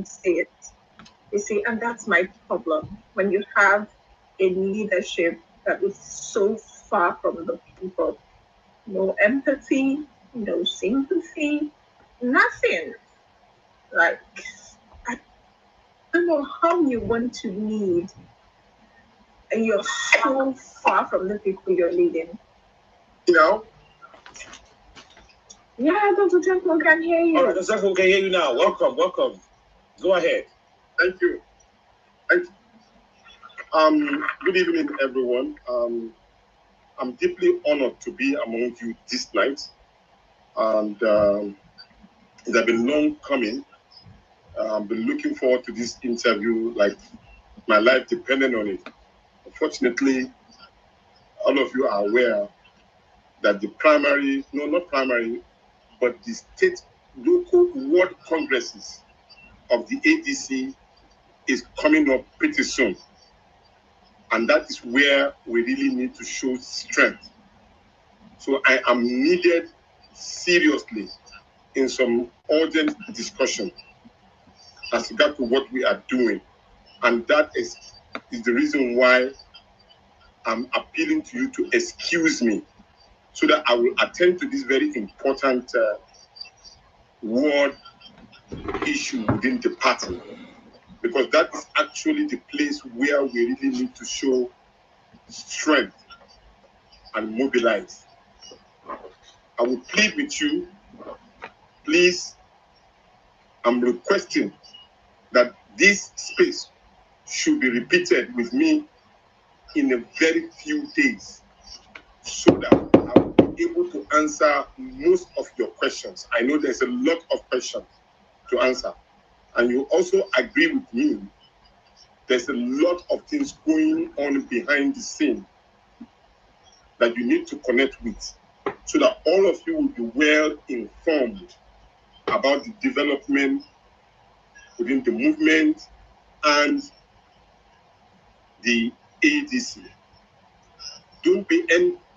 didn't say it. You see, and that's my problem. When you have a leadership that is so far from the people, no empathy, no sympathy, nothing. Like, I don't know how you want to lead and you're so far from the people you're leading. You know? Yeah, Dr. Tanko can hear you. All right, Dr. Tanko can hear you now. Welcome, welcome. Go ahead. Thank you. Good evening, everyone. I'm deeply honored to be among you this night. And it's been long coming. I've been looking forward to this interview, like my life depended on it. Unfortunately, all of you are aware that the primary, no, not primary, but the state, local, world congresses of the ADC is coming up pretty soon. And that is where we really need to show strength. So I am needed seriously in some urgent discussion as regard to what we are doing. And that is the reason why I'm appealing to you to excuse me so that I will attend to this very important world issue within the party. Because that is actually the place where we really need to show strength and mobilize. I will plead with you, please, I'm requesting that this space should be repeated with me in a very few days so that I will be able to answer most of your questions. I know there's a lot of questions to answer. And you also agree with me, there's a lot of things going on behind the scene that you need to connect with so that all of you will be well informed about the development within the movement and the ADC. Don't be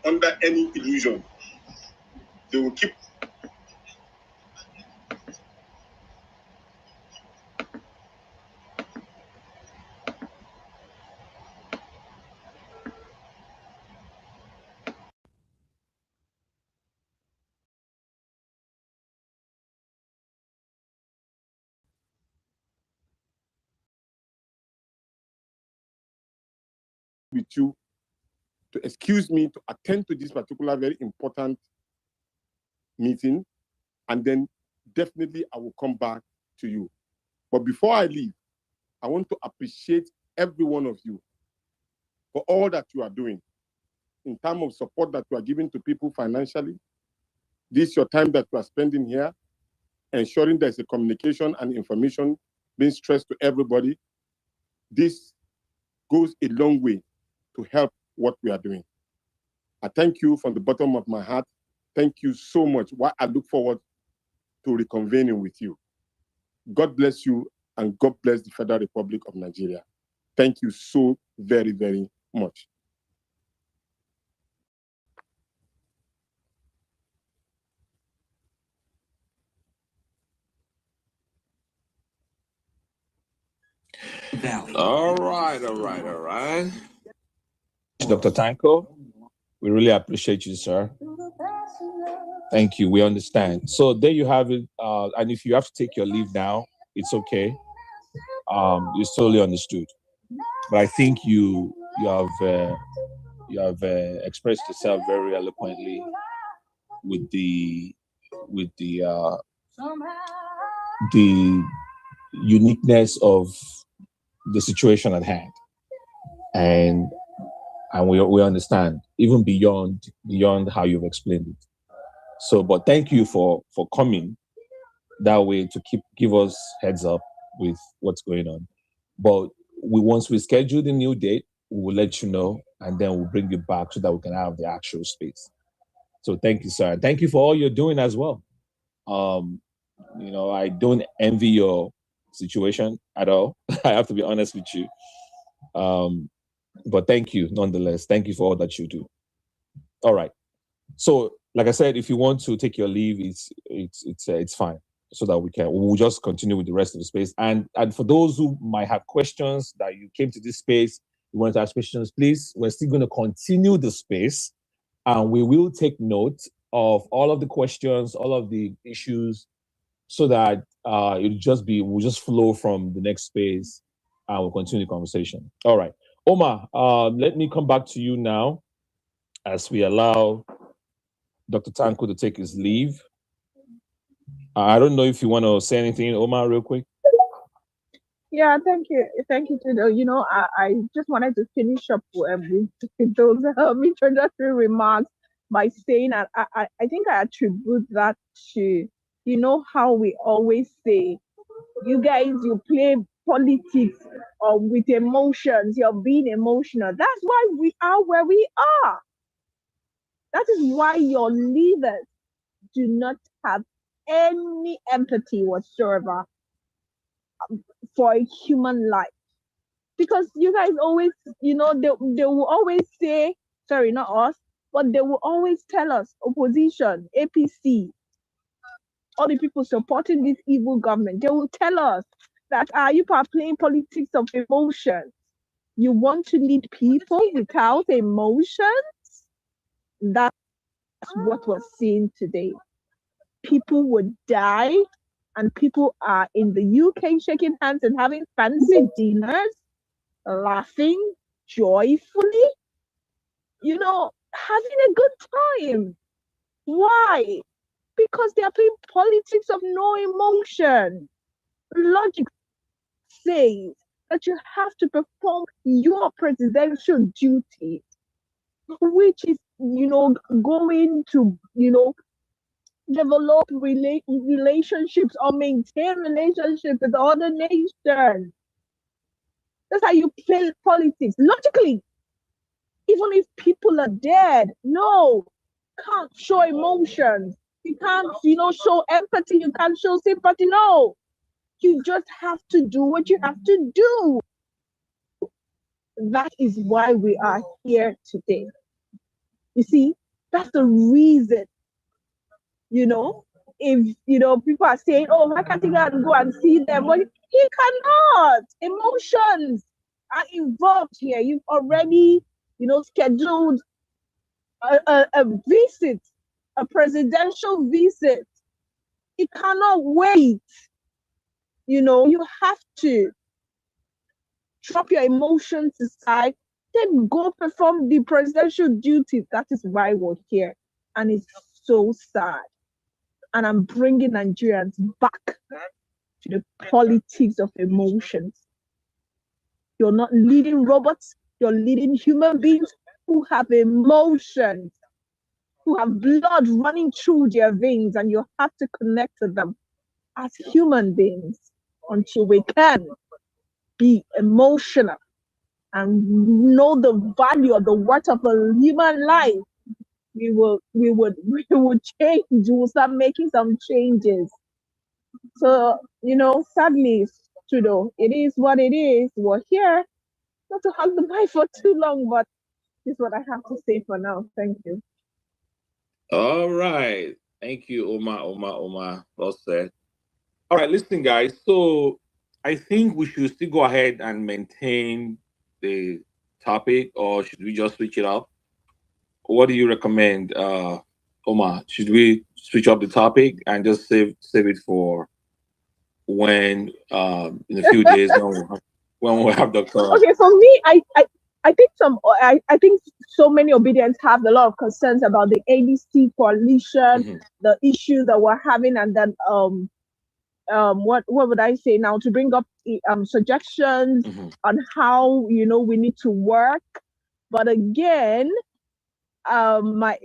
under any illusion. They will keep with you to excuse me to attend to this particular very important meeting, and then definitely I will come back to you. But before I leave, I want to appreciate every one of you for all that you are doing in terms of support that you are giving to people financially. This is your time that you are spending here, ensuring there's a communication and information being stressed to everybody. This goes a long way to help what we are doing. I thank you from the bottom of my heart. Thank you so much. I look forward to reconvening with you. God bless you, and God bless the Federal Republic of Nigeria. Thank you so very, very much. All right. Dr. Tanko, we really appreciate you, sir. Thank you. We understand. So there you have it. And if you have to take your leave now, it's okay. It's totally understood. But I think you have expressed yourself very eloquently with the uniqueness of the situation at hand, and we understand even beyond how you've explained it. So, but thank you for coming that way to give us heads up with what's going on. But once we schedule the new date, we will let you know, and then we'll bring you back so that we can have the actual space. So thank you, sir. Thank you for all you're doing as well. I don't envy your situation at all. I have to be honest with you. But thank you nonetheless. Thank you for all that you do. All right. So, like I said, if you want to take your leave, it's fine. so that we'll just continue with the rest of the space. And for those who might have questions that you came to this space, you want to ask questions, please, we're still going to continue the space, and we will take note of all of the questions, all of the issues, so that we'll just flow from the next space and we'll continue the conversation. All right. Omar, let me come back to you now as we allow Dr. Tanko to take his leave. I don't know if you want to say anything, Omar, real quick. Yeah, thank you, Tudo. You know, I just wanted to finish up with those introductory remarks by saying that I think I attribute that to, you know, how we always say, you guys, you play politics with emotions, you're being emotional. That's why we are where we are. That is why your leaders do not have any empathy whatsoever for a human life. Because you guys always, you know, they will always say, sorry, not us, but they will always tell us, opposition, APC, all the people supporting this evil government, they will tell us that you are playing politics of emotions. You want to lead people without emotions? That's what we're seeing today. People would die, and people are in the UK shaking hands and having fancy dinners, laughing joyfully, you know, having a good time. Why? Because they are playing politics of no emotion. Logic says that you have to perform your presidential duties, which is, you know, going to, you know, develop relationships or maintain relationships with other nations. That's how you play politics. Logically, even if people are dead, no, can't show emotions. You can't, you know, show empathy. You can't show sympathy. No, you just have to do what you have to do. That is why we are here today. You see, that's the reason. You know, if, you know, people are saying, oh, why can't you go and see them? Well, you cannot. Emotions are involved here. You've already, you know, scheduled a visit, a presidential visit. It cannot wait. You know, you have to drop your emotions aside, then go perform the presidential duties. That is why we're here. And it's so sad. And I'm bringing Nigerians back to the politics of emotions. You're not leading robots, you're leading human beings who have emotions, who have blood running through their veins, and you have to connect to them as human beings until we can be emotional and know the value of the worth of a human life. We will change. We will start making some changes. So, you know, sadly, Trudeau, it is what it is. We're here not to hug the mic for too long, but this is what I have to say for now. Thank you. All right. Thank you, Omar. Well said. All right, listen, guys. So I think we should still go ahead and maintain the topic, or should we just switch it up? What do you recommend, Omar? Should we switch up the topic and just save it for when in a few days when we have Dr. Okay, for me, I think so many Obedients have a lot of concerns about the ADC coalition, the issues that we're having, and then what would I say now, to bring up suggestions on how, you know, we need to work. But again, my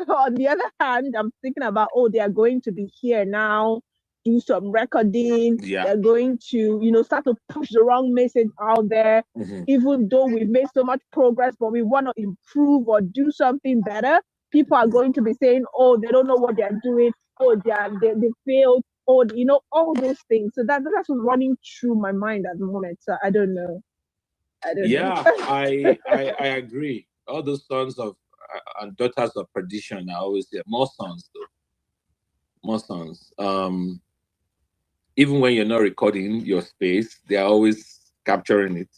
on the other hand, I'm thinking about, oh, they are going to be here now, do some recording. They're going to, you know, start to push the wrong message out there. Even though we've made so much progress, but we want to improve or do something better, people are going to be saying, oh, they don't know what they're doing. Oh, they failed. Oh, you know, all those things. So that's what's running through my mind at the moment. So I don't know. I agree. All those sons of and daughters of perdition, I always say more sons though. More sons. even when you're not recording your space, they're always capturing it.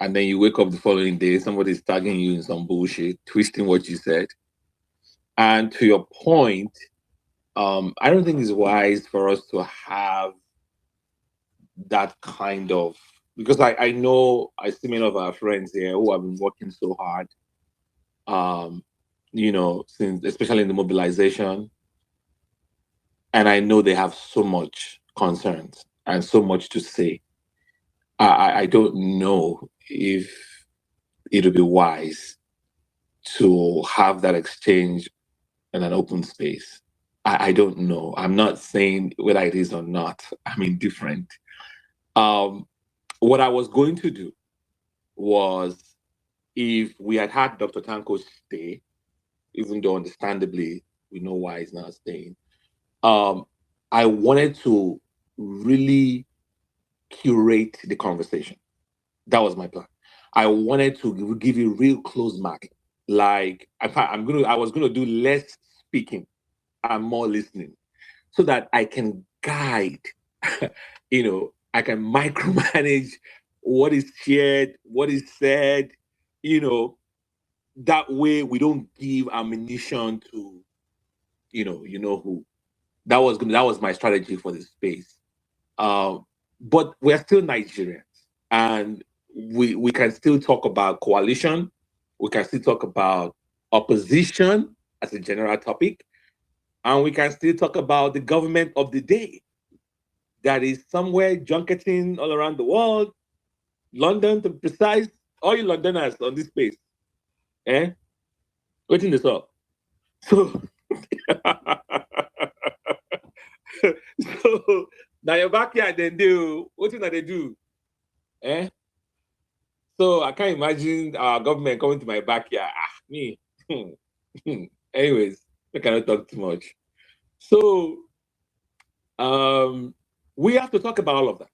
And then you wake up the following day, somebody's tagging you in some bullshit, twisting what you said. And to your point, I don't think it's wise for us to have that kind of, because I know I see many of our friends here who have been working so hard, since especially in the mobilization, and I know they have so much concerns and so much to say. I don't know if it'll be wise to have that exchange in an open space. I don't know. I'm not saying whether it is or not. I'm indifferent. What I was going to do was, if we had Dr. Tanko stay, even though understandably we know why he's not staying, I wanted to really curate the conversation. That was my plan. I wanted to give you real close mark. Like I was gonna do less speaking and more listening, so that I can guide. I can micromanage what is shared, what is said. That way we don't give ammunition to who. That was my strategy for this space. But we're still Nigerians, and we can still talk about coalition. We can still talk about opposition as a general topic, and we can still talk about the government of the day that is somewhere junketing all around the world, London to be precise. All you Londoners on this space, waiting this up. So, so now your backyard they do what do they do? So I can't imagine our government coming to my backyard. Me. Anyways, I cannot talk too much. So we have to talk about all of that.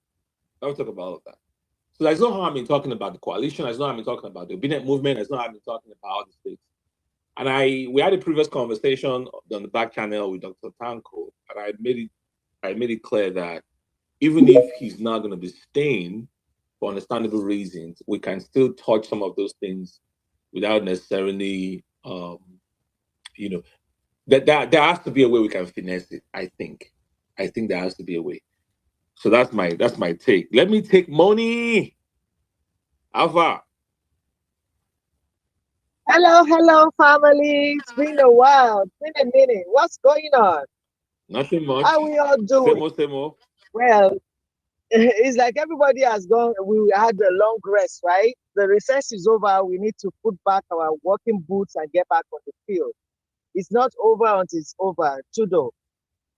I will talk about all of that. So there's no harm in talking about the coalition. There's no harm in talking about the Obidient movement. There's no harm in talking about all the states. And we had a previous conversation on the back channel with Dr. Tanko, and I made it clear that even if he's not going to be staying for understandable reasons, we can still touch some of those things without necessarily, that there has to be a way we can finesse it. I think there has to be a way. So that's my take. Let me take money. Alpha. Hello, family. It's been a while. It's been a minute. What's going on? Nothing much. How we all doing? Same old. Well, it's like everybody has gone. We had a long rest, right? The recess is over. We need to put back our working boots and get back on the field. It's not over until it's over. Chudo.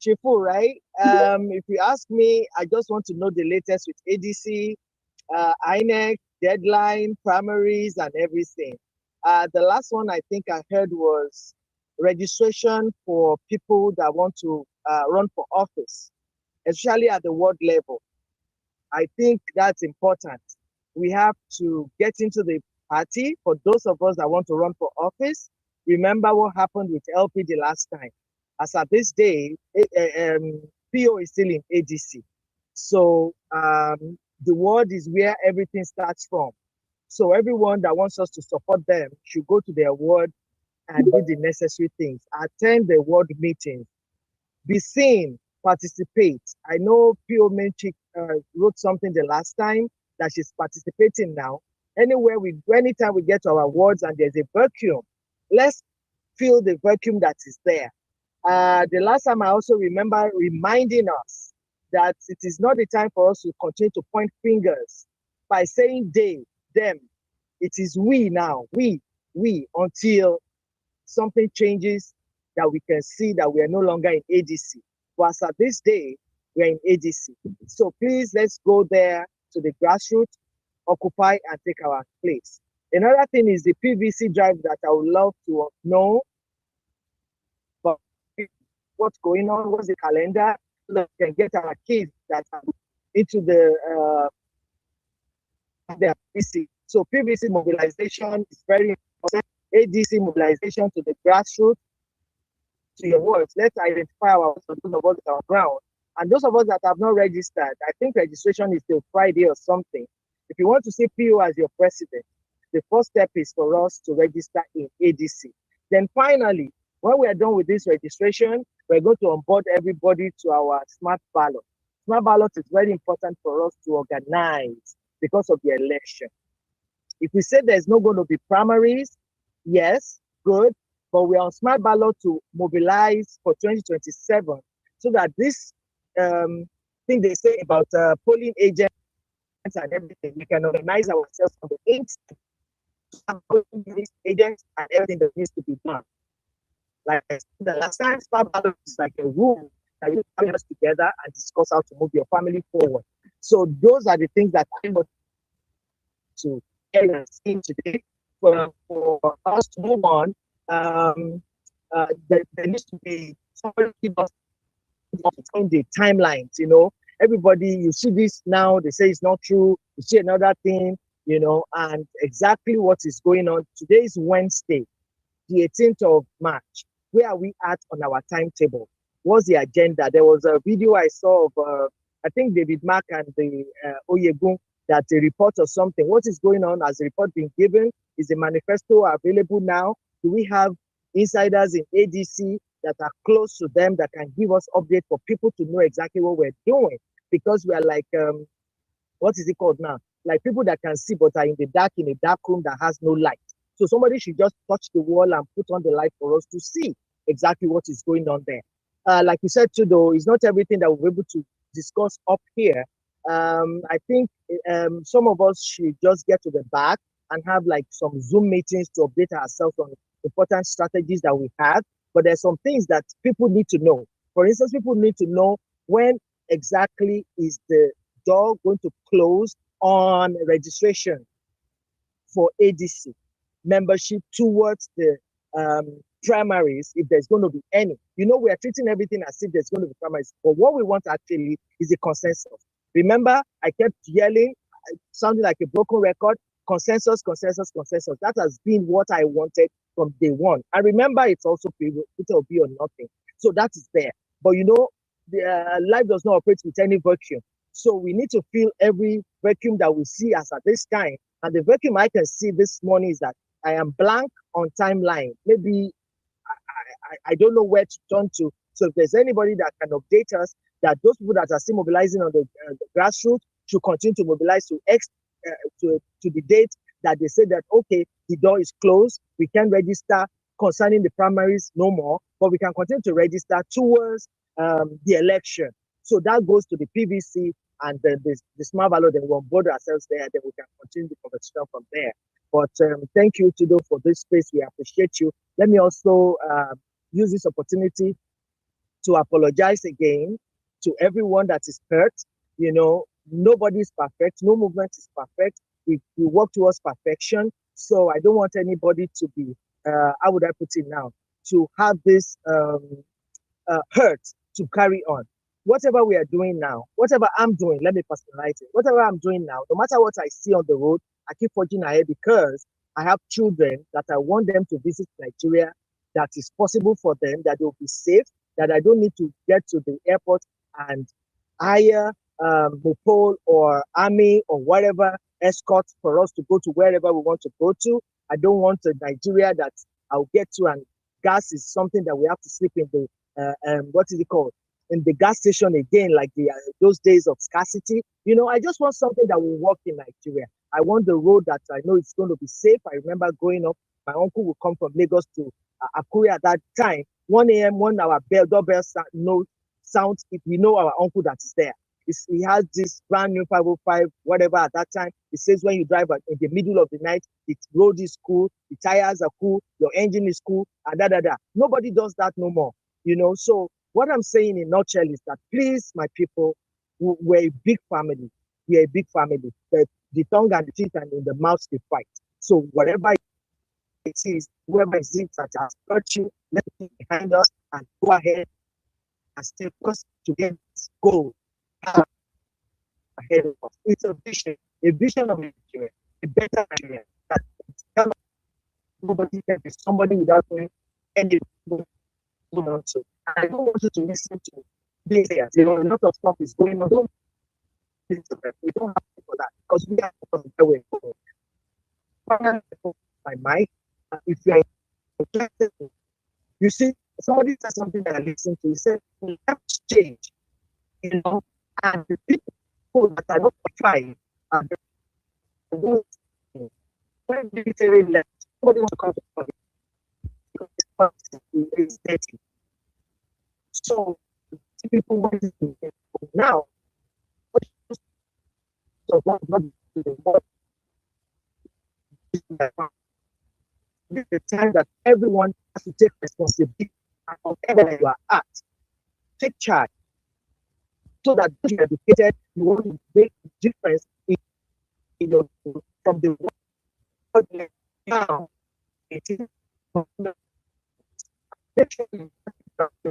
Chifu, right? If you ask me, I just want to know the latest with ADC, INEC, deadline, primaries, and everything. The last one I think I heard was registration for people that want to run for office, especially at the ward level. I think that's important. We have to get into the party for those of us that want to run for office. Remember what happened with LP the last time. As at this day, PO is still in ADC. So the ward is where everything starts from. So everyone that wants us to support them should go to their ward and do the necessary things. Attend the ward meetings. Be seen, participate. I know P.O. Menchik wrote something the last time that she's participating now. Anytime we get to our wards and there's a vacuum, let's fill the vacuum that is there. The last time I also remember reminding us that it is not the time for us to continue to point fingers by saying they, them. It is we now, we, until something changes that we can see that we are no longer in ADC. But as at this day, we are in ADC. So please, let's go there to the grassroots, occupy and take our place. Another thing is the PVC drive that I would love to know but what's going on, what's the calendar, so that we can get our kids that are into the PVC. So PVC mobilization is very important. ADC mobilization to the grassroots, to your words. Let's identify our those of us on ground And those of us that have not registered, I think registration is till Friday or something. If you want to see PO as your president, the first step is for us to register in ADC. Then finally, when we are done with this registration, we're going to onboard everybody to our smart ballot. Smart ballot is very important for us to organize because of the election. If we say there's not going to be primaries, yes, good, but we're on smart ballot to mobilize for 2027 so that this thing they say about polling agents and everything, we can organize ourselves on the 8th polling agents and everything that needs to be done. Like the last time, smart ballot is like a room that you bring us together and discuss how to move your family forward. So those are the things that I want to see today for us to move on. There needs to be somebody give us on the timelines, you know. Everybody, you see this now, they say it's not true. You see another thing, you know, and exactly what is going on. Today is Wednesday, the 18th of March. Where are we at on our timetable? What's the agenda? There was a video I saw of, I think David Mark and the Oyegun, that a report or something. What is going on? Has the report been given? Is the manifesto available now? Do we have insiders in ADC that are close to them that can give us update for people to know exactly what we're doing? Because we are like, what is it called now? Like people that can see but are in the dark, in a dark room that has no light. So somebody should just touch the wall and put on the light for us to see exactly what is going on there. Like you said too, though, it's not everything that we're able to discuss up here. I think some of us should just get to the back and have like some Zoom meetings to update ourselves on important strategies that we have. But there's some things that people need to know. For instance, people need to know when exactly is the door going to close on registration for ADC membership towards the primaries, if there's going to be any. You know, we are treating everything as if there's going to be primaries, but what we want actually is a consensus. Remember, I kept yelling, sounding like a broken record, consensus, consensus, consensus. That has been what I wanted from day one. And remember, it's also Peter Obi or nothing. So that is there. But you know, the life does not operate with any vacuum. So we need to fill every vacuum that we see as at this time. And the vacuum I can see this morning is that I am blank on timeline. Maybe I don't know where to turn to. So if there's anybody that can update us, that those people that are still mobilizing on the grassroots should continue to mobilize to the date that they say that, okay, the door is closed, we can register concerning the primaries no more, but we can continue to register towards the election. So that goes to the PVC and then the smart ballot, then we'll onboard ourselves there, then we can continue the conversation from there. But thank you, Tido, for this space. We appreciate you. Let me also use this opportunity to apologize again to everyone that is hurt. You know, nobody is perfect. No movement is perfect. We work towards perfection. So I don't want anybody to be, how would I put it now, to have this hurt to carry on. Whatever we are doing now, whatever I'm doing, let me personalize it. Whatever I'm doing now, no matter what I see on the road, I keep forging ahead because I have children that I want them to visit Nigeria, that is possible for them, that they'll be safe, that I don't need to get to the airport and hire Mopol or Army or whatever escort for us to go to wherever we want to go to. I don't want a Nigeria that I'll get to, and gas is something that we have to sleep in the, what is it called? In the gas station again, like those days of scarcity. You know, I just want something that will work in Nigeria. I want the road that I know it's going to be safe. I remember growing up, my uncle would come from Lagos to Akure at that time. 1 a.m. when our doorbell sounds, if we know our uncle that is there. He has this brand new 505, whatever at that time. It says when you drive in the middle of the night, the road is cool, the tires are cool, your engine is cool, and da. Nobody does that no more, you know. So what I'm saying in a nutshell is that, please, my people, we're a big family. We're a big family. The tongue and the teeth and in the mouth, they fight. So whatever it is, whoever is it that has hurt you, let it behind us and go ahead and stay focused to get this goal ahead of us. It's a vision of Nigeria, a better Nigeria. That nobody can be somebody without doing anything. And I don't want you to listen to these years. You know, a lot of stuff is going on. We don't have to for that because we are the way. My mind, if you are interested, you see, somebody said something that I listened to. He said, we have to change, you know, and the people that are not trying are the when military left, nobody wants to come to public because it's dirty. So people want to now. So what this is the time that everyone has to take responsibility of wherever you are at. Take charge. So that you are educated, you want to make a difference in your from the world now. It is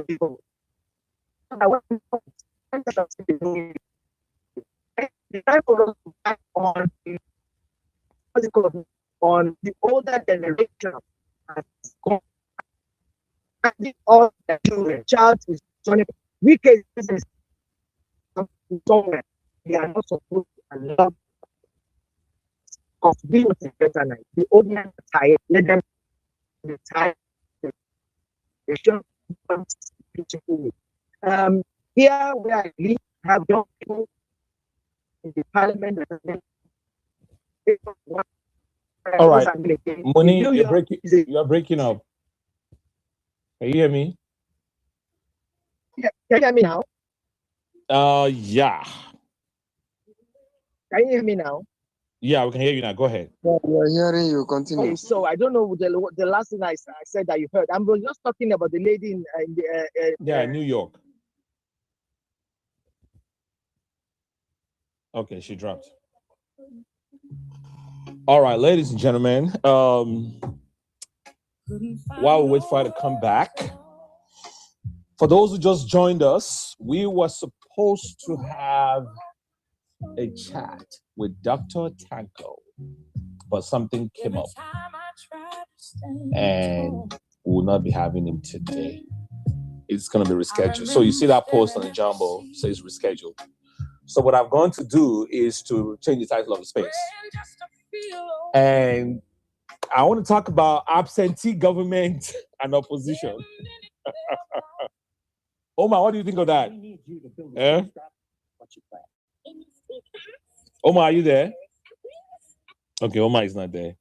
people. The time for us to back on the older generation has gone. I think all the children, child is joining. We can business somewhere. They are not supposed to allow us to be with the better night. The old men are tired, let them be tired. They should beautiful. Here where I live, have young people in the parliament. All right, Moni, you are breaking up. Can you hear me? Yeah, can you hear me now? Yeah. Can you hear me now? Yeah, we can hear you now. Go ahead. Yeah, we are hearing you. Continue. Okay, so I don't know the last thing I said that you heard. I'm just talking about the lady in New York. Okay, she dropped. All right, ladies and gentlemen, while we wait for her to come back, for those who just joined us, we were supposed to have a chat with Dr. Tanko, but something came up, and we will not be having him today. It's going to be rescheduled. So you see that post on the Jumbo says rescheduled. So what I'm going to do is to change the title of the space. And I want to talk about absentee government and opposition. Omar, what do you think of that? Eh? Omar, are you there? Okay, Omar is not there.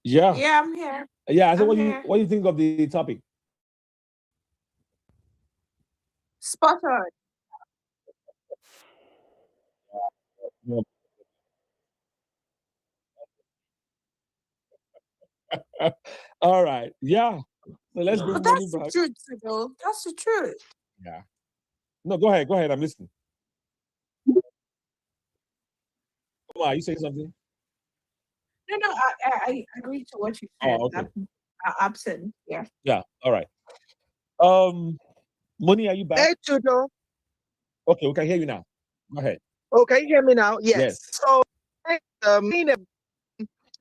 Yeah. Yeah, I'm here. Yeah, I said, what do you think of the topic? Spot on. All right. Yeah. So let's bring But money that's the back. truth, though. That's the truth. Yeah. No, go ahead. Go ahead. I'm listening. Omar, are you saying something? No, I agree to what you said. Oh, okay. Absent. Yeah. Yeah. All right. Moni, are you back? Hey, Tudo. Okay, we can hear you now. Go ahead. Oh, can you hear me now? Yes. Yes. So,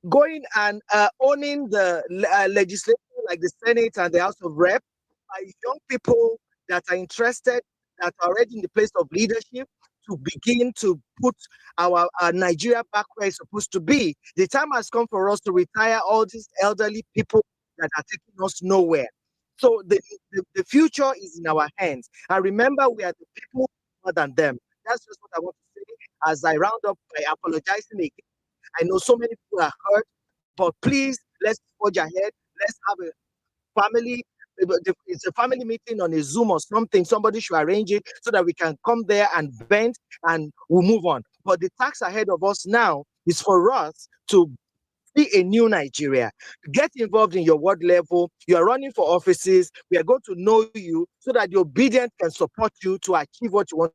going and owning the legislature like the Senate and the House of Rep by young people that are interested, that are already in the place of leadership to begin to put our Nigeria back where it's supposed to be. The time has come for us to retire all these elderly people that are taking us nowhere. So the future is in our hands. And remember, we are the people more than them. That's just what I want to say as I round up by apologizing again. I know so many people are hurt, but please, let's forge ahead. Let's have a family. It's a family meeting on a Zoom or something. Somebody should arrange it so that we can come there and vent and we'll move on. But the task ahead of us now is for us to be a new Nigeria. Get involved in your ward level. You are running for offices. We are going to know you so that the Obidient can support you to achieve what you want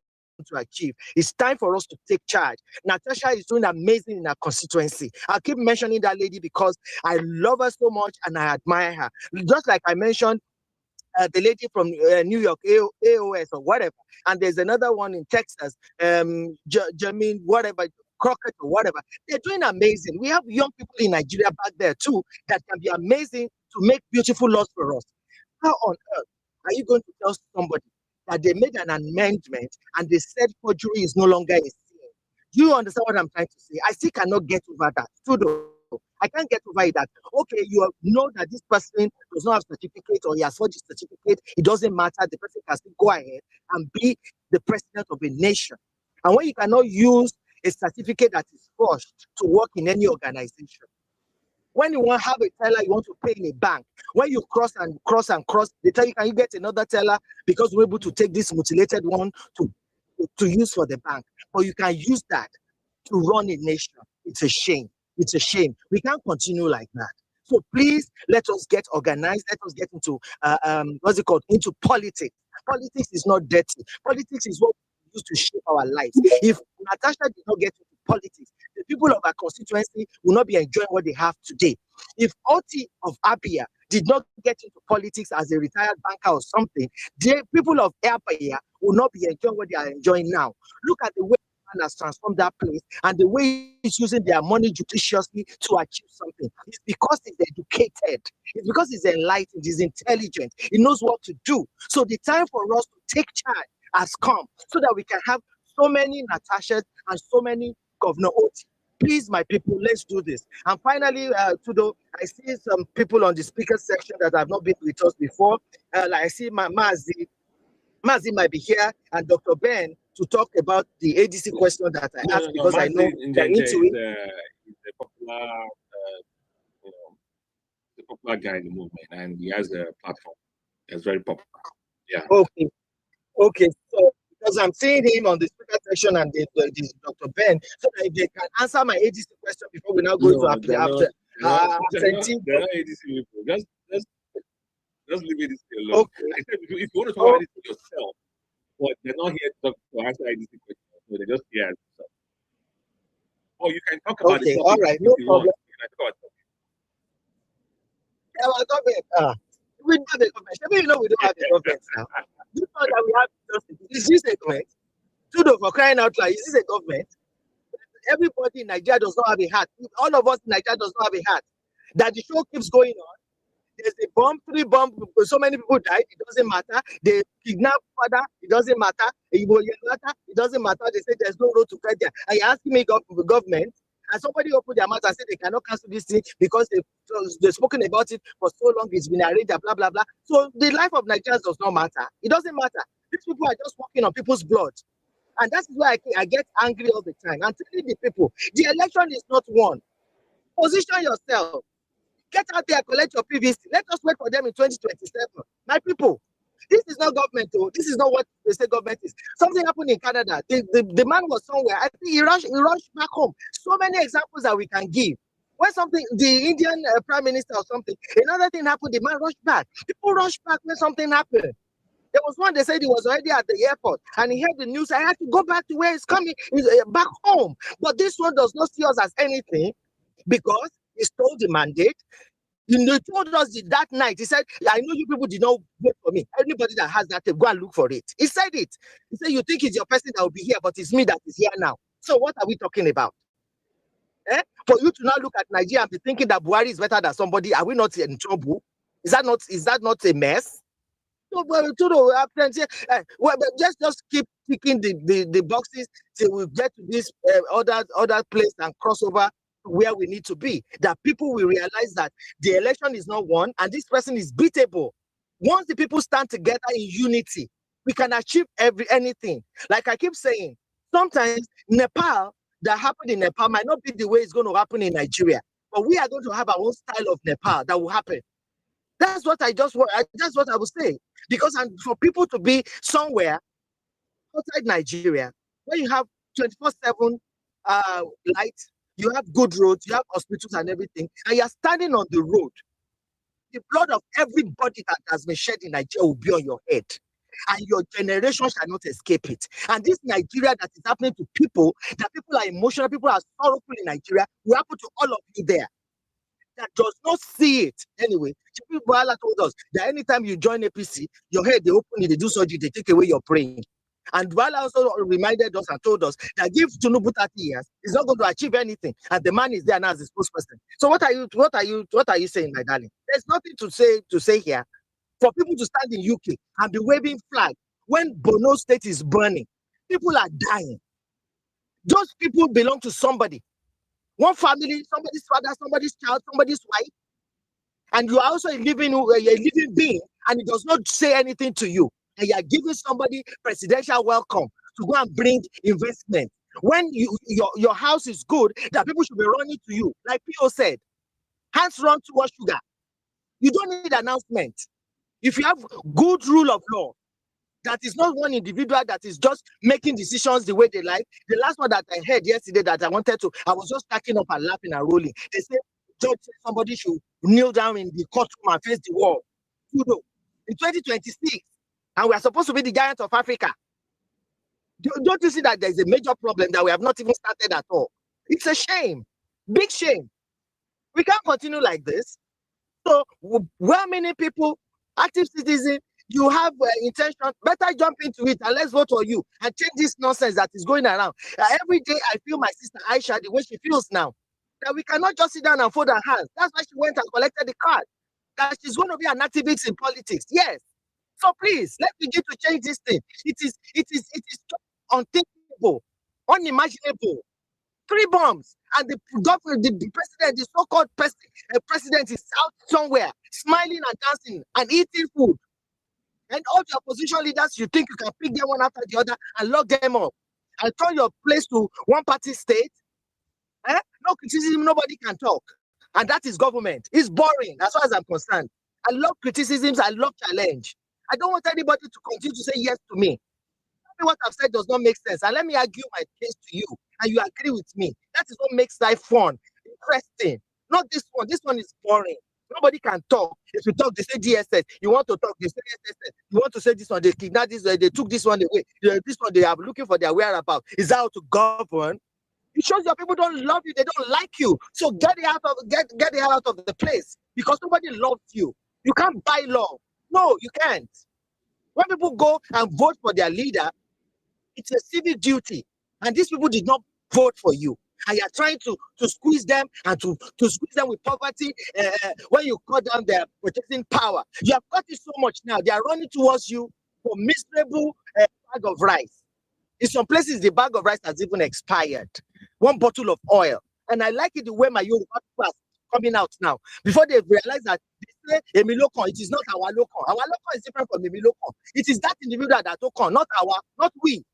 to achieve. It's time for us to take charge. Natasha is doing amazing in her constituency. I'll keep mentioning that lady because I love her so much and I admire her. Just like I mentioned the lady from New York, AOS or whatever, and there's another one in Texas, Jamin, whatever, Crockett or whatever. They're doing amazing. We have young people in Nigeria back there too that can be amazing to make beautiful laws for us. How on earth are you going to tell somebody that they made an amendment and they said forgery is no longer a sin. Do you understand what I'm trying to say? I still cannot get over that. I can't get over it that, okay, you know that this person does not have certificate or he has forged a certificate. It doesn't matter. The person can still go ahead and be the president of a nation. And when you cannot use a certificate that is forged to work in any organization, when you want to have a teller, you want to pay in a bank. When you cross, they tell you, can you get another teller because we're able to take this mutilated one to use for the bank. But you can use that to run a nation. It's a shame. It's a shame. We can't continue like that. So please let us get organized. Let us get into into politics. Politics is not dirty. Politics is what we use to shape our lives. If Natasha did not get into politics, the people of our constituency will not be enjoying what they have today. If Oti of Abia did not get into politics as a retired banker or something, the people of Abia will not be enjoying what they are enjoying now. Look at the way man has transformed that place and the way he's using their money judiciously to achieve something. It's because he's educated. It's because he's enlightened. He's intelligent. He knows what to do. So the time for us to take charge has come so that we can have so many Natashas and so many Governor Oti. Please, my people, let's do this. And finally, Tudo, I see some people on the speaker section that have not been with us before. Like I see Mazi might be here, and Dr. Ben to talk about the ADC question that I asked because I know they're into it. He's a popular, the popular guy in the movement, and he has a platform that's very popular. Yeah. Okay. So because I'm seeing him on the speaker section and the Dr. Ben, so that they can answer my ADC question before we now go to absentee. They're not ADC people. Just leave ADC alone. Okay. I said, if you want to talk about ADC yourself, but they're not here to answer ADC questions. So they're just here. Or you can talk about it. Okay, all right, no problem. You can talk about it. Yeah, well, government. We don't have a government. Maybe you know we don't have a government now. You know that we have justice. Is this a government? Tudo, for crying out loud, is this a government? Everybody in Nigeria does not have a heart. All of us in Nigeria does not have a heart. That the show keeps going on. There's a bomb, 3 bombs, so many people died, it doesn't matter. They kidnap father, it doesn't matter. It doesn't matter. They say there's no road to get there. And you're asking me government, and somebody opened their mouth and said they cannot cancel this thing because they've spoken about it for so long, it's been arranged, blah, blah, blah. So the life of Nigerians does not matter. It doesn't matter. These people are just walking on people's blood. And that's why I get angry all the time. I'm telling the people, the election is not won. Position yourself. Get out there, collect your PVC. Let us wait for them in 2027. My people, this is not government, though. This is not what they say government is. Something happened in Canada. The man was somewhere. I think he rushed back home. So many examples that we can give. When something, the Indian prime minister or something, another thing happened, the man rushed back. People rush back when something happened. There was one, they said he was already at the airport and he heard the news. I had to go back to where he's coming, back home. But this one does not see us as anything because he stole the mandate. He told us that night. He said, I know you people did not vote for me. Anybody that has that, go and look for it. He said it. He said, you think it's your person that will be here, but it's me that is here now. So what are we talking about? For you to now look at Nigeria and be thinking that Buhari is better than somebody, are we not in trouble? Is that not a mess? So, just keep ticking the boxes till we get to this other place and cross over where we need to be. That people will realize that the election is not won and this person is beatable. Once the people stand together in unity, we can achieve anything. Like I keep saying, sometimes Nepal, that happened in Nepal might not be the way it's going to happen in Nigeria, but we are going to have our own style of Nepal that will happen. That's what that's what I would say. Because for people to be somewhere outside Nigeria, where you have 24/7 light, you have good roads, you have hospitals and everything, and you're standing on the road, the blood of everybody that has been shed in Nigeria will be on your head. And your generation shall not escape it. And this Nigeria that is happening to people, that people are emotional, people are sorrowful in Nigeria, will happen to all of you there. That does not see it. Anyway, Chibuala told us that anytime you join APC, your head, they open it, they do surgery, they take away your brain. And Buala also reminded us and told us that give Tinubu 30 years, he's not going to achieve anything. And the man is there now as a spokesperson. So what are you saying, my darling? There's nothing to say here. For people to stand in UK and be waving flag when Borno State is burning, people are dying. Those people belong to somebody. One family, somebody's father, somebody's child, somebody's wife. And you are also a living being, and it does not say anything to you. And you are giving somebody presidential welcome to go and bring investment. When your house is good, that people should be running to you. Like P.O. said, hands run towards sugar. You don't need announcement. If you have good rule of law, that is not one individual that is just making decisions the way they like. The last one that I heard yesterday that I was just stacking up and laughing and rolling. They said, judge said somebody should kneel down in the courtroom and face the wall. Kudo. In 2026, and we are supposed to be the giant of Africa. Don't you see that there's a major problem that we have not even started at all? It's a shame. Big shame. We can't continue like this. So, where many people, active citizens, you have intention, better jump into it and let's vote for you and change this nonsense that is going around. Every day I feel my sister Aisha the way she feels now. That we cannot just sit down and fold our hands. That's why she went and collected the card. That she's going to be an activist in politics. Yes. So please, let's begin to change this thing. It is unthinkable, unimaginable. 3 bombs, and the government, the president, the so-called president is out somewhere, smiling and dancing and eating food. And all the opposition leaders, you think you can pick them one after the other and lock them up and turn your place to one-party state? No criticism, nobody can talk. And that is government. It's boring, as far as I'm concerned. I love criticisms, I love challenge. I don't want anybody to continue to say yes to me. What I've said does not make sense. And let me argue my case to you, and you agree with me. That is what makes life fun, interesting. Not this one. This one is boring. Nobody can talk. If you talk, they say DSS. You want to talk, they say SSS. You want to say this one, they kidnapped this, they took this one away. This one, they are looking for their whereabouts. Is that how to govern? It shows your people don't love you, they don't like you. So get it out of the place, because nobody loves you. You can't buy love. No, you can't. When people go and vote for their leader, it's a civic duty. And these people did not vote for you. And you're trying to squeeze them and to squeeze them with poverty when you cut down their protecting power. You have got it so much now. They are running towards you for miserable bag of rice. In some places, the bag of rice has even expired. 1 bottle of oil. And I like it the way my Yoruba people are coming out now. Before they realize that they say Emilokon, it is not our Lokon. Our Lokon is different from Emilokon. It is that individual that Lokon, not we.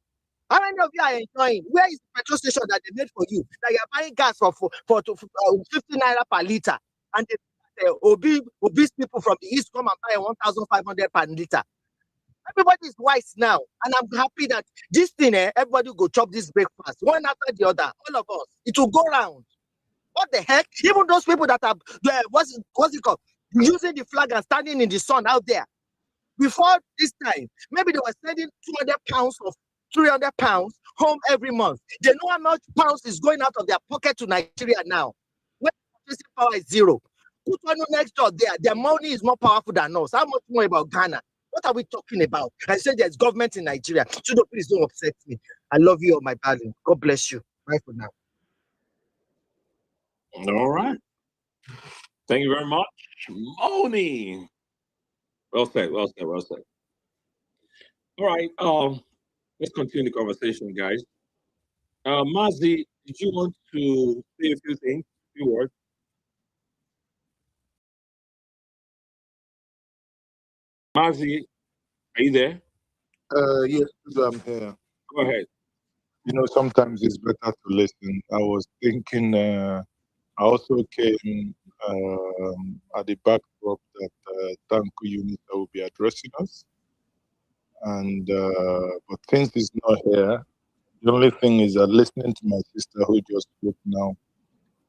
How many of you are enjoying? Where is the petrol station that they made for you? That you are buying gas for 50 naira per liter, and the obese people from the east come and buy 1,500 per liter. Everybody is wise now, and I'm happy that this thing, everybody go chop this breakfast one after the other. All of us, it will go round. What the heck? Even those people that are what's it called? Using the flag and standing in the sun out there. Before this time, maybe they were sending 200 pounds of 300 pounds home every month. They know how much pounds is going out of their pocket to Nigeria now. When purchasing power is zero. Put one next door there. Their money is more powerful than us. How much more about Ghana? What are we talking about? I said there's government in Nigeria. So please don't upset me. I love you all, my darling. God bless you. Bye for now. All right. Thank you very much. Moni. Well said. All right. Let's continue the conversation, guys. Mazi, did you want to say a few things, a few words? Mazi, are you there? Yes, I'm here. Go ahead. Sometimes it's better to listen. I was thinking, I also came at the backdrop that Tanko unit will be addressing us. And but since he's not here, the only thing is that listening to my sister who just spoke now,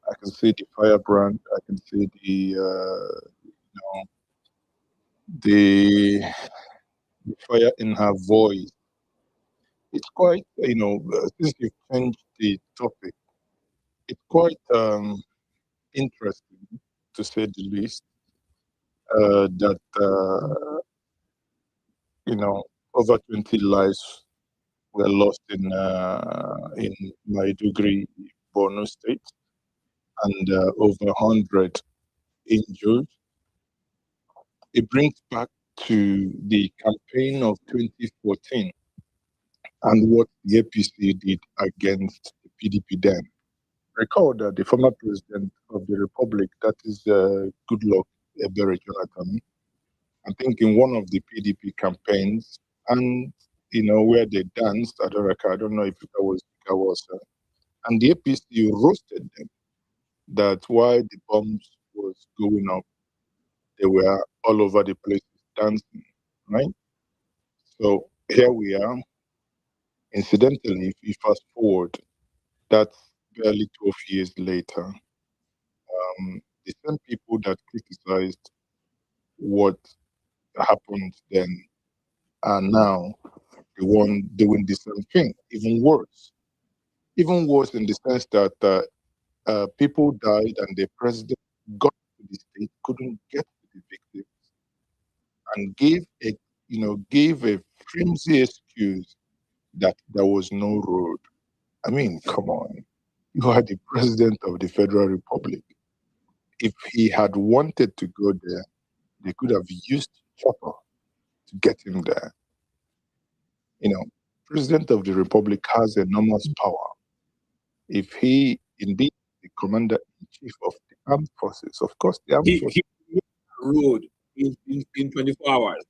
I can see the firebrand, I can see the fire in her voice. It's quite, since you've changed the topic, it's quite interesting, to say the least, that, over 20 lives were lost in Maiduguri, Borno State, and over 100 injured. It brings back to the campaign of 2014 and what the APC did against the PDP then. Recall that the former president of the Republic, that is Goodluck Ebere Jonathan, I think in one of the PDP campaigns, and where they danced, I don't know if it was, and the APC roasted them that while the bombs was going up, they were all over the place dancing, right? So here we are. Incidentally, if you fast forward, that's barely 12 years later. The same people that criticized what happened then are now the one doing the same thing, even worse. Even worse in the sense that people died and the president got to the state, couldn't get to the victims, and gave a flimsy excuse that there was no road. I mean, come on. You are the president of the Federal Republic. If he had wanted to go there, they could have used chopper to get him there. President of the Republic has enormous power. If he indeed the commander-in-chief of the armed forces, of course, the armed forces. He road in 24 hours.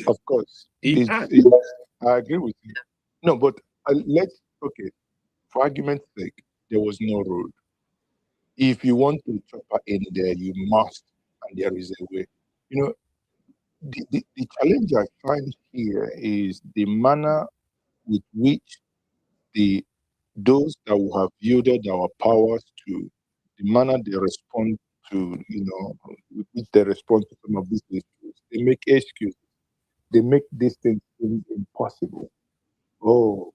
Of course. I agree with you. No, but for argument's sake, there was no road. If you want to chopper in there, you must, and there is a way. The challenge I find here is the manner with which those that will have yielded our powers to, the manner they respond to, with which they respond to some of these issues. They make excuses. They make these things impossible. Oh,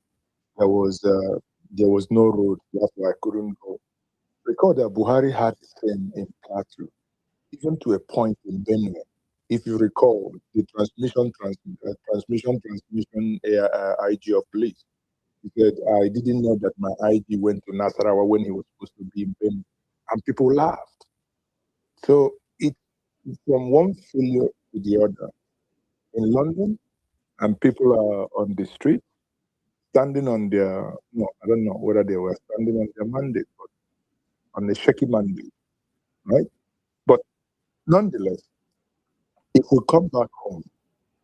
there was no road, that's why I couldn't go. Recall that Buhari had the same in Plateau, even to a point in Benue. If you recall, the transmission IG of police. He said, I didn't know that my IG went to Nasarawa when he was supposed to be in Benue. And people laughed. So it's from one failure to the other. In London, and people are on the street, standing on their, I don't know whether they were standing on their mandate, but on the shaky mandate, right? But nonetheless, if we come back home,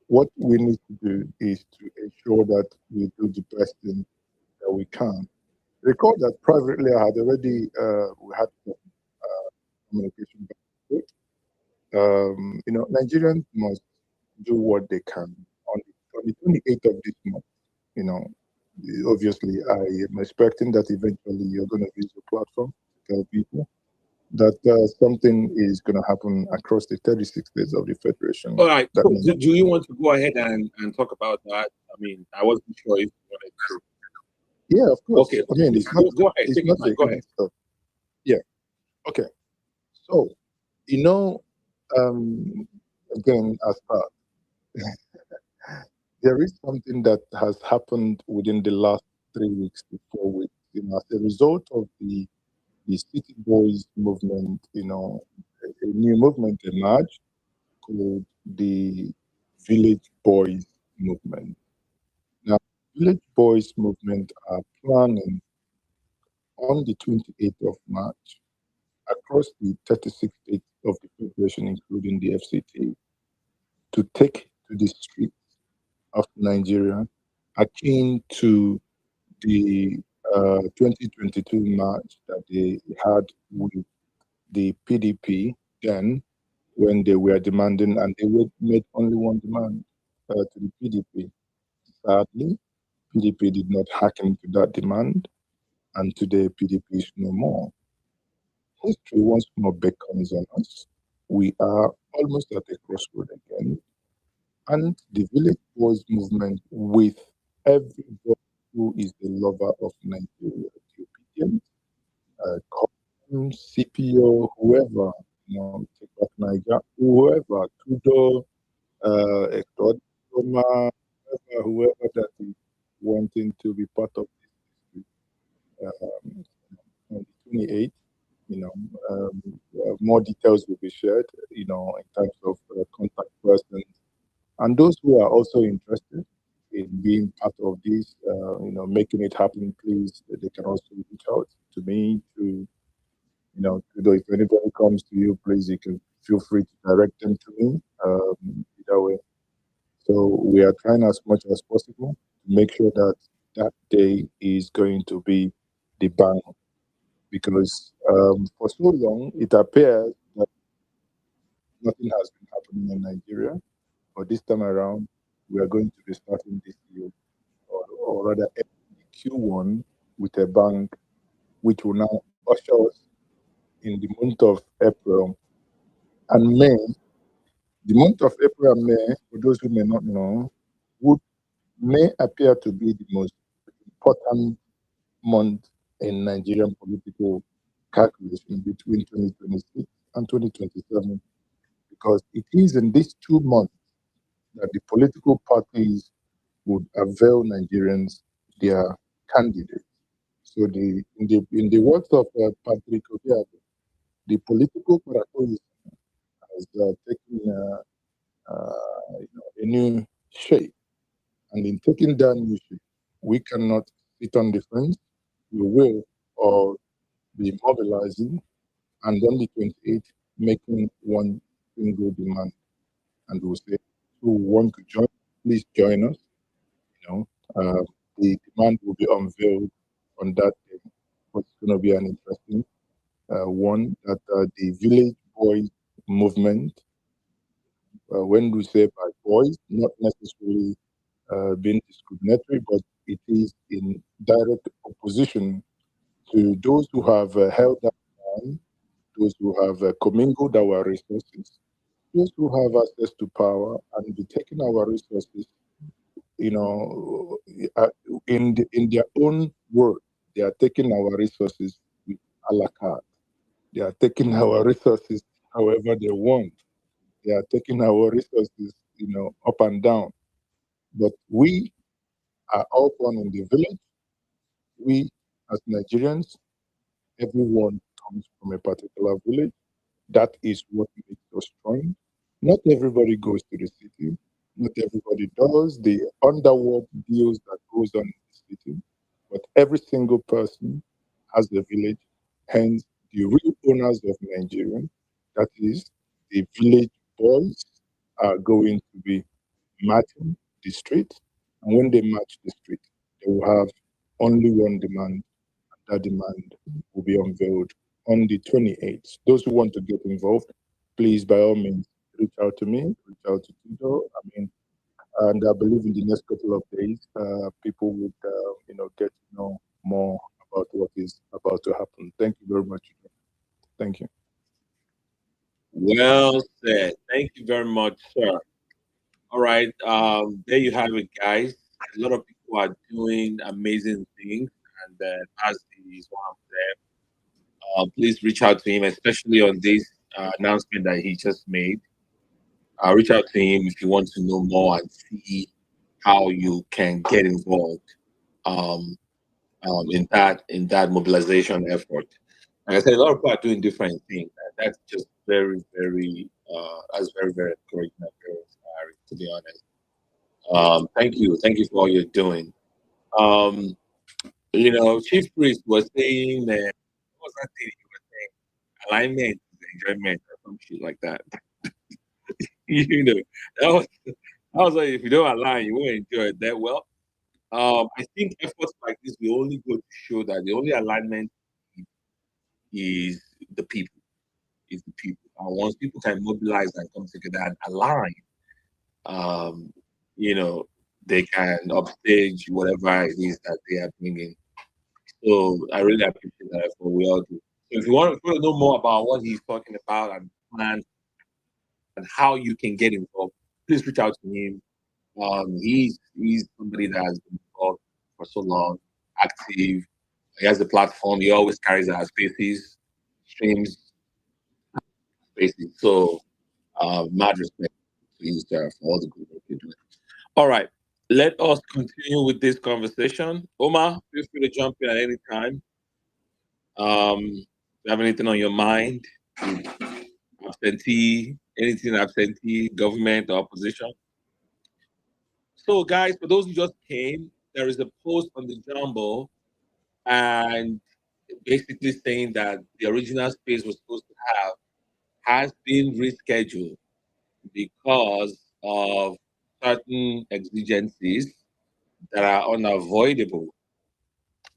what we need to do is to ensure that we do the best thing that we can. Recall that privately I had already, we had some communication back and forth. Nigerians must do what they can. On the 28th of this month, obviously I am expecting that eventually you're going to use your platform to tell people that something is going to happen across the 36 states of the Federation. All right. So do you want to go ahead and talk about that? I mean, I wasn't sure if you wanted to. Yeah, of course. Okay. I mean, it's not, go ahead. It's not go ahead. Stuff. Yeah. Okay. So, again, as part, there is something that has happened within the last 3 weeks to 4 weeks. As a result of the City Boys movement, a new movement emerged called the Village Boys movement. Now, Village Boys movement are planning on the 28th of March across the 36 states of the Federation, including the FCT, to take to the streets of Nigeria akin to the 2022 march that they had with the PDP then, when they were demanding, and they made only one demand to the PDP. Sadly, PDP did not hearken to that demand, and today PDP is no more. History once more beckons on us. We are almost at a crossroad again, and the Village Boys movement, with everybody who is a lover of Nigeria, the Obidient, CPO, whoever, Take Back Niger, whoever, Tudo, Ektod, whoever that is wanting to be part of this on the 28th, more details will be shared, in terms of contact persons And those who are also interested in being part of this, making it happen, please, they can also reach out to me. If anybody comes to you, please, you can feel free to direct them to me. Either way. So we are trying as much as possible to make sure that that day is going to be the bang, because for so long it appears that nothing has been happening in Nigeria, but this time around we are going to be starting this year, or rather Q1, with a bang, which will now usher us in the month of April and May. The month of April and May, for those who may not know, may appear to be the most important month in Nigerian political calculation between 2026 and 2027, because it is in these 2 months that the political parties would avail Nigerians their candidates. So in the words of Patrick Obi, the political paraphrase has taken a new shape. And in taking that new shape, we cannot sit on the fence. We will all be mobilizing, and on the 28th, making one single demand. And we'll say, who want to join, please join us. The demand will be unveiled on that day. It's going to be an interesting one, that the village boys movement, when we say by boys, not necessarily being discriminatory, but it is in direct opposition to those who have held that line, those who have commingled our resources, those who have access to power and be taking our resources, in their own word, they are taking our resources with a la carte. They are taking our resources however they want. They are taking our resources, up and down. But we are all born in the village. We, as Nigerians, everyone comes from a particular village. That is what makes us strong. Not everybody goes to the city. Not everybody does the underworld deals that goes on in the city. But every single person has a village. Hence, the real owners of Nigeria, that is, the village boys, are going to be matching the street. And when they match the street, they will have only one demand. That demand will be unveiled on the 28th. Those who want to get involved, please, by all means, reach out to me, reach out to Tito. And I believe in the next couple of days, people would, get to know more about what is about to happen. Thank you very much. Thank you. Well said. Thank you very much, sir. All right. There you have it, guys. A lot of people are doing amazing things, and Ashley is one of them. Please reach out to him, especially on this announcement that he just made. Reach out to him if you want to know more and see how you can get involved in that mobilization effort. Like I said, a lot of people are doing different things, and that's just very, very encouraging and very inspiring, to be honest. Thank you for all you're doing. Chief Priest was saying, what was that thing you were saying? Alignment is enjoyment or some shit like that. That was like, if you don't align, you won't enjoy it that well. I think efforts like this will only go to show that the only alignment is the people. And once people can mobilize and come together and align, they can upstage whatever it is that they are bringing. So I really appreciate that effort. We all do. So if you want to know more about what he's talking about and plans and how you can get involved, please reach out to him. He's somebody that has been involved for so long, active. He has a platform. He always carries our spaces, streams, spaces. So, mad respect to you, sir, for all the good work you're doing. All right, let us continue with this conversation. Omar, feel free to jump in at any time. You have anything on your mind? Absentee, anything absentee, government or opposition? So, guys, for those who just came, there is a post on the Jumbo, and basically saying that the original space was supposed to have has been rescheduled because of certain exigencies that are unavoidable.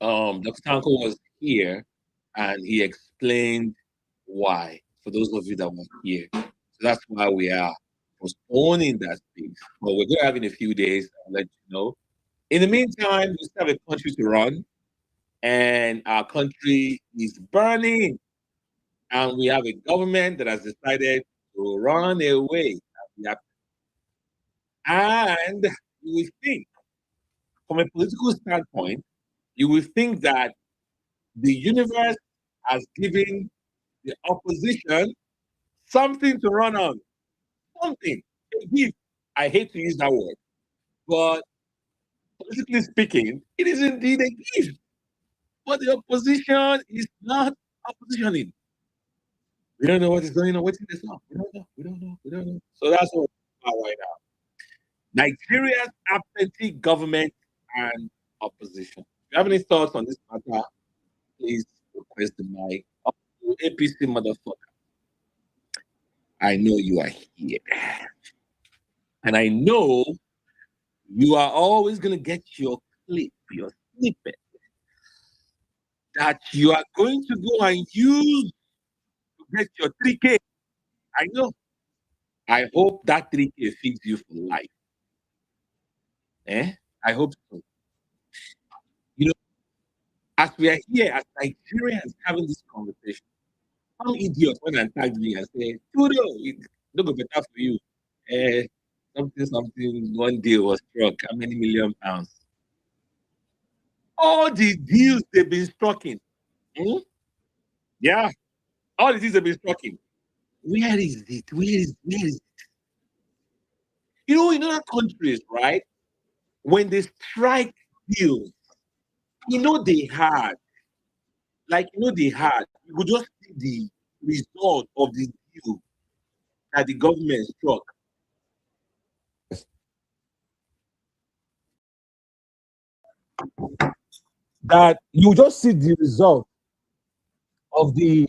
Dr. Tanko was here and he explained why, for those of you that were here. So that's why we are postponing that space. But we're going to have in a few days, I'll let you know. In the meantime, we still have a country to run, and our country is burning. And we have a government that has decided to run away. And you will think, from a political standpoint, you will think that the universe has given the opposition something to run on, something, a gift. I hate to use that word, but politically speaking, it is indeed a gift. But the opposition is not oppositioning. We don't know what is going on. What's in this law? We don't know. We don't know. We don't know. So that's what we're talking about right now. Nigeria's absentee government and opposition. If you have any thoughts on this matter, please request the mic. APC motherfucker. I know you are here. And I know you are always going to get your clip, your snippet that you are going to go and use to get your 3K. I know. I hope that 3K feeds you for life. I hope so. You know, as we are here as Nigerians having this conversation, some idiot went and tagged me and said, Tudo, it don't go better for you. Something, one deal was struck. How many million pounds? All the deals they've been striking. Yeah. All the deals they've been striking. Where is it? Where is it? You know, in other countries, right? When they strike deals, they had. You could just see the result of the deal that the government struck. That you just see the result of the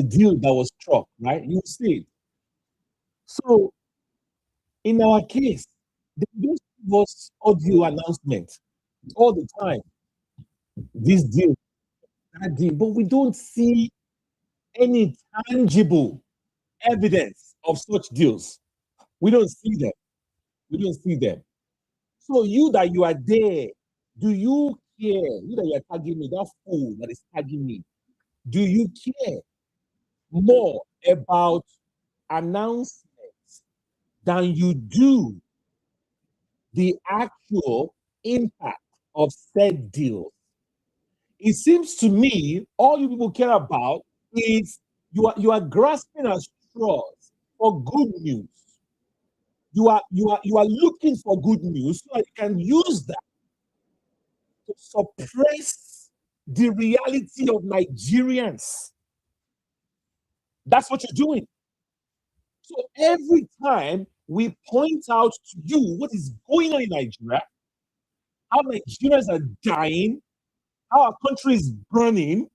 deal that was struck, right? You see it. So in our case, they just give us audio announcement all the time. This deal, that deal, but we don't see any tangible evidence of such deals. We don't see them. So you that you are there, do you care? You that you are tagging me, that fool that is tagging me, do you care more about announcements than you do the actual impact of said deals? It seems to me all you people care about is you are grasping at straws for good news. You are looking for good news so that you can use that to suppress the reality of Nigerians. That's what you're doing. So every time we point out to you what is going on in Nigeria, how Nigerians are dying, how our country is burning,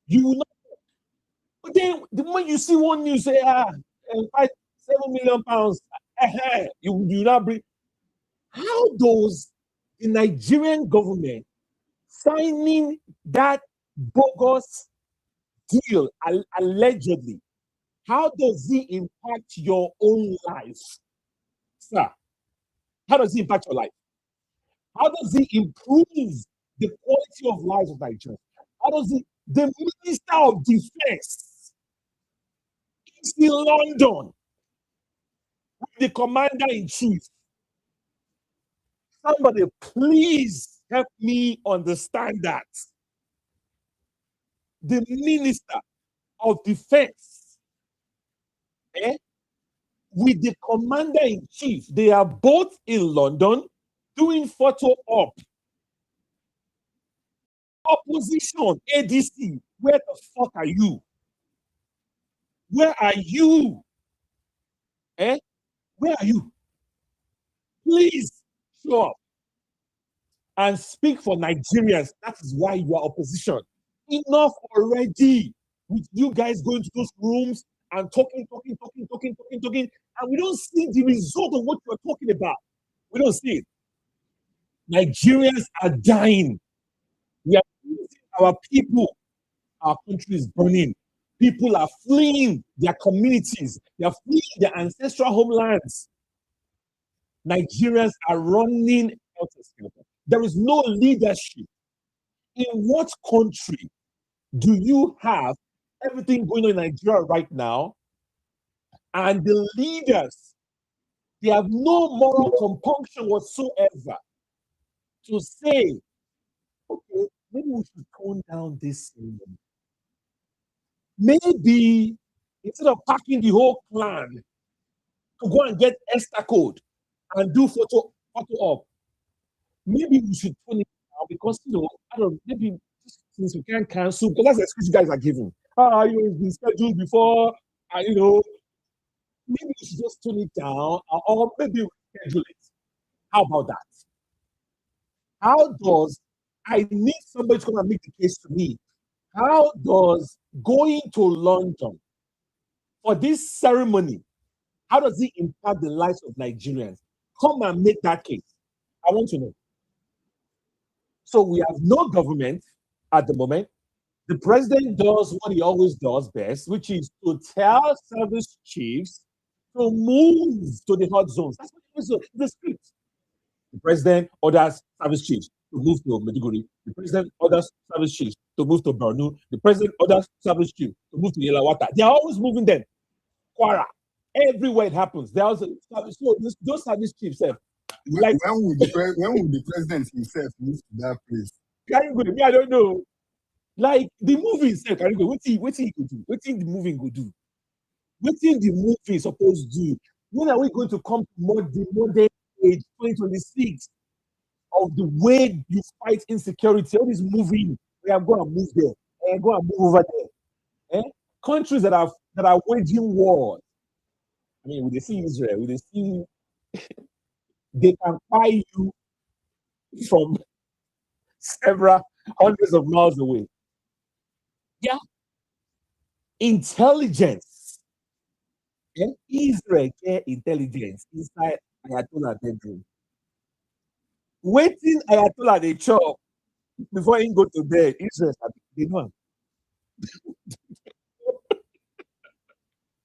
you will not. But then the moment you see one news say, 7 million pounds, you not bring. How does the Nigerian government signing that bogus deal allegedly, how does it impact your own life, sir? How does it impact your life? How does it improve the quality of life of Nigerians? How does it? The Minister of Defense is in London with the Commander-in-Chief. Somebody please help me understand that. The Minister of Defense with the Commander-in-Chief, they are both in London doing photo op. Opposition, ADC, where the fuck are you? Where are you? Where are you? Please show up and speak for Nigerians. That is why you are opposition. Enough already with you guys going to those rooms and talking, and we don't see the result of what you're talking about. We don't see it. Nigerians are dying. We are losing our people. Our country is burning. People are fleeing their communities. They are fleeing their ancestral homelands. Nigerians are running out of shelter. There is no leadership. In what country do you have everything going on in Nigeria right now, and the leaders, they have no moral compunction whatsoever to say, okay, maybe we should tone down this ceremony. Maybe instead of packing the whole clan to go and get Esther code and do photo op, maybe we should tone it down because, you know, I don't know, maybe since we can't cancel, because that's the excuse you guys are giving. You've been scheduled before, you know, maybe we should just tone it down, or maybe we schedule it. How about that? How does, I need somebody to come and make the case to me. How does going to London for this ceremony, how does it impact the lives of Nigerians? Come and make that case. I want to know. So we have no government at the moment. The president does what he always does best, which is to tell service chiefs to move to the hot zones. That's what it is, the script. The president orders service chiefs to move to Maiduguri. The president orders service chiefs to move to Borno. The president orders service chiefs to move to Yelawata. They are always moving them. Kwara. Everywhere it happens. There are so those service chiefs. Like, when would the president himself move to that place? I don't know. Like the movie itself, what he could do? What the movie could do? What the movie is supposed to do? When are we going to come to the modern age 2026 of the way you fight insecurity? All this moving, we are going to move there and go and move over there. Countries that are waging wars. I mean, when they see Israel, when they see they can buy you from several hundreds of miles away. Yeah. Intelligence. Israel get intelligence inside Ayatollah bedroom. Waiting Ayatollah they chop before he go to bed. Israel, they know.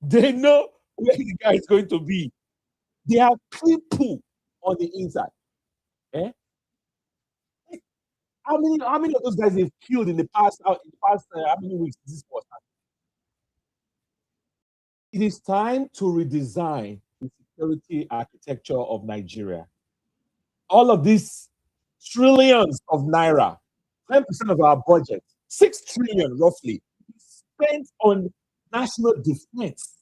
They know where the guy is going to be. They have people on the inside. How many of those guys they've killed in the past? How many weeks this was? It is time to redesign the security architecture of Nigeria. All of these trillions of naira, 10% of our budget, 6 trillion roughly, spent on national defense.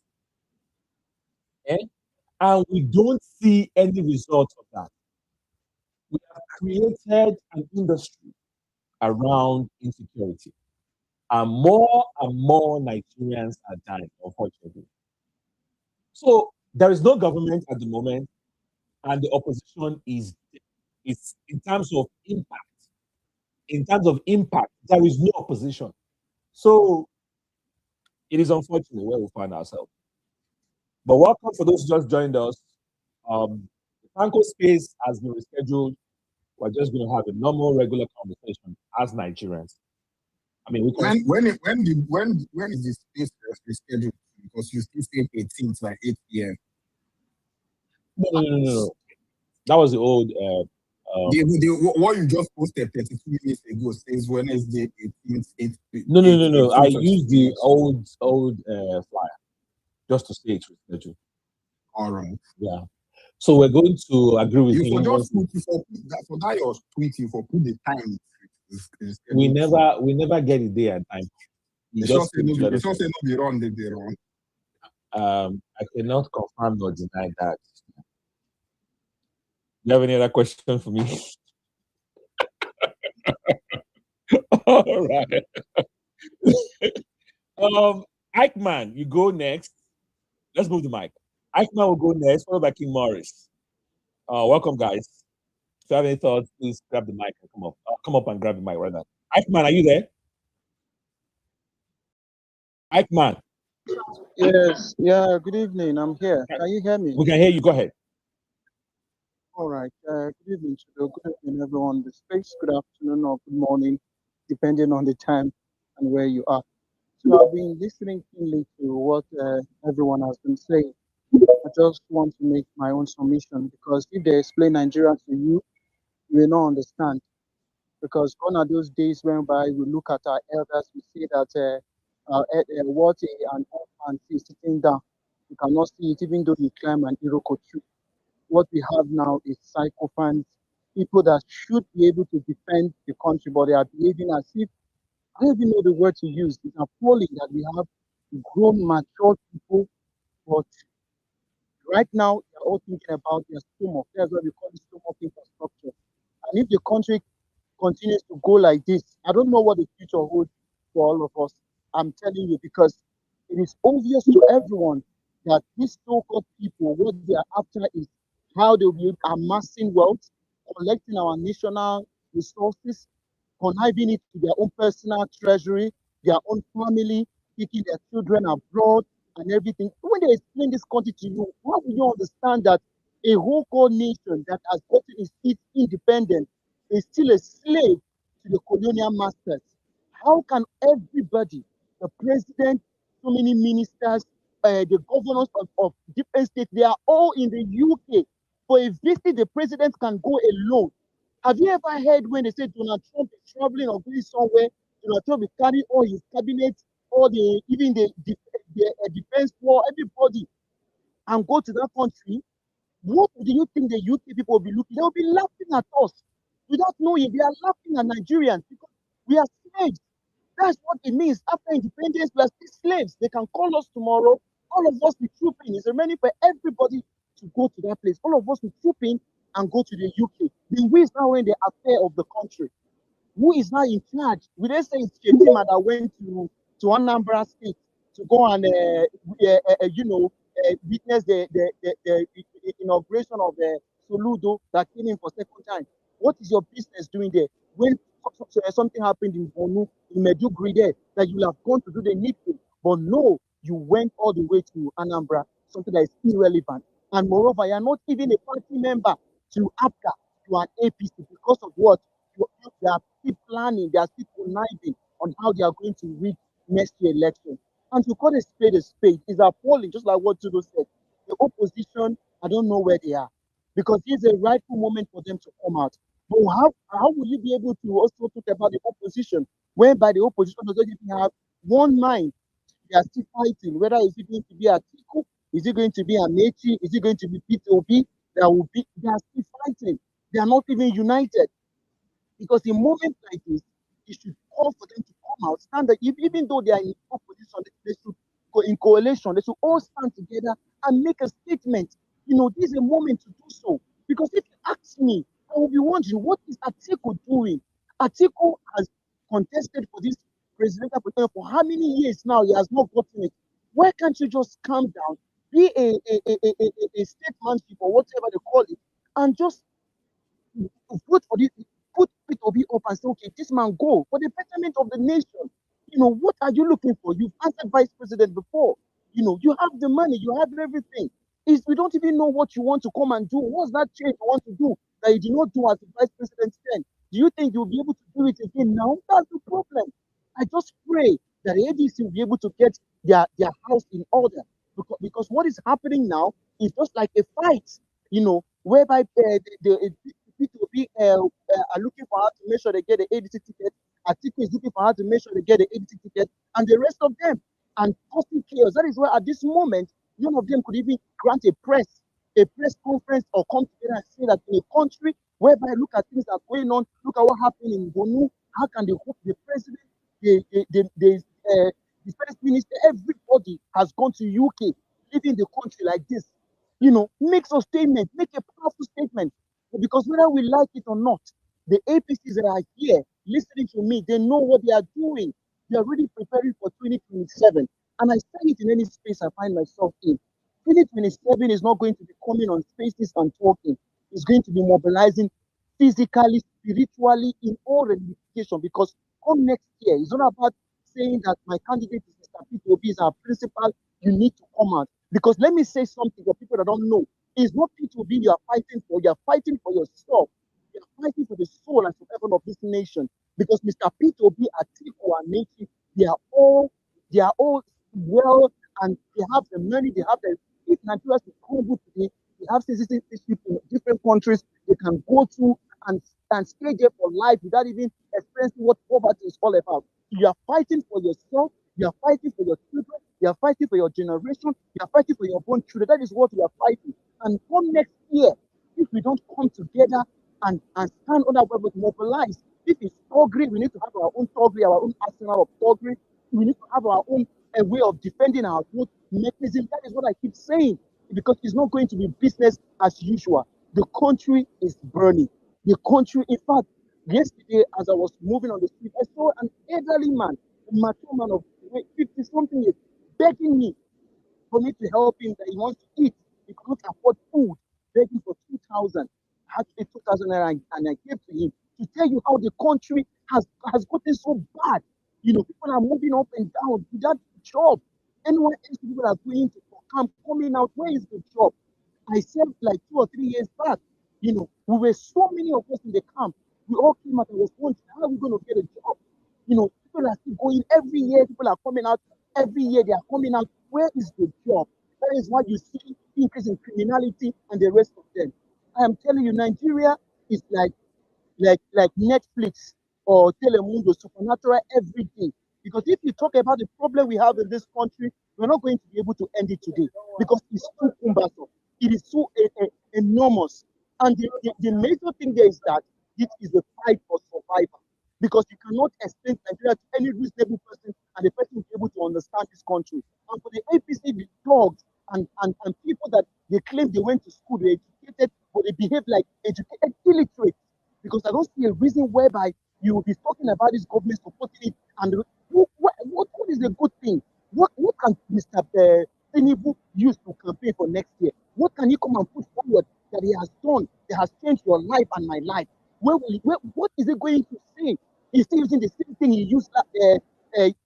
And we don't see any result of that. We have created an industry around insecurity. And more Nigerians are dying, unfortunately. So there is no government at the moment, and the opposition is in terms of impact. In terms of impact, there is no opposition. So it is unfortunate where we find ourselves. But welcome for those who just joined us. The Tanko space has been rescheduled. We're just going to have a normal, regular conversation as Nigerians. I mean, when is this space rescheduled? Because you still say 18th, like 8 p.m. No. That was the old. What you just posted 32 minutes ago says Wednesday 18th, 8 p.m. No. I used the old flyer just to say it's rescheduled. All right. Yeah. So we're going to agree with you. For that your tweet, you put the time. We never get it there at time. They just say no be wrong, they wrong. I cannot confirm or deny that. You have any other question for me? All right. Eichmann, you go next. Let's move the mic. Eichmann will go next, followed by King Morris. Welcome, guys. If you have any thoughts, please grab the mic and come up. Come up and grab the mic right now. Eichmann, are you there? Eichmann. Yes, yeah, good evening. I'm here. Can you hear me? We can hear you. Go ahead. All right. Good evening, Chido. Good evening, everyone in the space. Good afternoon or good morning, depending on the time and where you are. So I've been listening keenly to what everyone has been saying. I just want to make my own submission because if they explain Nigeria to you, you will not understand. Because gone are those days whereby we look at our elders, we see that what an orphan is sitting down. You cannot see it even though you climb an Iroko tree. What we have now is psychophants, people that should be able to defend the country, but they are behaving as if I don't even know the word to use. It's appalling that we have grown, mature people, but right now they're all thinking about their stomach. That's what we call the stomach infrastructure. And if the country continues to go like this, I don't know what the future holds for all of us. I'm telling you, because it is obvious to everyone that these so-called people, what they are after is how they'll be amassing wealth, collecting our national resources, conniving it to their own personal treasury, their own family, taking their children abroad and everything. When they explain this country to you, how will you understand that a whole core nation that has gotten its independence is still a slave to the colonial masters? How can everybody, the president, so many ministers, the governors of different states, they are all in the UK. For a visit, the president can go alone. Have you ever heard when they say Donald Trump is traveling or going somewhere? Donald Trump is carrying all his cabinet, all the even the defense war, everybody, and go to that country. What do you think the UK people will be looking? They will be laughing at us without knowing. They are laughing at Nigerians because we are slaves. That's what it means. After independence, we are still slaves. They can call us tomorrow. All of us will troop in. It's remaining for everybody to go to that place. All of us will troop in and go to the UK. The who is now in the affair of the country. Who is now in charge? We didn't say it's Chetima that went to Anambra State to go and witness the inauguration of Soludo that came in for second time. What is your business doing there? When something happened in Bonu, in Medjugorje there, that you have gone to do the needful, but no, you went all the way to Anambra, something that is irrelevant. And moreover, you are not even a party member to APGA, to an APC, because of what? They are still planning, they are still conniving on how they are going to rig next year election. And to call a spade is appalling, just like what Judo said. The opposition, I don't know where they are, because it's a rightful moment for them to come out. But how will you be able to also talk about the opposition, whereby the opposition doesn't even have one mind? They are still fighting, whether it's going to be Atiku, is it going to be Amechi, is it going to be Peter Obi? They are still fighting. They are not even united. Because in moments like this, it should call for them to come out, stand up, even though they are in opposition, they should go in coalition, they should all stand together and make a statement. This is a moment to do so. Because if you ask me, I will be wondering, what is Atiku doing? Atiku has contested for this presidential position for how many years now? He has not gotten it. Why can't you just calm down, be a statesmanship or whatever they call it, and just vote for this, put Peter Obi up and say, okay, this man go for the betterment of the nation. What are you looking for? You've answered vice president before. You have the money, you have everything. We don't even know what you want to come and do. What's that change you want to do that you did not do as the vice president then? Do you think you'll be able to do it again now? That's the problem. I just pray that the ADC will be able to get their house in order. Because what is happening now is just like a fight, whereby the people are looking for how to make sure they get the ADC ticket. Atiku is looking for how to make sure they get the ADC ticket, and the rest of them, and causing chaos. That is why at this moment, none of them could even grant a press conference or come together and say that in a country whereby look at things that are going on, look at what happened in Bonu, how can the president, the defense minister, everybody has gone to UK, leaving the country like this. Make a statement, make a powerful statement. Because whether we like it or not, the APCs that are here listening to me, they know what they are doing. They are really preparing for 2027. And I say it in any space I find myself in. 2027 is not going to be coming on spaces and talking. is going to be mobilizing physically, spiritually, in all ramifications. Because come next year, it's not about saying that my candidate is Mr. Peter Obi, is our principal. You need to come out. Because let me say something for people that don't know. It's not Peter Obi you are fighting for. You are fighting for yourself. You are fighting for the soul and survival of this nation. Because Mr. Peter Obi, Atiku, and Neti, they are all well, and they have the money, they have the, if Nigeria is crumble today, they have citizenship in different countries they can go to and stay there for life without even experiencing what poverty is all about. You are fighting for yourself, you are fighting for your children, you are fighting for your generation, you are fighting for your own children. That is what you are fighting. And come next year, if we don't come together and stand on our web, mobilize. If it's Togri, we need to have our own Togri, our own arsenal of Togri. We need to have our own way of defending our growth mechanism. That is what I keep saying, because it's not going to be business as usual. The country is burning. The country, in fact, yesterday as I was moving on the street, I saw an elderly man, a mature man of 50 something years, begging me for me to help him that he wants to eat. He couldn't afford food, begging for 2,000. I had to pay 2,000 naira and I gave to him to tell you how the country has gotten so bad. You know, people are moving up and down without job. Anyone else people are going to camp, coming out, where is the job? I said like 2 or 3 years back, you know, we were so many of us in the camp. We all came out and was wondering, how are we going to get a job? You know, people are still going every year, people are coming out every year, they are coming out. Where is the job? That is why you see increase in criminality and the rest of them. I am telling you, Nigeria is like Netflix or Telemundo, supernatural every day. Because if you talk about the problem we have in this country, we're not going to be able to end it today because it's too cumbersome. It is so enormous. And the major thing there is that it is a fight for survival. Because you cannot explain Nigeria to any reasonable person and the person will be able to understand this country. And for the APC, the dogs and people that they claim they went to school, they're educated, but they behave like educated illiterate. Because I don't see a reason whereby you will be talking about this government supporting it. And what is a good thing? What can Mr. Tinubu use to campaign for next year? What can he come and put forward that he has done that has changed your life and my life? What is he going to say? He's still using the same thing he used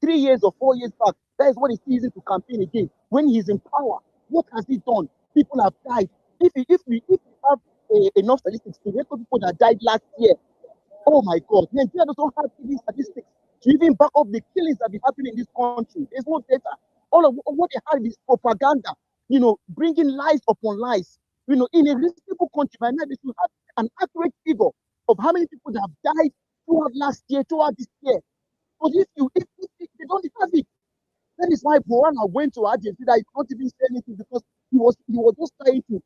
3 years or 4 years back. That is what he's still using to campaign again. When he's in power, what has he done? People have died. If we have enough statistics to record people that died last year, oh my God, Nigeria doesn't have any statistics to even back up the killings that be happening in this country. There's no data. All of what they have is propaganda, you know, bringing lies upon lies. You know, in a reasonable country, by now they should have an accurate figure of how many people that have died throughout last year, throughout this year. But if they don't have it, that is why Buhari went to Argentina. He can't even say anything because he was just trying to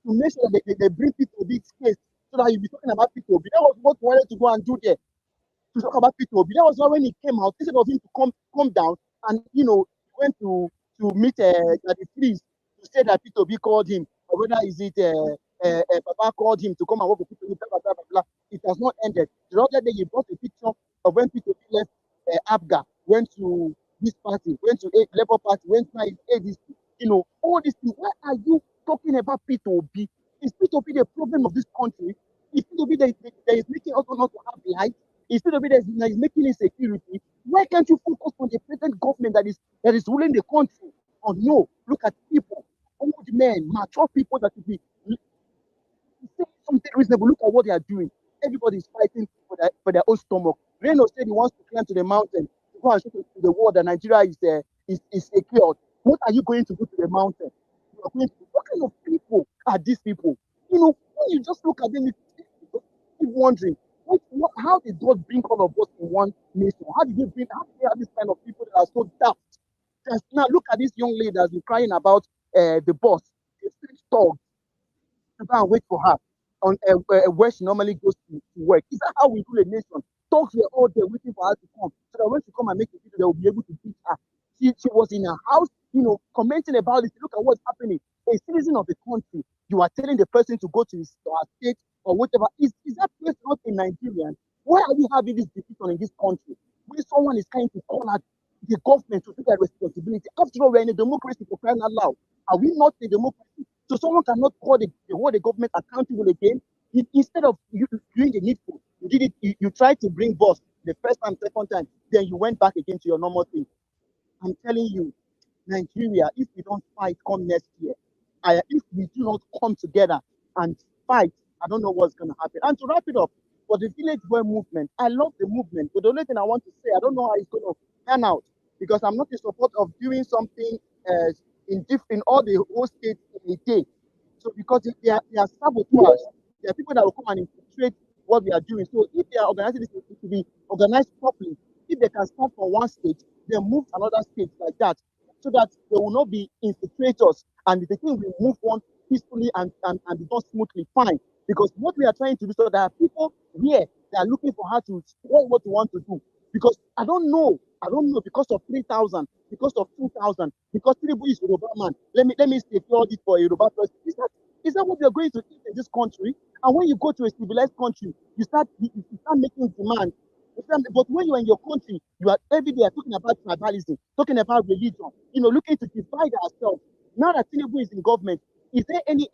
make sure that they bring people to this case so that he'll be talking about Peter Obi. That was what he wanted to go and do there, to talk about Peter Obi. That was why when he came out, instead of him to come down and, you know, he went to meet at the trees to say that Peter Obi called him, or whether is it Papa called him to come and work with Peter Obi, blah, blah, blah, blah. It has not ended. The other day he brought a picture of when Peter Obi left Abga, went to this party, went to Labour Party, went to ADC. You know, all these things. Why are you talking about Peter Obi? Is Peter Obi the problem of this country? Is Peter Obi that is making us not to have life? Is Peter Obi that is making insecurity? Why can't you focus on the present government that is ruling the country? Or no, look at people, old men, mature people that should be say something reasonable. Look at what they are doing. Everybody is fighting for their own stomach. Reno said he wants to climb to the mountain to go and show to the world that Nigeria is secured. What are you going to do to the mountain? You are going to, what kind of people are these people? You know, when you just look at them, you keep wondering, how did God bring all of us in one nation? How did they have this kind of people that are so daft? Now look at this young lady that's been crying about the boss. The street dog to go and wait for her on where she normally goes to work. Is that how we rule a nation? Dogs were all there waiting for her to come, so that when she come and make a video, they will be able to beat her. She was in her house, you know, commenting about it. Look at what's happening. A citizen of the country, you are telling the person to go to her state or whatever. Is that place not a Nigerian? Why are we having this division in this country? When someone is trying to call out the government to take their responsibility. After all, we're in a democracy, for crying out loud. Are we not a democracy? So someone cannot hold the government accountable again. Instead of you doing the needful, you did it. You tried to bring boss the first time, second time, then you went back again to your normal thing. I'm telling you, Nigeria, if we don't fight come next year, if we do not come together and fight, I don't know what's going to happen. And to wrap it up, for the village boy movement, I love the movement. But the only thing I want to say, I don't know how it's going to pan out because I'm not in support of doing something in all the whole states in a day. So because they are saboteurs, there are people that will come and infiltrate what we are doing. So if they are organizing this to be organized properly, if they can start from one state, then move to another state like that, so that there will not be infiltrators and the thing will move on peacefully and be done smoothly, fine. Because what we are trying to do, so there are people here that are looking for how to spoil what we want to do. Because I don't know, because of 3,000, because of 2,000, because Tinubu is Yoruba man. Let me stay all this for Yoruba first. Is that what we are going to eat in this country? And when you go to a civilized country, you start making demand. But when you are in your country, you are every day talking about tribalism, talking about religion, looking to divide ourselves. Now that Tinubu is in government, is there any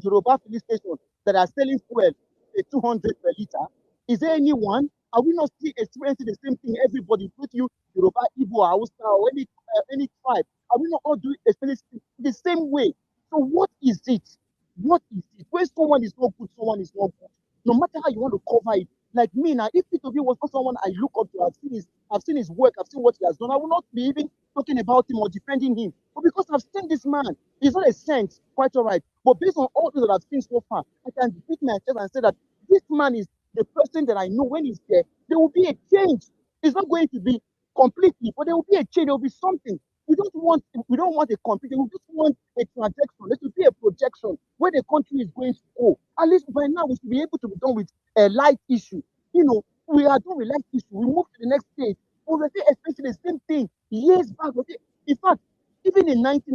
Yoruba filling station that are selling fuel at 200 per liter? Is there anyone? Are we not still experiencing the same thing? Everybody, put you Yoruba, Igbo, Hausa, or any tribe, are we not all doing experiencing the same way? So what is it? What is it? When someone is not good, someone is not good. No matter how you want to cover it. Like me now, if Peter Obi was not someone I look up to, I've seen his work, I've seen what he has done, I will not be even talking about him or defending him. But because I've seen this man, he's not a saint, quite all right. But based on all that I've seen so far, I can beat my chest and say that this man is the person that I know when he's there will be a change. It's not going to be completely, but there will be a change, there will be something. We don't want a complete, we just want a trajectory. There should be a projection where the country is going to go. At least by now we should be able to be done with a light issue. We are done with light issue. We move to the next stage. We were especially the same thing years back. In fact, even in the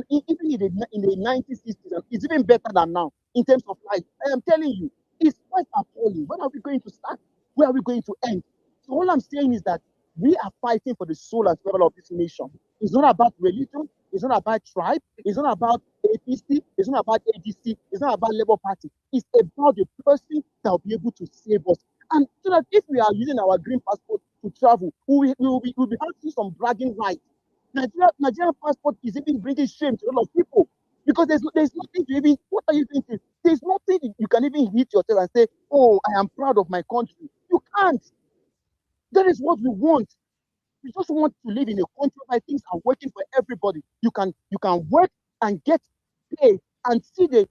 1960s, it's even better than now in terms of life. I am telling you, it's quite appalling. When are we going to start? Where are we going to end? So all I'm saying is that we are fighting for the soul and survival of this nation. It's not about religion. It's not about tribe. It's not about APC. It's not about ADC. It's not about Labour Party. It's about the person that will be able to save us. And so that if we are using our green passport to travel, we will be having some bragging rights. Nigerian passport is even bringing shame to a lot of people because there's nothing to even. What are you thinking? There's nothing you can even hit yourself and say, "Oh, I am proud of my country." You can't. That is what we want. We just want to live in a country where things are working for everybody. You can work and get paid and see the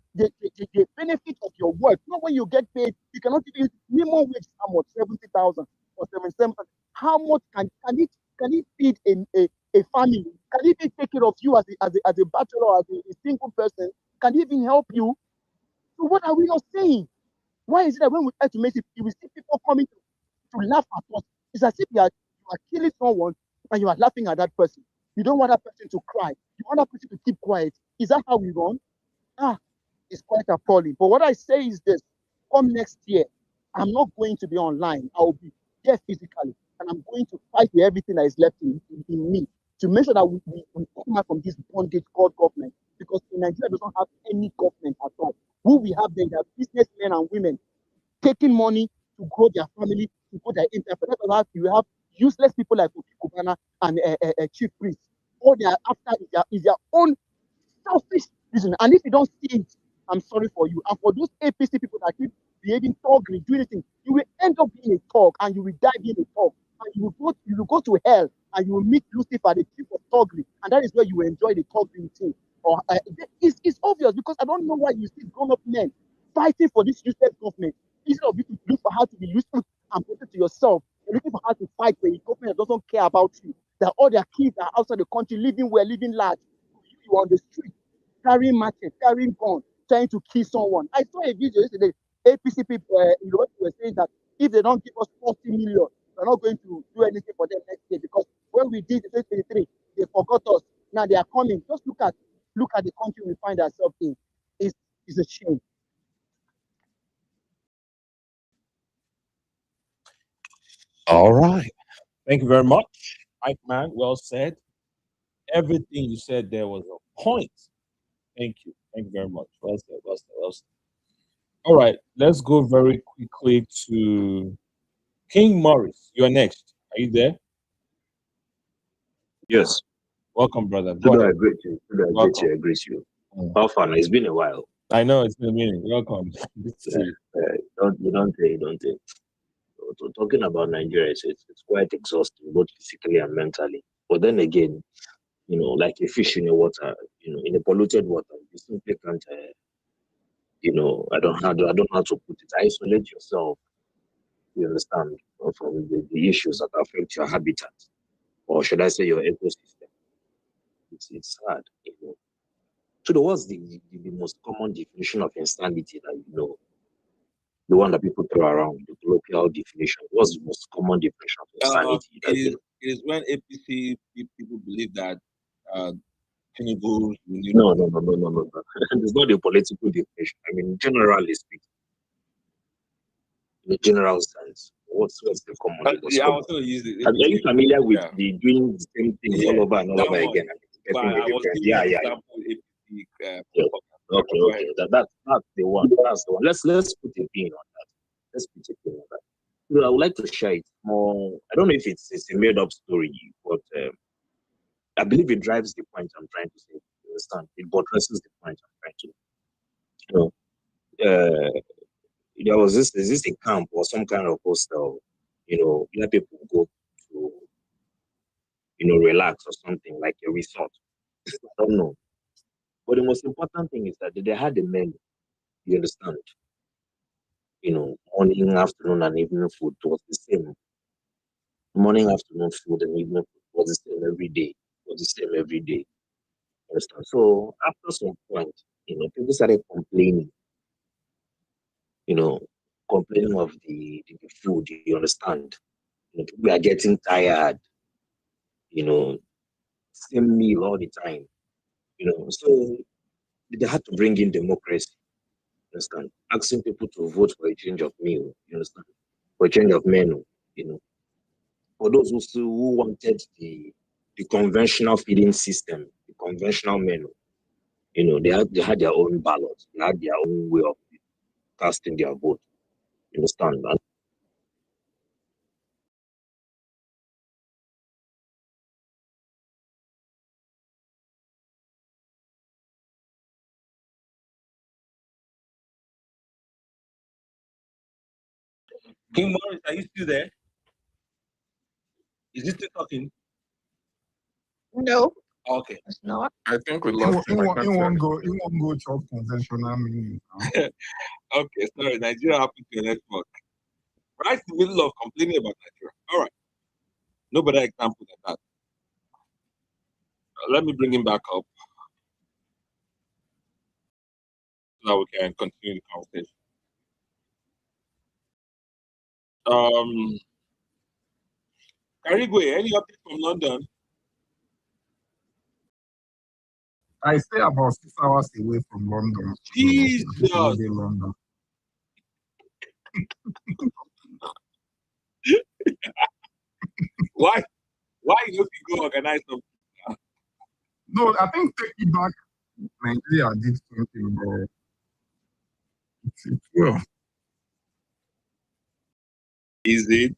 benefit of your work. Not when you get paid, you cannot even minimum wage. How much? 70,000 or 77,000. How much can it feed a family? Can it even take care of you as a bachelor, as a single person? Can it even help you? So what are we not saying? Why is it that when we try to make it, you will see people coming to laugh at us? It's as if you are killing someone and you are laughing at that person. You don't want that person to cry. You want that person to keep quiet. Is that how we run? It's quite appalling. But what I say is this: come next year, I'm not going to be online. I will be there physically, and I'm going to fight with everything that is left in me to make sure that we come out from this bondage called government. Because in Nigeria, does not have any government at all. Who we have there are businessmen and women taking money to grow their family, to grow their enterprise. You have useless people like Kubana and Chief Priest. All they are after is their own selfish reason. And if you don't see it, I'm sorry for you. And for those APC people that keep behaving thugly, doing anything, you will end up being a thug and you will die being a thug. And you will go to hell and you will meet Lucifer, the chief of thugly. And that is where you will enjoy the thugly thing. It's obvious because I don't know why you see grown-up men fighting for this useless government. Instead of you to look for how to be useful and protect yourself, you're looking for how to fight for a government that doesn't care about you. That all their kids are outside the country, living well, living large. You are on the street, carrying matches, carrying guns, trying to kill someone. I saw a video yesterday. APC people were saying that if they don't give us 40 million, we're not going to do anything for them next year because when we did the 2023, they forgot us. Now they are coming. Just look at the country we find ourselves in. It's a shame. All right. Thank you very much, Mike Man. Well said. Everything you said there was a point. Thank you. Thank you very much. Well said. Well said. Well said. All right. Let's go very quickly to King Morris. You're next. Are you there? Yes. Welcome, brother. Good Go I ahead. greet you. Good I greet Welcome. you. I greet you. Mm. How far now? It's been a while. I know it's been a minute. Welcome. Good to see you. You don't think. Talking about Nigeria, it's quite exhausting, both physically and mentally. But then again, like a fish in the water, in a polluted water, you simply can't, I don't know how to put it. Isolate yourself, you understand, from the issues that affect your habitat, or should I say your ecosystem. It's hard, So what's the most common definition of insanity that you know? The one that people throw around, the colloquial definition. What's the most common definition of insanity that you know? It is when APC people believe that Tinubu, No. It's not a political definition. I mean, generally speaking, in a general sense, what's the common? The most yeah, I common? was going to use it. Are you familiar with Yeah. the doing the same thing Yeah, all over and all that over one. again? But I was giving Yeah. an example with APC. Yeah. Okay. That's the one. That's the one. Let's put a pin on that. Let's put a pin on that. So I would like to share it more. I don't know if it's a made up story, but I believe it drives the point I'm trying to say. You understand? It buttresses the point I'm trying to. There was this. Is this a camp or some kind of hostel? Where people go to, relax or something like a resort. I don't know. But the most important thing is that they had a menu. You understand? Morning, afternoon, and evening food was the same. Morning, afternoon food, and evening food was the same every day. Was the same every day. You understand? So after some point, people started complaining. Complaining of the food. You understand? People are getting tired. Same meal all the time. So they had to bring in democracy. You understand? Asking people to vote for a change of meal. You understand? For a change of menu. For those who wanted the conventional feeding system, the conventional menu, they had their own ballot, they had their own way of casting their vote. You understand? And King Morris, are you still there? Is he still talking? No, Okay. it's not. I think we lost him. He won't go chop conventional meaning. Okay, sorry. Nigeria happened to your network. Right in the middle of complaining about Nigeria. All right. No better example than that. Let me bring him back up so that we can continue the conversation. Carigwe, any update from London? I stay about 6 hours away from London. Jesus. London. Why you don't go organize something? No, I think taking back Nigeria did something, but it's well. Is it?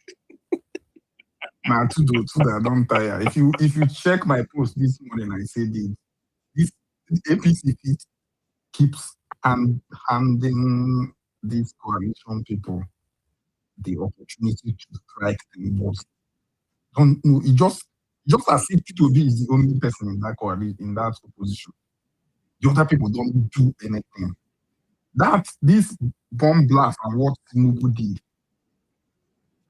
Nah, to that, don't tire. If you check my post this morning, I said this APC keeps handing these coalition people the opportunity to strike the most. Don't know. It just as if Peter Obi is the only person in that coalition, in that opposition. The other people don't do anything. This bomb blast and what Tinubu did.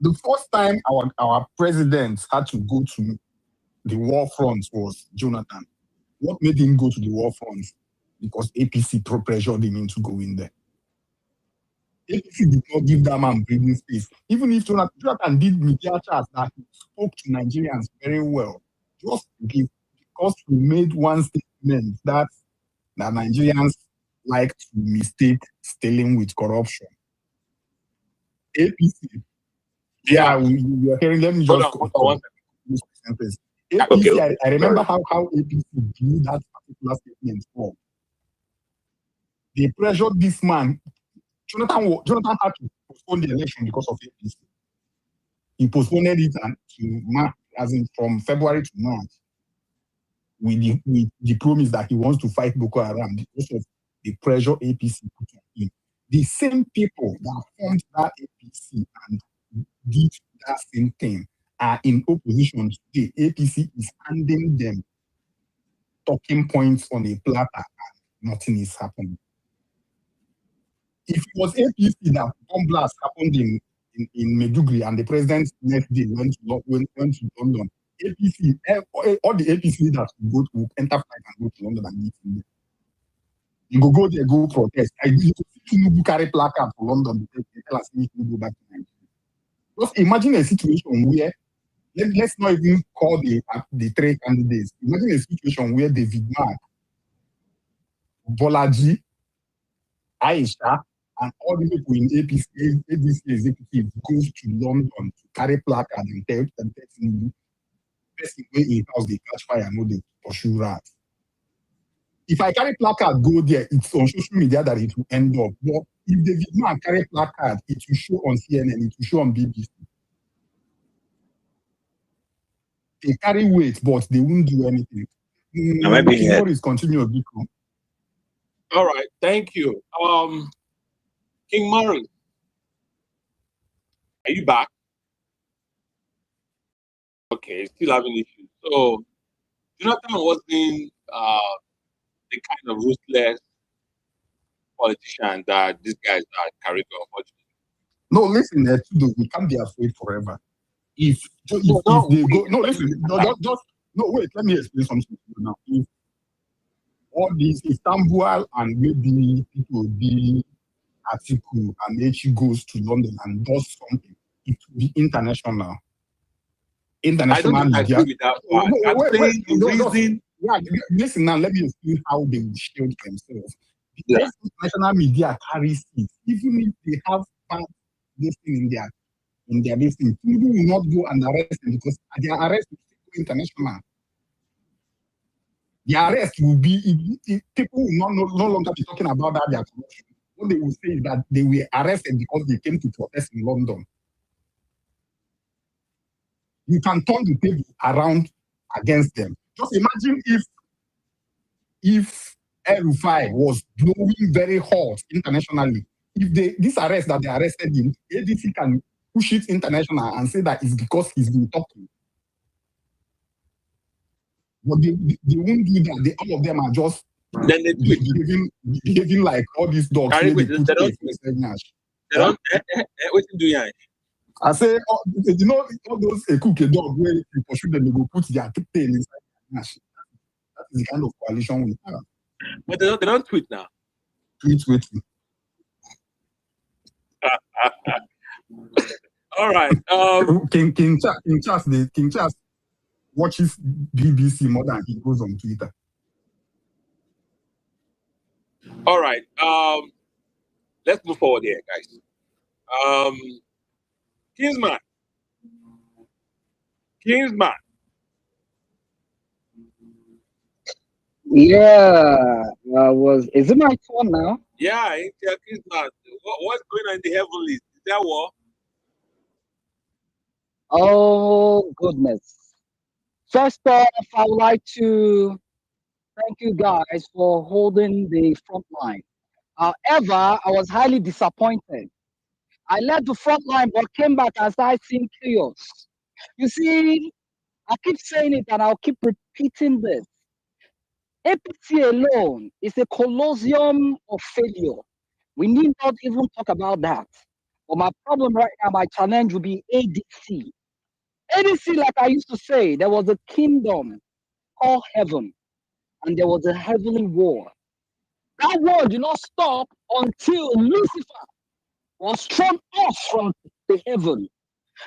The first time our president had to go to the war front was Jonathan. What made him go to the war front? Because APC pressured him into going there. APC did not give that man breathing space. Even if Jonathan did media chats that he spoke to Nigerians very well, just because he made one statement that Nigerians like to mistake stealing with corruption. APC. Yeah, we are hearing. Let me just hold on. APC, I remember how APC blew that particular statement for. They pressured this man. Jonathan had to postpone the election because of APC. He postponed it to March, as in from February to March, with the promise that he wants to fight Boko Haram because of the pressure APC put on him. The same people that formed that APC and did that same thing are in opposition today. APC is handing them talking points on a platter and nothing is happening. If it was APC that bomb blast happened in Maiduguri and the president next day went to London, APC, all the APC leaders would enter flight and go to London and meet him there. You go there, go protest. I used to see carry placard for London. They tell us we go back to Nigeria. Just imagine a situation where, let's not even call the three candidates. Imagine a situation where David Mark, Bolaji, Aisha, and all the people in ADC executive goes to London to carry placard and tell them person way in house they catch fire, no they pursue rats. If I carry placard go there, it's on social media that it will end up. But if David Man carry placard, it will show on CNN, it will show on BBC. They carry weight, but they won't do anything. Is continue. All right, thank you. King Murray, are you back? Okay, still having issues. So, Jonathan wasn't the kind of ruthless politician that these guys are carrying, unfortunately. No, listen, we can't be afraid forever. If they go, no, listen, wait, let me explain something to you now. If all these Istanbul and maybe people be Atiku and Echi goes to London and does something, it will be international. International media. Agree with that part. Listen now, let me explain how they will shield themselves. Because international media carries it, even if they have found this thing in their listing, people will not go and arrest them because their arrest will be international. The arrest will be, people will no longer be talking about that their corruption. What they will say is that they were arrested because they came to protest in London. You can turn the table around against them. Just imagine if El-Rufai was blowing very hot internationally. If this arrest that they arrested him, ADC can push it international and say that it's because he's been talking. But they won't do that. All of them are just behaving like all these dogs. They don't do that. I say, you know, all those cookie dog where you pursue them, they will put their tail inside the nash. That is the kind of coalition we have. But they don't tweet now. Tweet. All right. King Charles watches BBC more than he goes on Twitter. All right. Let's move forward here, guys. Kingsman. Yeah, is it my turn now? Yeah, Kingsman. What's going on in the heavenlies? Is there war? Oh, goodness. First off, I would like to thank you guys for holding the front line. However, I was highly disappointed. I led the front line, but came back and started seeing chaos. You see, I keep saying it and I'll keep repeating this. APC alone is a colosseum of failure. We need not even talk about that. But my problem right now, my challenge will be ADC. ADC, like I used to say, there was a kingdom called heaven, and there was a heavenly war. That war did not stop until Lucifer was thrown off from the heaven.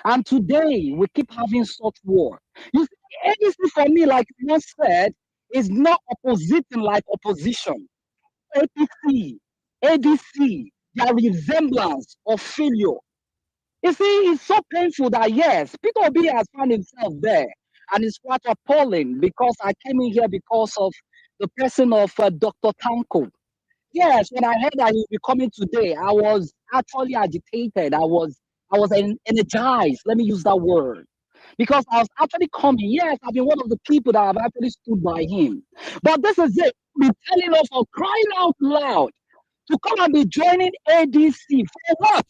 And today, we keep having such war. You see, ADC for me, like you said, is not oppositing like opposition. ADC, their resemblance of failure. You see, it's so painful that, yes, Peter Obi has found himself there. And it's quite appalling because I came in here because of the person of Dr. Tanko. Yes, when I heard that he'll be coming today, I was actually agitated. I was energized. Let me use that word. Because I was actually coming. Yes, I've been one of the people that have actually stood by him. But this is it. Be telling us for crying out loud to come and be joining ADC for what?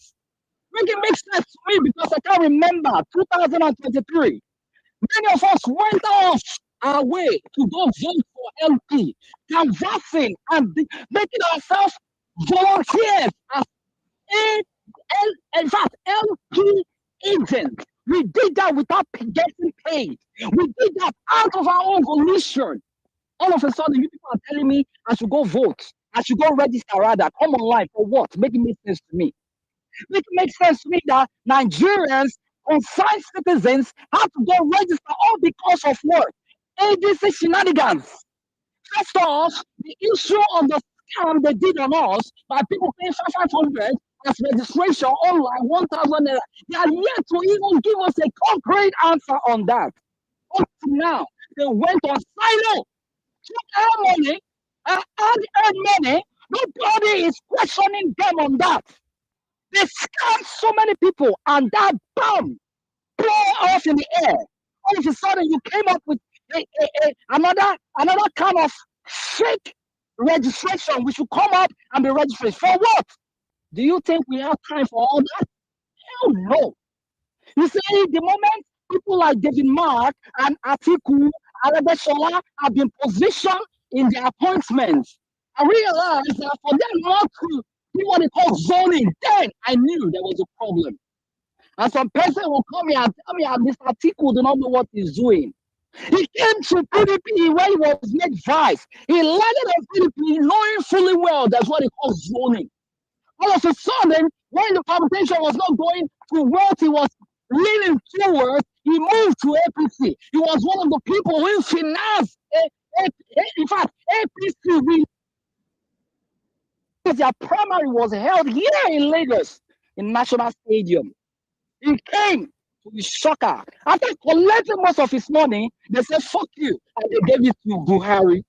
Make it make sense to me because I can't remember 2023. Many of us went off our way to go vote for LP, canvassing and making ourselves volunteers as in fact, LP agents. We did that without getting paid. We did that out of our own volition. All of a sudden, you people are telling me I should go vote. I should go register rather. Come online for what? Make it make sense to me. Make it make sense to me that Nigerians, concerned citizens, have to go register all because of what? ADC shenanigans. First off, the issue of the scam they did on us by people paying 500 as registration online, 1,000 naira. They are yet to even give us a concrete answer on that. Up to now, they went on silo, took our money, earned money. Nobody is questioning them on that. They scammed so many people, and that bomb blew off in the air. All of a sudden, you came up with another kind of fake registration. We should come up and be registered for what? Do you think we have time for all that? Hell no. You see, the moment people like David Mark and Atiku, Alebeshola have been positioned in their appointments, I realized that for them not to do what they call zoning, then I knew there was a problem. And some person will come here and tell me that Mr. Atiku do not know what he's doing. He came to PDP when he was made vice. He landed on PDP knowing fully well that's what he calls zoning. All of a sudden, when the conversation was not going to what he was leaning towards, he moved to APC. He was one of the people who financed, in fact, APC. Their primary was held here in Lagos, in National Stadium. He came to the shocker. After collecting most of his money, they said, fuck you, and they gave it to Buhari.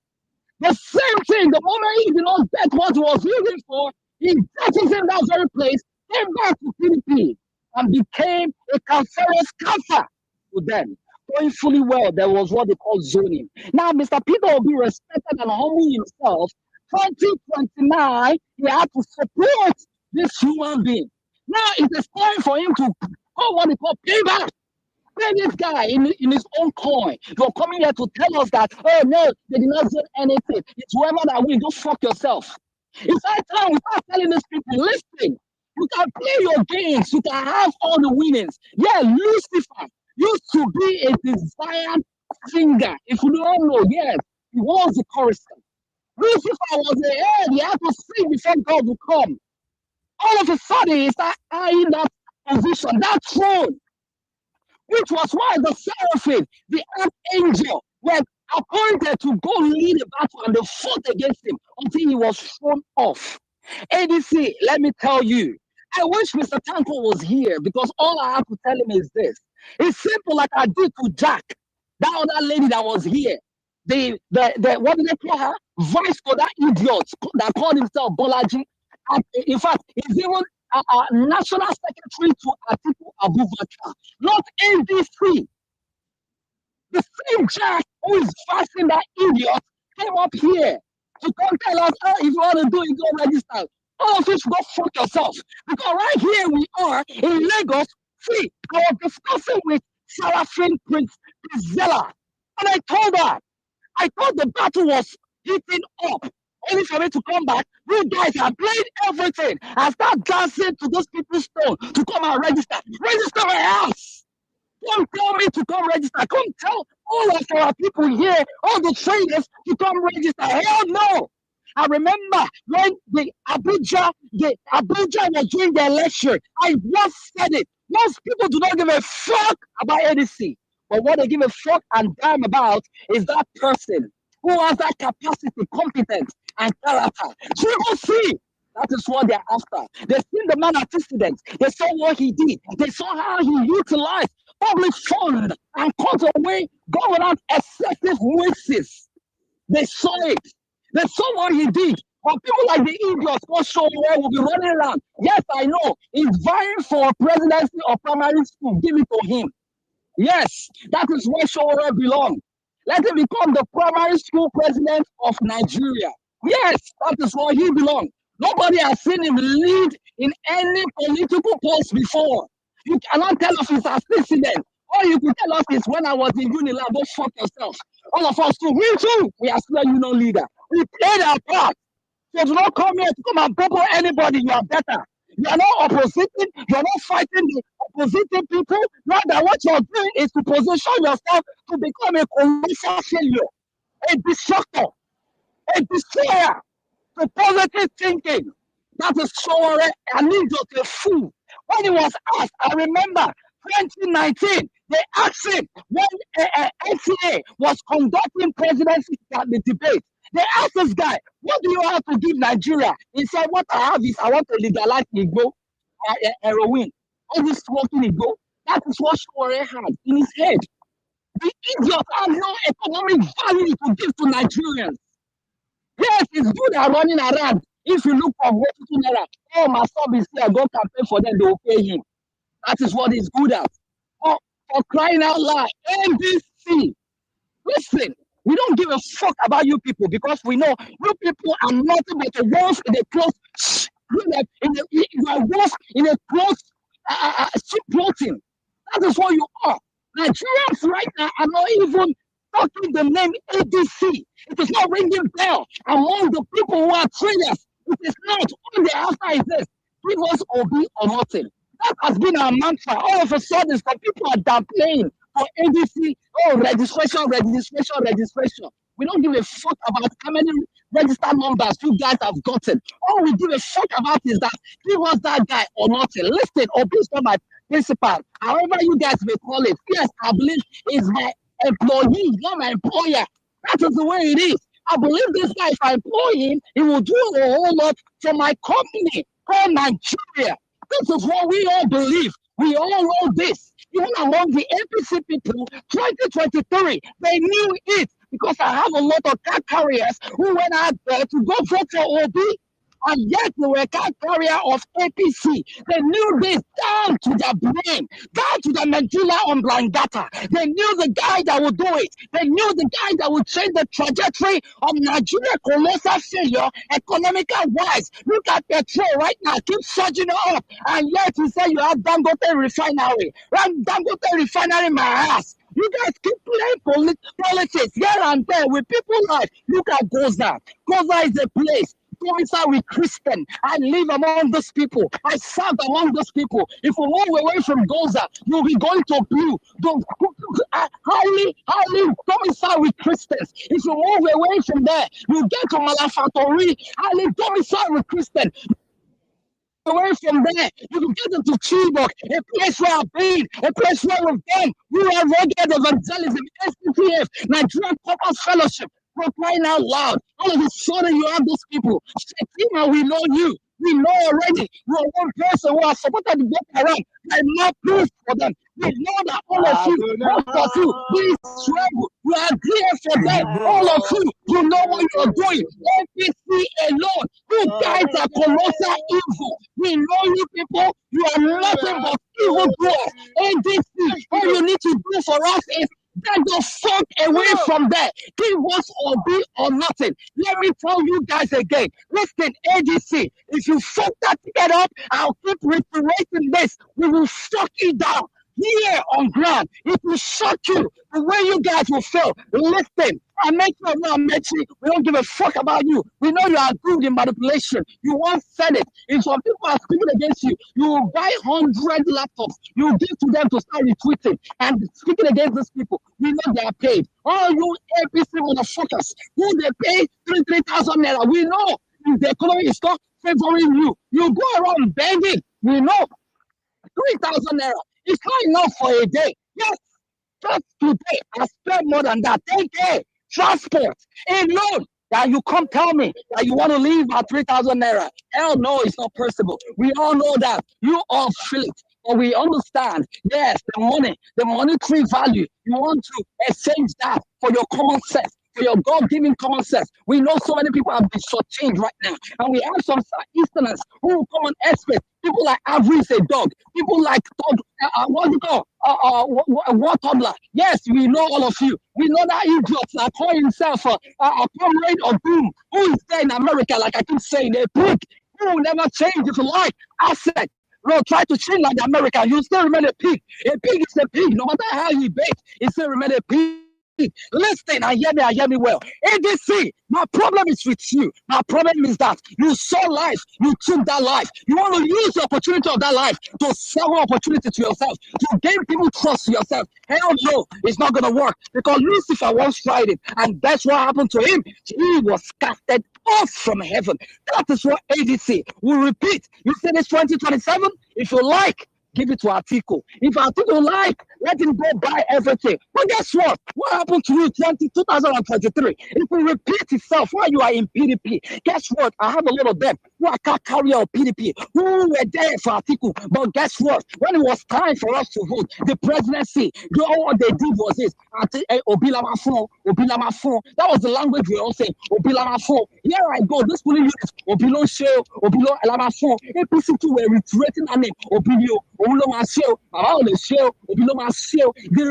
The same thing, the moment he did not get what he was looking for, he touches in that very place, came back to PDP, and became a cancerous cancer to them. Knowing fully well there was what they call zoning. Now, Mr. Peter Obi respected and humbled himself. 2029, he had to support this human being. Now it is time for him to call what they call payback. Pay this guy in his own coin. You're coming here to tell us that, oh no, they did not do anything. It's whoever that will, go fuck yourself. It's our time we start telling these people, listen, you can play your games, you can have all the winnings. Yeah, Lucifer used to be a desired singer. If you don't know, yes, he was the chorus. Lucifer was the head, he had to sing before God would come. All of a sudden, he started eyeing that position, that throne, which was why the seraphim, the archangel, were appointed to go lead the battle, and they fought against him until he was thrown off. ADC, let me tell you, I wish Mr. Tanko was here because all I have to tell him is this. It's simple, like I did to Jack, that other lady that was here. The what did they call her? Vice for that idiot that called himself Bolaji. And in fact, he's even national secretary to Atiku Abubakar, not ADC. The same Jack who is fasting that idiot came up here to come tell us, oh, if you want to do it, go register. All of you should go fuck yourself. Because right here we are in Lagos. See, I was discussing with Seraphine Prince Zella, and I told her, I thought the battle was heating up. Only for me to come back, you guys have played everything and start dancing to those people's stone to come and register. Register my house. Don't tell me to come register. Come tell all of our people here, all the traders to come register. Hell no. I remember when the Abuja was doing the election. I once said it. Most people do not give a fuck about ADC. But what they give a fuck and damn about is that person who has that capacity, competence, and character. So you go see. That is what they're after. They've seen the man antecedents. They saw what he did. They saw how he utilized public fund and cut away government excessive wastes. They saw it. They saw what he did But people like the idiots who show where will be running around. Yes, I know. He's vying for presidency or primary school. Give it to him. Yes, that is where Showore belongs. Let him become the primary school president of Nigeria. Yes, that is where he belongs. Nobody has seen him lead in any political post before. You cannot tell us his antecedent. All you could tell us is when I was in Unilag, go fuck yourself. All of us too. We too. We are still a union leader. We played our part. So do not come here to come and bubble anybody. You are better. You are not oppositing. You are not fighting the oppositing people. Rather, what you are doing is to position yourself to become a colossal failure, a destructor, a destroyer, to positive thinking. That is so an idiot, a fool. When he was asked, I remember 2019, they asked him when NCA was conducting presidency at the debate. They asked this guy, what do you have to give Nigeria? He said, what I have is I want to legalize Igbo, heroin. All this smoking Igbo. That is what Shore had in his head. The idiot has no economic value to give to Nigerians. Yes, it's good at running around. If you look for what to do, oh, my son is here, go campaign for them, they will pay him. That is what he's good at. Oh, for crying out loud, NDC. Listen, we don't give a fuck about you people because we know you people are nothing but a wolf in a close, you are wolf in a close sheep clothing. That is what you are. Nigerians right now are not even talking the name ADC. It is not ringing bell among the people who are trainers. It is not. All they after is this. Give us Obi or nothing. That has been our mantra. All of a sudden, some people are downplaying for ADC. Oh, registration. We don't give a fuck about how many registered numbers you guys have gotten. All we give a fuck about is that give us that guy or nothing. Listen, Obi is not my principal. However you guys may call it. Yes, I believe he's my employee, not my employer. That is the way it is. I believe this guy, if I employ him, he will do a whole lot for my company called Nigeria. This is what we all believe. We all know this. Even among the APC people, 2023, they knew it because I have a lot of car carriers who went out there to go vote for Obi, and yet they were car carrier of APC. They knew this down to their brain, down to the medulla oblongata. They knew the guy that would do it. They knew the guy that would change the trajectory of Nigeria colossal failure, economical wise. Look at petrol right now, keep surging up, and yet you say you have Dangote refinery. Run Dangote refinery, my ass. You guys keep playing politics here and there with people's life. Look at Goza. Goza is a place. Commissar with Christian. I live among those people. I serve among those people. If we move away from Goza, you'll be going to Blue. Highly Commissar with Christians. If you move away from there, you get to Malafatori. Highly Commissar with Christian. Away from there, you can get into Chibok, a place where I've been, a place where we've been. We are rugged evangelism, SPTF, Nigerian Corpus Fellowship. For crying out loud, all of a sudden you have those people. Shetima, we know you. We know already. You are one person who has supported the Boko Haram. I not proof for them. We know that all of you, both of you, this struggle, you are there for them. All of you, you know what you are doing. APC alone, you guys are colossal evil. We know you people, you are nothing but evil doers. ADC, all you need to do for us is get the fuck away from there. Give us Obi or nothing. Let me tell you guys again. Listen, ADC, if you fuck that ticket up, I'll keep reiterating this. We will suck you down here on ground. It will shock you the way you guys will feel. Listen, I make you now, Metri. We don't give a fuck about you. We know you are good in manipulation. You once said it. If some people are speaking against you, you will buy 100 laptops. You will give to them to start retweeting and speaking against these people. We know they are paid. All you APC motherfuckers who they pay 3,000 naira. We know if the economy is not favoring you. You go around begging. We know 3,000 naira. It's not enough for a day. Yes, just today I spent more than that. 10K transport alone. That you come tell me that you want to leave at 3,000 naira. Hell no, it's not possible. We all know that. You all feel it. But we understand, yes, the money, the monetary value, you want to exchange that for your common sense, for your God-given common sense. We know so many people have been shortchanged right now, and we have some Easterners who will come on experts. People like Avery is a dog. People like what do you call what toddler? Yes, we know all of you. We know that idiot that call himself a comrade of doom. Who is there in America? Like I keep saying, a pig. Who will never change if you like. Asset. No, try to change like America. You still remain a pig. A pig is a pig. No matter how you bake, it still remain a pig. Listen and hear me well. ADC, my problem is with you. My problem is that you saw life, you took that life. You want to use the opportunity of that life to sell opportunity to yourself, to gain people trust to yourself. Hell no, it's not gonna work because Lucifer once tried it, and that's what happened to him. He was casted off from heaven. That is what ADC will repeat. You say this 2027, if you like. Give it to Atiku. If Atiku like, let him go buy everything. But guess what? What happened to you 2023? If it repeats itself while you are in PDP, guess what? I have a lot of them who are carrier of PDP, who were there for Atiku. But guess what? When it was time for us to vote, the presidency, all what they did was this. Obilamafon. That was the language we all say. Obilamafon. Here I go. This polling unit. Obilo Sheo. Obilo Lamafon. APC2 were reiterating that name. Obilio. The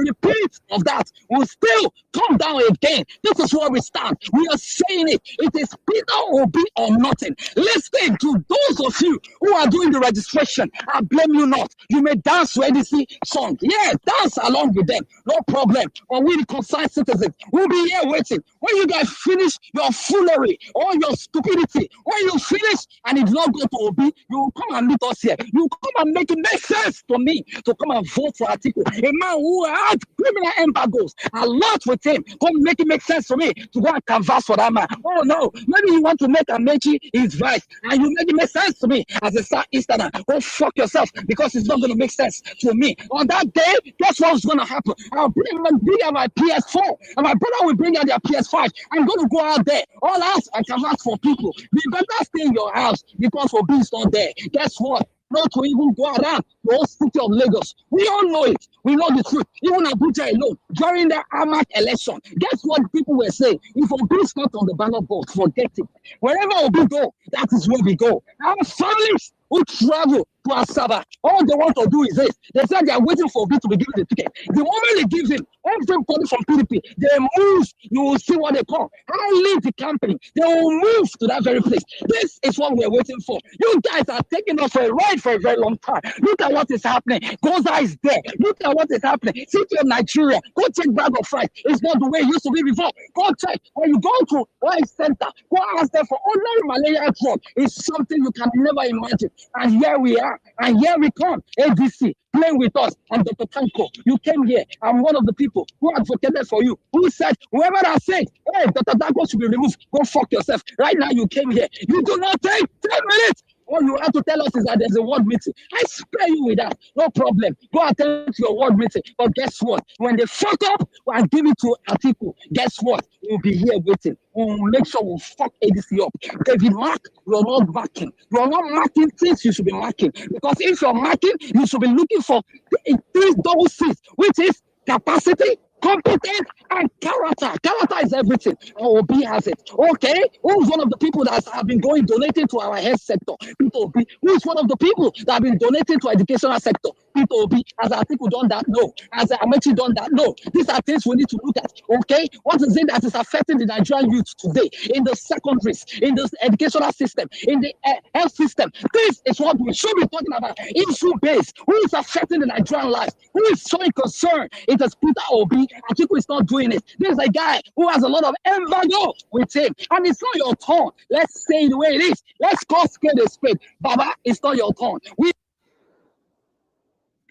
repeat of that will still come down again. This is where we stand. We are saying it. It is Peter Obi or nothing. Listen to those of you who are doing the registration. I blame you not. You may dance to ADC song. Yeah, dance along with them. No problem. But we, the concerned citizens, will be here waiting. When you guys finish your foolery or your stupidity, when you finish and it not go to Obi, you will come and meet us here. You come and make it make sense to me to come and vote for Atiku. A man who had criminal embargoes, a lot with him. Come make it make sense to me to go and canvass for that man. Oh no, maybe you want to make Amechi his vice, and you make it make sense to me as a Southeasterner. Go fuck yourself because it's not going to make sense to me. On that day, guess what's going to happen? I'll bring out my PS4, and my brother will bring out their PS5. I'm going to go out there, all out, and canvass for people. You better stay in your house because Obi is not there. Guess what? Not to even go around the whole city of Lagos. We all know it. We know the truth. Even Abuja alone, during the AMAC election, guess what people were saying? If Obi is not on the ballot box, forget it. Wherever Obi go, that is where we go. Our families who travel to Asaba, all they want to do is this. They said they are waiting for Obi to be given the ticket. The moment they give him, everybody from PDP, they move. You will see what they call. I leave the company. They will move to that very place. This is what we're waiting for. You guys are taking us for a ride for a very long time. Look at what is happening. Goza is there. Look at what is happening. City of Nigeria. Go check bag of rice. It's not the way it used to be before. Go check. When you go to Life Center, go ask them for ordinary malaria drug. It's something you can never imagine. And here we are. And here we come. ADC playing with us. And Dr. Tanko, you came here. I'm one of the people who advocated for you. Who said, whoever that said, hey, Dr. Tanko should be removed. Go fuck yourself. Right now you came here. You do not take 10 minutes. All you have to tell us is that there's a ward meeting. I spare you with that. No problem. Go attend to your ward meeting. But guess what? When they fuck up and give it to Atiku, guess what? We'll be here waiting. We'll make sure we fuck ADC up. David Mark, you're not marking. You're not marking things you should be marking. Because if you're marking, you should be looking for 3 double C's, which is capacity, competent, and character. Character is everything. Obi has it. Okay? Who's one of the people that have been donating to our health sector? Peter Obi. Who's one of the people that have been donating to educational sector? Peter Obi. Has Atiku done that? No. Has Amechi done that? No. These are things we need to look at. Okay? What is it that is affecting the Nigerian youth today? In the secondaries, in the educational system, in the health system. This is what we should be talking about. Issue based. Who is affecting the Nigerian life? Who is showing concern? It is Peter Obi. Atiku is not doing it. This is a guy who has a lot of embargo with him. And it's not your turn. Let's say the way it is. Let's call spade a spade. Baba, it's not your turn. We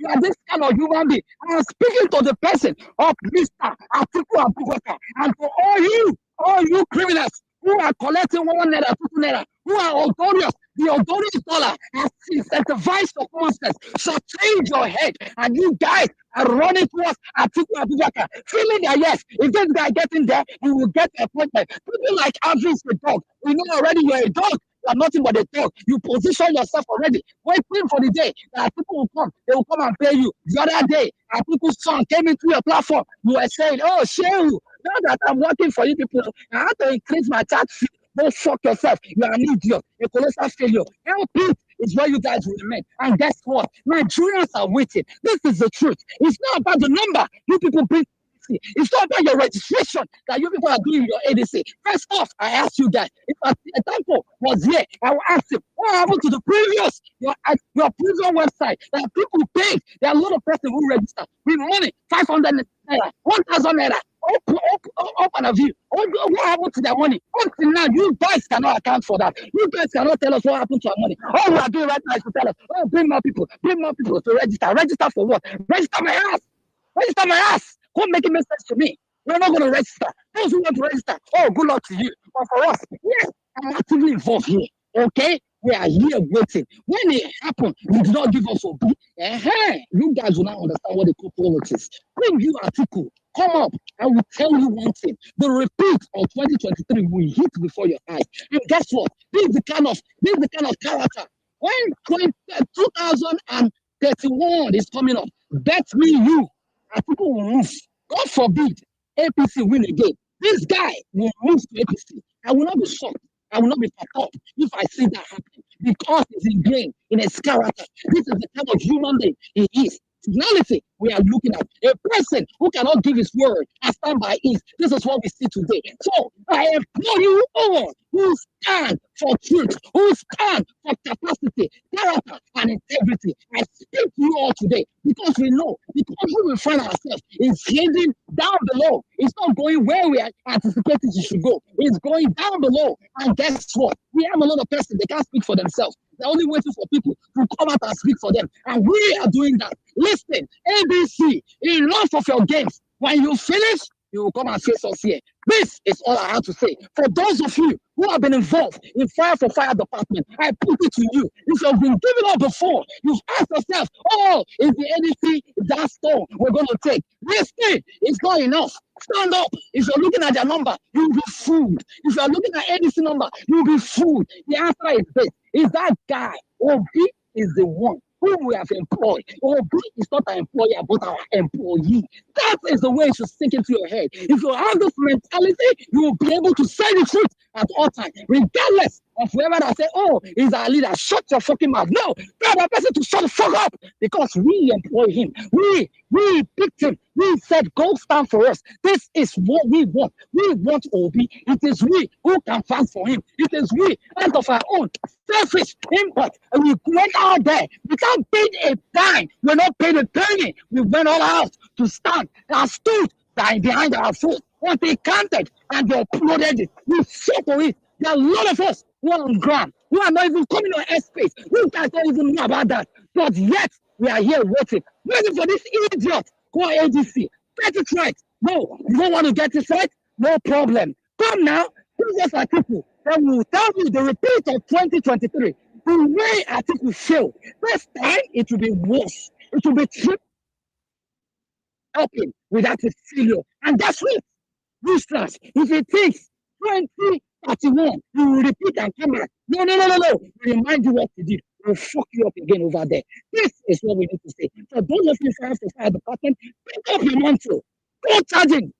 are this kind of human being. I am speaking to the person of Mr. Atiku Abubakar. And for all you criminals who are collecting 1 naira, 2 naira, who are authorious, the authorious dollar has incentivized for process. So change your head. And you guys are running towards Atiku Abubakar, feeling that yes, if this guy gets in there, you will get an appointment. People like Avi is a dog. We know already you're a dog. You are nothing but a dog. You position yourself already, waiting for the day that people will come. They will come and pay you. The other day, Atiku's son came into your platform. You were saying, oh, Shehu, Now that I'm working for you people, I have to increase my chat fee. Don't shock yourself. You are an idiot, a colossal failure. Help it is where you guys will remain. And guess what? Nigerians are waiting. This is the truth. It's not about the number you people bring. It's not about your registration that you people are doing your ADC. First off, I asked you guys, if Tanko was here, I will ask him, what happened to the previous, your previous website that people paid? There are a lot of persons who register with money, 500 naira, 1,000 naira. Open a view. What happened to their money? Until now, you guys cannot account for that. You guys cannot tell us what happened to our money. All we are doing right now is to tell us, oh, bring more people to register. Register for what? Register my ass. Register my ass. Quit making sense to me. We're not going to register. Those who want to register, oh, good luck to you. But for us, yes, I'm actively involved here. Okay? We are here waiting. When it happened, you did not give us a B. You guys will not understand what the call politics. Bring you article. Come up. I will tell you one thing. The repeat of 2023 will hit before your eyes. And guess what? This is the kind of character. When 2031 is coming up, bet me you, article will move. God forbid APC win again. This guy will move to APC. I will not be shocked. I will not be perturbed if I see that happen because it's ingrained in his character. This is the type of human being he is. Finality, we are looking at a person who cannot give his word and stand by it. This is what we see today. So I implore you all who stand for truth, who stand for capacity, character, and integrity. I speak to you all today because we know the country we find ourselves is heading down below. It's not going where we are anticipating it should go. It's going down below. And guess what? We have a lot of persons, they can't speak for themselves. They're only waiting for people to come out and speak for them. And we are doing that. Listen, ABC, enough of your games. When you finish, you will come and face us here. This is all I have to say. For those of you who have been involved in Fire for Fire department, I put it to you. If you've been given up before, you've asked yourself, oh, is the ADC that stone we're going to take? Listen, it's not enough. Stand up. If you're looking at their number, you'll be fooled. If you're looking at ADC number, you'll be fooled. The answer is this. Is that guy, Obi, is the one whom we have employed. Obi is not an employer, but our employee. That is the way it should sink into your head. If you have this mentality, you will be able to say the truth at all times, regardless of whoever that say, oh, he's our leader. Shut your fucking mouth. No, tell that person to shut the fuck up because we employ him. We picked him. We said, go stand for us. This is what we want. We want Obi. It is we who can fight for him. It is we, out of our own selfish impact. And we went out there. We can't pay a dime. We're not paid a penny. We went all out to stand and stood behind our foot. What they counted and they uploaded it. We fought for it. There are a lot of us who are on ground, who are not even coming on airspace. You guys don't even know about that. But yet, we are here waiting for this idiot called ADC. Get it right. No, you don't want to get it right? No problem. Come now, give us a people. Then we will tell you the repeat of 2023. The way I think we failed. This time, it will be worse. It will be trip helping without a failure. And that's it. Useless. If it takes 2031, you will repeat and come back. No. We remind you what you did. We'll fuck you up again over there. This is what we need to say. For those of you who have to fire department, pick up your mantle. Go charging.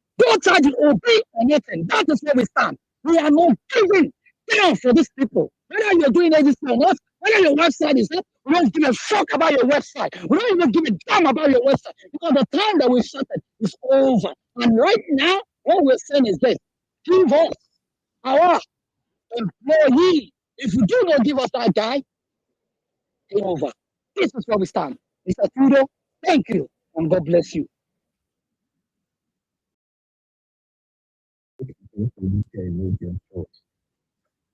Obey or nothing. That is where we stand. We are not giving down for these people. Whether you're doing anything or not, whether your website is up, we don't give a fuck about your website. We don't even give a damn about your website because the time that we started is over. And right now, what we're saying is this: give us our employee. If you do not give us that guy, game over. This is where we stand. Mr. Trudeau, thank you, and God bless you.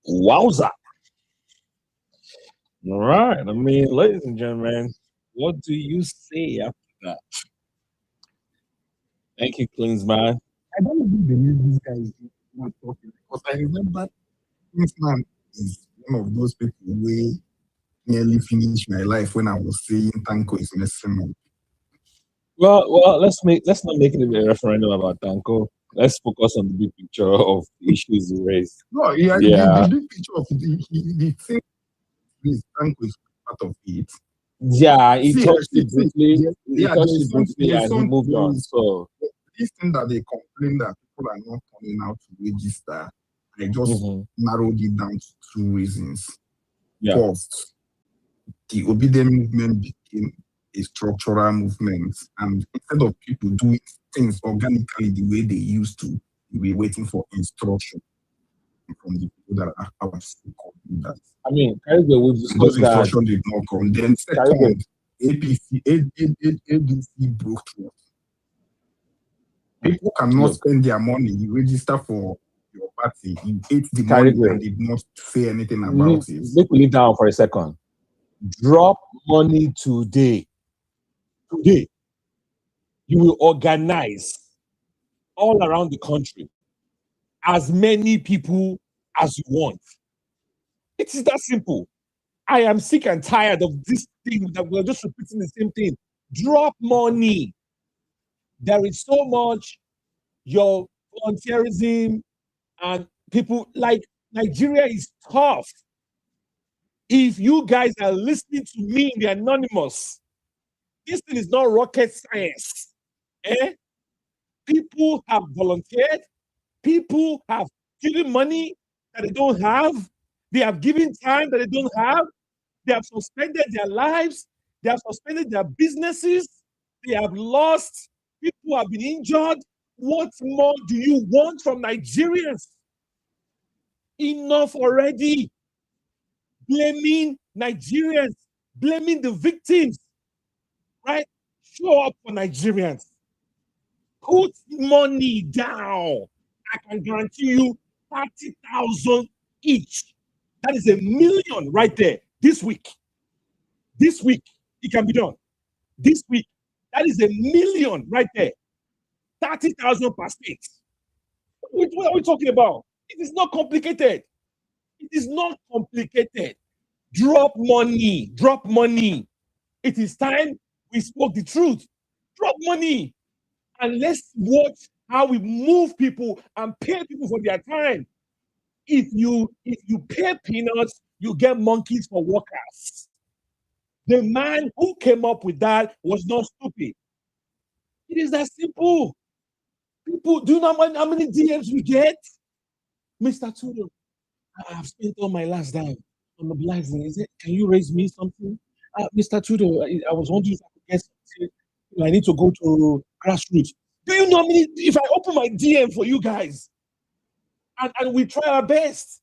Wowza. All right. I mean, ladies and gentlemen, what do you say after that? Thank you, Klinsman. I don't even believe this guy is not talking because I remember Klinsman is one of those people who nearly finished my life when I was saying Tanko is messing up. Well, let's not make it a referendum about Tanko. Let's focus on the big picture of the issues he raised. No, yeah. The big picture of the thing is Tanko is part of it. Yeah, he touched it briefly. He touched it briefly and he moved on. So this thing that they complain that people are not coming out to register, I just narrowed it down to two reasons. Yeah. First, the Obidient movement became a structural movement, and instead of people doing things organically the way they used to, we were waiting for instruction from the people that are our that. I mean, Caribbean, we've Those discussed that. instructions did not come. Then second, ADC broke trust. People cannot spend their money. You register for your party. You ate the money and did not say anything about it. Make me leave down for a second. Drop money today. Today, you will organize all around the country as many people as you want. It is that simple. I am sick and tired of this thing that we're just repeating the same thing. Drop money. There is so much your volunteerism and people like Nigeria is tough. If you guys are listening to me in the anonymous, this thing is not rocket science. People have volunteered. People have given money that they don't have. They have given time that they don't have. They have suspended their lives. They have suspended their businesses. They have lost. People have been injured. What more do you want from Nigerians? Enough already. Blaming Nigerians, blaming the victims, right? Show up for Nigerians. Put money down. I can guarantee you 30,000 each. That is 1 million right there this week. This week, it can be done. This week, that is 1 million right there. 30,000 per state. What are we talking about? It is not complicated. It is not complicated. Drop money. Drop money. It is time we spoke the truth. Drop money. And let's watch how we move people and pay people for their time. If you pay peanuts, you get monkeys for workers. The man who came up with that was not stupid. It is that simple. People, do you know how many DMs we get? Mr. Tudo, I have spent all my last dime on mobilizing. Can you raise me something? Mr. Tudo, I was wondering if I could get something. I need to go to Grassroot. Do you know how many? If I open my DM for you guys, and we try our best,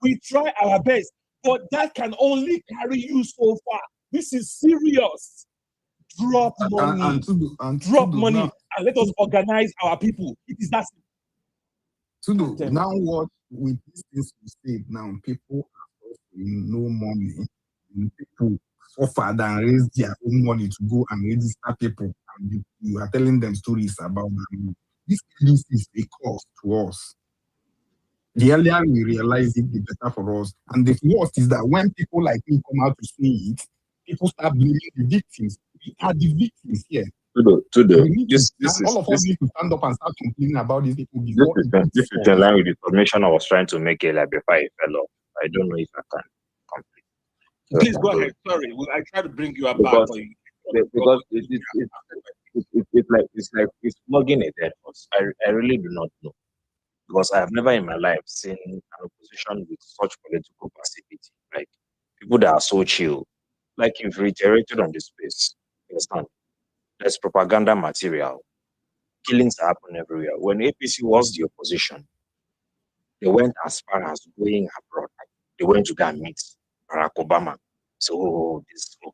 but that can only carry you so far. This is serious. Drop money. Drop money, now, and let us organize our people. It is that simple. Now what with these things you said now, people are offering no money, and people suffer and raise their own money to go and register people, and you are telling them stories about them. This is a cost to us. The earlier we realize it, the better for us. And the worst is that when people like me come out to say it, people start blaming the victims. We are the victims here. All of us need to stand up and start complaining about these people. This is the line with the submission I was trying to make earlier before I fell off. I don't know if I can complete. Please go ahead. Sorry, I try to bring you up because, back. Because it's plugging a dead horse. I really do not know. Because I have never in my life seen an opposition with such political passivity. Like people that are so chill. Like you've reiterated on this space. You understand? There's propaganda material. Killings happen everywhere. When APC was the opposition, they went as far as going abroad. They went to go and meet Barack Obama. So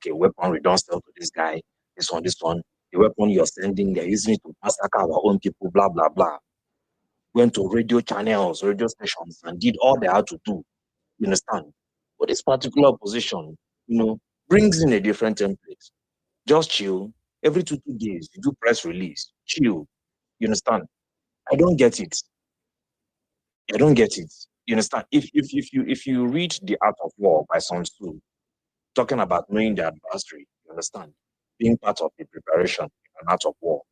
weapon we don't sell to this guy. This one. The weapon you're sending, they're using it to massacre our own people. Blah blah blah. Went to radio channels, radio stations, and did all they had to do. You understand? But this particular opposition, brings in a different template. Just chill. Every 2 days, you do press release. Chill. You understand? I don't get it. You understand? If you read The Art of War by Sun Tzu, talking about knowing the adversary, you understand? Being part of the preparation in an art of war.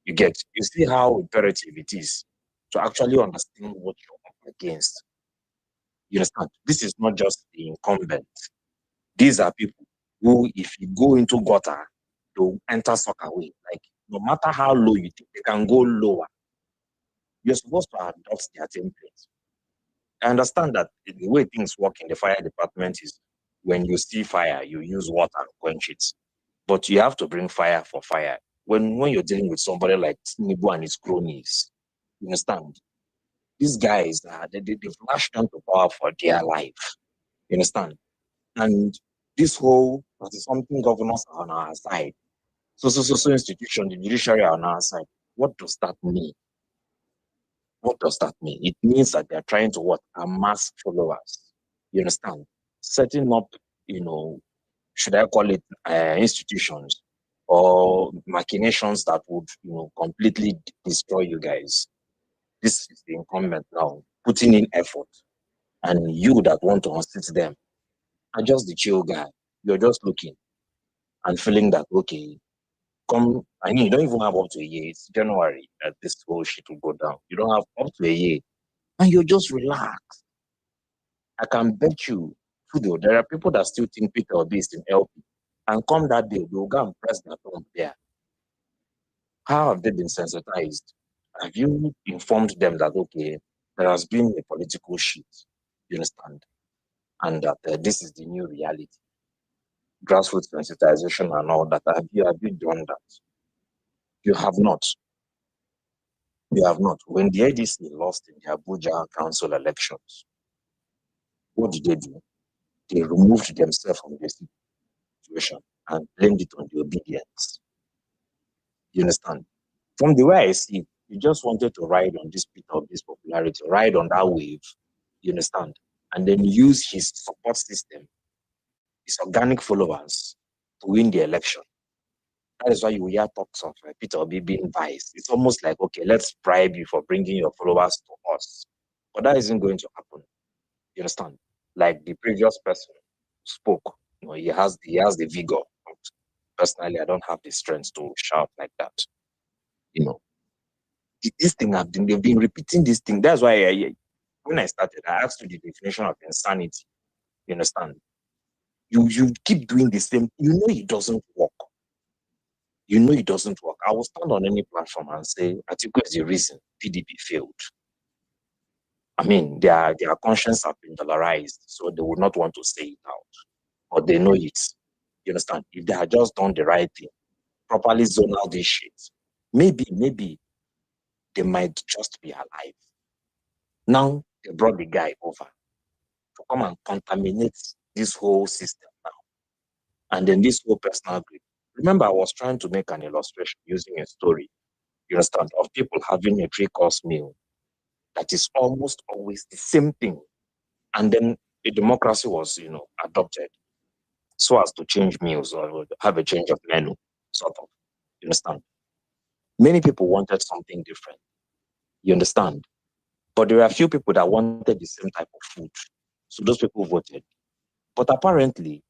You see how imperative it is to actually understand what you're up against. You understand? This is not just the incumbent. These are people who, if you go into gutter, they'll enter soccer way. Like, no matter how low you think, they can go lower. You're supposed to adopt their template. I understand that the way things work in the fire department is when you see fire, you use water to quench it. But you have to bring fire for fire. When you're dealing with somebody like Nibu and his cronies, you understand? These guys, they've lashed onto power for their life. You understand? And this whole something governors are on our side. So institution, the judiciary are on our side. What does that mean? What does that mean? It means that they're trying to amass followers. You understand? Setting up, should I call it institutions or machinations that would, completely destroy you guys. This is the incumbent now, putting in effort. And you that want to unseat them are just the chill guy. You're just looking and feeling that, okay, you don't even have up to a year. It's January that this whole shit will go down. You don't have up to a year. And you're just relaxed. I can bet you, there are people that still think Peter Obi is in LP. And come that day, they'll go and press their thumb there. How have they been sensitized? Have you informed them that, okay, there has been a political shift, you understand? And that this is the new reality? Grassroots sensitization and all that. Have you done that? You have not. You have not. When the ADC lost in the Abuja council elections, what did they do? They removed themselves from the situation and blamed it on the Obedience. You understand? From the way I see it, you just wanted to ride on this bit of this popularity, ride on that wave, you understand? And then use his support system, his organic followers, to win the election. That is why you hear talks of Peter Obi being vice. It's almost like, okay, let's bribe you for bringing your followers to us. But that isn't going to happen. You understand? Like the previous person spoke, he has the vigor. But personally, I don't have the strength to shout like that. This thing they've been repeating this thing. That's why when I started, I asked you the definition of insanity. You understand? You keep doing the same. You know it doesn't work. You know it doesn't work. I will stand on any platform and say, Atiku is the reason PDP failed. I mean, their conscience have been dollarized, so they would not want to say it out. But they know it. You understand? If they had just done the right thing, properly zone out this shit, maybe they might just be alive. Now they brought the guy over to come and contaminate this whole system now. And then this whole personal grief. Remember, I was trying to make an illustration using a story, you understand, of people having a 3-course meal that is almost always the same thing. And then a democracy was, adopted so as to change meals or have a change of menu, sort of. You understand? Many people wanted something different. You understand? But there are a few people that wanted the same type of food. So those people voted. But apparently,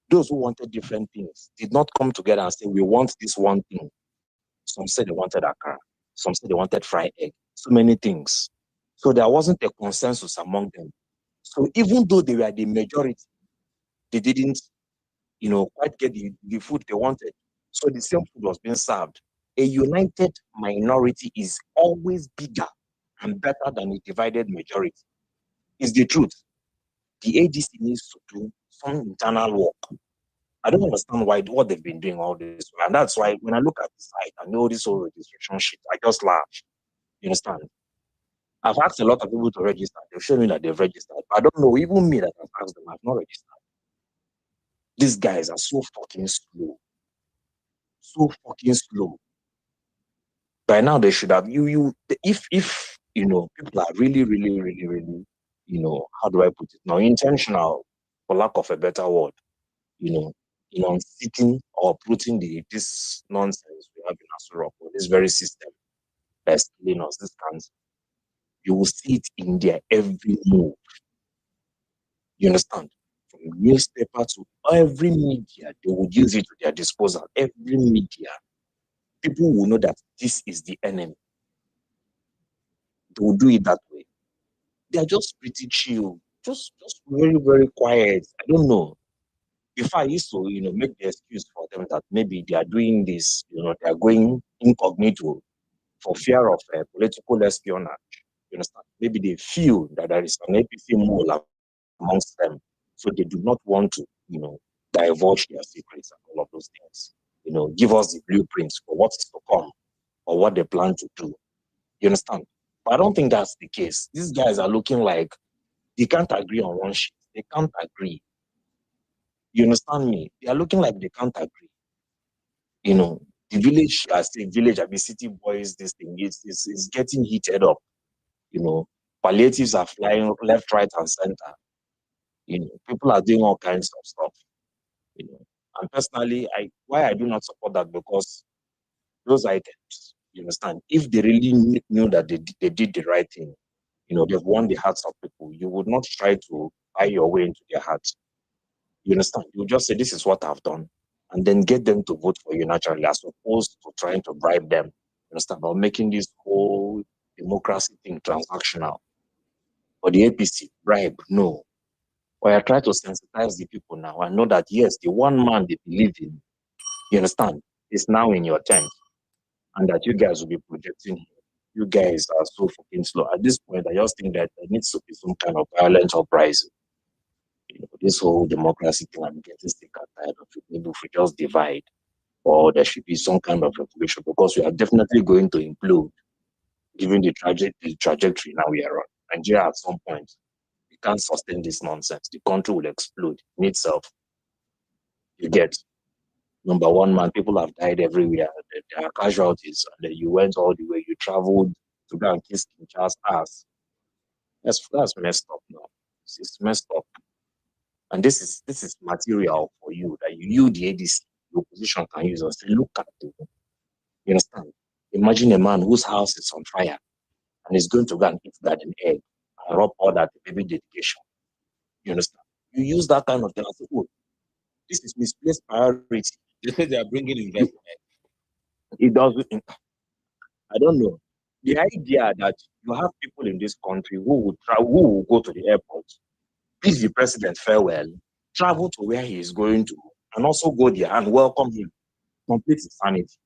those who wanted different things did not come together and say, we want this one thing. Some said they wanted akara. Some said they wanted fried egg. So many things. So there wasn't a consensus among them. So even though they were the majority, they didn't, quite get the food they wanted. So the same food was being served. A united minority is always bigger and better than a divided majority. It's the truth. The ADC needs to do some internal work. I don't understand what they've been doing all this. And that's why when I look at the site and know this whole registration shit, I just laugh. You understand? I've asked a lot of people to register. They've shown me that they've registered. But I don't know, even me that I've asked them, I've not registered. These guys are so fucking slow. So fucking slow. By now they should have if people are really, really, really, really, how do I put it now? Intentional, for lack of a better word, sitting or putting this nonsense we have in Asurok, this very system that's killing us, this cancer. You will see it in their every move. You understand? From newspaper to every media, they will use it to their disposal. Every media. People will know that this is the enemy. They will do it that way. They are just pretty chill. Just very, very quiet. I don't know. Before I used to, make the excuse for them that maybe they are doing this, they are going incognito for fear of political espionage. You understand? Maybe they feel that there is an APC mole amongst them, so they do not want to, divulge their secrets and all of those things. Give us the blueprints for what's to come or what they plan to do. You understand? But I don't think that's the case. These guys are looking like they can't agree on one shit. They can't agree. You understand me? They are looking like they can't agree. The village, I say village, I mean city boys, this thing is getting heated up. Palliatives are flying left, right, and center. People are doing all kinds of stuff. And personally, why I do not support that, because those items, you understand, if they really knew that they did the right thing, they've won the hearts of people, you would not try to buy your way into their hearts. You understand? You just say, this is what I've done, and then get them to vote for you naturally, as opposed to trying to bribe them. You understand? About making this whole democracy thing transactional. For the APC, bribe, no. But I try to sensitize the people now. I know that, yes, the one man they believe in, you understand, is now in your tent, and that you guys will be projecting him. You guys are so fucking slow. At this point, I just think that there needs to be some kind of violent uprising. This whole democracy thing, I'm getting sick and tired of it. Maybe if we just divide, or there should be some kind of revolution, because we are definitely going to implode, given the trajectory now we are on. Nigeria at some point, we can't sustain this nonsense. The country will explode in itself. You get, number one, man, people have died everywhere. There are casualties, and then you went all the way, you traveled to go and kiss Kinshasa ass. That's messed up now. It's messed up. And this is material for you that you the ADC, the opposition can use and say, look at it. You understand? Imagine a man whose house is on fire and is going to go and eat garden egg and rub all that baby dedication. You understand? You use that kind of thing and say, oh, this is misplaced priority. They say they are bringing investment. It doesn't. I don't know. The idea that you have people in this country who will go to the airport, bid the president farewell, travel to where he is going to, and also go there and welcome him. Complete insanity.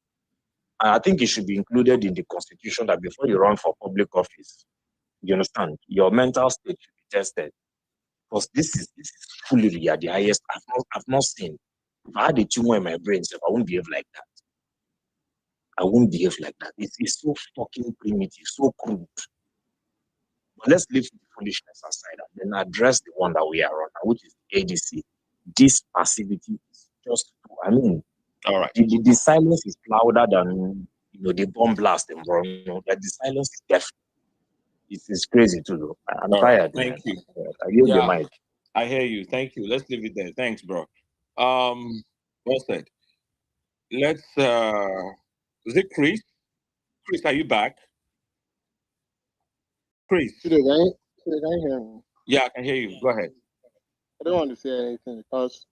And I think it should be included in the constitution that before you run for public office, you understand, your mental state should be tested. Because this is foolery at the highest. I've not seen. If I had a tumor in my brain, so I won't behave like that. I won't behave like that. It's so fucking primitive, so crude. But let's leave the foolishness aside and then address the one that we are on, which is ADC. This passivity is just, all right. The silence is louder than the bomb blast in Borno. That the silence is deaf. It's crazy too, though. I'm tired. Thank you. I yield the mic. I hear you. Thank you. Let's leave it there. Thanks, bro. Well said. Let's is it Chris? Chris, are you back? Chris. Should I hear me? Yeah, I can hear you. Go ahead. I don't want to say anything because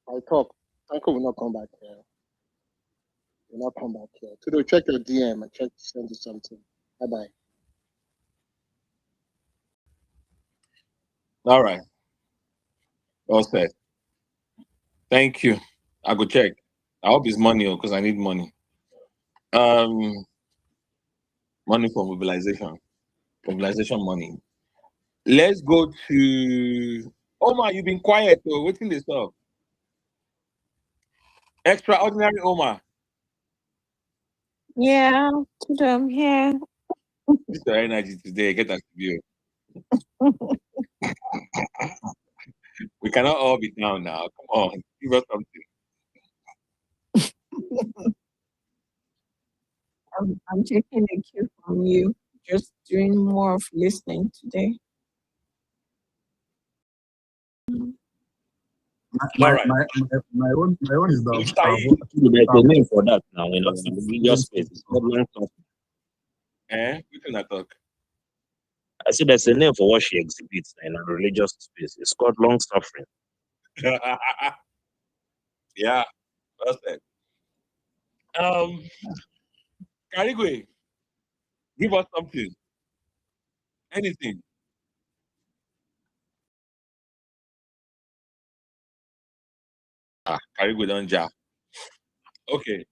I talk. Tanko will not come back here. Will not come back here. So check your DM and check to send you something. Bye-bye. All right. Well said. Thank you. I go check. I hope it's money because I need money. Money for mobilization. Mobilization money. Let's go to Omar. You've been quiet, so waiting this up. Extraordinary Omar. Yeah, today I'm here. This is your energy today. Get that to you. We cannot all be down now. Come on, give us something. I'm taking a cue from you. Just doing more of listening today. My own is that there's a name for that now in the religious space. It's called long suffering. We can talk. I said there's a name for what she exhibits in a religious space. It's called long suffering. Yeah, that's it. Karigwe, give us something. Anything. Karigwe don't ja. Okay.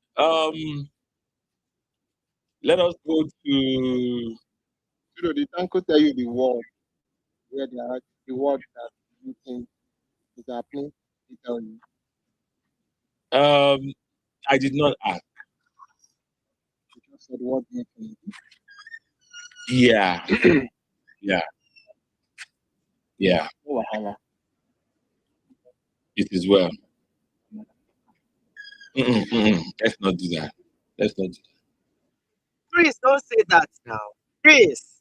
Let us go to. Did Tanko tell you the word where the word that you think is happening? He tell you. I did not ask. He just said what do you think? Yeah. Yeah. Yeah. Oh, wahala. It is well. Let's not do that. Let's not do that. Chris, don't say that now. Chris.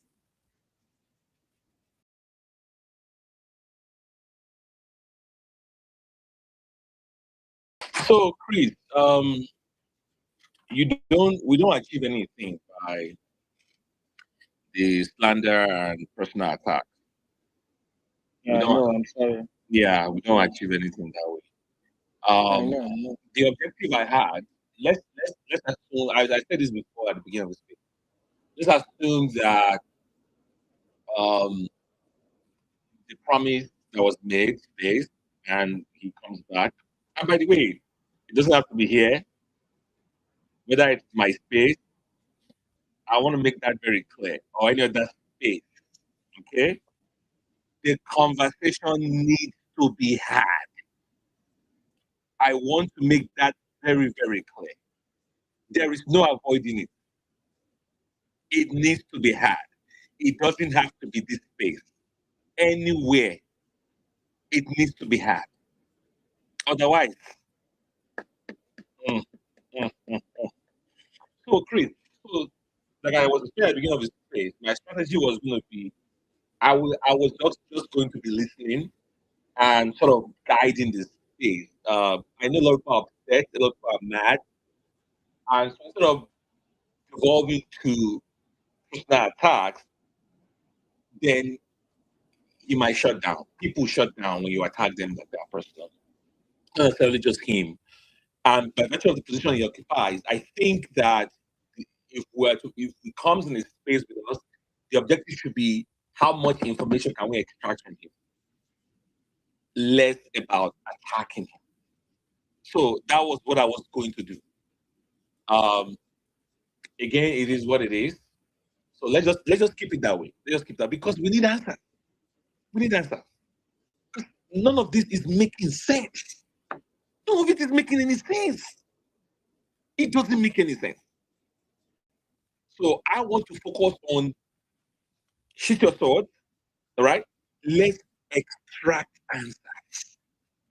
So, Chris, we don't achieve anything by the slander and personal attack. Yeah, no, I'm sorry. Yeah, we don't achieve anything that way. I know. The objective I had, let's assume, I said this before at the beginning of the speech. Let's assume that the promise that was made stays and he comes back. And by the way, it doesn't have to be here, whether it's my space. I want to make that very clear, or any other space. Okay? The conversation needs to be had. I want to make that very, very clear. There is no avoiding it. It needs to be had. It doesn't have to be this space. Anywhere, it needs to be had. Otherwise, So, Chris, so like I was saying at the beginning of this space, my strategy was going to be I was just going to be listening and sort of guiding this space. I know a lot of people are upset, a lot of people are mad, and so instead of evolving to personal attacks, then you might shut down. People shut down when you attack them that they are personal, not necessarily just him. And by virtue of the position he occupies, I think that if he comes in a space with us, the objective should be how much information can we extract from him, less about attacking him. So that was what I was going to do. Again, it is what it is. So let's just keep it that way. Let's just keep that because we need answers. We need answers. None of this is making sense. None of it is making any sense. It doesn't make any sense. So I want to focus on shoot your sword, all right? Let's extract answers.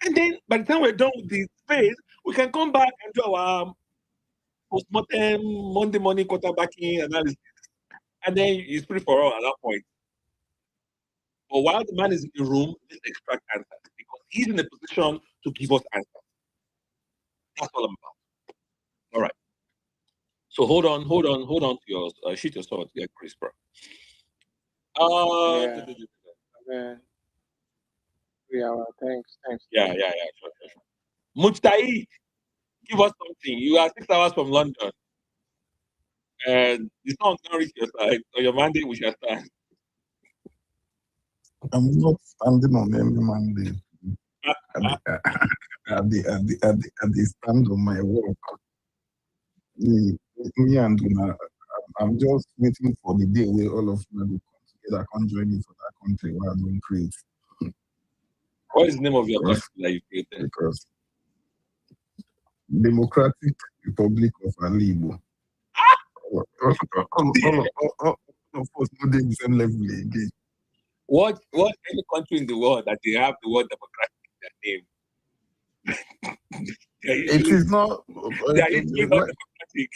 And then by the time we're done with the space, we can come back and do our postmortem Monday morning quarterbacking analysis. And then it's free for all at that point. But while the man is in the room, let's extract answers because he's in a position to give us answers. That's all I'm about. All right. So hold on to your shoot your sword, yeah, Chris, bro. Yeah. Yeah, well, thanks. Yeah, sure. Mujtahid, give us something. You are 6 hours from London. And the song can't reach your side. So your mandate we shall start. I'm not standing on any mandate. At the stand on my work. Me and Una, I'm just waiting for the day where all of us will come together, come join me for that country where I don't create. What is the name of your country that you created? Because Democratic Republic of Alibo. All of us not doing the same level again. What any country in the world that they have the word democratic in their name? It is not. Democratic.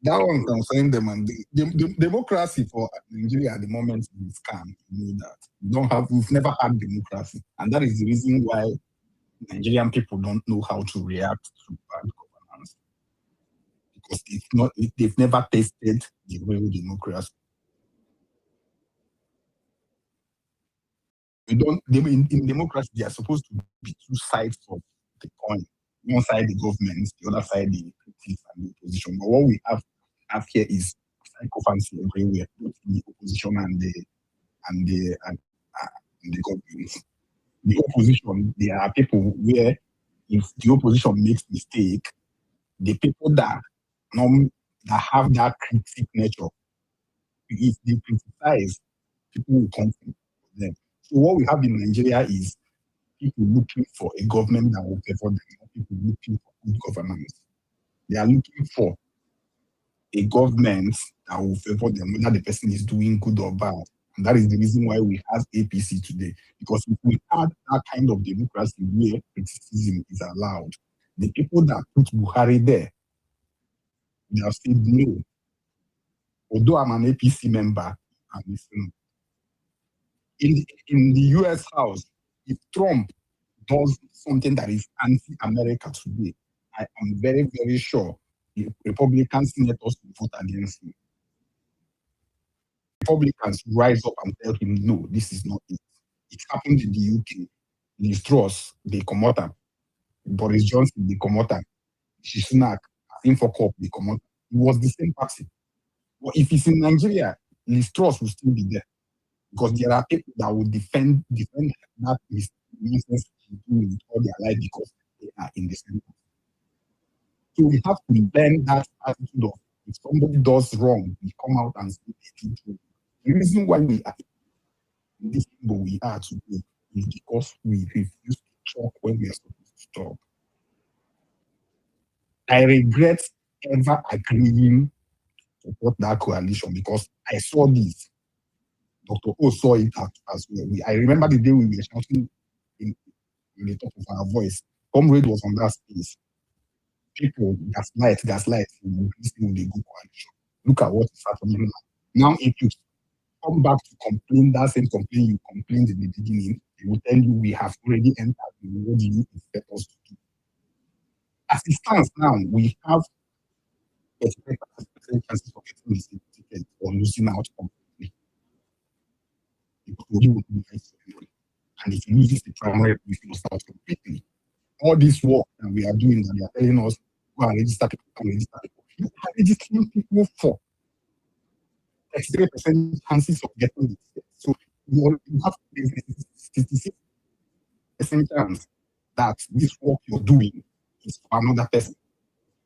That one concerns them, and the democracy for Nigeria at the moment is scam. You know that we've never had democracy, and that is the reason why Nigerian people don't know how to react to bad governance because they've never tasted the real democracy. In democracy, they are supposed to be two sides of the coin. One side the government, the other side the critics and the opposition. But what we have here is psychophancy everywhere, both the opposition and the government. The opposition, there are people where if the opposition makes mistake, the people that that have that critic nature. If they criticize, people will come for them. So what we have in Nigeria is people looking for a government that will favor them, not people looking for good governance. They are looking for a government that will favor them, whether the person is doing good or bad. And that is the reason why we have APC today. Because if we had that kind of democracy where criticism is allowed, the people that put Buhari there, they have said no. Although I'm an APC member, I'm listening. In the US House, if Trump does something that is anti-America today, I am very, very sure the Republican senators will vote against him. Republicans rise up and tell him, no, this is not it. It happened in the UK. Liz Truss, they come out. Boris Johnson, they come out. Sunak, Infocop, they come out. It was the same party. But if it's in Nigeria, Liz Truss will still be there. Because there are people that will defend that nonsense with all their life because they are in the same party. So we have to learn that attitude of if somebody does wrong, we come out and say they did wrong. The reason why we are in this people we are today is because we refuse to talk when we are supposed to talk. I regret ever agreeing to support that coalition because I saw this. Dr. O saw it as well. I remember the day we were shouting in the top of our voice. Comrade was on that space. People, gaslight, this thing will be good coalition. Look at what is happening now. Now, if you come back to complain that same complaint you complained in the beginning, they will tell you we have already entered the what you expect us to do. As it stands now, we have 35% chances of getting the same ticket or losing out completely. Because you will be nice to everybody. And if you lose the primary, we will start completely. All this work that we are doing, that they are telling us, go and register people, you are registering people for 33% chances of getting the ticket. So you have 66% chance that this work you're doing is for another person,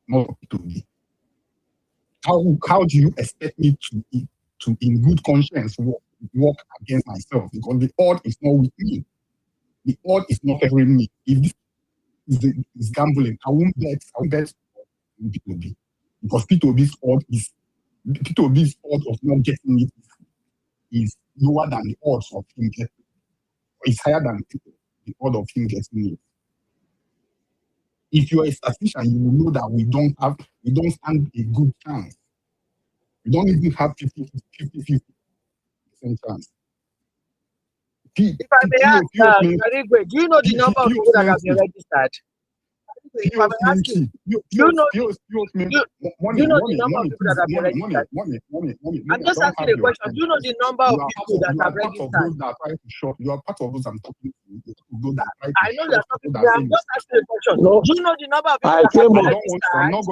not to me. How do you expect me to in good conscience work against myself? Because the odd is not with me. The odd is not favoring me. If this is gambling, I won't bet Peter Obi. Because Peter Obi's odd of not getting it is lower than the odds of him getting it. It's higher than the odd of him getting it. If you're a statistician, you will know that we don't stand a good chance. We don't even have 50% chance. If I may ask, Karigwe, do you know the number of people that have been registered? If I may ask you, do you know the number of people that have been registered? I'm just asking a question. Do you know the number of people that have registered? You are part of those I'm talking to. I know you are talking to me. I'm just asking a question. Do you know the number of people that have been registered? I'm not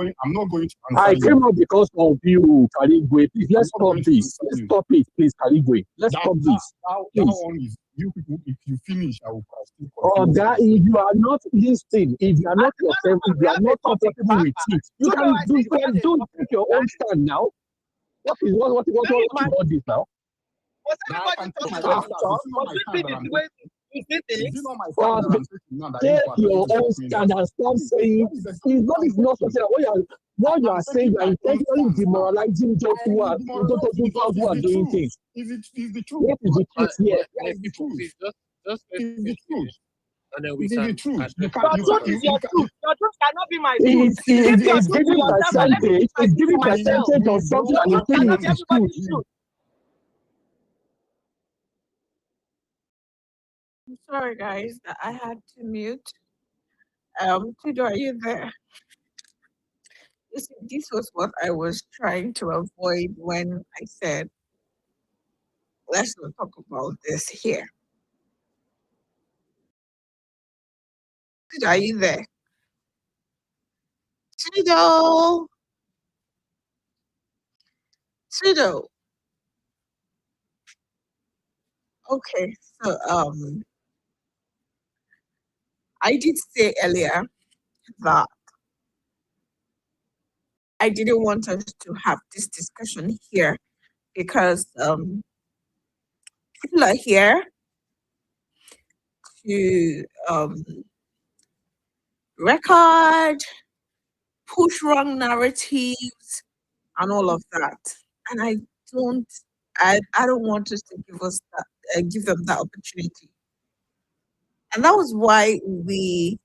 going to answer I came up because of you, Karigwe. Please, let's stop this. Let's stop it, please, Karigwe. Let's stop this. That one is you people. If you finish, I will still continue. That if you are not listening, if you are not yourself, if you are not comfortable with it, you can take your own stand now. What about this now? Was anybody talking about take your own stand and stop saying it's not something what you are saying. You are intentionally demoralizing those who are doing things. Is the truth? What is the truth here? It's the truth. And then we can. The truth. Your truth cannot be my truth. It's giving percentage. It's giving percentage of something and you think it is truth. I'm sorry, guys, that I had to mute. Tido, are you there? You see, this was what I was trying to avoid when I said, let's not talk about this here. Tido, are you there? Tido! Okay, so I did say earlier that I didn't want us to have this discussion here because people are here to record, push wrong narratives, and all of that. And I don't want us to give them that opportunity. And that was why we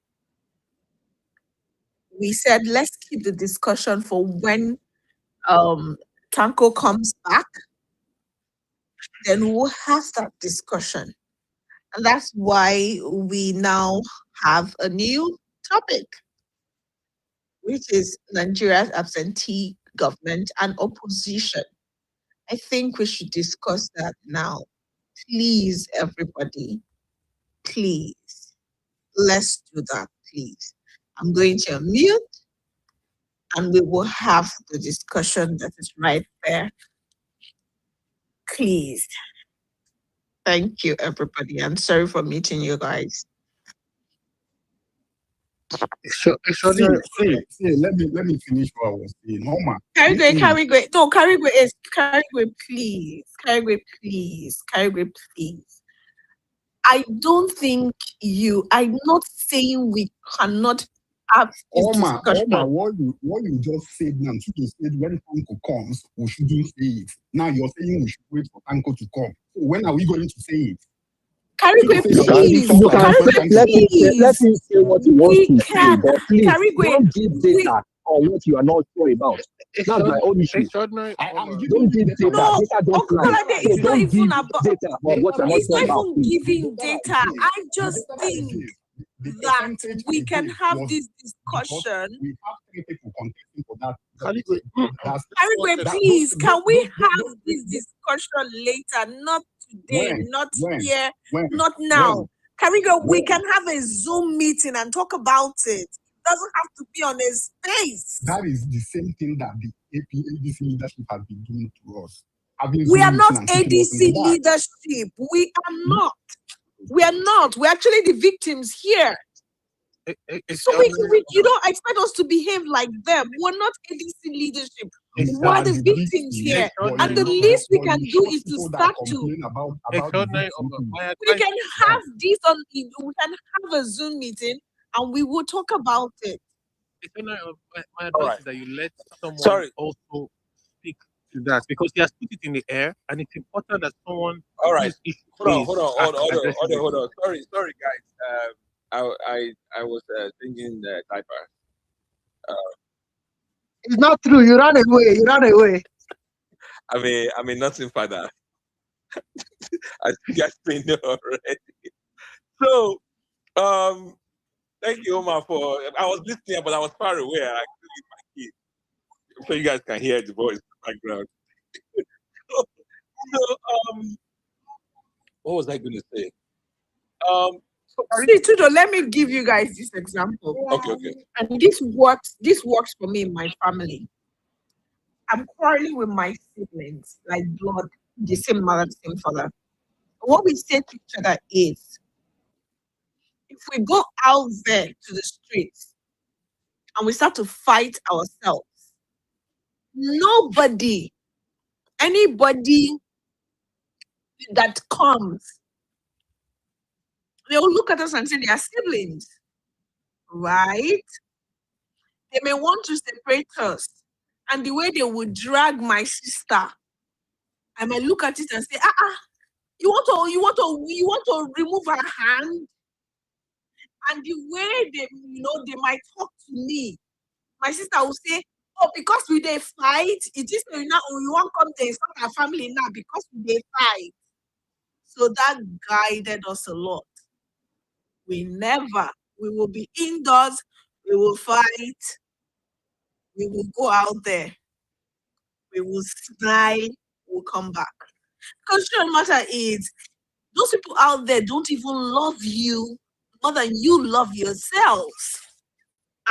said let's keep the discussion for when Tanko comes back. Then we'll have that discussion. And that's why we now have a new topic, which is Nigeria's absentee government and opposition. I think we should discuss that now. Please, everybody, please, let's do that, please. I'm going to mute and we will have the discussion that is right there. Please. Thank you, everybody. I'm sorry for meeting you guys. Let me finish what I was saying. Norma. Carigwe. No, Carigwe, please. Carigwe, please. I don't think I'm not saying we cannot have this discussion. What you just said now, you said when Tanko comes, we shouldn't say it. Now you're saying we should wait for Tanko to come. So when are we going to say it? Carigwe, please. Let him say what he wants to say, but please don't give data on what you are not sure about. That's my own issue. Don't give data. No, data don't lie. It's not even about data on what you're not it's sure not about. even giving data. I just think that we can have this discussion. We have 3 people contesting for that. Carigwe, please, can we have this discussion later? Not today, not here, not now. Carigwe, we can have a Zoom meeting and talk about it. It doesn't have to be on a space. That is the same thing that the ADC leadership has been doing to us. We are not ADC leadership. We are not. We are not. We're actually the victims here. So you don't expect us to behave like them. We're not ADC leadership. We're the victims here. And the least we can do is to start to. We can have this on. We can have a Zoom meeting and we will talk about it. My advice is that you let someone also speak to that, because he has put it in the air and it's important that someone. All right. Hold on. Sorry, guys. I was thinking diaper. It's not true. You ran away. I mean nothing further. I think I know already. So, thank you, Omar, for. I was listening, but I was far away. I couldn't leave my key. I'm sure you guys can hear the voice in the background. So, what was I going to say? See, Tudo, let me give you guys this example. Okay. And this works for me in my family. I'm quarreling with my siblings, like blood, the same mother, the same father. What we say to each other is, if we go out there to the streets and we start to fight ourselves, anybody that comes, they will look at us and say they are siblings, right? They may want to separate us. And the way they would drag my sister, I might look at it and say, you want to remove her hand? And the way they might talk to me, my sister will say, oh, because we they fight, it is now we want to come to insult our family now because we they fight. So that guided us a lot. We will be indoors, we will fight, we will go out there, we will smile, we'll come back. Because the matter is, those people out there don't even love you more than you love yourselves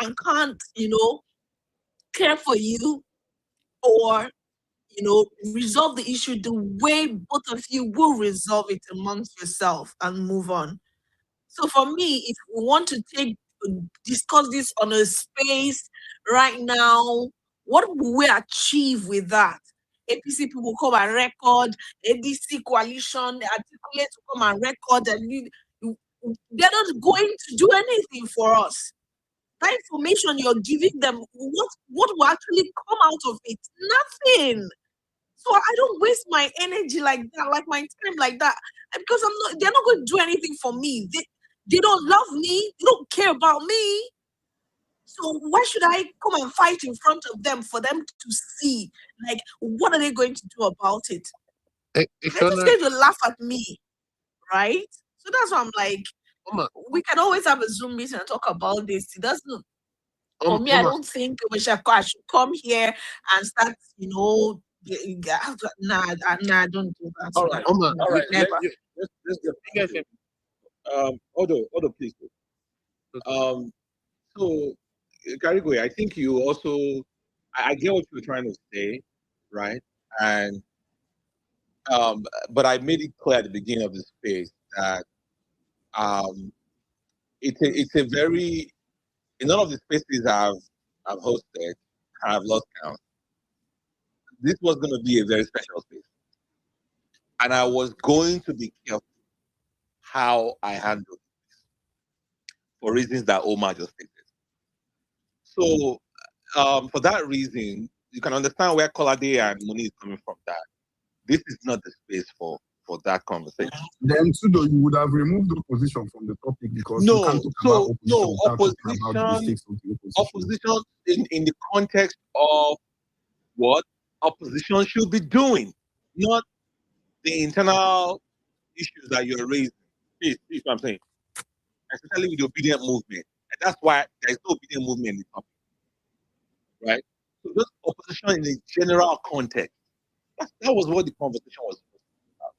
and can't, care for you or, resolve the issue the way both of you will resolve it amongst yourself and move on. So for me, if we want to discuss this on a space right now, What will we achieve with that? APC people will come and record, ADC coalition, articulate to come and record, and they're not going to do anything for us. That information you're giving them, what will actually come out of it? Nothing. So I don't waste my energy like that, like my time like that, because they're not going to do anything for me. They don't love me, they don't care about me. So why should I come and fight in front of them for them to see, like, what are they going to do about it? They're just going to laugh at me, right? So that's why I'm like, we can always have a Zoom meeting and talk about this. It doesn't. For me, I don't think I should come here and start, nah, I don't do that. All right, Never. let's Odo, please. So, Garigwe, I think you also, I get what you're trying to say, right? And but I made it clear at the beginning of the space that it's a very, in none of the spaces I've hosted, I've lost count. This was going to be a very special space, and I was going to be careful how I handled it for reasons that Omar just stated. So, for that reason, you can understand where Kolade and Moni is coming from. That this is not the space for that conversation. Then, Sudo, you would have removed the opposition from the topic because you can't talk about opposition in the context of what opposition should be doing, not the internal issues that you're raising. See what I'm saying? Especially with the Obidient movement. And that's why there's no Obidient movement in the topic. Right? So this opposition in a general context, that was what the conversation was supposed to be about.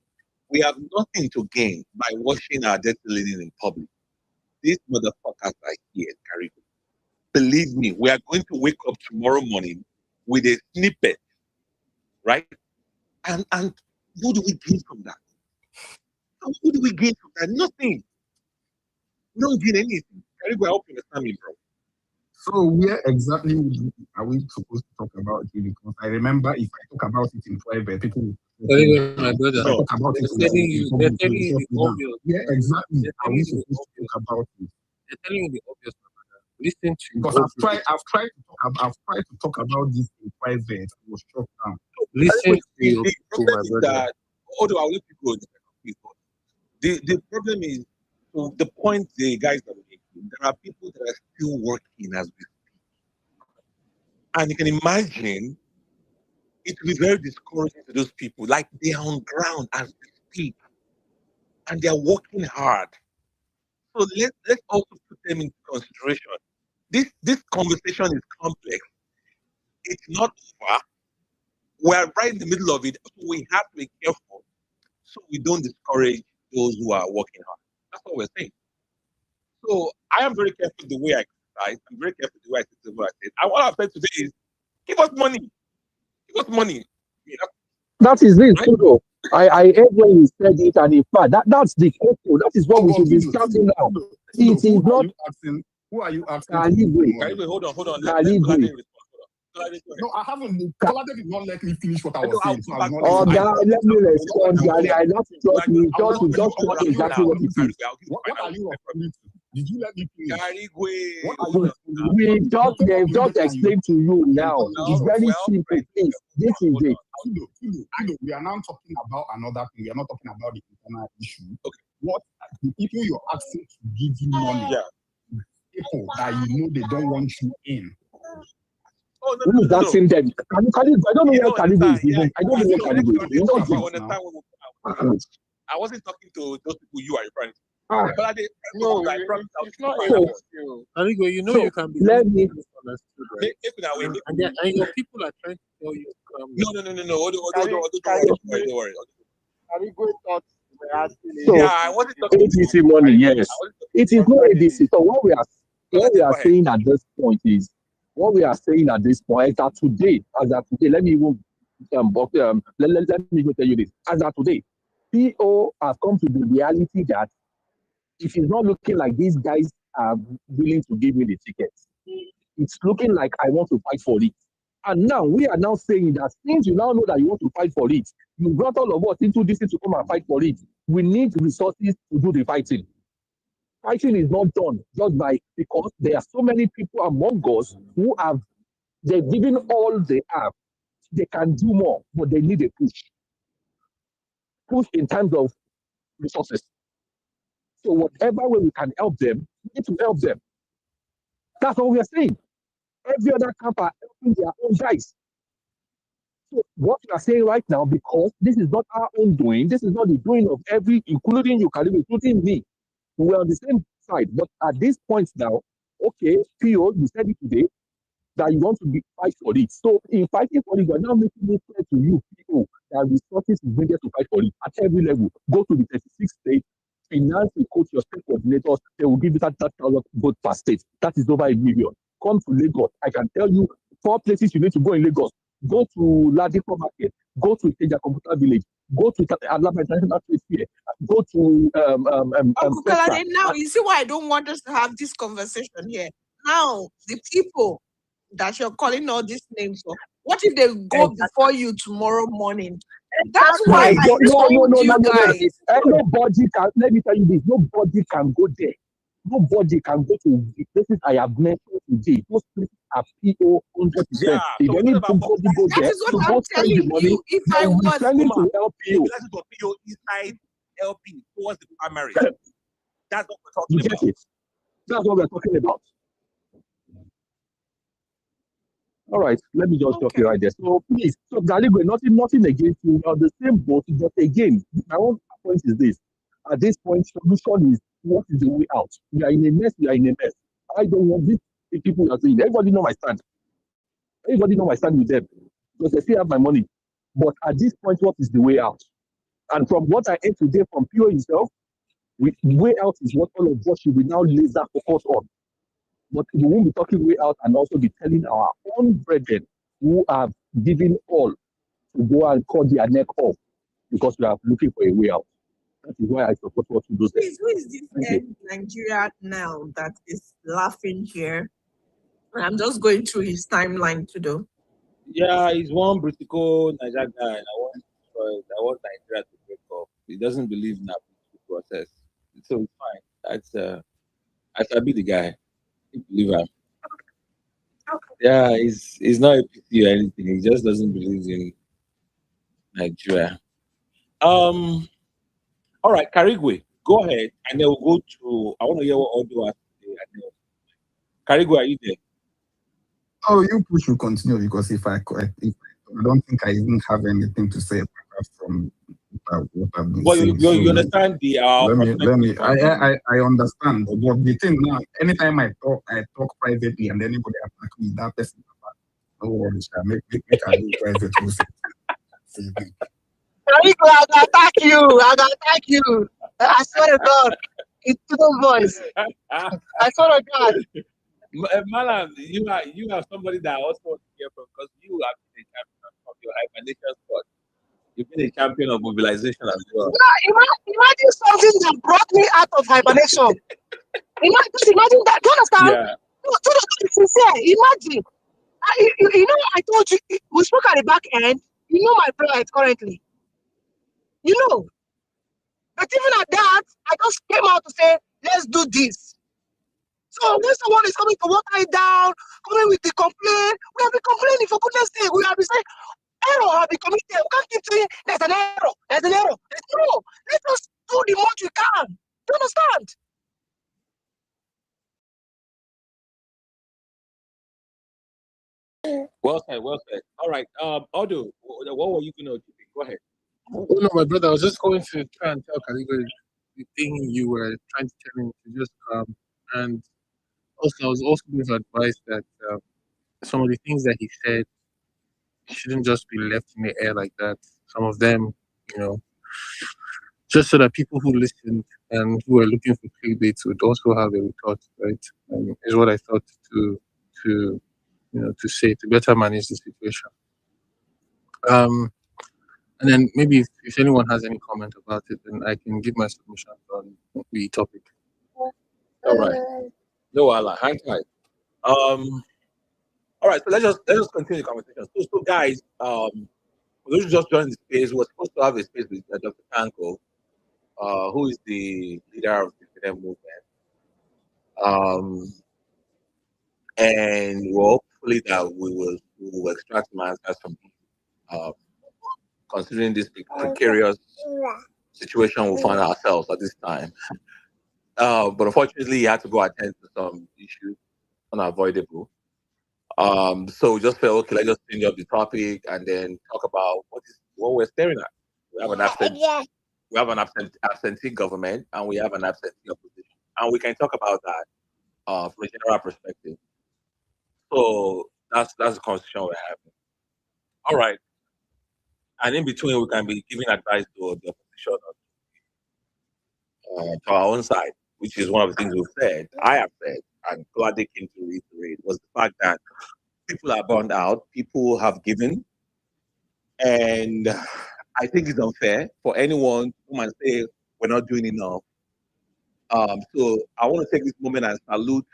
We have nothing to gain by washing our dirty linen in public. These motherfuckers are here, Caribbean. Believe me, we are going to wake up tomorrow morning with a snippet, right? And what do we gain from that? What do we gain from that? Nothing. We don't gain anything. Caribbean, I hope you understand me, bro. So where exactly are we supposed to talk about it? Because I remember if I talk about it in private, people will my brother. talk about it. Where exactly are we supposed to talk about it? They're telling you the obvious, my brother. Listen to because I've tried to talk about this in private. I was shut down. Listen to my brother. Although I'll let you go in the second, please. The problem is, so the point the guys are making, there are people that are still working as we speak. And you can imagine it will be very discouraging to those people. Like they are on ground as we speak. And they are working hard. So let's also put them into consideration. This conversation is complex. It's not far. We're right in the middle of it. So we have to be careful so we don't discourage those who are working hard. That's what we're saying. So I am very careful the way I criticize. I'm very careful the way I say what I said. And what I've said today is give us money. Give us money. That is it, Tudo. I heard when you said it, and in fact, that's the echo. That is what we should be starting now. It is not. Who are you asking? Kalibwe, hold on. No, I haven't. Kolade did not let me finish what I was saying. So let me respond, Gary. I not just what exactly what it is. What are you referring to? Did you let me finish? They've just explained to you now. It's very simple, please. This is it. We are now talking about another thing. We are not talking about the internal issue. Okay. What the people you're asking to give you money, people that you know they don't want you in. Who is that same them? I don't know where Kalibwe is even. I don't know where Kalibwe is. You know I wasn't talking to those people you are referring to. No, it's not Kalibwe, you know you can be misunderstood, right? And your people are trying to tell you. No. Don't worry. Kalibwe thought we were asking. So, I wasn't talking ADC money, yes. It is not ADC. So what we are saying at this point is. What we are saying at this point is that today, let me even let me go tell you this. As of today, PO has come to the reality that if it's not looking like these guys are willing to give me the tickets, it's looking like I want to fight for it. And now we are now saying that since you now know that you want to fight for it, you brought all of us into this to come and fight for it. We need resources to do the fighting. Fighting is not done just by because there are so many people among us who have they've given all they have. They can do more, but they need a push. Push in terms of resources. So whatever way we can help them, we need to help them. That's what we are saying. Every other camp are helping their own guys. So what we are saying right now, because this is not our own doing, this is not the doing of every, including you, Khalid, including me. We're on the same side. But at this point now, okay, PO, you said it today, that you want to fight for it. So in fighting for it, you're now making it clear to you, people, that resources is needed to fight for it at every level. Go to the 36 states, finance and coach your state coordinators, they will give you 30,000 votes per state. That is over 1 million. Come to Lagos. I can tell you 4 places you need to go in Lagos. Go to Ladipo Market, go to Ikeja Computer Village, go to Alaba International Trade Fair, go to Uncle Kalade, now you see why I don't want us to have this conversation here. Now, the people that you're calling all these names for, what if they go before you tomorrow morning? That's why I told you guys. Nobody can, let me tell you this, nobody can go there. Nobody can go to the places I have mentioned today. Those places are PO 100%. Yeah, if so anybody go That there is to what go I'm spend the telling money, you. If they I will be was sending to help PO. Classes of PO inside LP towards the primary. That's what we're talking You get about. it? That's what we're talking about. All right, let me just stop you right there. So please, so Galigwe, nothing against you. We are on the same boat, but again, my own point is this. At this point, solution is what is the way out? We are in a mess, we are in a mess. I don't want these people are saying, everybody know my stand. Everybody know my stand with them. Because they still have my money. But at this point, what is the way out? And from what I heard today from PO himself, the way out is what all of us should be now laser focused on. But we won't be talking way out and also be telling our own brethren who have given all to go and cut their neck off because we are looking for a way out. That is why I support what you do. Who is this in Nigeria now that is laughing here? I'm just going through his timeline to do. Yeah, he's one Britico Niger guy. I want Nigeria to break up. He doesn't believe in that process. So it's fine. I shall be the guy. Believe him. Yeah, he's not a PC or anything. He just doesn't believe in Nigeria. All right, Karigwe, go ahead, and then we'll go to. I want to hear what Odo has to say. Karigwe, are you there? Oh, you push will continue because if I don't think I even have anything to say apart from what I've been saying. You understand the let me. I understand, but the thing now, anytime I talk privately, and anybody attack me, that person, no worries, make I do private. I'm gonna attack you. I swear to God, it's the voice. I swear to God. Malam, you have somebody that I also want to hear from because you have been a champion of your hibernation sport. You've been a champion of mobilization as well. Imagine something that brought me out of hibernation. Imagine that. Do you understand? Yeah. No, sincere. Imagine. You know, I told you, we spoke at the back end. You know my plight currently. You know. But even at that, I just came out to say, let's do this. So when someone is coming to water it down, coming with the complaint, we have been complaining for goodness sake. We have been saying, error have been committed. We can't keep saying, there's an error. There's an error. No, let us do the most we can. Do you understand? Well said. All right. Odo, what were you going to do? Go ahead. Oh no, my brother, I was just going to try and tell Kaligo the thing you were trying to tell him to just and also I was also going to advise that some of the things that he said shouldn't just be left in the air like that. Some of them, just so that people who listened and who are looking for clickbaits would also have a thought, right? Is what I thought to say to better manage the situation. And then maybe if anyone has any comment about it, then I can give my submission on the topic. All right. No, Allah, hang tight. All All right, so let's just continue the conversation. So guys, for those who just joined the space, we're supposed to have a space with Dr. Tanko, who is the leader of the freedom movement. And hopefully that we will extract some answers from him, considering this precarious situation we find ourselves at this time. But unfortunately, he had to go attend to some issues, unavoidable. So we just felt, okay, let's just change up the topic and then talk about what we're staring at. We have an absentee government, and we have an absentee opposition, and we can talk about that from a general perspective. So that's the conversation we're having. All right, and in between, we can be giving advice to the opposition to our own side, which is one of the things we've said. I have said, and gladly came to reiterate, was the fact that people are burned out, people have given, and I think it's unfair for anyone who might say we're not doing enough. So I want to take this moment and salute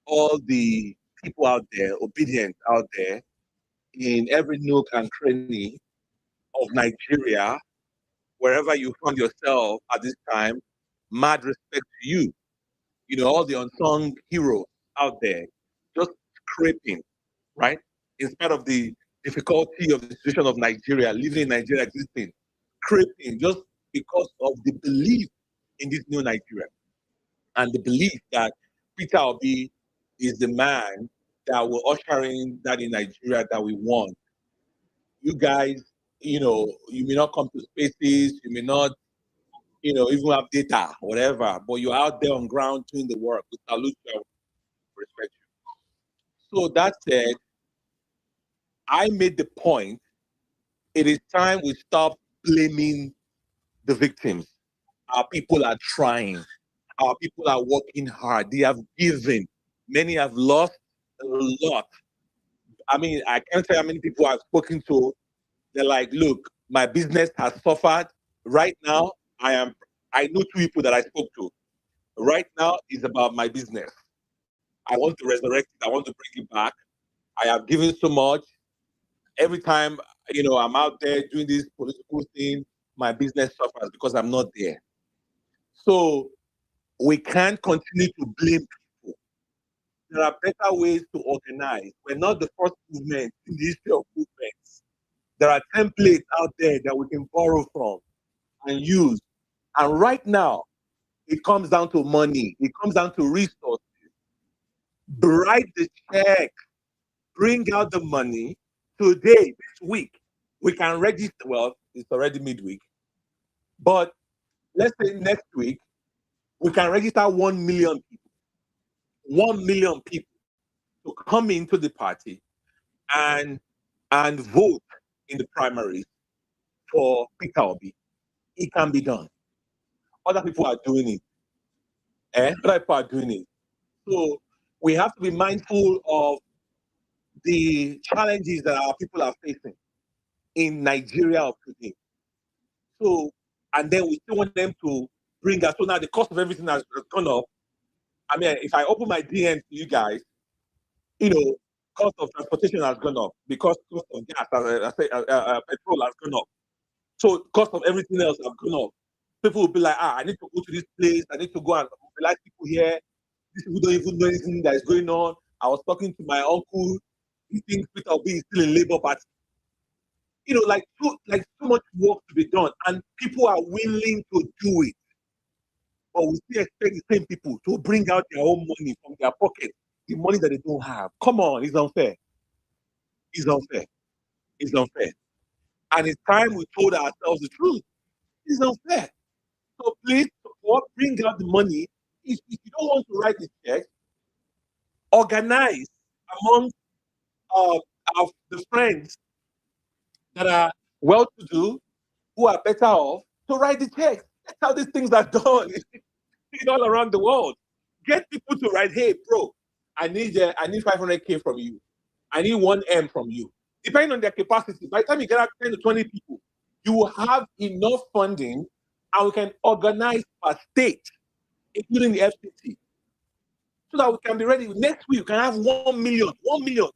all the people out there, obedient out there, in every nook and cranny of Nigeria, wherever you found yourself at this time. Mad respect to you. You know, all the unsung heroes out there, just scraping, right? In spite of the difficulty of the situation of Nigeria, living in Nigeria, existing, scraping, just because of the belief in this new Nigeria and the belief that Peter Obi is the man that will usher in that in Nigeria that we want. You guys, you know, you may not come to spaces, you may not, you know, even have data, whatever, but you're out there on ground doing the work. We salute you and respect you. So that said, I made the point, it is time we stop blaming the victims. Our people are trying. Our people are working hard. They have given. Many have lost a lot. I mean, I can't tell you how many people I've spoken to. They're like, look, my business has suffered. Right now, I know 2 people that I spoke to. Right now, it's about my business. I want to resurrect it. I want to bring it back. I have given so much. Every time, you know, I'm out there doing this political thing, my business suffers because I'm not there. So we can't continue to blame people. There are better ways to organize. We're not the first movement in the history of movements. There are templates out there that we can borrow from and use. And right now, it comes down to money. It comes down to resources. Write the check. Bring out the money. Today, this week, we can register. Well, it's already midweek. But let's say next week, we can register 1 million people. 1 million people to come into the party and vote in the primaries for Peter Obi. It can be done. Other people are doing it. Other people are doing it. So we have to be mindful of the challenges that our people are facing in Nigeria of today. So, and then we still want them to bring us. So now the cost of everything has gone up. I mean, if I open my DM to you guys, you know, cost of transportation has gone up because cost of gas, petrol has gone up. So cost of everything else has gone up. People will be like, I need to go to this place. I need to go and mobilize people here. These people don't even know anything that is going on. I was talking to my uncle. He thinks Peter Obi is still in Labour Party. You know, like so much work to be done, and people are willing to do it. But we still expect the same people to bring out their own money from their pocket, the money that they don't have. Come on, it's unfair. It's unfair. It's unfair. And it's time we told ourselves the truth. It's unfair. So please support, bring out the money. If you don't want to write the check, organize among the friends that are well-to-do, who are better off, to write the checks. That's how these things are done all around the world. Get people to write, hey, bro, I need 500K from you. I need 1M from you. Depending on their capacity, by the time you get out 10 to 20 people, you will have enough funding and we can organize per state, including the FCT, so that we can be ready. Next week, we can have 1 million. 1 million.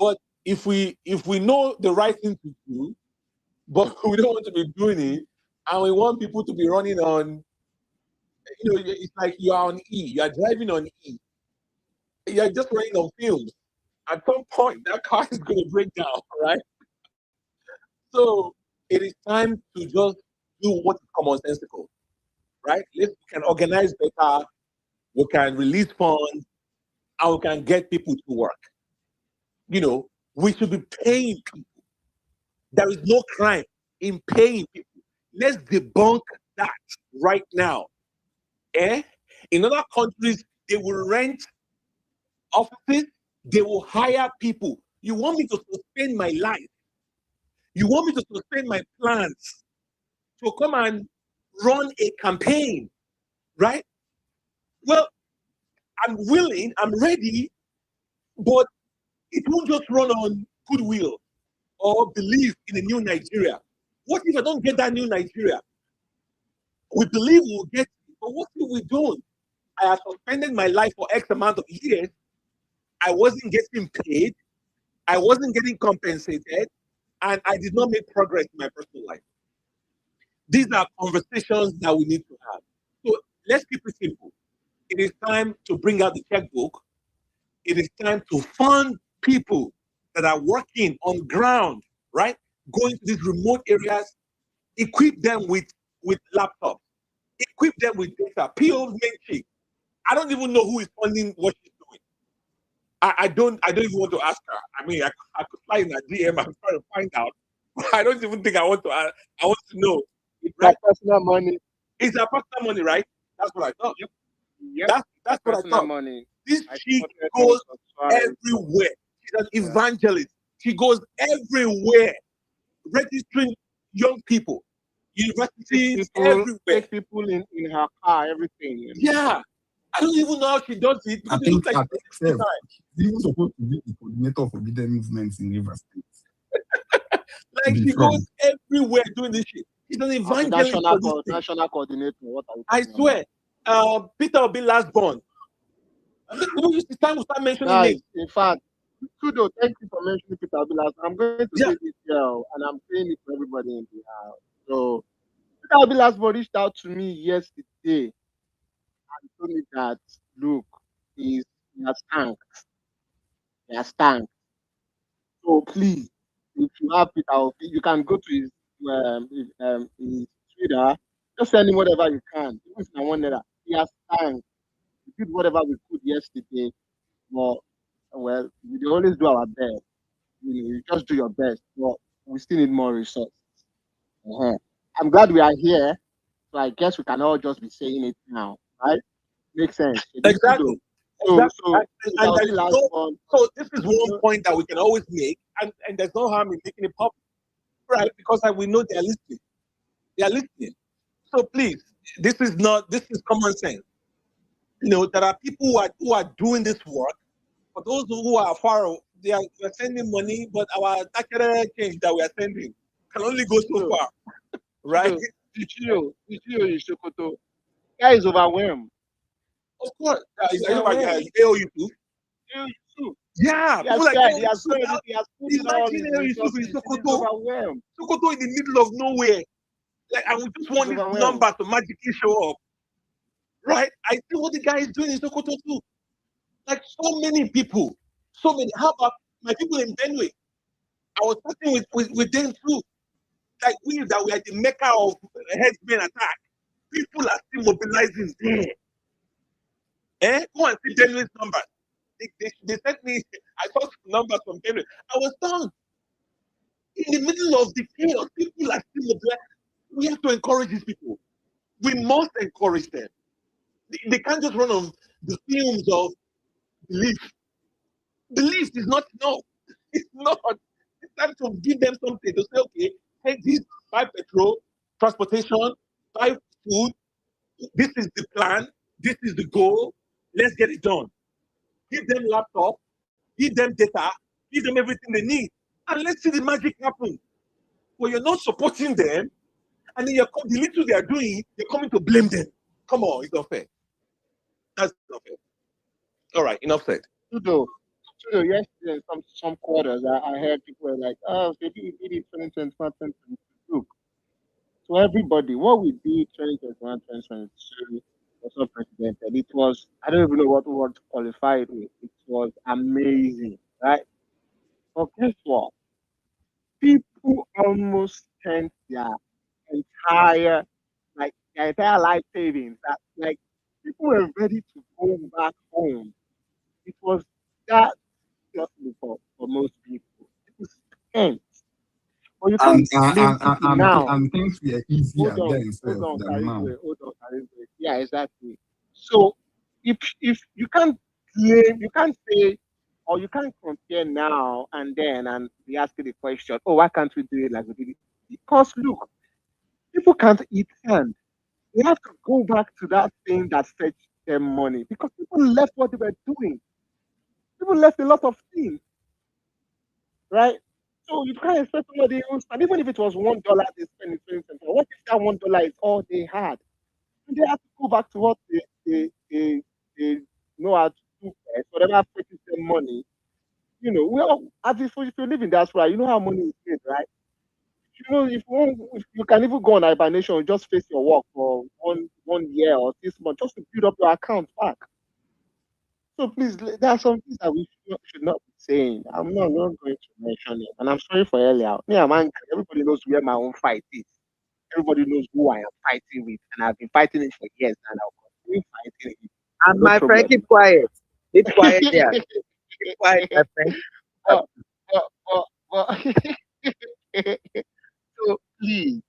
But if we know the right thing to do, but we don't want to be doing it, and we want people to be running on, it's like you are on E. You are driving on E. You are just running on fumes. At some point, that car is going to break down, right? So it is time to just do what is commonsensical, right? We can organize better, we can release funds, and we can get people to work. We should be paying people. There is no crime in paying people. Let's debunk that right now. In other countries, they will rent offices, they will hire people. You want me to sustain my life? You want me to sustain my plans to come and run a campaign, right? Well, I'm willing, I'm ready, but it won't just run on goodwill or belief in a new Nigeria. What if I don't get that new Nigeria? We believe we'll get it, but what if we don't? I have suspended my life for X amount of years. I wasn't getting paid. I wasn't getting compensated. And I did not make progress in my personal life. These are conversations that we need to have. So let's keep it simple. It is time to bring out the checkbook. It is time to fund people that are working on ground, right? Going to these remote areas, equip them with laptops, equip them with data. PO's main chief. I don't even know who is funding what she's doing. I don't even want to ask her. I mean, I could slide in a DM. I'm trying to find out. I don't even think I want to. I want to know. It's right? her personal money. It's her personal money, right? That's what I thought. Yep. That's what I Personal thought. money. This I chick supported goes her as everywhere. She's an evangelist. She goes everywhere, registering young people, universities, everywhere. Take people in her car, everything. Yeah. I don't even know how she does it because it looks like she's even supposed to be the coordinator of Obidient movements in Rivers State. Like she goes everywhere doing this shit. She's an evangelist for this thing. National coordinator. What are you I swear. Peter Obi last born. It's time to start mentioning names. In fact, kudos, thank you for mentioning Peter Obi last. I'm going to say this here, and I'm saying it for everybody in the house. So Peter Obi last born reached out to me yesterday and told me that look, he has tanked. He has tanked. So please, if you have Peter Obi, you can go to his Twitter, just send him whatever you can. Even if I want that, he has tanked. We did whatever we could yesterday, but well, we always do our best. You just do your best, but we still need more resources. I'm glad we are here, so I guess we can all just be saying it now, right? Makes sense. Exactly. So this is one point that we can always make, and there's no harm in making it public, right? Because we know they are listening. They are listening. So please, this is common sense. There are people who are doing this work. For those who are far, they are sending money, but our change that we are sending can only go so far, right? Guy is overwhelmed. Of course, AOU too. Yeah, he has put imagine AOU in Sokoto. Sokoto in the middle of nowhere. Like I would just want this number to magically show up. Right? I see what the guy is doing in Sokoto too. Like so many people. So many. How about my people in Benue? I was talking with them too. Like we are the mecca of headsmen attack. People are still mobilizing there. Go and see Benue's numbers. They sent me, I saw numbers from Benue. I was done. In the middle of the chaos, people are still mobilizing. We have to encourage these people. We must encourage them. They can't just run on the fumes of belief. Belief is not enough. It's not. It's time to give them something to say, okay, take this, buy petrol, transportation, buy food. This is the plan. This is the goal. Let's get it done. Give them laptop, give them data, give them everything they need. And let's see the magic happen. Well, you're not supporting them, and then the little they are doing, you're coming to blame them. Come on, it's not fair. That's not fair. All right, enough said. yesterday, some quarters, I heard people were like, oh, they did it 2021, 2022. Look, so everybody, what we did 2021, 2022 was not precedented. It was, I don't even know what word to qualify it with. It was amazing, right? But guess what? People almost spent entire, their entire life savings. That, like, people were ready to go back home. It was that stressful for most people. People spent. But you And can't blame people now. and things were easier Hold on, then hold on, than now. Hold on, Karigwe. Yeah, exactly. So if you can't claim, you can't say, or you can't compare now and then and be asking the question, oh, why can't we do it like we did it? Because look, people can't eat sand. They have to go back to that thing that fetched them money because people left what they were doing. People left a lot of things, right? So you can't expect somebody else, and even if it was $1 they spend in 2024, what if that $1 is all they had? And they have to go back to what they know how to do best, whatever fetches them money. You know, we all, as if you live in diaspora, you know how money is made, right? You know, if you can even go on hibernation, just face your work for one year or 6 months, just to build up your account back. So please, there are some things that we should not be saying. I'm not going to mention it, and I'm sorry for earlier. Me, I'm angry. Everybody knows where my own fight is. Everybody knows who I am fighting with, and I've been fighting it for years, and I'll continue fighting it. And No my friend, problem. keep quiet. Keep quiet there. Keep quiet, my friend. but, so please,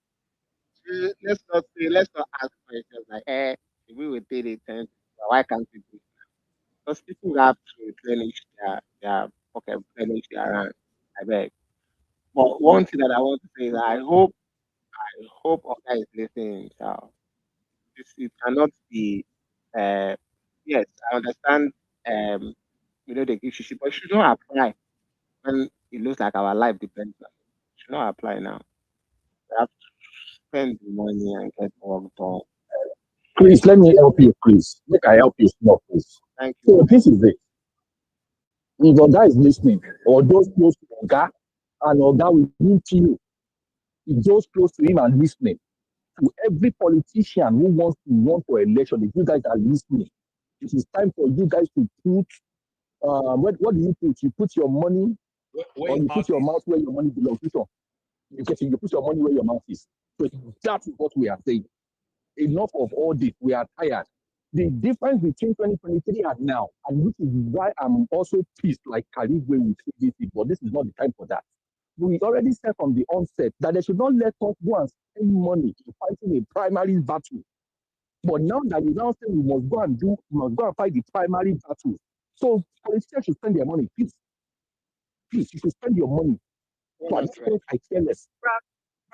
let's not ask questions like, if we would did it, then why can't we do it? Because people have to replenish their pocket, replenish their rank. I beg. But one thing that I want to say is I hope Oga is listening. So it cannot be. Uh, yes, I understand. The issue, but it should not apply when it looks like our life depends on it. It should not apply now. We have to spend the money and get work done. Please, let me help you, please. Make I help you small, please. Thank you. So this is it. If Oga is listening, or those close to Oga, and Oga will meet you, if those close to him are listening, to every politician who wants to run for election, if you guys are listening, it is time for you guys to put, what do you put? You put your money, or you put your mouth where your money belongs. Which one? You put your money where your mouth is. So that is what we are saying. Enough of all this. We are tired. The difference between 2023 and now, and which is why I'm also pissed like Karigwe with CDC, but this is not the time for that. We already said from the onset that they should not let us go and spend money in fighting a primary battle. But now that you now say we must go and fight the primary battle. So politicians should spend their money, please. Please, you should spend your money. So at this point, I care less.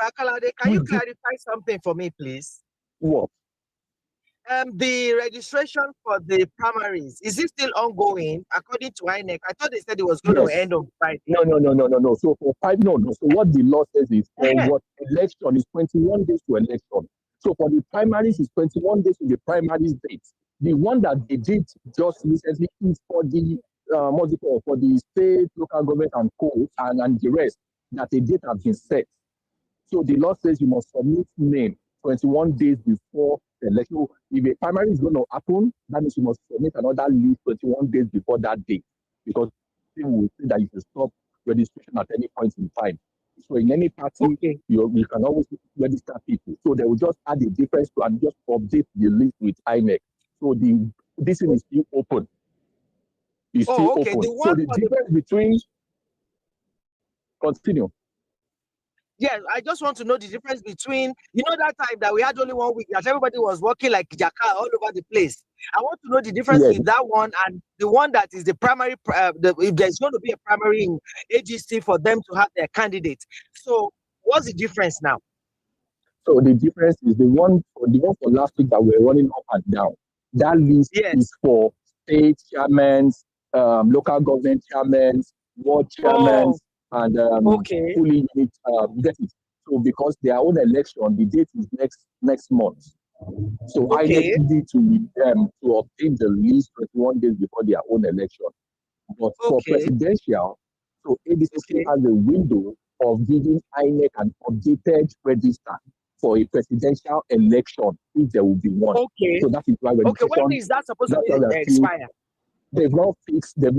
Brakalade, can you clarify something for me, please? What? The registration for the primaries, is it still ongoing according to INEC? I thought they said it was going to end on Friday. No. So for So what the law says is for what election is 21 days to election. So for the primaries is 21 days to the primaries date. The one that they did just recently is for the for the state, local government and co and the rest that a date has been set. So the law says you must submit name 21 days before the election. So if a primary is going to happen, that means you must submit another list 21 days before that date, because people will say that you can stop registration at any point in time. So in any party, you can always register people. So they will just add a difference to and just update the list with INEC. So this thing is still open. It's still open. So the difference between continue. Yeah, I just want to know the difference between, that time that we had only 1 week, that everybody was working like Jaka all over the place. I want to know the difference in that one and the one that is the primary, if there's going to be a primary in AGC for them to have their candidate. So what's the difference now? So the difference is the one for last week that we're running up and down. That list is for state chairmen, local government chairmen, ward chairmen, and fully unit get it. So because their own election, the date is next month. So I need to obtain the list 21 days before their own election. But for presidential, so ADC still has a window of giving INEC an updated register for a presidential election if there will be one. Okay. So that is why Okay, when is that supposed to expire? They've not fixed the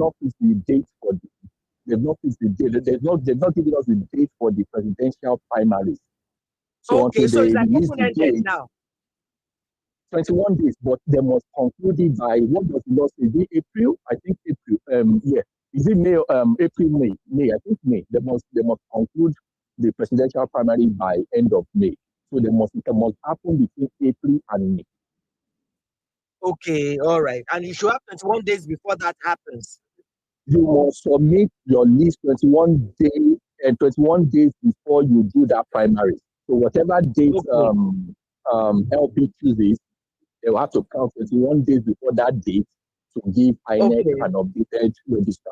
date for the they've not fixed the date. They've not given us the date for the presidential primaries. So okay, until so they it's like release the open-ended date, now. 21 days, but they must conclude it by what does the law say? Is it April? I think April. Yeah. Is it May? April, May. May. I think May. They must conclude the presidential primary by end of May. So it must happen between April and May. Okay, all right. And you should have 21 days before that happens. You must submit your list 21 days before you do that primary. So whatever date LP chooses, they will have to count 21 days before that date to give INEC an updated register.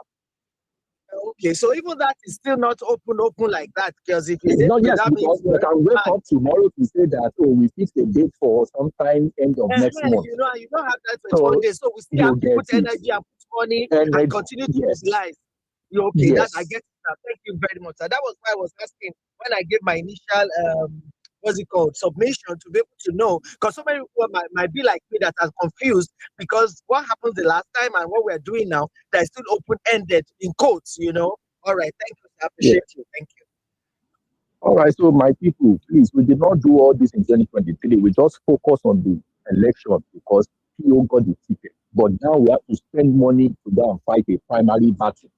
Okay, so even that is still not open like that, because if it's not yes, because we can wake up tomorrow to say that we fixed a date for sometime end of next month. You don't have that 21 days, so we still have to put energy and put money and continue to utilize. Okay, that I get that. Thank you very much. That was why I was asking when I gave my initial submission, to be able to know, because so many people might be like me that are confused, because what happened the last time and what we're doing now, they're still open-ended in quotes, All right, thank you. I appreciate you. Thank you. All right, so my people, please, we did not do all this in 2023. We just focus on the election because PO got the ticket. But now we have to spend money to go and fight a primary battle.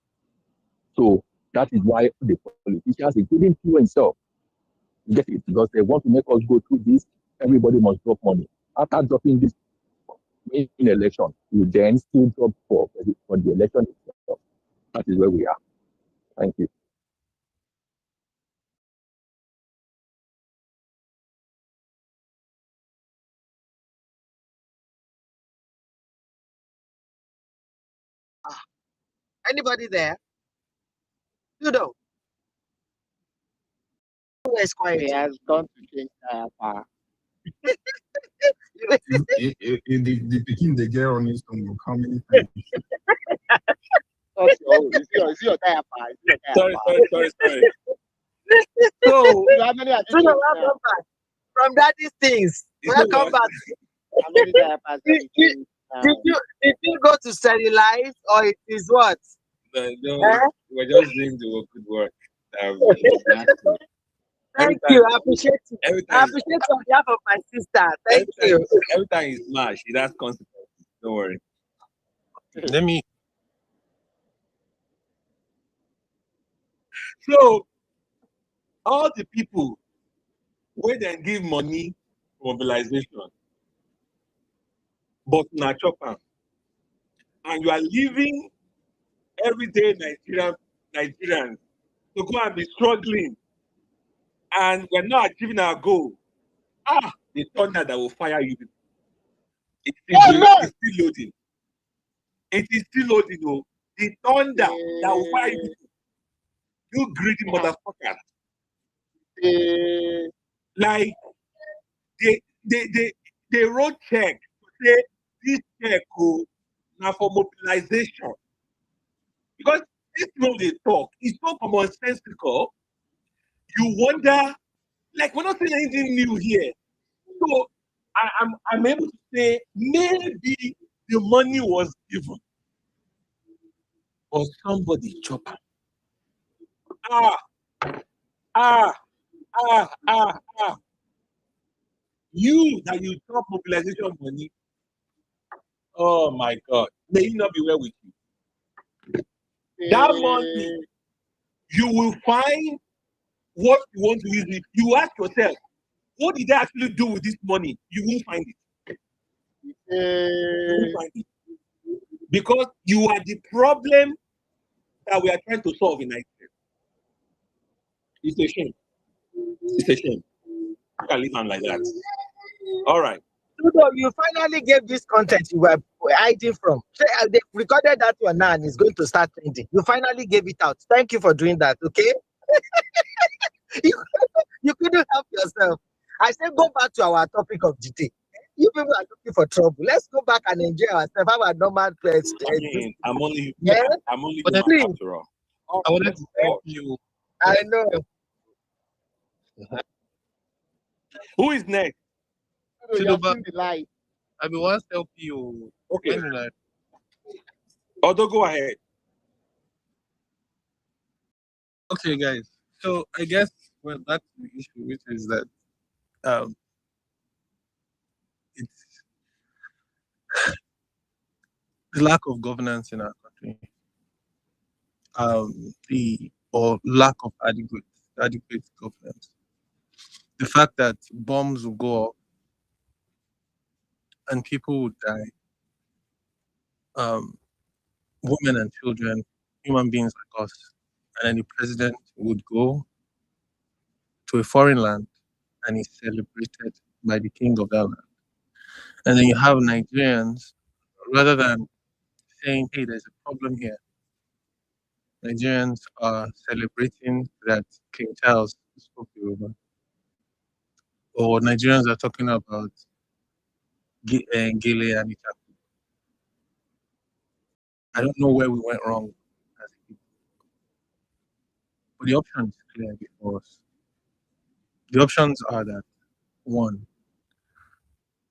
So that is why the politicians, including PO himself, get it, because they want to make us go through this. Everybody must drop money. After dropping this in election, we then still drop for the election itself. That is where we are. Thank you. Anybody there? Ludo. Who is quiet? He has gone to change far. The picking the girl on his tongue, how many times? Is your tire far? Sorry. So, how many are from daddy's things. Welcome back. How many tires did you go to sterilize, or it is what? No, we're just doing the good work. Thank you. I appreciate you. I appreciate you on behalf of my sister. Thank you. Every time you smash, it has consequences. Don't worry. Let me. So, all the people where they give money for mobilization, but not chopper, and you are leaving everyday Nigerians to go and be struggling, and we're not achieving our goal. The thunder that will fire you. It's still loading. It is still loading. Oh. The thunder that will fire you. You greedy motherfucker. Like they wrote check to say this check now for mobilization. Because this way they talk, it's so commonsensical. You wonder, like we're not saying anything new here. So I'm able to say maybe the money was given, but somebody chop it. You that you chop mobilization money. Oh my God, may it not be well with you. That money, you will find what you want to use it. You ask yourself, what did I actually do with this money? You won't find it. You won't find it. Because you are the problem that we are trying to solve in Nigeria. It's a shame. It's a shame. You can leave on like that. All right. You finally gave this content you were hiding from. They recorded that one now and it's going to start trending. You finally gave it out. Thank you for doing that, okay? You couldn't help yourself. I said go back to our topic of the day. You people are looking for trouble. Let's go back and enjoy ourselves. Have a normal place. I mean, I'm only Yeah, But then, human after all. I wanted to help you. I know. Who is next? You have seen the light. I mean, once help you. Okay. When you like, Although, go ahead. okay, guys. So I guess well, that's the issue, which is that it's the lack of governance in our country. Or lack of adequate governance. The fact that bombs will go off and people would die. Women and children, human beings like us, and then the president would go to a foreign land and is celebrated by the king of that land. And then you have Nigerians, rather than saying, hey, there's a problem here, Nigerians are celebrating that King Charles spoke Yoruba. Or Nigerians are talking about Gele and Itaku. I don't know where we went wrong as a people. But the option is clear before us. The options are that, one,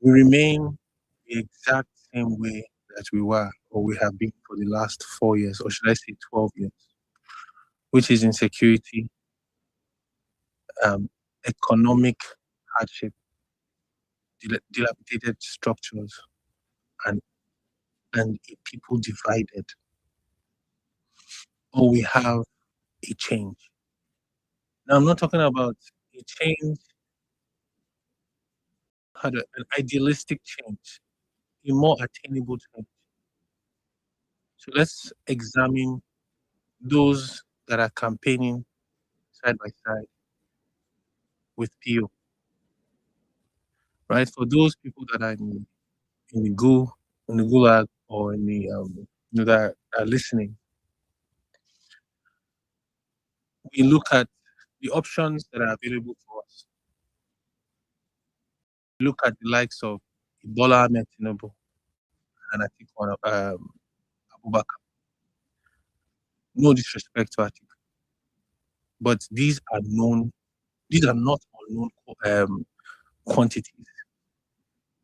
we remain the exact same way that we were or we have been for the last 4 years, or should I say 12 years, which is insecurity, economic hardship, dilapidated structures, and a people divided. Or we have a change. Now, I'm not talking about a change, an idealistic change, a more attainable change. So let's examine those that are campaigning side by side with PO. Right? For those people that are in the gulag, or in the that are listening, we look at the options that are available for us. We look at the likes of Bola Ahmed Tinubu and Atiku Abubakar. No disrespect to Atiku, but these are not unknown quantities.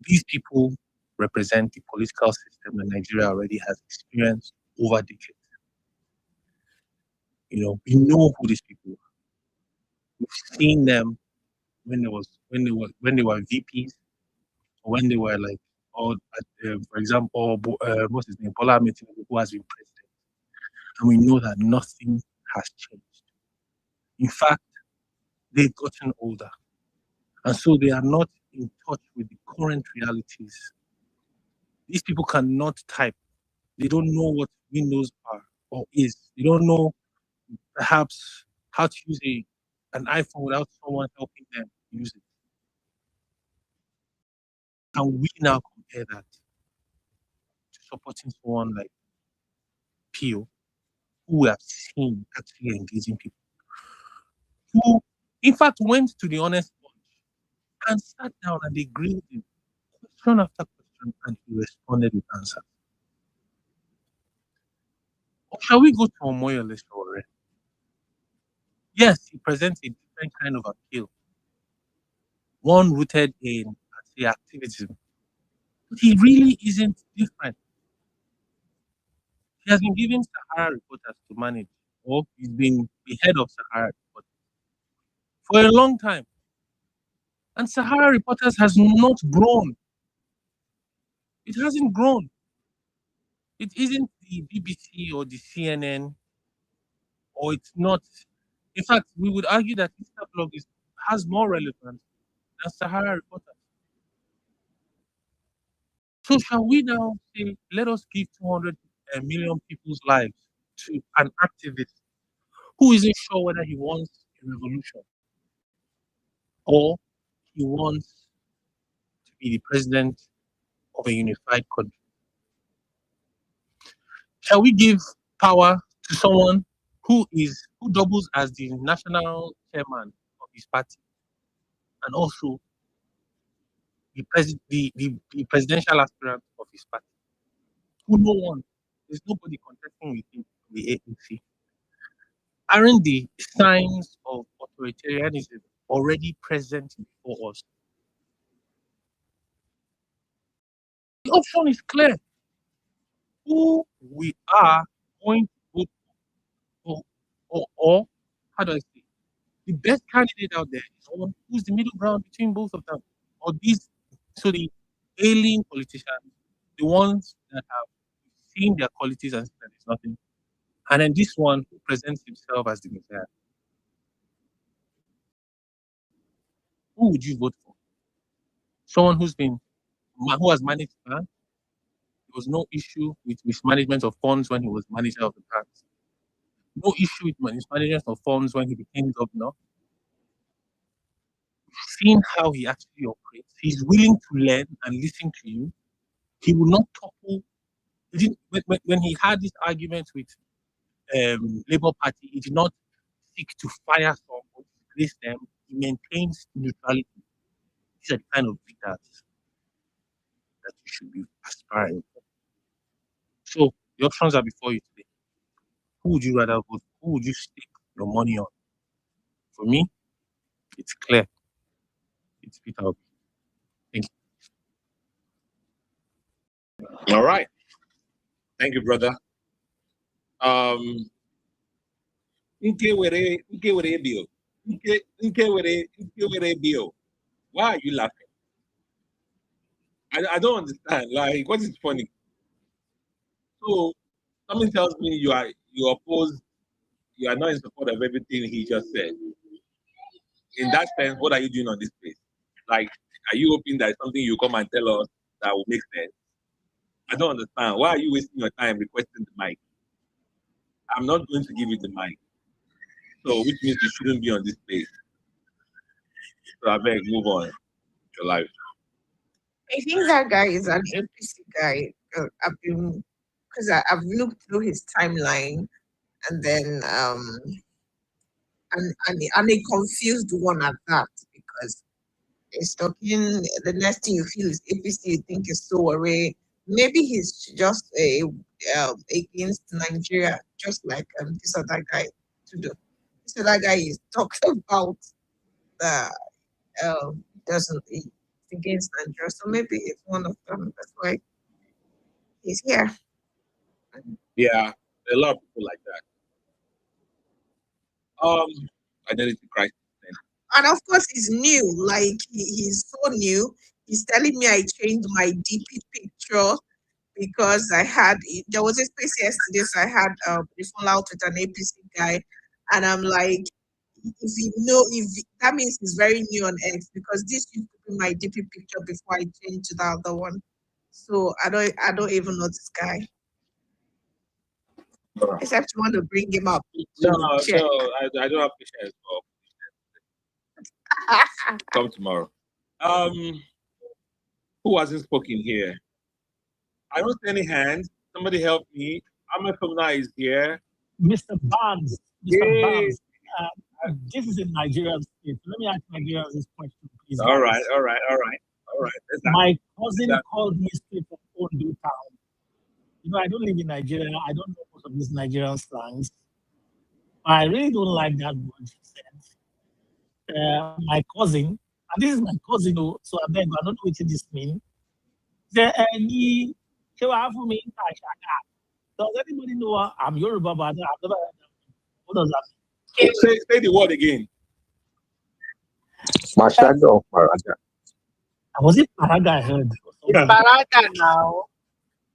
These people represent the political system that Nigeria already has experienced over decades. We know who these people are. We've seen them when they were VPs, or when they were like, for example, what's his name, Bola Ahmed Tinubu, who has been president, and we know that nothing has changed. In fact, they've gotten older, and so they are not in touch with the current realities. These people cannot type. They don't know what Windows are or is. They don't know perhaps how to use an iPhone without someone helping them use it. Can we now compare that to supporting someone like Pio, who we have seen actually engaging people, who in fact went to the honest bunch and sat down and they grilled him question after question, and he responded with answers? Or shall we go to Omoyole Sowore? Yes, he presents a different kind of appeal, one rooted in, say, activism. But he really isn't different. He has been given Sahara reporters to manage, or he's been the head of Sahara reporters for a long time. And Sahara reporters has not grown. It hasn't grown. It isn't the BBC or the CNN, or it's not. In fact, we would argue that Instablog has more relevance than Sahara reporters. So shall we now say, let us give 200 million people's lives to an activist who isn't sure whether he wants a revolution or he wants to be the president of a unified country? Shall we give power to someone who doubles as the national chairman of his party and also the presidential aspirant of his party, who no one, there's nobody contesting with him in the ANC. Aren't the signs of authoritarianism already present before us? The option is clear. Who we are going to vote for, or how do I say? The best candidate out there is someone who's the middle ground between both of them. Or these, so the alien politicians, the ones that have seen their qualities and said that there's nothing. And then this one who presents himself as the Messiah. Who would you vote for? Someone who has managed banks. There was no issue with mismanagement of funds when he was manager of the banks. No issue with mismanagement of funds when he became governor. Seeing how he actually operates, he's willing to learn and listen to you. He will not topple. When he had this argument with Labour Party, he did not seek to fire some or disgrace them. He maintains neutrality. These are the kind of leaders that you should be aspiring for. So the options are before you today. Who would you rather vote for? Who would you stake your money on? For me, it's clear. It's Peter Obi. Thank you. All right. Thank you, brother. Why are you laughing? I don't understand. Like, what is funny? So, something tells me you are not in support of everything he just said. In that sense, what are you doing on this place? Like, are you hoping that something you come and tell us that will make sense? I don't understand. Why are you wasting your time requesting the mic? I'm not going to give you the mic. So, which means you shouldn't be on this place. So, I beg, move on with your life. I think that guy is an APC guy. I've looked through his timeline, and then and a confused one at that, because it's talking. The next thing you feel is APC. You think is so away. Maybe he's just against Nigeria, just like this other guy to do. This other guy is talking about the doesn't it's against Nigeria. So maybe it's one of them. That's why he's here. Yeah, there are a lot of people like that. Identity crisis. And of course, he's new. Like he's so new. He's telling me I changed my DP picture because there was a space yesterday, so I had a fallout with an APC guy, and I'm like, if that means he's very new on X, because this used to be my DP picture before I changed to the other one. So I don't even know this guy. Except you want to bring him up. No, I don't have patience for. Come tomorrow. Who hasn't spoken here? I don't see any hands. Somebody help me. Amefuna is here. Mr. Barnes. Mr. Barnes. This is a Nigerian state. Let me ask Nigerians this question, please. All right. My cousin called me straight from Ondo town. You know, I don't live in Nigeria. I don't know most of these Nigerian slangs. I really don't like that word she said. My cousin, and this is my cousin, so I beg, I don't know what this means. Does anybody know I'm Yoruba, but I've never heard that? What does that mean? Say the word again. Mashaga or Paraga? Was it Paraga I heard? It's Paraga now.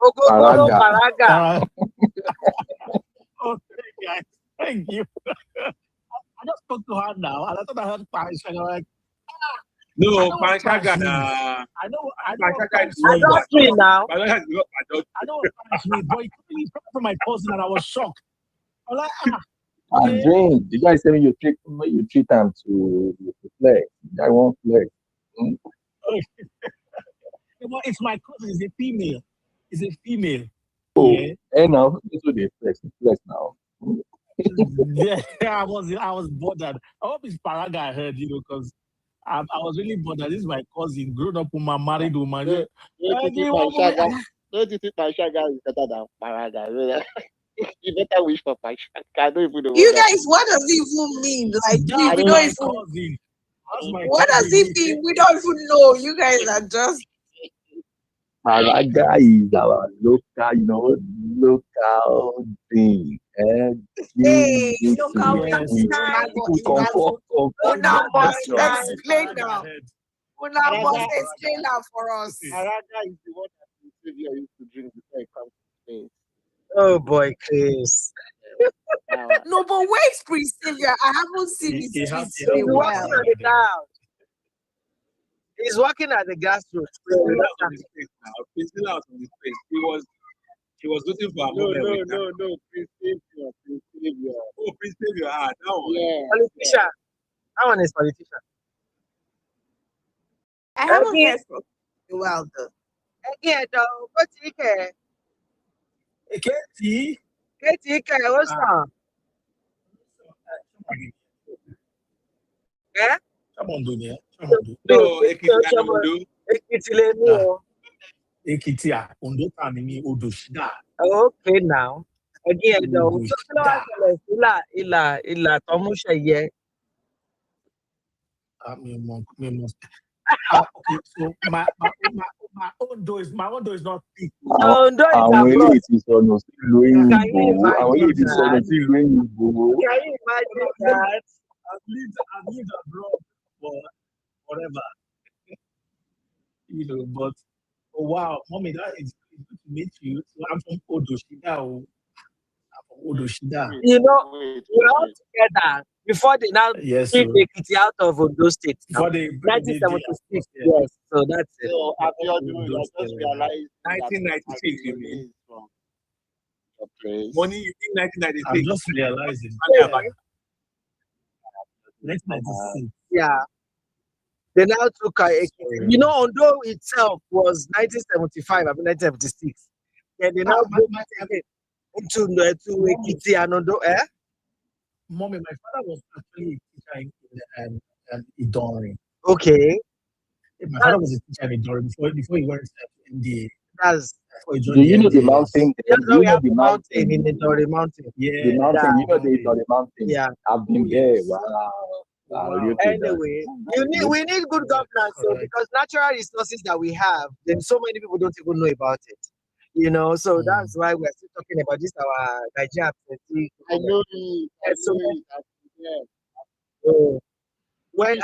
Paraga. Okay, guys. Thank you. I just spoke to her now, and I thought I heard Paraga. Like, no, Paraga. I know. Adultery now. I know what Paraga, but it came from my cousin, and I was shocked. I was like, Jane, the guy saying you treat them to play. I won't play. Well, it's my cousin. It's a female. It's a female. Oh, yeah. And now this will be flex now. Yeah, I was bothered. I hope it's Paraga I heard, because I was really bothered. This is my cousin, grown up woman, married woman. Don't you think my shaga is better than Paraga? You better wish for my shaga. I don't even know You what that guys, what does it even mean? Like, That's we my don't even. cousin. That's my What does cousin. it mean? We don't even know. You guys are just. Paraga is our local, local thing. And Hey, you local Yes. Una must Yes. explain now. Una must explain now for us. Paraga is the one that the Savior used to drink before he comes to space. Oh boy, Chris. No, but where's Prince Savior? I haven't seen his tweets in a He's while. working on the ground. He's working at the Grassroot. Priscilla was on his face. He was looking for a moment. No, Prince Savior. Oh, Prince Savior, that one. Yeah. Politician. That one is politician. I haven't heard from him in a while though. Again, though, what's he care? Katie? What's up? Yeah? No, Ekiti, Ondo Tanimi, Odoshida. Okay, now. Again, though, Ila, Tomusha, okay, so my Ondo is not big. Ondo is Àwọn abroad. eléyìí ti sọnù sílùú òyìnbó. Can you Àwọn eléyìí ti sọnù imagine sílùú òyìnbó. Can you imagine that? I've lived abroad for whatever. But oh wow, mommy, that is good to meet you. So I'm from Odoshida. You know, we're all together before they now Yes, take Ekiti out of Ondo State. Before they 1976, yes. So that's it. So Abiodun, I just realized 1996, you mean? from your place. Money you mean 1996? I'm just realizing. Let's 96. Yeah. They now took Ekiti. You know, Ondo itself was 1975, I mean 1976. Then they now moved again into Ekiti and Ondo. Mommy, my father was actually a teacher in Idori. Okay. My father was a teacher in Idori before he went to MDA. That's Do you know the mountain? Yes, Do you we know have the the mountain? mountain in the Idori mountain. Yeah. The mountain, you know the Idori mountain? Yeah. I've been there. Wow. Anyway, we need good governance, so because natural resources that we have, then so many people don't even know about it. You know, so that's why we're still talking about this our Nigeria absentee. I know it. When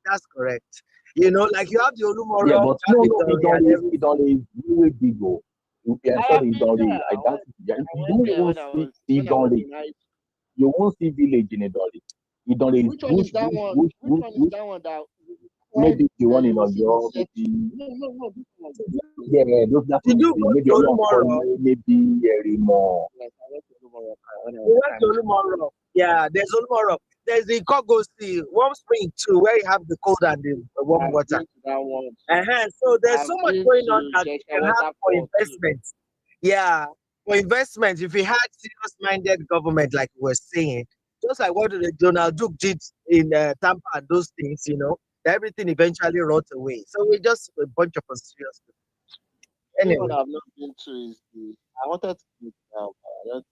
that's correct. You know, like you have the Olumoro. Yeah, but it don't really big go. You can tell it don't like that. You won't see Idori. You won't see village in Idori. Idori Which one is that one? Which one is that one that maybe the one in Oyo, maybe. No. Yeah, those that maybe Olumoro, maybe Erimo. Yes, I went to Olumoro. Yeah, there's Olumoro. There's the Kogosi, Warm Spring too, where you have the cold and the warm water. So there's so much going on that you can have for investment. Yeah, for investment, if we had serious-minded government, like we were saying, just like what Donald Duke did in Tampa and those things, you know, everything eventually rots away. So we're just a bunch of unserious people. Anyway, what I've not been to is I wanted to meet I don't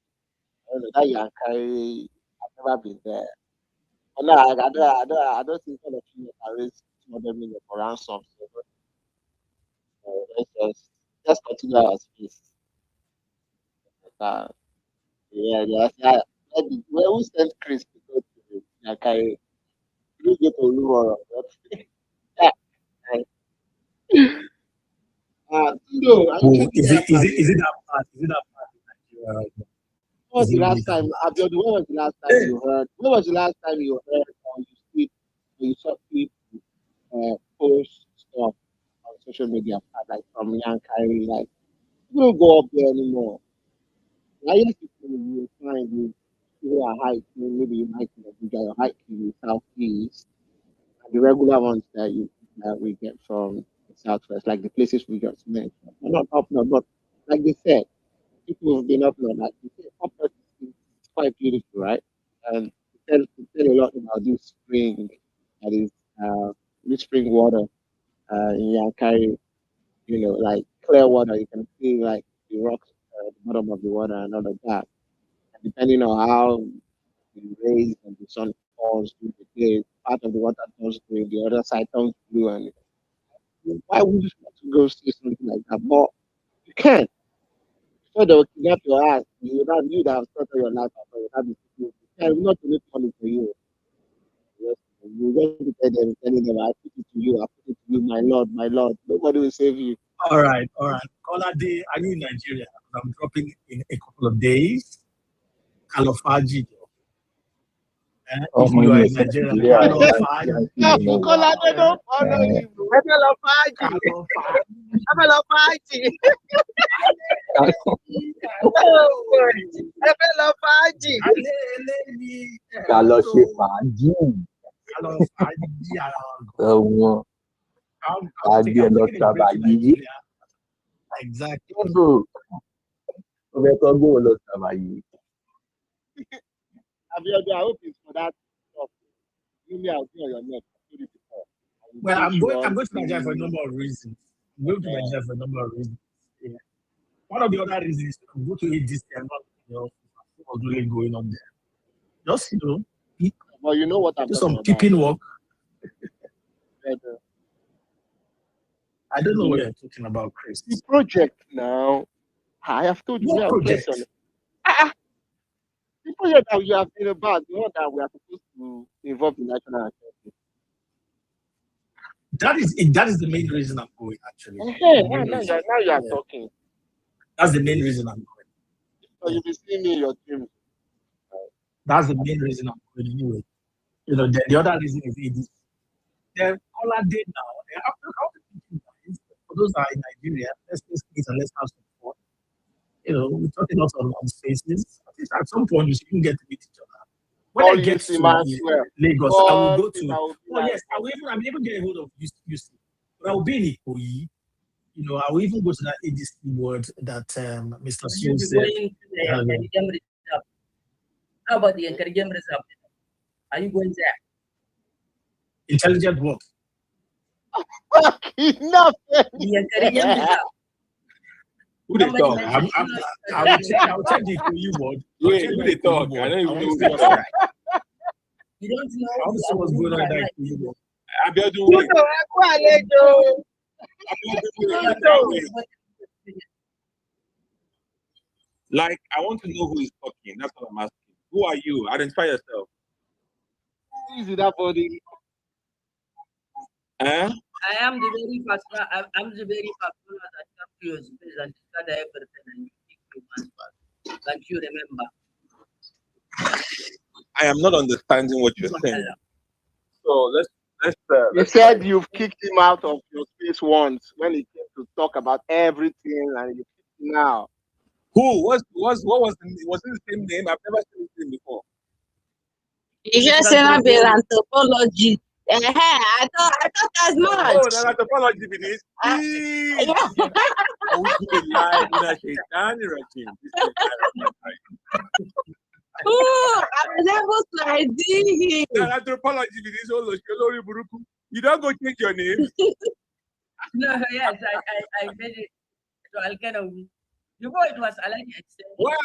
know that Yankari. I've never been there. But no, I don't think all of you can raise 200 million for ransom. So let's continue our space. Where we sent Chris to go to Yankari? We go to Olumoro. Is it that part? Is it that part in Nigeria right now? When was the last time, Abiodun, when was the last time you heard? When was the last time you heard or you saw people post stuff on social media, like from Yankari? Like, people don't go up there anymore. I used to you find people are hiking, maybe you might you're hiking in the southeast, and the regular ones that we get from the southwest, like the places we just mentioned. Not up north, but like they said, people have been up north. Like they say, up north is quite beautiful, right? And tell a lot about this spring, that is this spring water in Yankari. You know, like clear water, you can see like the rocks at the bottom of the water and all of that. And depending on how the rays and the sun falls through the day, part of the water turns green, the other side turns blue, and why would you want to go see something like that? But you can't. So they will kidnap your ass. You that have started your life, after you have you can't not to make money for you. Yes, you going to tell them, telling them, I put it to you, I put it to you, my Lord, my Lord. Nobody will save you. All right. Caller Day, are you in Nigeria? I'm dropping in a couple of days. Kalofaji. If you are in Nigeria, Kalofaji. Kọ́ládé don't follow you. Ẹ fẹ́ lọ fàájì. Ẹ fẹ́ lọ fàájì. Ká lọ ṣe fàájì. Ẹ̀wọ̀n. Àgbẹ̀ lọ travailler. Exactly. Ó fẹ́ kọ́ gbóhùn lọ travailler. I hope it's for that stuff. Maybe I'll be on your neck. Well, I'm going to Nigeria for a number of reasons. I'm going to Nigeria for a number of reasons. Yeah. One of the other reasons is to go to ADC and not, what's really going on there. Just, well, you know what I'm do some keeping work. I don't know what you're talking about, Chris. The project now, I have told you. What project? The project that you have been about, the one that we are supposed to involve the national assembly. That is the main reason I'm going, actually. Now you are talking. That's the main reason I'm going. So you'll be seeing me in your dreams. That's the main reason I'm going anyway. The other reason is ADC. The caller day now. For those that are in Nigeria, let's meet and let's have some fun. We're talking lots of long faces. At some point, you can get to meet each other. When I get to Lagos, I will go to. Yes, I'm even getting hold of UC. But I will be in Ikoyi. I will even go to that ADC word that Mr. Sue said. How about the intelligent reserve? Are you going there? Intelligent what? Enough. The intelligent reserve. Who they talk? I will check the Ikoyi word. Wait, who they talk? I don't even know who they talk. You don't know. I want to see what's going on in that Ikoyi word. Like, I want to know who is talking. That's what I'm asking. Who are you? Identify yourself. Easy that body. I am the very first one. I'm the very first one that comes to your space and start everything and you take 2 months back. Like you remember. I am not understanding what you're saying. So let's you said you've kicked him out of your space once when he came to talk about everything, and you kicked him out. Who was it the same name? I've never seen this name before. You just said I've been anthropology. I thought as much. Oh, that's anthropology with this. I was able to ID him. Anthropology with this. You don't go change your name. No, yes, I made it. So I'll get a week. You know, it was Alan. Why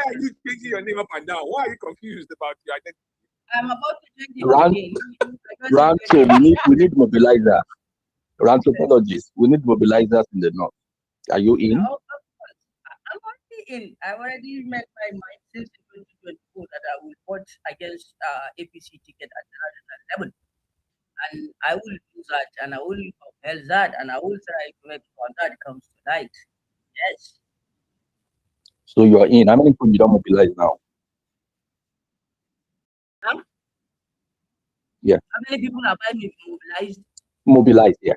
are you changing your name up and down? Why are you confused about your identity? I'm about to change it again. Ransom, we need mobilizer. Anthropologists, we need mobilizers in the north. Are you in? No, of course. I'm already in. I already made my mind since 2024 that I will vote against APC ticket at the level. And I will do that, and I will upheld that, and I will try to make sure that comes to light. Yes. So you're in. How many people you don't mobilize now? Huh? Yeah. How many people have I mobilized? Mobilized, yeah.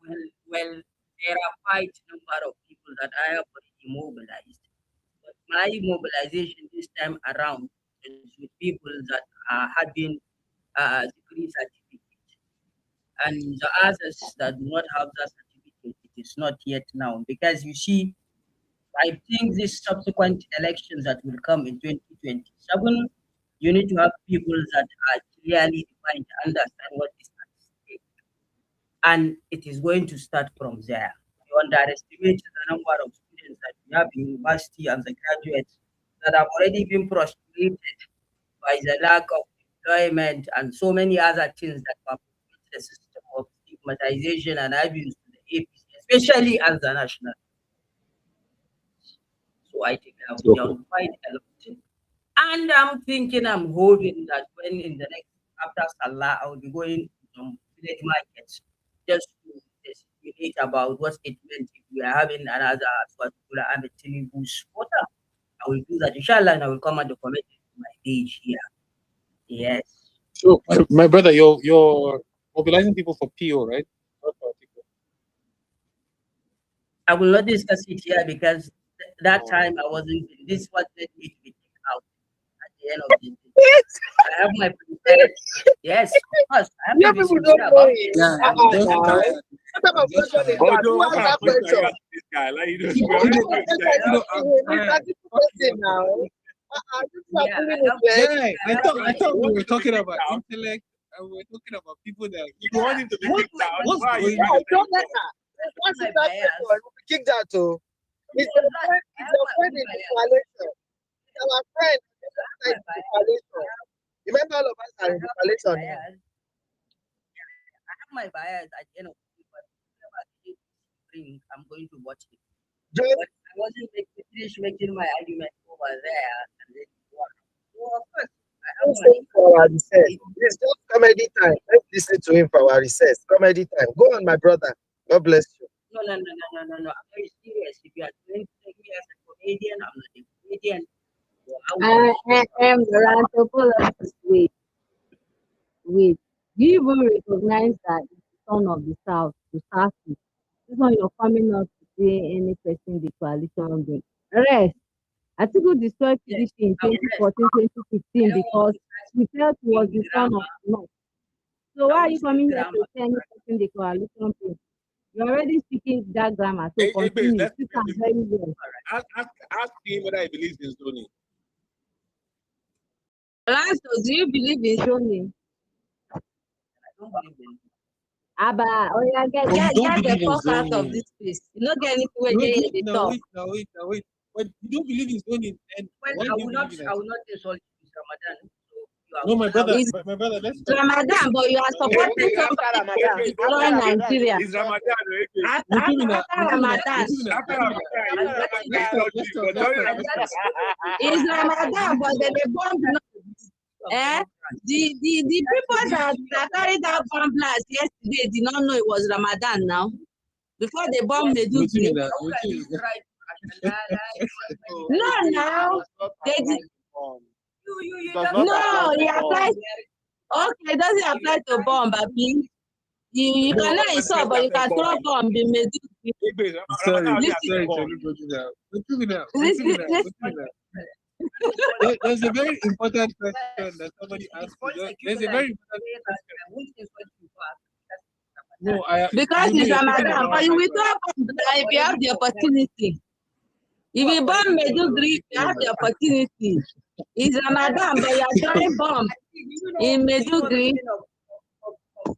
Well, there are quite a number of people that I have already mobilized. But my mobilization this time around is with people that are having degree certificate. And the others that do not have that certificate, it is not yet now. Because you see, I think these subsequent elections that will come in 2027, You need to have people that are clearly defined to understand what is at stake. And it is going to start from there. You underestimate the number of students that we have in university and the graduates that have already been frustrated by the lack of employment and so many other things that perpetuate the system of stigmatization and abuse to the APC, especially as the national. So I think I will done quite a lot. And I'm thinking, I'm hoping that when in the next, after Salah, I will be going to some village markets just to speculate about what it meant if we are having another particular Absenteeism supporter. I will do that, inshallah, and I will come and document it on my page here. Yes. So, my brother, you're mobilizing people for PO, right? I will not discuss it here because that time I wasn't. This was let me to be taken out at the end of the day. I have my prepared. Yes, of course. I have to be sincere about it. I thought we were talking about intellect, and we were talking about people that you want him to be kicked out. What's going on? What's that paper? We kicked out too. It's a friend in the coalition. It's our friend in the coalition. Remember, all of us are in the coalition. I have my bias at the end of the day, but whenever I'm going to watch it. But I wasn't finished making my argument over there and then of course, I have my for our recess. It's just comedy time. Let's listen to him for our recess. Comedy time. Go on, my brother. God bless you. No. I'm very serious. If you are going to take me as a comedian, I'm not a comedian. I am the anthropologist. Wait. Do you even recognize that it's the son of the South to start with? This one you're coming up to say any person the coalition bring. Rest. Atiku destroyed PDP in 2014-2015 because he felt he was the son of the North. So why are you coming here to say any person the coalition bring? You're already speaking that grammar, so continue. You can very well. Ask him whether he believes in zoning. Lanto, do you believe in zoning? I don't believe in Abba, get the fuck out of this place. You don't get anything where they talk. Wait. But you don't believe in zoning, and well, I will not insult you, Ramadan. No, my brother, let's talk. Ramadan, but you are supporting somebody to destroy Nigeria. It's Ramadan. After Ramadan. It's Ramadan, but they bomb. The people that carried that bomb blast yesterday did not know it was Ramadan now. Before they bomb Medugri. No, now they did. No, it applies. Okay, it doesn't apply to bomb, Babi. You cannot insult, but you can throw bomb in Medugri. There's a very important question that somebody asked. There's a very important question. No, because it's Ramadan, but you will throw bomb if you have the opportunity. If you bomb Medugri, you have the opportunity. It's Ramadan, but you are throwing bomb in Medugri.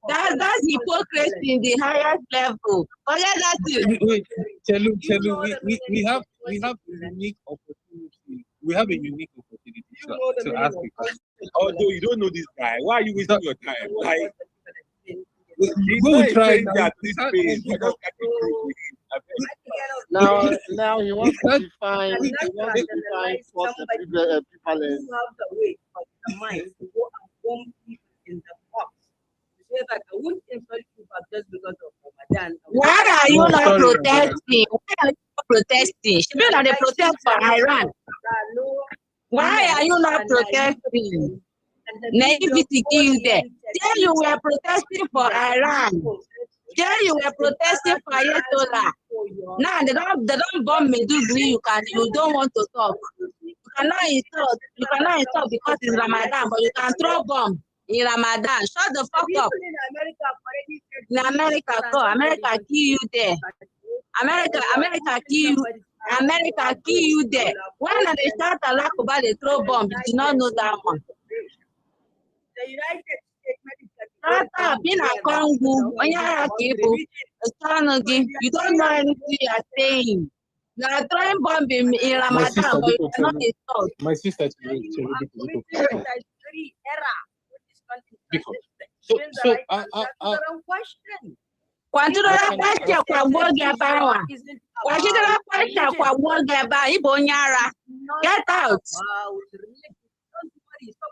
That's hypocrisy in the highest level. Forget that. Wait, Chelu, we have a unique opportunity. We have a unique opportunity to ask a question. Although you don't know this guy, why are you wasting your time? Like, we'll try that. Now he wants to define what the prevalence. Why are you not protesting? Why are you not protesting? Should be not a protest for Iran. Why are you not protesting? Naivety kill you there. There you were protesting for Iran. There you were protesting for Ayatollah. Now they don't bomb Medugri. You don't want to talk. You cannot insult because it's Ramadan, but you can throw bomb in Ramadan. Shut the fuck up. In America kill you there. America kill you. America kill you there. When they start Allah Kuba, they throw bomb. You did not know that one. The United States Medical Shut up, in a Congo. When you are people, you don't know anything you are saying. You are throwing bomb in My sister, Ramadan, but you Biko, cannot tell insult. my sister, you are committing statutory error with this country. So, Question. Kwantụrụ kwesịa kwa gbuo gị ebe ahụ. Kwachidoro kwesịa kwa gbuo gị ebe ahụ. Ịbụ onye ara. Get out.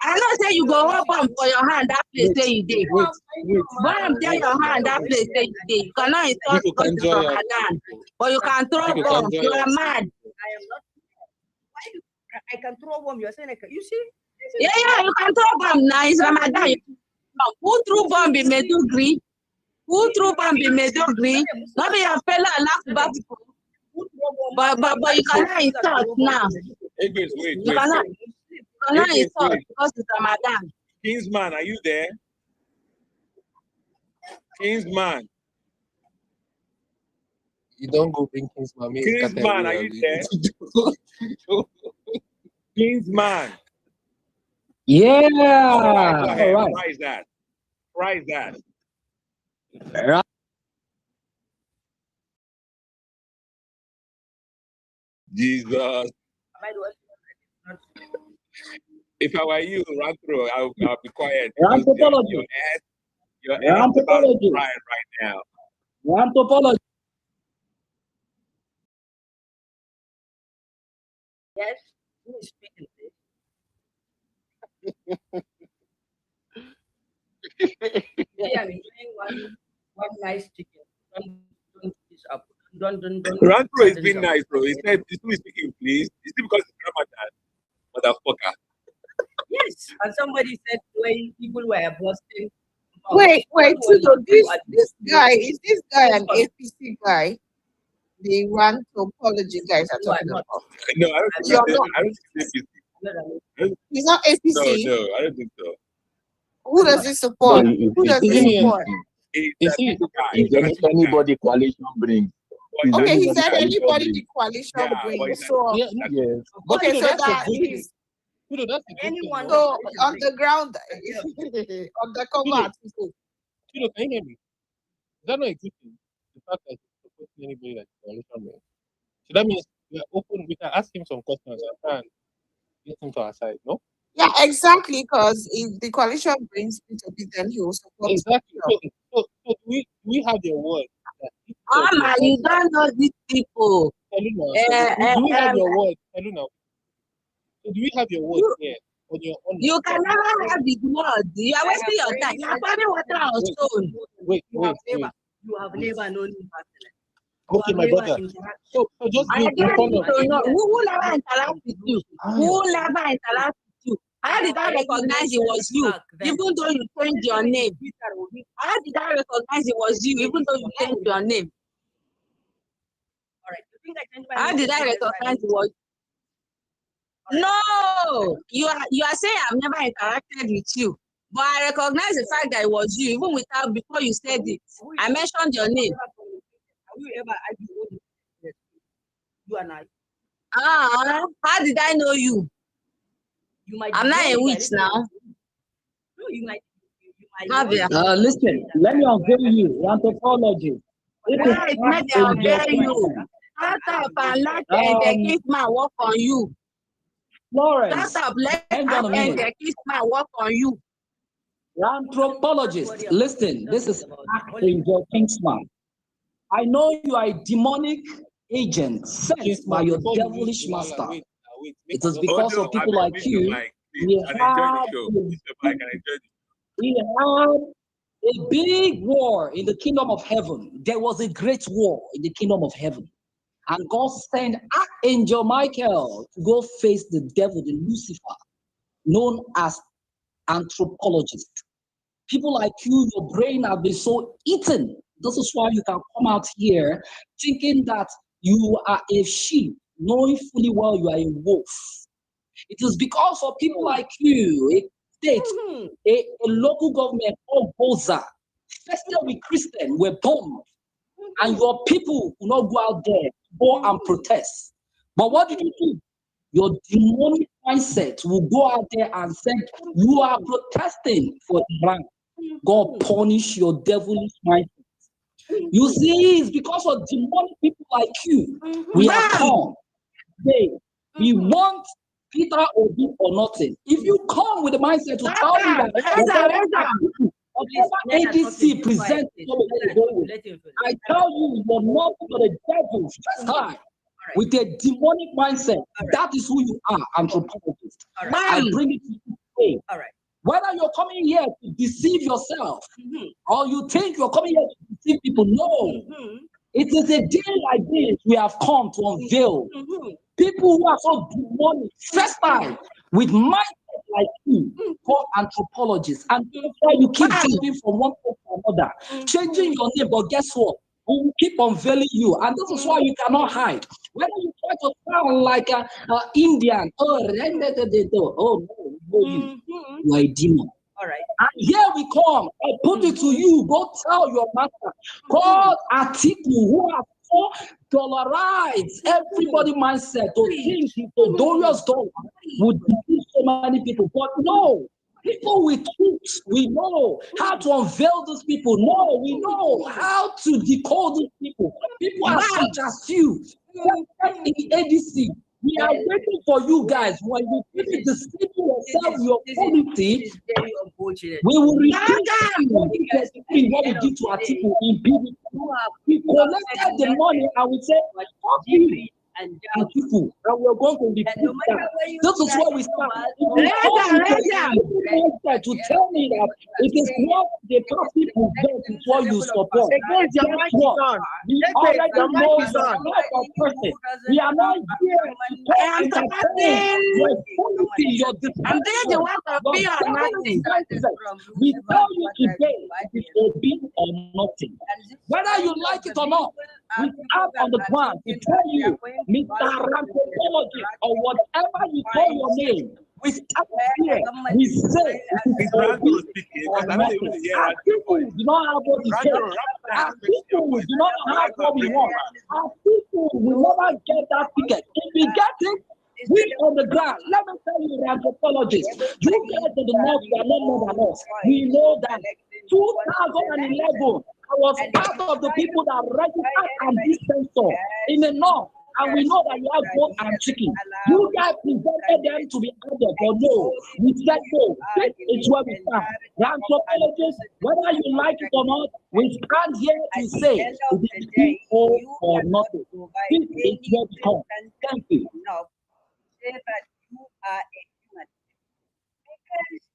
I know say you go hold bomb for your hand that place where you dey. Bomb there your hand that place where you dey. You cannot insult God to Ramadan, but you can throw bomb. You are mad. I am not. I can throw bomb. You're saying you see? Yeah, you can throw bomb now. It's Ramadan. Who threw bomb in Medugri? Who threw bomb in Medugri? Not be a fella laugh about people. But you cannot insult now. Wait. You cannot insult because it's Ramadan. Kingsman, are you there? Kingsman. You don't go bring Kingsman. Kingsman, are you there? Kingsman. Yeah. Go ahead. All right. Why is that? Jesus. If I were you, run through, I'll be quiet. Because your ass is about to cry right now. Anthropology. Yes, who is speaking this? Yeah, I'm enjoying one nice chicken. Don't this up. Don't. Rantro is being nice, bro. He said, "Who is speaking, please?" Is it because it's Ramadan, motherfucker? Yes, and somebody said when people were busting. Wait, Tudo, this guy, is this guy an APC guy? The anthropology guys are talking about. No, I don't think APC. He's not APC. No, I don't think so. Who does he support? Who does he support? Is anybody coalition brings? Okay, he said anybody the coalition brings. So yes. Okay, so that is anyone. So on the ground, on the cover. Tudo, can you hear me? Is that not a good thing? The fact that he's supporting anybody that coalition brings. So that means we are open. We can ask him some questions and get him to our side. No. Yeah, exactly. Because if the coalition brings Peter Obi, then he will support. Exactly. So we have your word. You don't know these people. Do we have your word? So do we have your word here? You can never have the word. You are wasting your time. You are pouring water on stone. Wait. You have never known him personally. Okay, my brother. So just I don't know. Who never interact with you? Who never interact with you? How did I recognize it was you, even though you changed your name? How did I recognize it was you, even though you changed your name? All right. You think I changed my name? How did I recognize it was? No, you are saying I've never interacted with you, but I recognize the fact that it was you, even without before you said it. I mentioned your name. Have you ever argued with you and I? How did I know you? I'm not a witch now. No, you might. Listen, let me unveil you. Anthropology. Right, let me unveil you. Shut up and let the kiss man work on you. Florence. Shut up, let the kiss man work on you. Anthropologist, listen, this is Angel Kingsman. I know you are a demonic agent sent by your devilish master. It is because of people like you we have a big war in the kingdom of heaven. There was a great war in the kingdom of heaven. And God sent Archangel Michael to go face the devil, the Lucifer, known as anthropologists. People like you, your brain have been so eaten. This is why you can come out here thinking that you are a sheep, knowing fully well you are a wolf. It is because of people like you, a state, a local government called Boza, especially with Christians, were bombed. And your people will not go out there, go and protest. But what did you do? Your demonic mindset will go out there and say, you are protesting for Iran. God punish your devilish mindset. You see, it's because of demonic people like you. We have come. We want Peter Obi or nothing. If you come with the mindset to tell me that whatever ADC presents, I tell you, you're nothing but a devil, just high, with a demonic mindset. That is who you are, anthropologist. I bring it to you today. Whether you're coming here to deceive yourself or you think you're coming here to deceive people, no. It is a day like this we have come to unveil people who are so demonic, first time, with mindset like you, called anthropologists. And that's why you keep jumping from one place to another, changing your name. But guess what? We will keep unveiling you. And this is why you cannot hide. Whether you try to sound like an Indian, no, you are a demon. And here we come. I put it to you. Go tell your master. God Atiku, who are so dollarized everybody mindset to think the glorious dollar would defeat so many people. But no, people with truth, we know how to unveil these people. No, we know how to decode these people. People are such as you. In the ADC, we are waiting for you guys. When you finish deceiving yourself, your quality, we will repeat what we did to Atiku in PDP. We collected the money and we said, fuck you. Atiku, and we're going to be this is where we start. To tell me that it is not the party present is what you support. We already know the type of person. We are not here to talk we tell you today it is Obi or nothing. Whether you like it or not, we stand on the ground to tell you, Mr. Anthropologist, or whatever you call your name, we stand here, we say, our people do not have what we say. Our people do not have what we want. Our people will never get that ticket. If we get it, we on the ground. Let me tell you, the anthropologists, you guys in the north, you are not more than us. We know that 2011, I was part of the people that registered and this sensor in the north. And we know that you have goat and chicken. You guys presented them to be added, but no, we said no. This is where we stand. The anthropologists, whether you like it or not, we stand here to say it is people or nothing. This is where we come. Thank you. If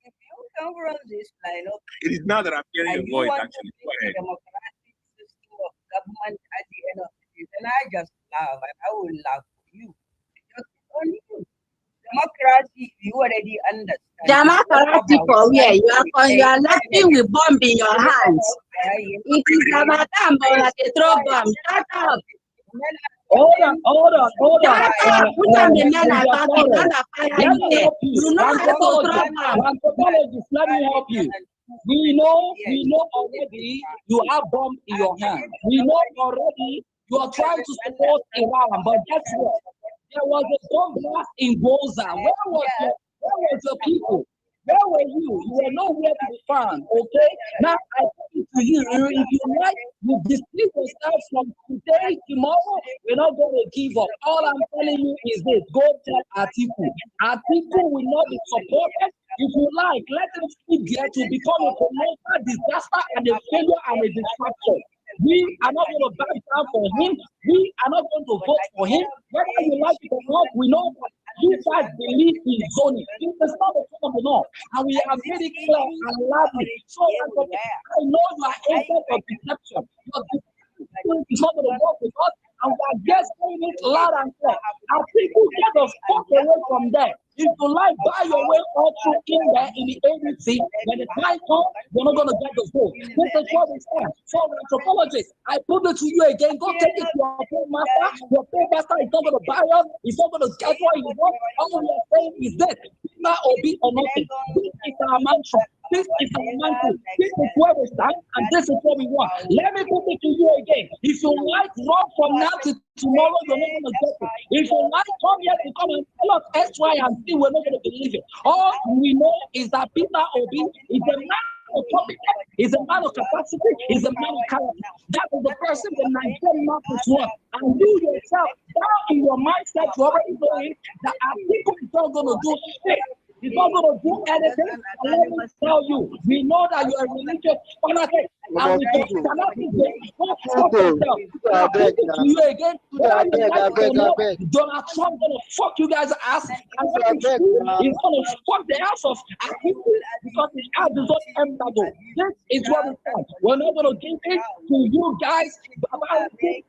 you come from this line of It is now that I'm hearing your voice, actually. Go ahead. Democratic system of government at the end of the day, then I just laugh and I will laugh for you. Because it's only you. Democracy, you already understand. Democracy for where you are laughing with bomb in your hands. It is Ramadan, but like a throw bomb. Shut up. Hold on. Put on the men are talking, not a fire in there. You know how to throw bomb. Anthropologists, let me help you. We know already you have bomb in your hand. We know already you are trying to support Iran, but guess what? There was a bomb blast in Gaza. Where was your people? Where were you? You were nowhere to be found, okay? Now I put it to you. If you like, you deceive yourself from today, tomorrow, we're not going to give up. All I'm telling you is this: go tell Atiku. Atiku will not be supported. If you like, let him sit there to become a promoter, disaster, and a failure and a distraction. We are not going to back down for him. We are not going to vote for him. Whether you like it or not, we know that you guys believe in zoning. It is not the time of the law. And we are very clear and loudly. So I know you are agent of deception. It's not going to work with us. And we are just saying it loud and clear. Our people get us fuck away from there. If you like, buy your way all through in there in the agency. When the time comes, you're not going to get the vote. This is what we stand. So, anthropologists, I put it to you again. Go take it to your paymaster. Your paymaster is not going to buy us. He's not going to get what you want. All we are saying is this: Peter Obi or nothing. This is our mantra. This is our mantle. This is where we stand, and this is what we want. Let me put it to you again. If you like run from now to tomorrow, you're not going to get it. If you like come here to come and tell us X, Y, and Z, we're not going to believe it. All we know is that Peter Obi is a man of competence, is a man of capacity, is a man of character. That is the person the Nigerian market wants. And you yourself, down in your mindset, you already know it, that our people is not going to do shit. He's not going to do anything. And let me tell you, we know that you are a religious fanatic. And we cannot be stop yourself. I'll put it to you again. Donald Trump going to fuck you guys' ass. And he's going to fuck the ass of our people because his ass is not embargo. This is what we stand. We're not going to give it to you guys.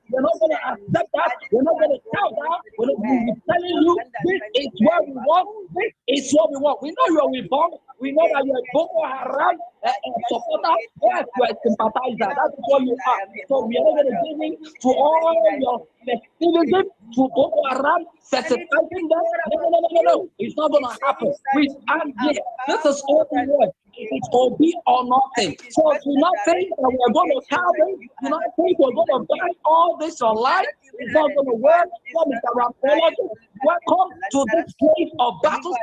We're not going to accept that. We're not going to tell that. We're not going to be telling you this is what we want. This is what we want. We know you're reborn. We know that you're a Boko Haram supporter. Yes, you're a sympathizer. That's what you are. So we are not going to give in to all your festivism, to Boko Haram, sensitizing them. No. It's not going to happen. We stand here. This is all we want. It's Obi or nothing. So do not think that we're going to cow them. Do not think we're going to buy all this your life. It's not going to work. Welcome to this place of battle.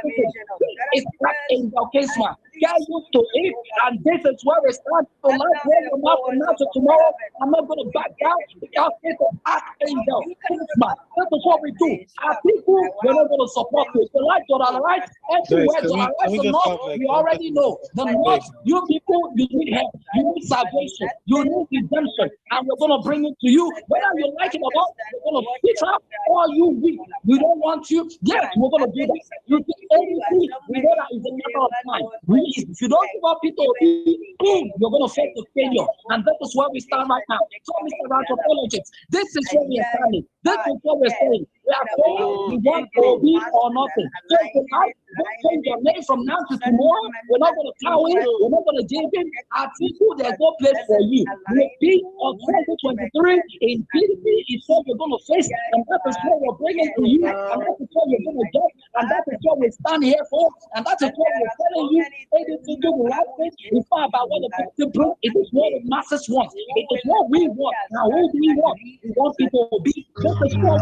It's not in your case, man. Get used to it, and this is where we start. So let's wait from now to tomorrow. I'm not going to back down because it's an archangel. This is what we do. Our people, we're not going to support you. If you like Donald Rice, everywhere Donald Rice or not, we already know. The North, you people, you need help. You need salvation. You need redemption. And we're going to bring it to you. Whether you like it or not, we're going to pitch up or you weak. We don't want you. Yes, we're going to do that. You think anything, we know that it's a matter of time. If you don't give up Peter Obi, boom, you're going to face the failure. And that is where we stand right now. So, Mr. Anthropologist, this is where we are standing. This is what we're saying. We are saying we want Obi or nothing. So tonight, don't change your name from now to tomorrow. We're not going to cow in. We're not going to give in. Our people, there's no place for you. We'll be on 2023 in PDP. It's what you're going to face. And that is what we're bringing to you. And that is what you're going to get. And that is what we stand here for. And that is what we're telling you. Anything to do the right thing. It's not about what the people do. It is what the masses want. It is what we want. Now, who do we want? We want people to be just as strong.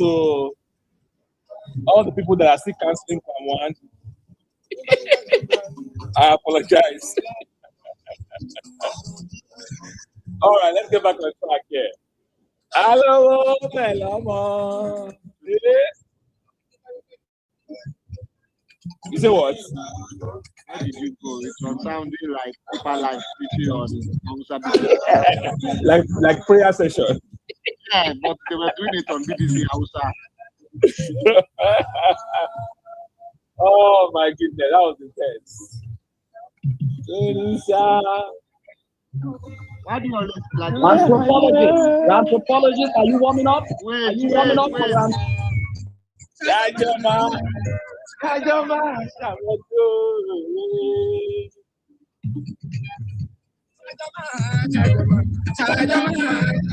So, all the people that are still canceling from one, I apologize. All right, let's get back on the track here. Hello, Melama. You say what? How did you go? It was sounding like Papa like preaching on Hausa. like prayer session. Yeah, but they were doing it on BBC Hausa. Oh my goodness, that was intense. Why do you always like Anthropologist, are you warming up? Are you warming up for round?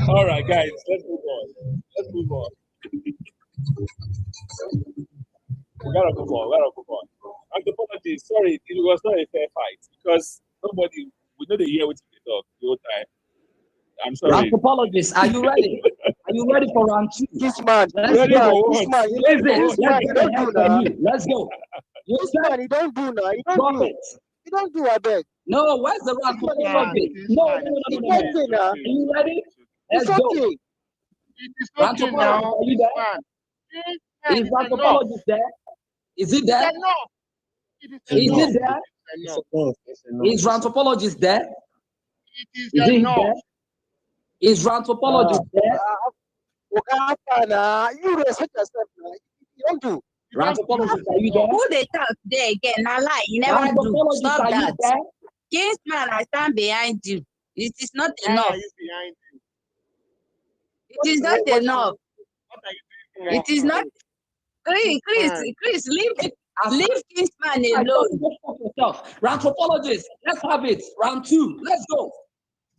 All right, guys, let's move on. We gotta move on. Anthropology, sorry, it was not a fair fight because we know the year which we talk the whole time. I'm sorry. Anthropologist, are you ready? Are you ready for round two? This man, let's go. Let's go. This man, he don't do now. He don't do, I beg. No, where's the anthropologist? No. Are you ready? Let's go. It is okay now. Are you there? Is anthropologist there? Is it there? Is it there? Is anthropologist there? Is it there? Is anthropologist there? You respect yourself now. You don't do. Anthropologist, are you there? Who they talk there again? I lie. You never do. Stop that. Kingsman, I stand behind you. It is not enough. It is not enough. It is not. Chris, leave Kingsman alone. Anthropologist, let's have it. Round two. Let's go.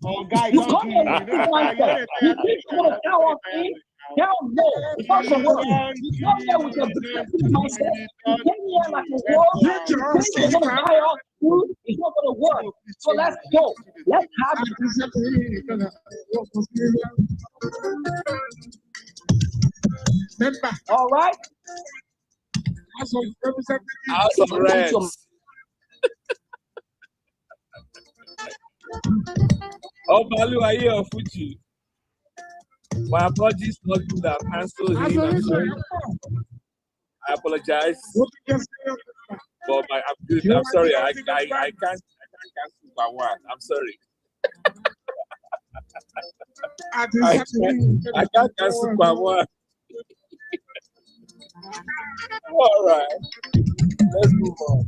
Oh, guys, you come here with this mindset. You think you're going to tell us things? Hell no, it's not for work. You come here with your defensive mindset. You came here like a war. You think you're going to buy us food. It's not going to work. So let's go. Let's have it. All right. House of Reds. Oh, Balu, are you on Fuji? My apologies, not good. I've cancelled him. I'm sorry. I apologize. But I'm good. I'm sorry. I can't cancel by one. I'm sorry. I can't cancel by one. All right. Let's move on.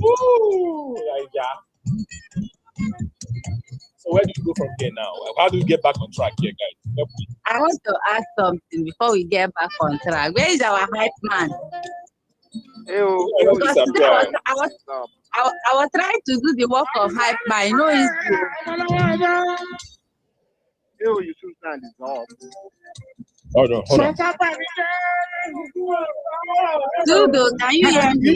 Woo! Yeah. So where do you go from here now? How do we get back on track here, guys? Help me. I want to ask something before we get back on track. Where is our hype man? Because today I was trying to do the work of hype man. You know, You should stand is off. Hold on. Dudo, can you hear me?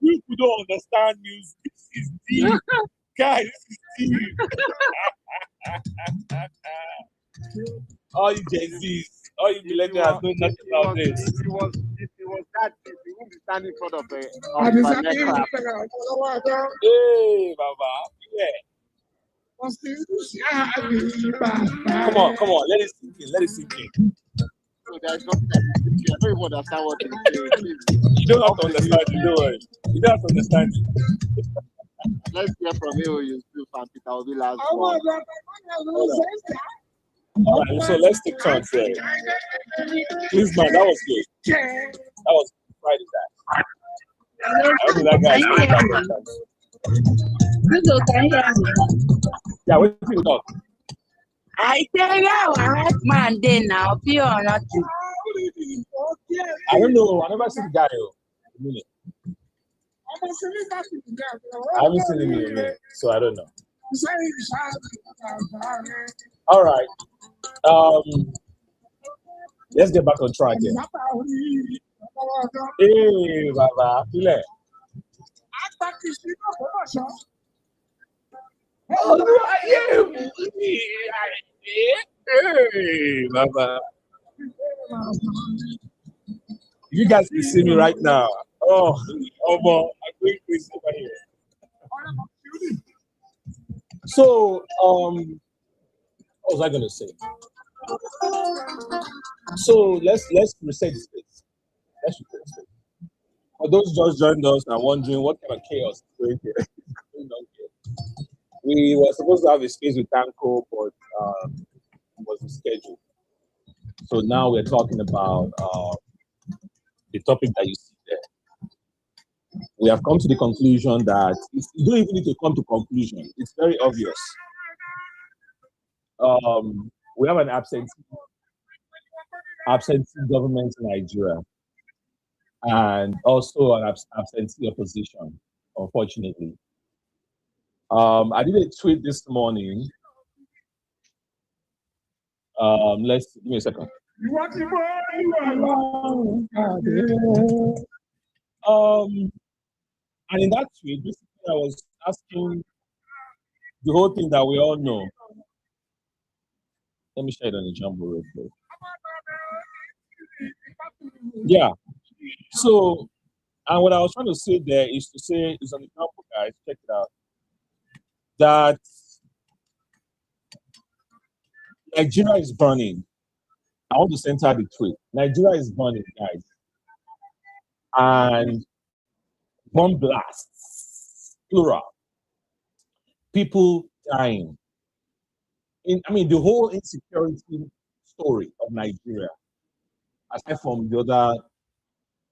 People don't understand music. This is deep. Guys, this is deep. All you Gen-Zs, all you millennials know nothing about this. If it was that deep, we wouldn't be standing in front of a Hey, Baba. Yeah. Come on. Let it sink in. So there's nothing that you don't even understand what it is. You don't have to understand it, don't worry. You don't have to understand it. Let's hear from you and Peter Obi last one. All right, so let's take turns there. Please, man, that was good. That was Friday that. I hope that guy's coming back on chance. Dudo, can you hear me? Yeah, wait till you talk. I tell you, our hype man there now, fear or nothing. I don't know. I never seen the guy. I haven't seen him in a minute, so I don't know. All right. Let's get back on track here. Hey, Baba. How are you? Hey, Baba. You guys can see me right now. Oh, I'm going crazy over here. So, what was I gonna say? So let's reset the space. Let's reset the space. For those just joined us and wondering what kind of chaos is going on here. We were supposed to have a space with Tanko, but it wasn't scheduled. So now we're talking about the topic that you see there. We have come to the conclusion that you don't even need to come to conclusion. It's very obvious. We have an absentee government in Nigeria, and also an absentee opposition, unfortunately. I did a tweet this morning. Let's give me a second. And in that tweet, basically I was asking the whole thing that we all know. Let me share it on the jumbo real quick. Yeah. So, and what I was trying to say there is to say, it's on the jumbo, guys, check it out, that Nigeria is burning. I want to center the tweet. Nigeria is burning, guys. And bomb blasts, plural. People dying. The whole insecurity story of Nigeria, aside from the other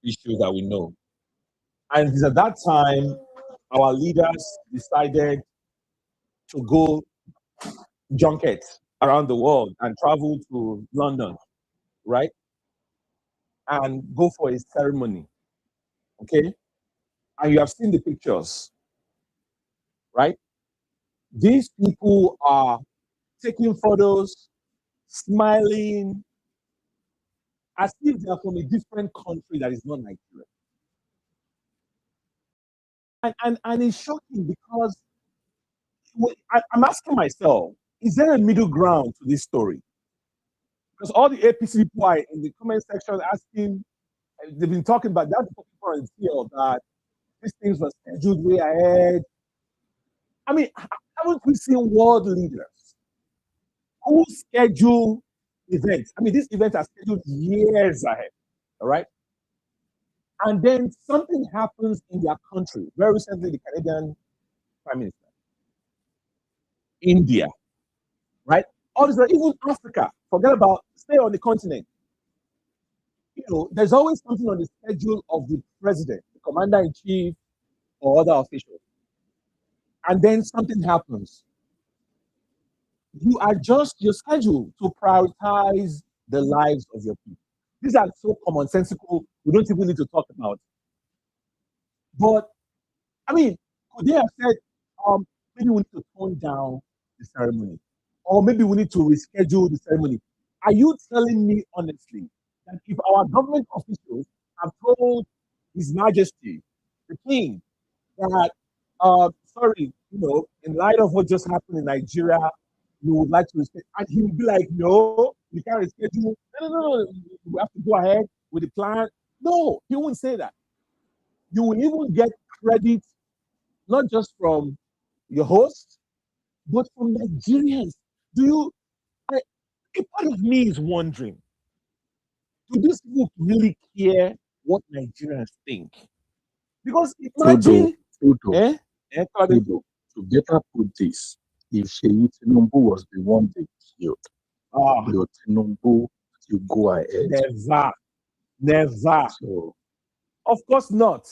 issues that we know. And it's at that time, our leaders decided to go junket around the world and travel to London, right? And go for a ceremony, okay? and you have seen the pictures, right? These people are taking photos, smiling, as if they are from a different country that is not Nigeria. And it's shocking because I'm asking myself, is there a middle ground to this story? Because all the APC people are in the comment section asking, they've been talking about that people in fear that these things were scheduled way ahead. I mean, haven't we seen world leaders who schedule events? I mean, these events are scheduled years ahead, all right? And then something happens in their country. Very recently, the Canadian Prime Minister, India, right? All this, even Africa, forget about, stay on the continent. You know, there's always something on the schedule of the president, the commander-in-chief, or other officials. And then something happens. You adjust your schedule to prioritize the lives of your people. These are so commonsensical, we don't even need to talk about. But, I mean, could they have said, maybe we need to tone down the ceremony? Or maybe we need to reschedule the ceremony? Are you telling me honestly that if our government officials have told His Majesty, the King, that, sorry, you know, in light of what just happened in Nigeria, we would like to reschedule, and he would be like, no, we can't reschedule. No, we have to go ahead with the plan. No, he wouldn't say that. You will even get credit, not just from your host, but from Nigerians. A part of me is wondering, do these people really care what Nigerians think? Because imagine, Udo, to better put this, if Sheyi Tinubu was the one they killed, your Tinubu, you go ahead. Never. So, of course not.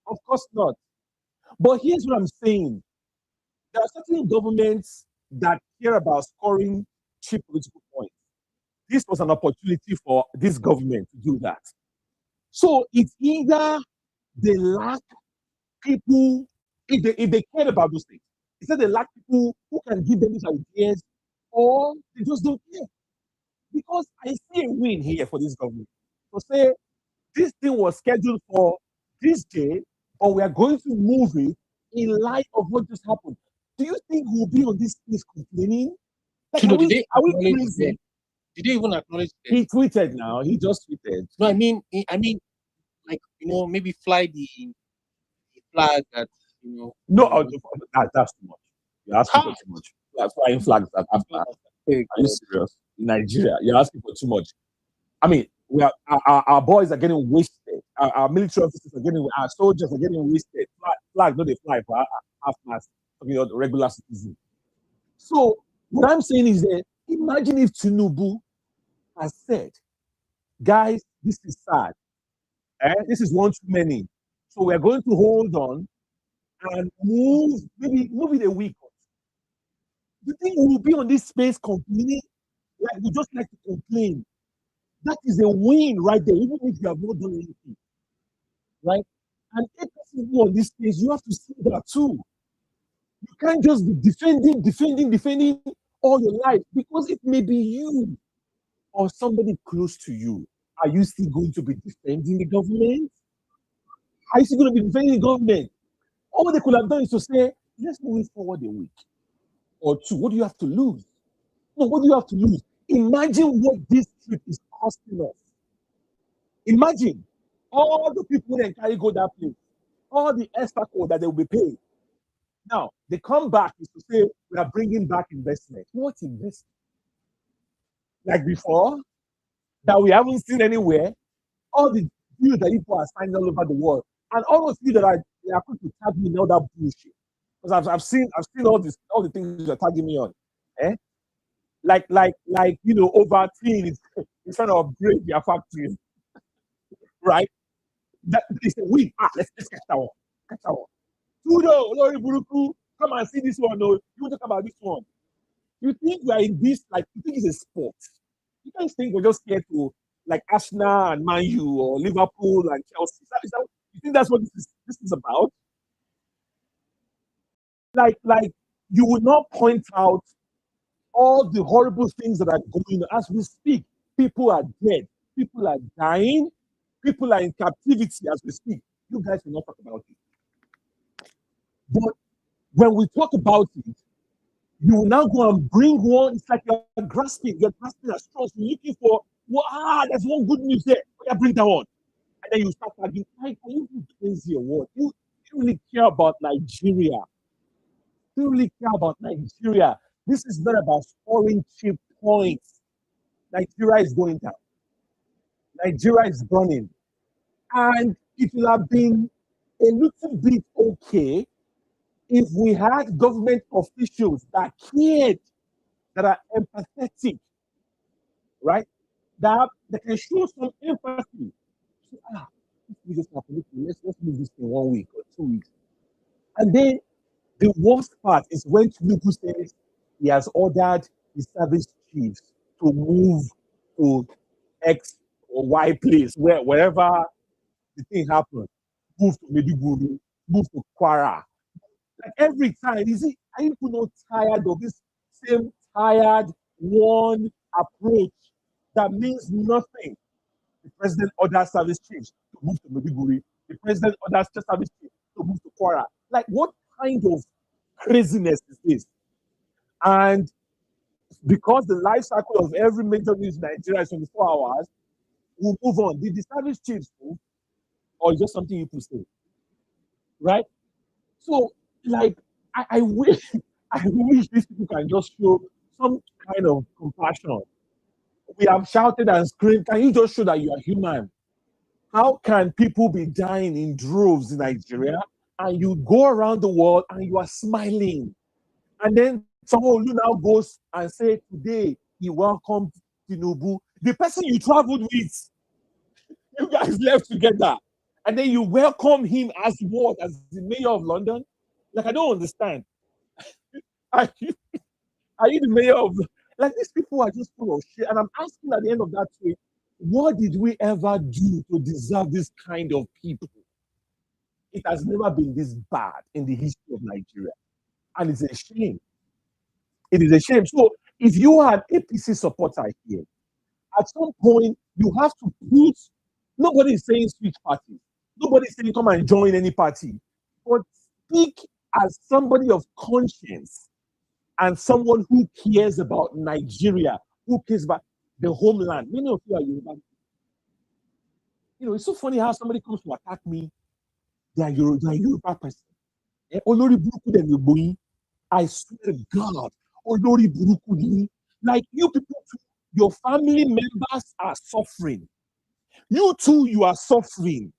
Of course not. But here's what I'm saying. There are certain governments that care about scoring cheap political points. This was an opportunity for this government to do that. So it's either they lack people, if they cared about those things, it's either they lack people who can give them these ideas, or they just don't care. Because I see a win here for this government. To say this thing was scheduled for this day, or we are going to move it in light of what just happened. Do you think we'll be on this place complaining? Like, Chudo, are we crazy? Did they even acknowledge that? He tweeted now. He just tweeted. No, I mean, like, you know, maybe fly the flag that, you know. No, that's too much. You're asking for too much. That's flying flags at Afghan. Are you serious? In Nigeria, you're asking for too much. I mean, our boys are getting wasted. Our military officers are getting, our soldiers are getting wasted. Flag, no, they fly for Afghan, talking about the regular citizen. So what I'm saying is that imagine if Tinubu has said, guys, this is sad. This is one too many. So we're going to hold on and move it a week. You think we'll be on this space complaining? Like, we just like to complain. That is a win right there, even if you have not done anything. Right? And if people on this space, you have to see that too. You can't just be defending all your life, because it may be you or somebody close to you. Are you still going to be defending the government? Are you still going to be defending the government? All they could have done is to say, let's move it forward a week or two. What do you have to lose? No, what do you have to lose? Imagine what this trip is costing us. Imagine all the people that carry go that place, all the extra code that they will be paid. Now, they come back is to say, we are bringing back investment. What investment? Like before, that we haven't seen anywhere. All the deals that people are signing all over the world, and all those people that are going to tag me in all that bullshit. Because I've seen all the things you're tagging me on. Like you know, Overteen is trying to upgrade their factories, right? That is a win. Let's catch that one. Tudo, Lori Buruku, come and see this one. No, you talk about this one. You think we are in this, like, you think it's a sport? You guys think we're just here to, like, Arsenal and Man U or Liverpool and Chelsea? You think that's what this is about? Like you will not point out all the horrible things that are going on as we speak. People are dead, people are dying, people are in captivity as we speak. You guys will not talk about it. But when we talk about it, you will now go and bring one. It's like you're grasping at straws. You're looking for, there's one good news there. Yeah, bring that one. And then you start arguing, are you crazy or what? You really care about Nigeria. You really care about Nigeria. This is not about scoring cheap points. Nigeria is going down. Nigeria is burning. And it will have been a little bit okay if we had government officials that cared, that are empathetic, right? That can show some empathy. So, this just happened. Let's move this in 1 week or 2 weeks. And then the worst part is when Tinubu says he has ordered the service chiefs to move to X or Y place, wherever the thing happened. Move to Meduguri, move to Kwara. Like every time, are you not tired of this same tired one approach that means nothing? The president orders service chiefs to move to Meduguri. The president orders service chiefs to move to Kwara. Like, what kind of craziness is this? And because the life cycle of every major news in Nigeria is 24 hours, we'll move on. Did the service chiefs move? Or is just something you say? Right? So, like, I wish these people can just show some kind of compassion. We have shouted and screamed. Can you just show that you are human? How can people be dying in droves in Nigeria and you go around the world and you are smiling? And then someone who now goes and say today he welcomed Tinubu, the person you traveled with, you guys left together, and then you welcome him as what? As the mayor of London? Like, I don't understand. Are you the mayor of, like, these people are just full of shit. And I'm asking at the end of that tweet, what did we ever do to deserve this kind of people? It has never been this bad in the history of Nigeria. And it's a shame. It is a shame. So if you are an APC supporter here, at some point you have to put, nobody is saying switch parties. Nobody is saying come and join any party. But speak as somebody of conscience and someone who cares about Nigeria, who cares about the homeland. Many of you are Yoruba. You know, it's so funny how somebody comes to attack me. They are Yoruba person. Olori buruku dem Yoruba. I swear to God, Olori buruku. Like, you people, your family members are suffering. You too, you are suffering.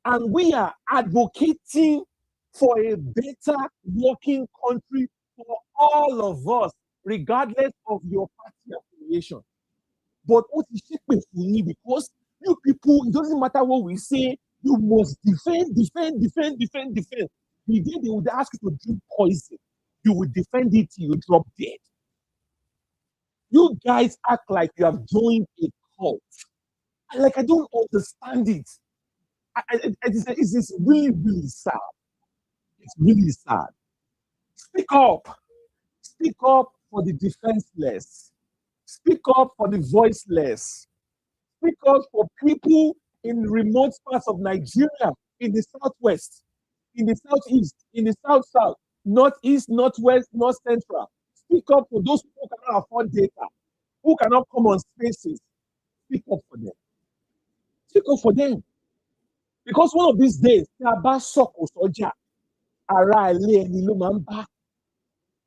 And we are advocating for a better working country for all of us, regardless of your party affiliation. But what is shaping for me, because you people, it doesn't matter what we say, you must defend. The day they would ask you to drink poison, you will defend it till you drop dead. You guys act like you have joined a cult. Like, I don't understand it. It's really, really sad. It's really sad. Speak up. Speak up for the defenseless. Speak up for the voiceless. Speak up for people in remote parts of Nigeria, in the southwest, in the southeast, in the south, northeast, northwest, north central. Speak up for those who cannot afford data, who cannot come on spaces. Speak up for them. Speak up for them. Because one of these days,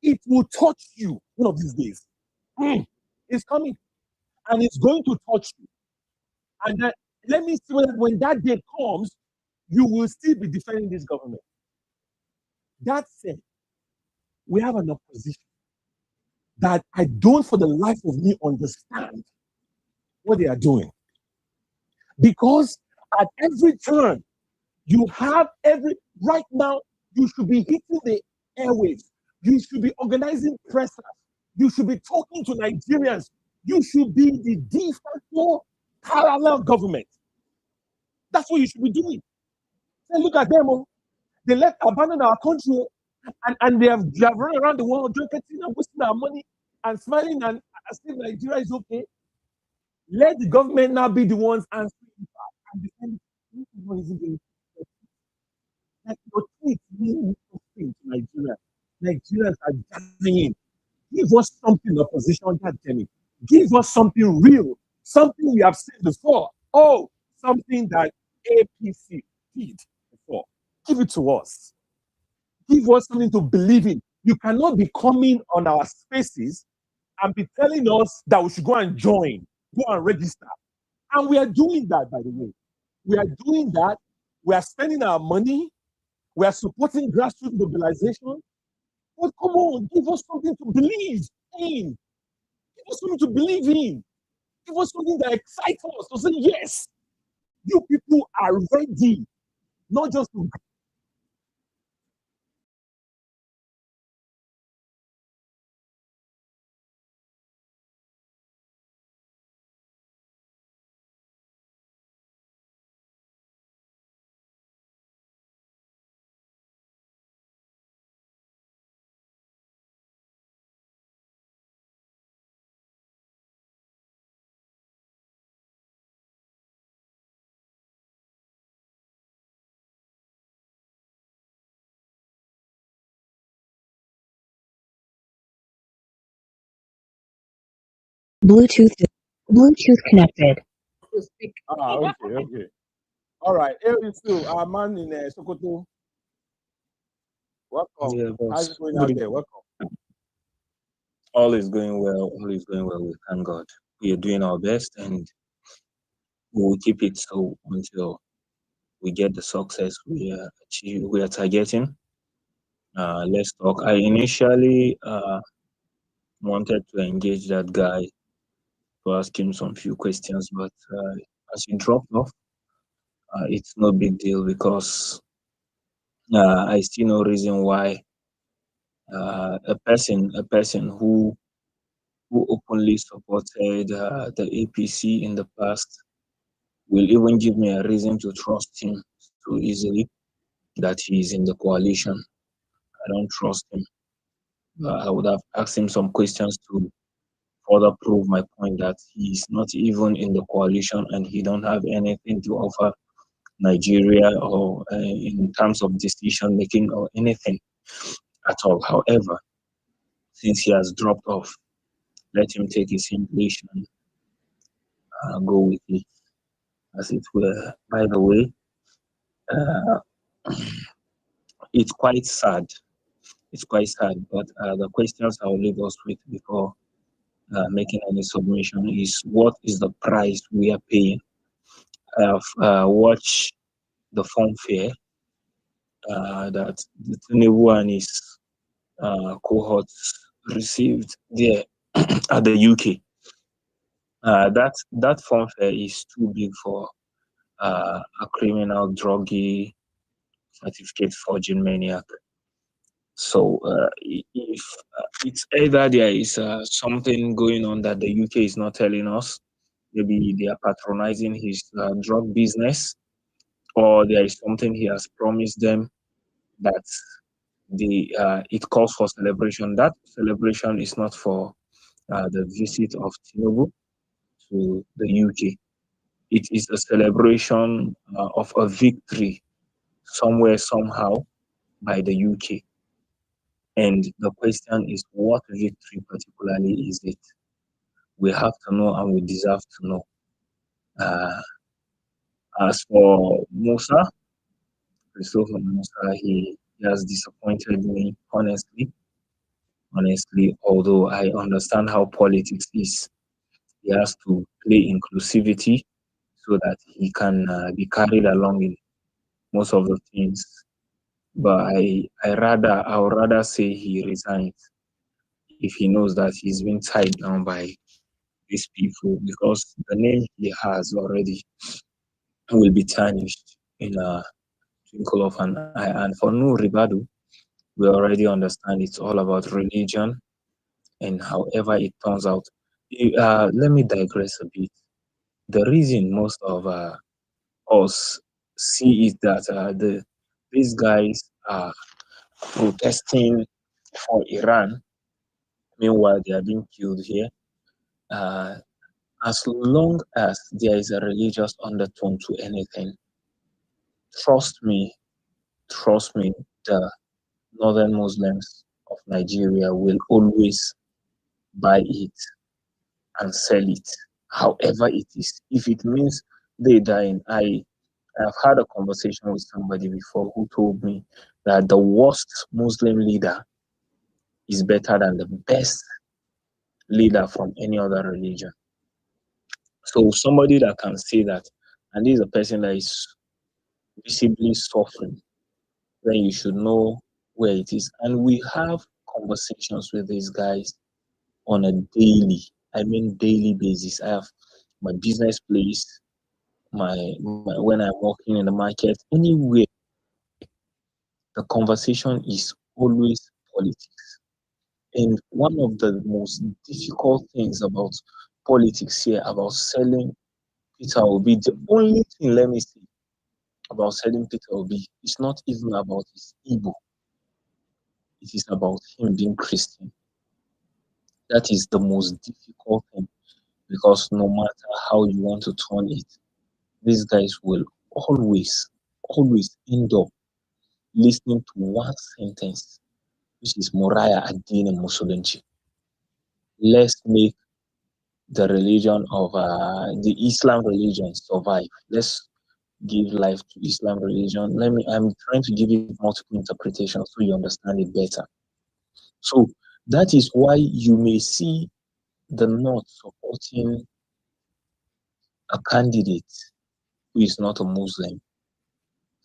it will touch you one of these days. It's coming. And it's going to touch you. And then, let me see when that day comes, you will still be defending this government. That said, we have an opposition that I don't for the life of me understand what they are doing. Because at every turn, you have right now, you should be hitting the airwaves. You should be organizing pressers. You should be talking to Nigerians. You should be the de facto parallel government. That's what you should be doing. Say, look at them. Oh. They left abandon our country, and they have run around the world drinking and wasting our money and smiling and as if Nigeria is okay. Let the government now be the ones answering back and defending. Like your tweets mean nothing to Nigeria. Nigerians are dying. Give us something, opposition, God damn it. Give us something real, something we have seen before. Oh, something that APC did before. Give it to us. Give us something to believe in. You cannot be coming on our spaces and be telling us that we should go and join, go and register. And we are doing that, by the way. We are doing that. We are spending our money. We are supporting grassroots mobilization. But come on, give us something to believe in. Give us something to believe in. Give us something that excites us to say, yes, you people are ready. Not just to Bluetooth connected. Okay. All right. Here is still our man in Sokoto. Welcome. Yeah, How's boss. it going out there? Welcome. All is going well. All is going well. We thank God. We are doing our best, and we will keep it so until we get the success we achieve. We are targeting. Let's talk. I initially wanted to engage that guy to ask him some few questions, but as he dropped off, it's no big deal because I see no reason why a person who openly supported the APC in the past will even give me a reason to trust him so easily that he is in the coalition. I don't trust him. I would have asked him some questions to further prove my point that he's not even in the coalition and he don't have anything to offer Nigeria or in terms of decision making or anything at all. However, since he has dropped off, let him take his English and go with it, as it were. By the way, uh, it's quite sad. It's quite sad, but the questions I'll leave us with before making any submission is what is the price we are paying? I've watched the fanfare that the Tinubu and his cohorts received there at the UK. That fanfare is too big for a criminal druggie certificate forging maniac. So if it's either there is something going on that the UK is not telling us, maybe they are patronizing his drug business, or there is something he has promised them that it calls for celebration. That celebration is not for the visit of Tinubu to the UK. It is a celebration of a victory somewhere, somehow, by the UK. And the question is, what victory particularly is it? We have to know and we deserve to know. As for Musa, Christopher Musa, he has disappointed me, honestly. Honestly, although I understand how politics is, he has to play inclusivity so that he can be carried along in most of the things. But I would rather say he resigns if he knows that he's been tied down by these people, because the name he has already will be tarnished in a twinkle of an eye. And for no Ribadu, we already understand it's all about religion and however it turns out. Let me digress a bit. The reason most of us see is that these guys are protesting for Iran. Meanwhile, they are being killed here. As long as there is a religious undertone to anything, trust me, the northern Muslims of Nigeria will always buy it and sell it, however it is. If it means they dying, I've had a conversation with somebody before who told me that the worst Muslim leader is better than the best leader from any other religion. So somebody that can say that, and this is a person that is visibly suffering, then you should know where it is. And we have conversations with these guys on a daily basis. I have my business place, my when I'm working in the market, anywhere, the conversation is always politics. And one of the most difficult things about politics here, about selling Peter Obi, the only thing, let me say, about selling Peter Obi is not even about his Igbo. It is about him being Christian. That is the most difficult thing, because no matter how you want to turn it, these guys will always end up listening to one sentence, which is Moriah Adine Musulunchi. Let's make the religion of the Islam religion survive. Let's give life to Islam religion. I'm trying to give it multiple interpretations so you understand it better. So that is why you may see the North supporting a candidate who is not a Muslim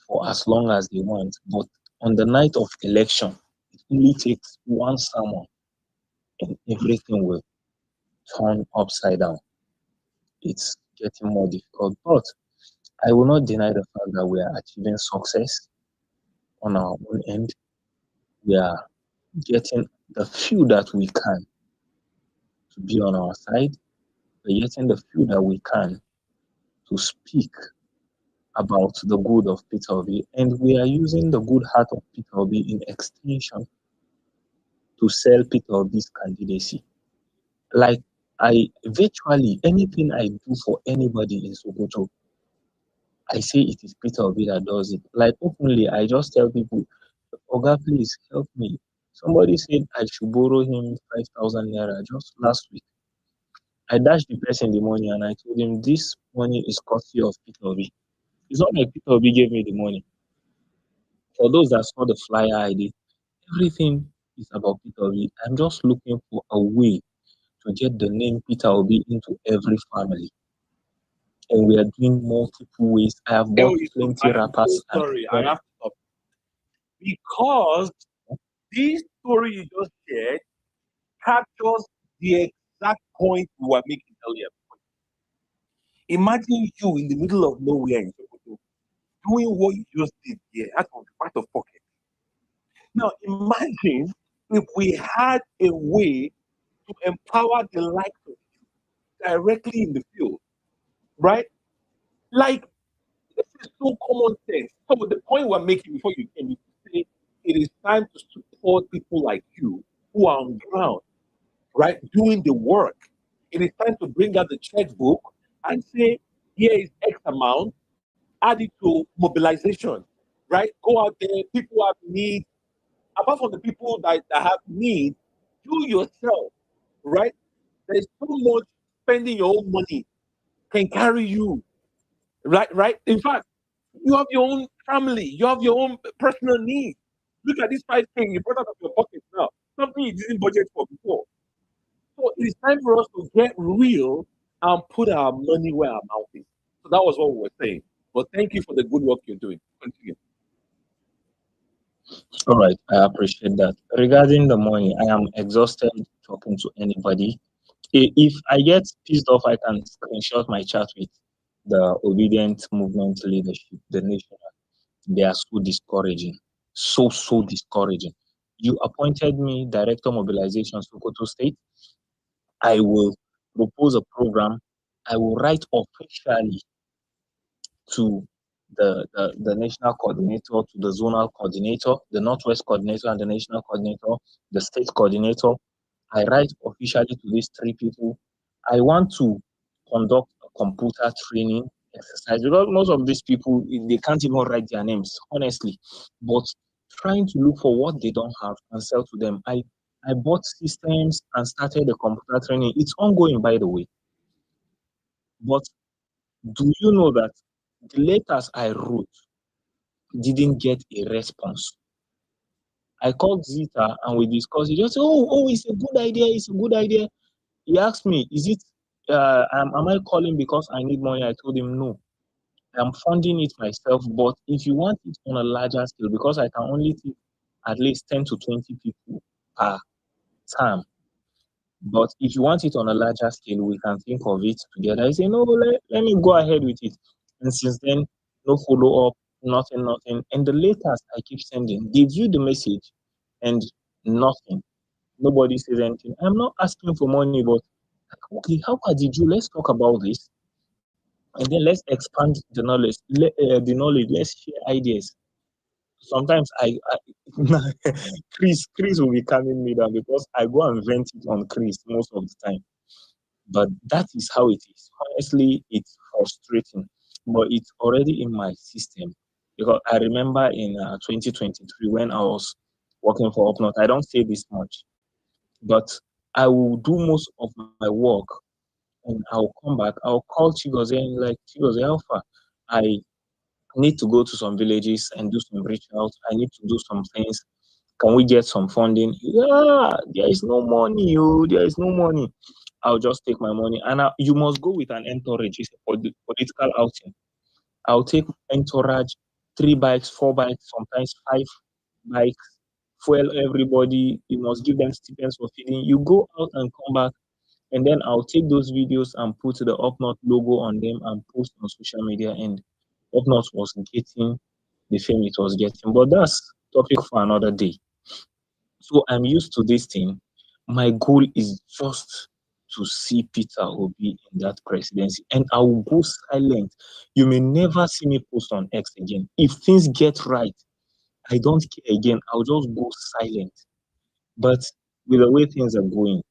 for as long as they want. But on the night of election, it only takes one sermon and everything will turn upside down. It's getting more difficult. But I will not deny the fact that we are achieving success on our own end. We are getting the few that we can to be on our side. We're getting the few that we can to speak about the good of Peter Obi, and we are using the good heart of Peter Obi in extension to sell Peter Obi's candidacy. Like, virtually anything I do for anybody in Sokoto, I say it is Peter Obi that does it. Like, openly, I just tell people, Oga, please help me. Somebody said I should borrow him 5,000 naira just last week. I dashed the person the money and I told him this money is courtesy of Peter Obi. It's not like Peter Obi gave me the money. For those that saw the flyer I did, everything is about Peter Obi. I'm just looking for a way to get the name Peter Obi into every family. And we are doing multiple ways. I have bought plenty rappers. So sorry, I have to stop. Because this story you just shared captures the exact point we were making earlier. Imagine you in the middle of nowhere in Sokoto doing what you just did here out of pocket. Now imagine if we had a way to empower the likes of you directly in the field, right? Like, this is so common sense. So the point we're making before you came is to say it is time to support people like you who are on ground, right, doing the work. It is time to bring out the checkbook and say, here is X amount, add it to mobilization, right? Go out there, people have needs. Apart from the people that have needs, you yourself, right? There's so much spending your own money can carry you, right? In fact, you have your own family, you have your own personal needs. Look at this 5K you brought out of your pocket now, something you didn't budget for before. So it is time for us to get real and put our money where our mouth is. So that was what we were saying. But thank you for the good work you're doing. Continue. All right, I appreciate that. Regarding the money, I am exhausted talking to anybody. If I get pissed off, I can screenshot my chat with the Obidient movement leadership, the nation. They are so discouraging, so discouraging. You appointed me Director Mobilization Sokoto State. I will propose a program. I will write officially to the national coordinator to the zonal coordinator, the Northwest coordinator and the national coordinator, the state coordinator. I write officially to these three people. I want to conduct a computer training exercise because most of these people, they can't even write their names, honestly. But trying to look for what they don't have and sell to them. I bought systems and started the computer training. It's ongoing, by the way. But do you know that the letters I wrote didn't get a response? I called Zita and we discussed. He just said, oh, it's a good idea. It's a good idea. He asked me, is it, am I calling because I need money? I told him, no. I'm funding it myself, but if you want it on a larger scale, because I can only take at least 10 to 20 people per term. But if you want it on a larger scale, we can think of it together. I say, no, let me go ahead with it. And since then, no follow up, nothing. And the latest I keep sending, they view the message and nothing. Nobody says anything. I'm not asking for money, but okay, how did you? Let's talk about this. And then let's expand the knowledge. Let's share ideas. Sometimes Chris will be calming me down because I go and vent it on Chris most of the time. But that is how it is. Honestly, it's frustrating, but it's already in my system. Because I remember in 2023 when I was working for Upnorth, I don't say this much, but I will do most of my work and I'll come back. I'll call Chigoze and like, Chigoze Alpha, I need to go to some villages and do some reach out. I need to do some things. Can we get some funding? Yeah, there is no money. There is no money. I'll just take my money. And you must go with an entourage. It's a political outing. I'll take entourage, 3 bikes, 4 bikes, sometimes 5 bikes, fuel everybody. You must give them stipends for feeding. You go out and come back. And then I'll take those videos and put the Upnorth logo on them and post on social media. And Upnorth was getting the fame it was getting. But that's topic for another day. So I'm used to this thing. My goal is just to see Peter Obi in that presidency. And I will go silent. You may never see me post on X again. If things get right, I don't care again. I'll just go silent. But with the way things are going,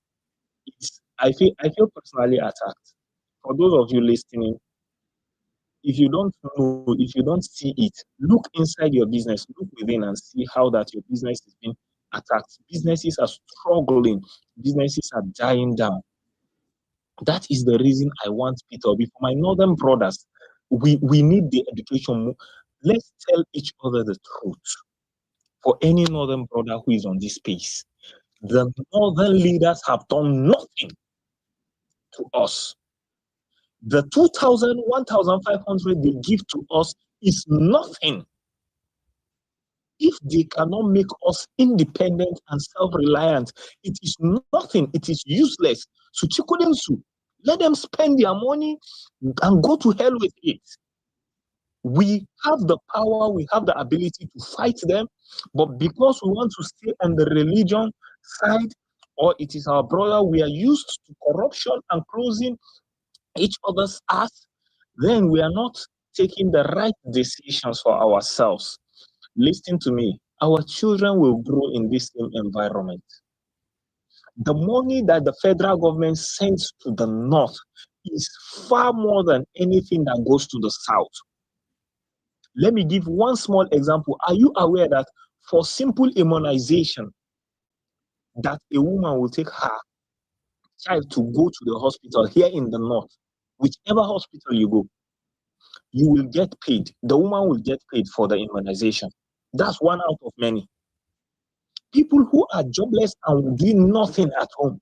I feel personally attacked. For those of you listening, if you don't know, if you don't see it, look inside your business, look within and see how that your business is being attacked. Businesses are struggling, businesses are dying down. That is the reason I want Peter Obi. For my northern brothers, we need the education. Let's tell each other the truth. For any northern brother who is on this space, the northern leaders have done nothing to us. The 2,000, 1,500 they give to us is nothing. If they cannot make us independent and self-reliant, it is nothing. It is useless. So let them spend their money and go to hell with it. We have the power, we have the ability to fight them, but because we want to stay on the religion side, or it is our brother, we are used to corruption and closing each other's ass, then we are not taking the right decisions for ourselves. Listen to me. Our children will grow in this same environment. The money that the federal government sends to the north is far more than anything that goes to the south. Let me give one small example. Are you aware that for simple immunization, that a woman will take her child to go to the hospital here in the north, whichever hospital you go, you will get paid. The woman will get paid for the immunization. That's one out of many. People who are jobless and doing nothing at home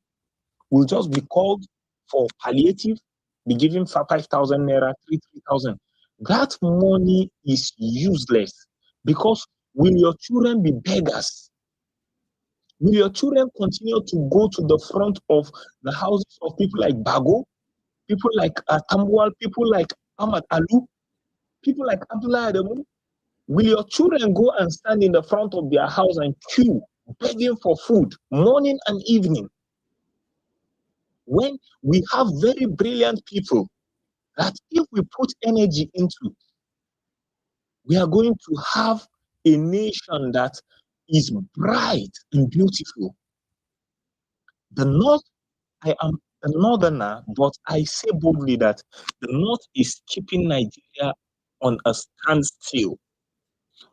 will just be called for palliative, be given 5,000 naira, 3,000. That money is useless because will your children be beggars? Will your children continue to go to the front of the houses of people like Bago, people like Tambuwal, people like Ahmad Alu, people like Abdullah Adamu? Will your children go and stand in the front of their house and queue, begging for food, morning and evening? When we have very brilliant people that if we put energy into, We are going to have a nation that is bright and beautiful. The North, I am a northerner, but I say boldly that the North is keeping Nigeria on a standstill.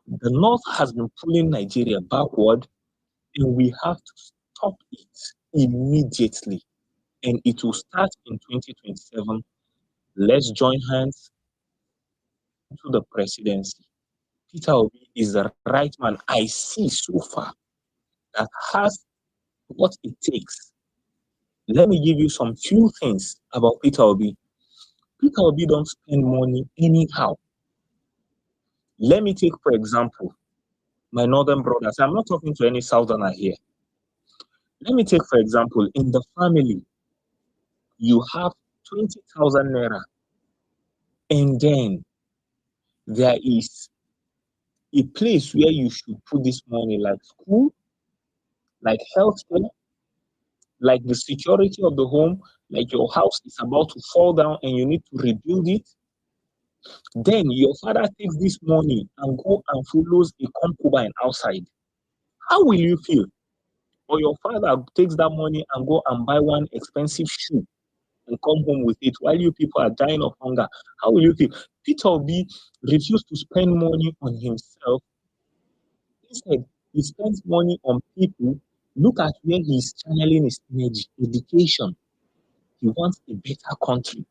The North has been pulling Nigeria backward, and we have to stop it immediately. And it will start in 2027. Let's join hands to the presidency. Peter Obi is the right man I see so far that has what it takes. Let me give you some few things about Peter Obi. Peter Obi don't spend money anyhow. Let me take, for example, my northern brothers. I'm not talking to any southerner here. Let me take, for example, in the family, you have 20,000 naira, and then there is a place where you should put this money, like school, like healthcare, like the security of the home, like your house is about to fall down and you need to rebuild it. Then your father takes this money and go and follows a concubine outside. How will you feel? Or your father takes that money and go and buy one expensive shoe and come home with it while you people are dying of hunger. How will you feel? Peter Obi refused to spend money on himself. Instead, he spends money on people. Look at where he's channeling his energy. Education. He wants a better country.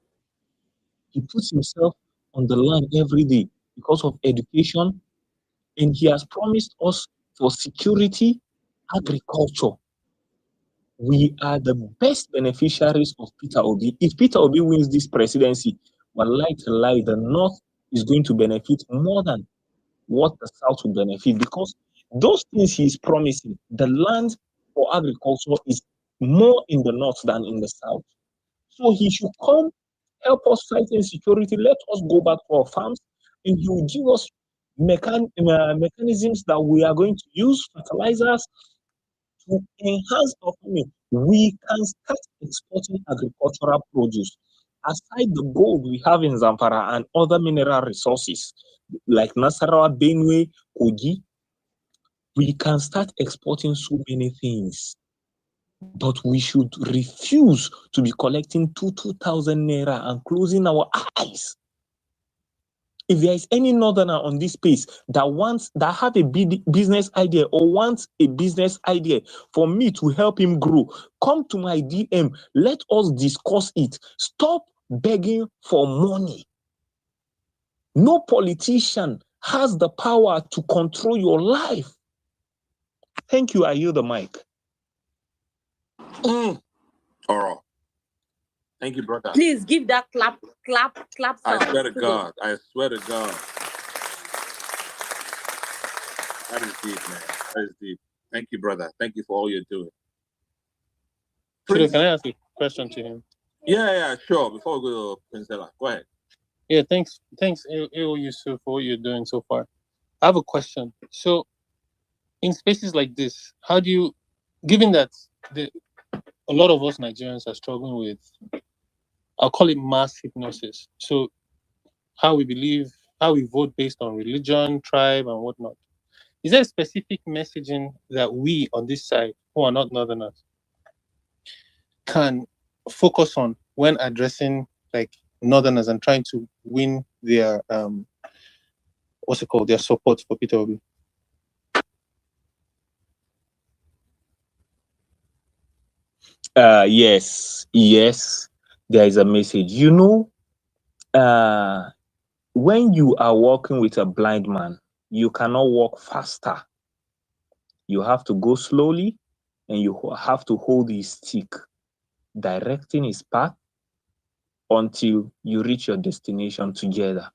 He puts himself on the line every day because of education, and he has promised us for security, agriculture. We are the best beneficiaries of Peter Obi. If Peter Obi wins this presidency, wallahi, the North is going to benefit more than what the South will benefit, because those things he is promising, the land for agriculture is more in the North than in the South. So he should come, help us fight insecurity, let us go back to our farms, and he will give us mechanisms that we are going to use, fertilizers, to enhance our farming. We can start exporting agricultural produce. Aside the gold we have in Zamfara and other mineral resources like Nasarawa, Benue, Kogi, we can start exporting so many things. But we should refuse to be collecting 2,000 naira and closing our eyes. If there is any northerner on this space that have a business idea or wants a business idea for me to help him grow, come to my DM. Let us discuss it. Stop begging for money. No politician has the power to control your life. Thank you. I yield the mic. All right. Thank you, brother. Please give that clap sound. I swear to God. I swear to God. That is deep, man. That is deep. Thank you, brother. Thank you for all you're doing. Can I ask a question to him? Yeah, sure. Before we go to Princella, go ahead. Yeah, thanks, AO Yusuf, for what you're doing so far. I have a question. So, in spaces like this, how do you, given that a lot of us Nigerians are struggling with, I'll call it mass hypnosis. So, how we vote based on religion, tribe, and whatnot. Is there a specific messaging that we on this side, who are not Northerners, can focus on when addressing like Northerners and trying to win their their support for Peter Obi? Yes, there is a message. When you are walking with a blind man, you cannot walk faster. You have to go slowly, and you have to hold his stick, directing his path until you reach your destination together.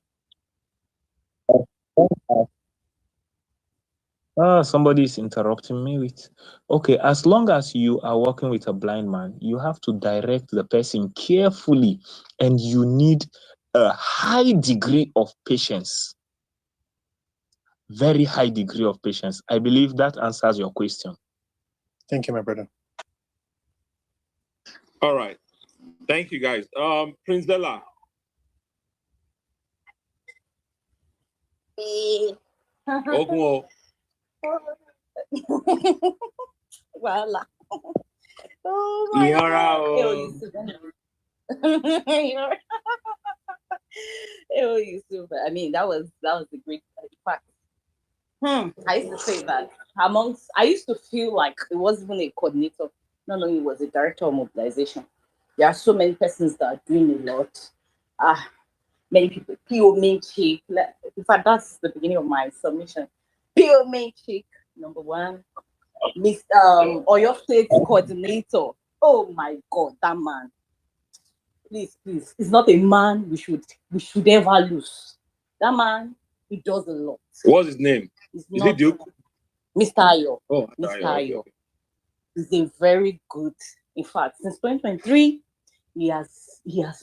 Somebody is interrupting me with, okay, as long as you are working with a blind man, you have to direct the person carefully, and you need a high degree of patience. Very high degree of patience. I believe that answers your question. Thank you, my brother. All right. Thank you, guys. Princella. Ogun. Voila. Oh my Ihara God. o. I mean, that was a great fact. I used to say that I used to feel like it wasn't even a coordinator, not only was a director of mobilization. There are so many persons that are doing a lot. Many people, PO main chief. In fact, that's the beginning of my submission. PO main chief, number one. Miss Oyo State coordinator. Oh my God, that man. Please, it's not a man we should ever lose. That man, he does a lot. What's his name? Is it Duke? Mr. Ayo. Oh, Mr. okay, Ayo. okay. He's a very good. In fact, since 2023, he has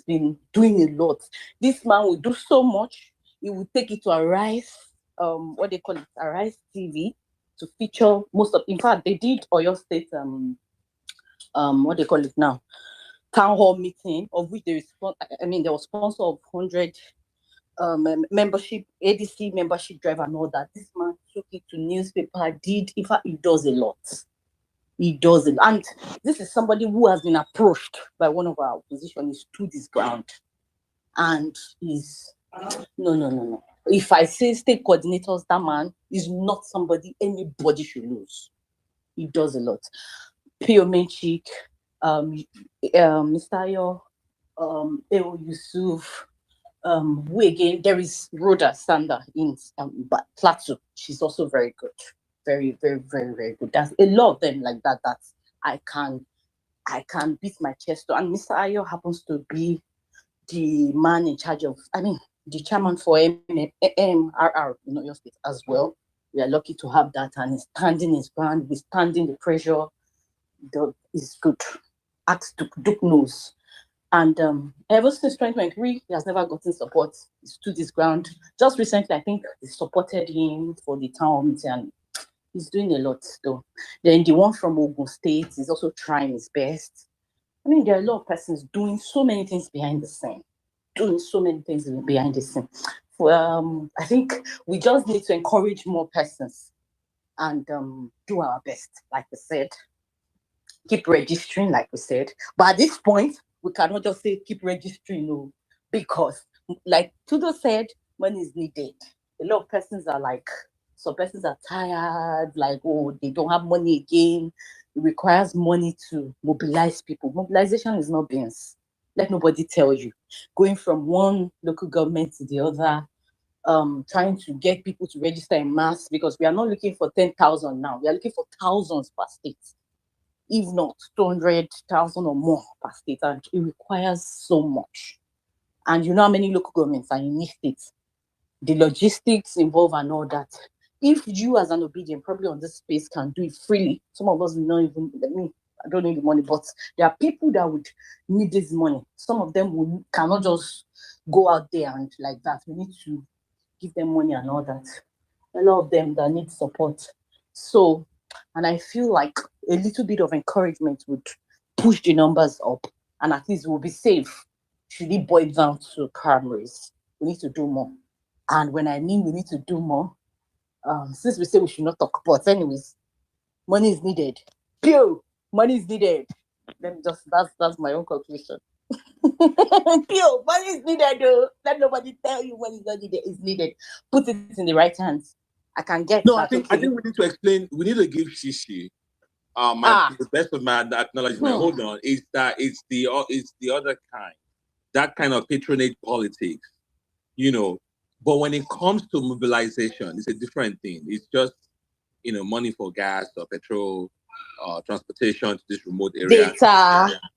been doing a lot. This man will do so much. He will take it to Arise, what they call it, Arise TV, to feature most of. In fact, they did Oyo State what they call it now, town hall meeting, of which there was sponsor of 100 membership, ADC membership drive and all that. This man took it to newspaper, in fact, he does a lot. He does it. And this is somebody who has been approached by one of our opposition. He stood his ground. And he's no. If I say state coordinators, that man is not somebody anybody should lose. He does a lot. Pio Menchik, Mr. Ayo, Eo Yusuf, who again, there is Rhoda Sander in Plateau. She's also very good. Very, very, very, very good. There's a lot of them like that I can beat my chest to. And Mr. Ayo happens to be the man in charge of, the chairman for MRR in Oyo State as well. We are lucky to have that, and he's standing his ground, withstanding the pressure. Is good. Ask Duke knows. And ever since 2023, he has never gotten support. He stood his ground. Just recently, I think they supported him for the town meeting, and he's doing a lot though. Then the one from Ogun State is also trying his best. There are a lot of persons doing so many things behind the scene. I think we just need to encourage more persons and do our best, like we said. Keep registering, like we said. But at this point, we cannot just say keep registering, no, because like Tudo said, money is needed. A lot of persons are like, some persons are tired, like, oh, they don't have money again. It requires money to mobilize people. Mobilization is not beans. Let nobody tell you. Going from one local government to the other, trying to get people to register in mass, because we are not looking for 10,000 now. We are looking for thousands per state, if not 200,000 or more per state, and it requires so much. And you know how many local governments are in each state. The logistics involved and all that. If you as an Obidient probably on this space can do it freely, some of us will not even, I don't need the money, but there are people that would need this money. Some of them cannot just go out there and like that. We need to give them money and all that. A lot of them that need support. So, and I feel like a little bit of encouragement would push the numbers up, and at least we'll be safe. Should it boil down to primaries, we need to do more. And when I mean we need to do more, since we say we should not talk, but anyways, money is needed. Pure money is needed. Let me that's my own conclusion. Pure money is needed, though. Let nobody tell you when it's not needed. It's needed. Put it in the right hands. I can get. No, I think we need to explain. We need to give Shishi the best of my acknowledgement. Hold on, it's the other kind, that kind of patronage politics, But when it comes to mobilization, it's a different thing. It's just money for gas or petrol, transportation to this remote area.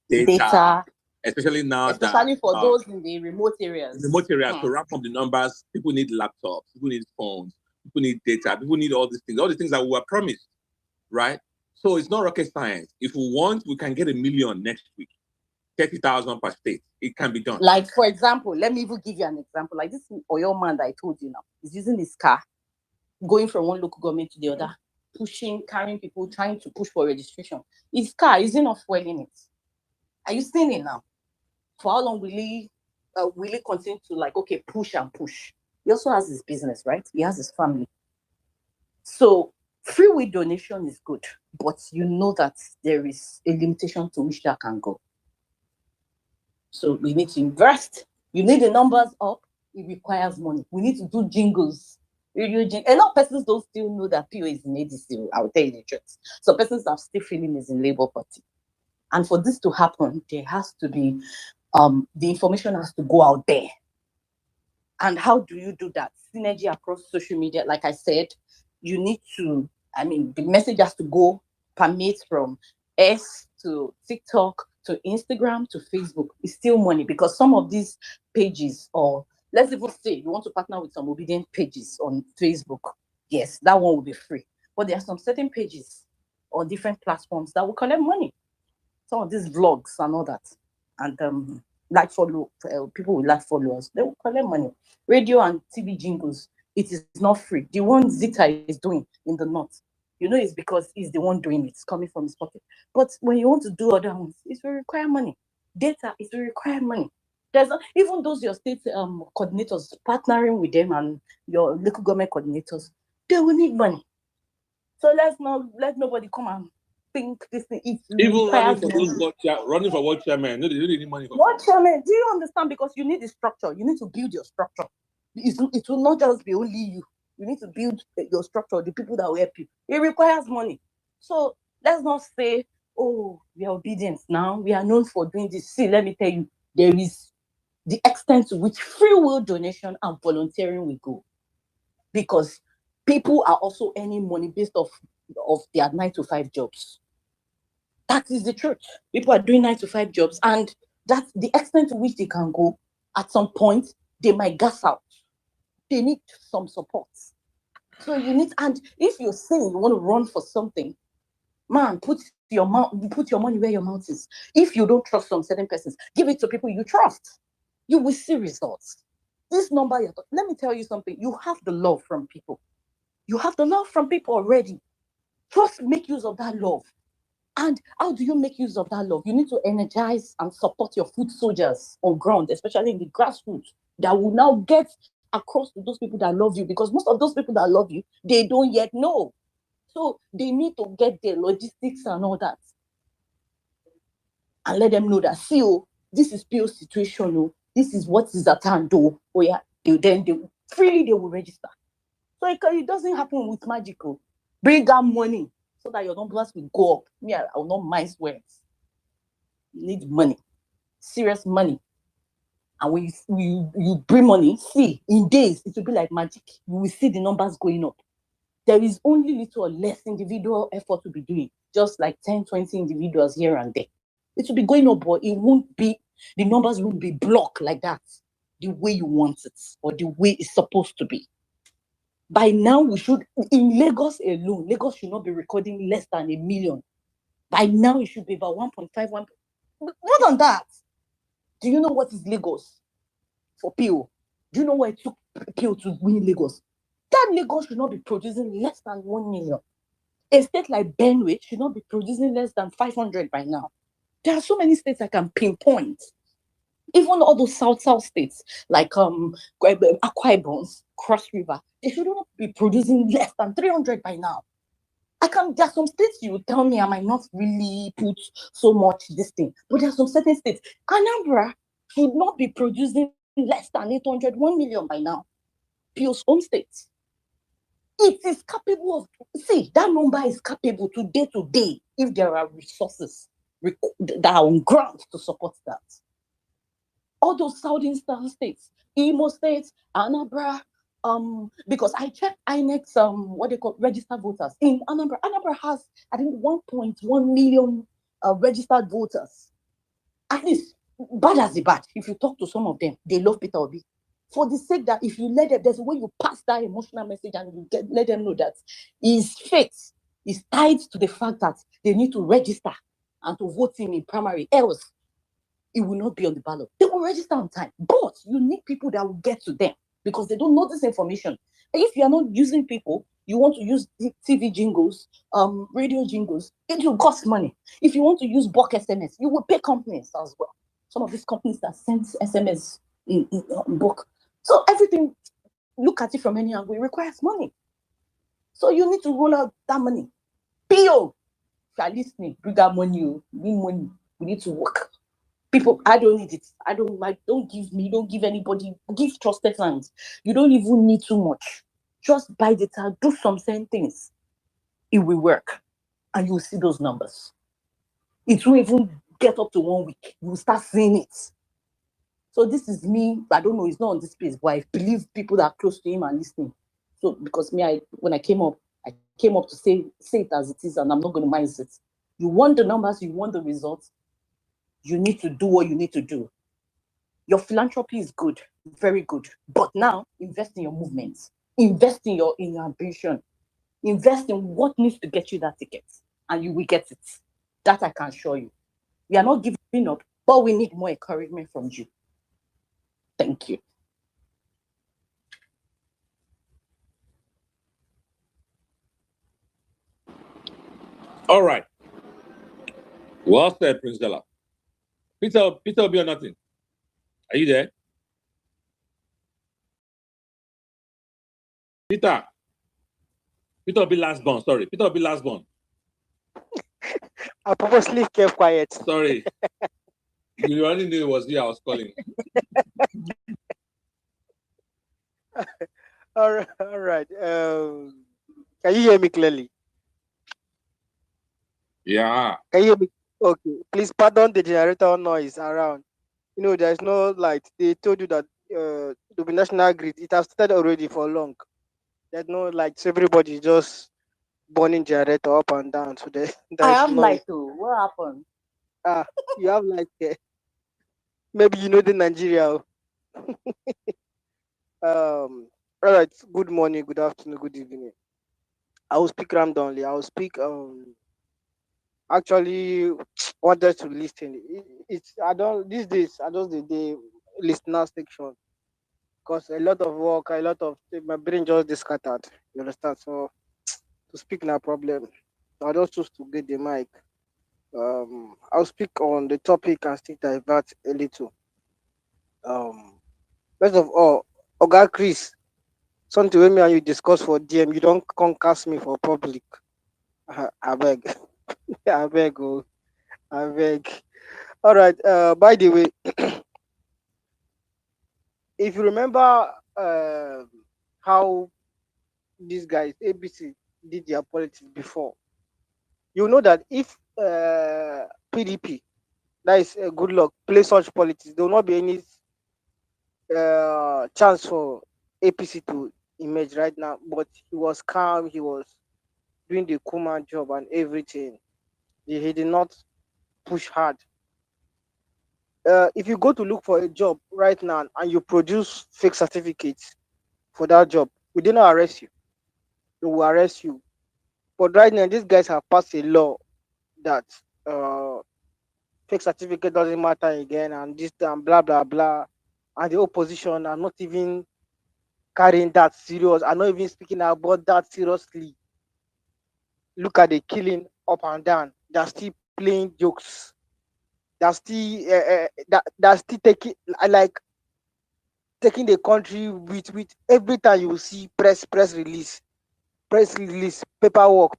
Data. Especially now, especially for those in the remote areas. To wrap up the numbers, people need laptops, people need phones, people need data, people need all these things that we were promised, right? So it's not rocket science. If we want, we can get 1 million next week, 30,000 per state. It can be done. Like, for example, let me even give you an example. Like this Oyo man that I told you now, is using his car, going from one local government to the other, carrying people, trying to push for registration. His car, is he not fueling it? Are you seeing it now? For how long will he continue to push and push? He also has his business, right? He has his family. So free will donation is good, but you know that there is a limitation to which that can go. So we need to invest. You need the numbers up. It requires money. We need to do jingles. A lot of persons don't still know that PO is in ADC. I'll tell you the truth. So persons are still feeling is in Labour Party. And for this to happen, there has to be, the information has to go out there. And how do you do that? Synergy across social media. Like I said, you need to, the message has to go, permeate from X to TikTok to Instagram to Facebook. It's still money, because some of these pages, or let's even say you want to partner with some Obidient pages on Facebook, yes, that one will be free. But there are some certain pages on different platforms that will collect money. Some of these vlogs and all that. And people with like followers, they will collect money. Radio and TV jingles, it is not free. The one Zita is doing in the north, it's because he's the one doing it. It's coming from his pocket. But when you want to do other ones, it will require money. Data, it will require money. Even those your state coordinators, partnering with them and your local government coordinators, they will need money. So let's not let nobody come and think this thing. Even running for what chairman, no, they don't need money for what chairman. Do you understand? Because you need the structure. You need to build your structure. It will not just be only you. You need to build your structure, the people that will help you. It requires money. So let's not say, oh, we are obedient now. We are known for doing this. See, let me tell you, there is the extent to which free will donation and volunteering will go. Because people are also earning money based off of their 9-to-5 jobs. That is the truth. People are doing 9-to-5 jobs, and that's the extent to which they can go. At some point, they might gas out. They need some support. So you need, and if you're saying you want to run for something, man, put your money where your mouth is. If you don't trust some certain persons, give it to people you trust. You will see results. This number, let me tell you something. You have the love from people. You have the love from people already. Just make use of that love. And how do you make use of that love? You need to energize and support your foot soldiers on ground, especially in the grassroots, that will now get across to those people that love you, because most of those people that love you, they don't yet know. So they need to get their logistics and all that. And let them know that, see, this is PO situation, this is what is at hand, oh yeah, then they freely they will register. So it doesn't happen with magical. Bring out money so that your numbers will go up. Me, I will not mind words. You need money, serious money. And when you bring money, see, in days, it will be like magic. You will see the numbers going up. There is only little or less individual effort to be doing, just like 10, 20 individuals here and there. It will be going up, but it won't be, the numbers won't be blocked like that, the way you want it, or the way it's supposed to be. By now, we should, in Lagos alone, Lagos should not be recording less than 1 million. By now, it should be about 1.5, more than that. Do you know what is Lagos for PO? Do you know what it took PO to win Lagos? That Lagos should not be producing less than 1 million. A state like Benue should not be producing less than 500 by now. There are so many states I can pinpoint. Even all those south states like Akwa Ibom, Cross River, they should not be producing less than 300 by now. There are some states you will tell me I might not really put so much this thing, but there are some certain states. Anambra should not be producing less than 800, 1 million by now. PO's home states. It is capable of, see, that number is capable today if there are resources that are on ground to support that. All those southern states, Imo State, Anambra, because I checked INEC's what they call registered voters in Anambra. Anambra has, I think, 1.1 million registered voters. At least, bad as the bad, if you talk to some of them, they love Peter Obi. For the sake that if you let them, there's a way you pass that emotional message and you let them know that his faith is tied to the fact that they need to register and to vote him in primary. Else, it will not be on the ballot. They will register on time. But you need people that will get to them because they don't know this information. And if you are not using people, you want to use TV jingles, radio jingles, it will cost money. If you want to use bulk SMS, you will pay companies as well. Some of these companies that send SMS in bulk. So everything look at it from any angle, it requires money. So you need to roll out that money. PO, if you are listening, bring that money. We need money. We need to work. People, I don't need it. Don't give anybody, give trusted hands. You don't even need too much. Just buy data, do some certain things. It will work. And you'll see those numbers. It won't even get up to 1 week. You'll start seeing it. So this is me. I don't know, it's not on this place, but I believe people that are close to him are listening. So because when I came up to say it as it is, and I'm not going to mince it. You want the numbers, you want the results, you need to do what you need to do. Your philanthropy is good, very good. But now invest in your movements, invest in your ambition, invest in what needs to get you that ticket, and you will get it. That I can assure you. We are not giving up, but we need more encouragement from you. Thank you. All right. Well said, Prince Della. Peter Obi or nothing. Are you there? Peter Obi last born. Sorry. Peter Obi last born. I purposely kept quiet. Sorry. You already knew it was you I was calling. All right. Can you hear me clearly? Yeah. Can you hear me? Okay. Please pardon the generator noise around. You know, there's no light. They told you that the national grid, it has started already for long. There's no light. So everybody just burning generator up and down. So I there's have noise. light too. What happened? You have light there. Maybe you know the Nigeria. All right. Good morning, good afternoon, good evening. I will speak randomly. I will speak actually wanted to listen. It's I don't these days I just the listener section because a lot of work, a lot of my brain just scattered. You understand? So to speak no problem. I just choose to get the mic. I'll speak on the topic and still divert a little. First of all, Oga Chris, something when me and you discuss for DM, you don't concast me for public. I beg. I beg. Oh, I beg. All right. By the way, if you remember how these guys ABC did their politics before, you know that if PDP, that is good luck, play such politics, there will not be any chance for APC to emerge right now. But he was calm. He was doing the Kuma job and everything. He did not push hard. If you go to look for a job right now and you produce fake certificates for that job, we did not arrest you. They will arrest you. But right now, these guys have passed a law that fake certificate doesn't matter again, and this and blah blah blah. And the opposition are not even carrying that serious. Are not even speaking about that seriously. Look at the killing up and down. They're still playing jokes. They're still they're still taking like taking the country with every time you see press release, paperwork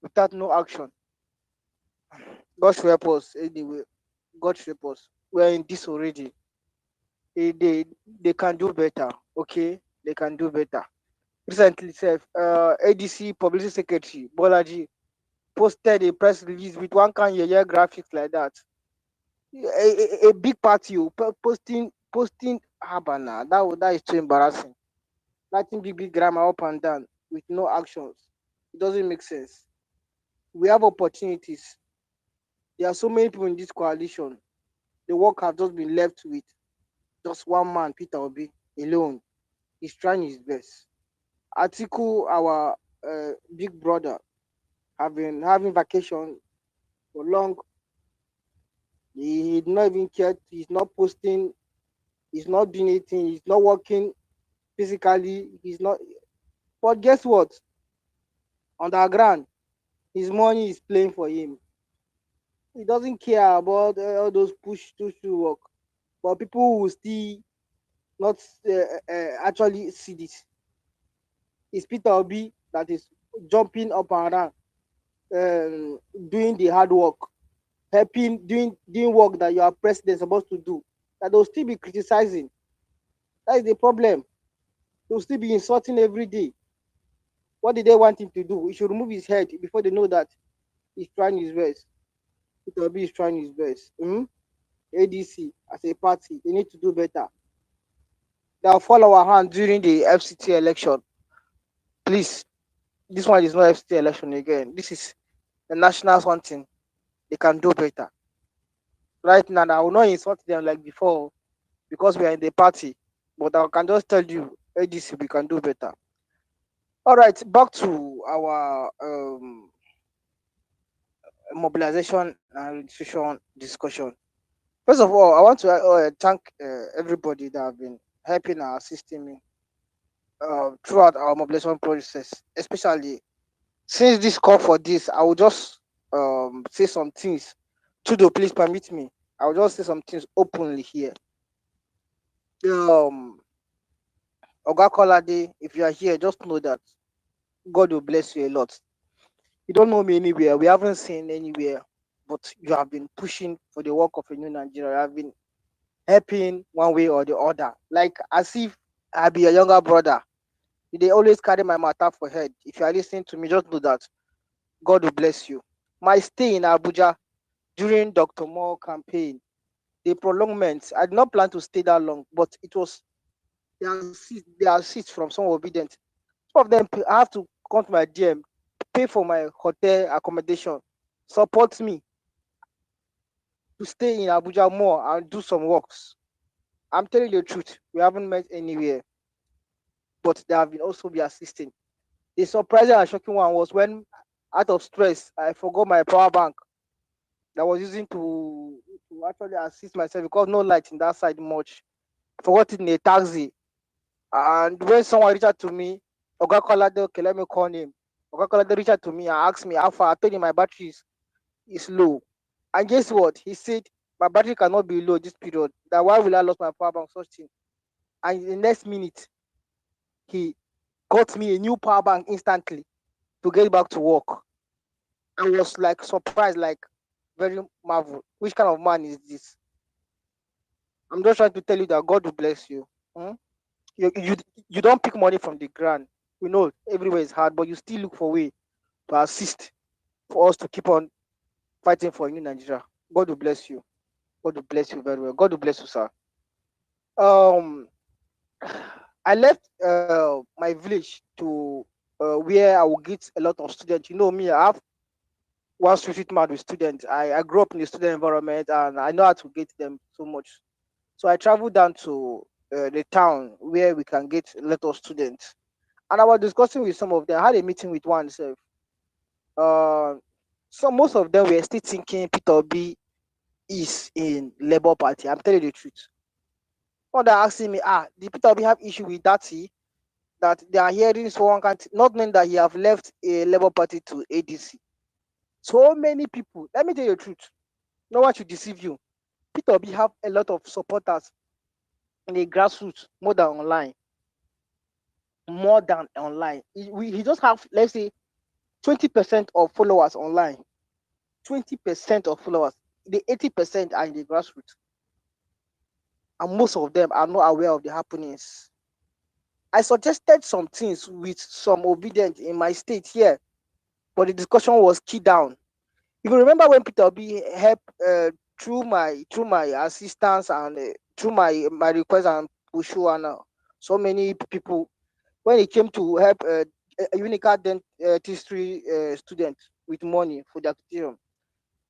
without no action. God should help us anyway. God should help us. We're in this already. They can do better. Okay, they can do better. Recently, ADC publicity secretary Bolaji posted a press release with one kind of graphics like that. A big party posting Habana. That is too embarrassing. Writing big grammar up and down with no actions. It doesn't make sense. We have opportunities. There are so many people in this coalition. The work has just been left with just one man, Peter Obi, alone. He's trying his best. Atiku, our big brother, have been having vacation for long. He did not even care. He's not posting. He's not doing anything. He's not working physically. He's not. But guess what? On the ground, his money is playing for him. He doesn't care about all those push to work. But people will still not actually see this. It's Peter Obi that is jumping up and down, doing the hard work, helping, doing work that your president is supposed to do. That they'll still be criticizing. That is the problem. They'll still be insulting every day. What did they want him to do? He should remove his head before they know that he's trying his best. Peter Obi is trying his best. ADC as a party, they need to do better. They'll fall our hand during the FCT election. Please, this one is not FCT election again. This is the national something. They can do better. Right now, I will not insult them like before because we are in the party. But I can just tell you, ADC, we can do better. All right, back to our mobilization and registration discussion. First of all, I want to thank everybody that have been helping and assisting me throughout our mobilization process, especially since this call for this. I will just say some things. Tudo, please permit me. I will just say some things openly here. Oga Kolade, if you are here, just know that God will bless you a lot. You don't know me anywhere. We haven't seen anywhere, but you have been pushing for the work of a new Nigeria. You have been helping one way or the other, like as if I be a younger brother. They always carry my matter for head. If you are listening to me, just know that God will bless you. My stay in Abuja during Dr. Moore campaign, the prolongment, I did not plan to stay that long, but it was there are seats from some Obidient. Some of them I have to come to my DM, pay for my hotel accommodation, support me to stay in Abuja more and do some works. I'm telling you the truth. We haven't met anywhere, but they have been also be assisting. The surprising and shocking one was when, out of stress, I forgot my power bank that I was using to actually assist myself because no light in that side much. Forgot it in a taxi. And when someone reached out to me, Oga Kolade, okay, let me call him. Oga Kolade reached out to me and asked me how far. I told him my battery is low. And guess what? He said, my battery cannot be low this period. That why will I lose my power bank? Such thing. And in the next minute, he got me a new power bank instantly to get back to work. I was like surprised, like very marvel. Which kind of man is this? I'm just trying to tell you that God will bless you. You don't pick money from the ground. We know everywhere is hard, but you still look for a way to assist for us to keep on fighting for a new Nigeria. God will bless you. God will bless you very well. God will bless you, sir. I left my village to where I will get a lot of students. You know me, I have one street mad with students. I grew up in the student environment and I know how to get them so much. So I traveled down to the town where we can get a lot of students. And I was discussing with some of them. I had a meeting with one self. So most of them were still thinking Peter Obi is in Labour Party. I'm telling you the truth. One that asking me, did Peter Obi have issue with that? That they are hearing someone can't, not knowing that he have left a Labour Party to ADC. So many people. Let me tell you the truth. No one should deceive you. Peter Obi have a lot of supporters in the grassroots more than online. More than online. He just have, let's say, 20% of followers online. 20% of followers. The 80% are in the grassroots. And most of them are not aware of the happenings. I suggested some things with some Obidient in my state here, but the discussion was key down. If you remember when Peter Obi helped through my assistance and through my request and push and so many people, when it came to help a Unica dentistry student with money for the acquisition,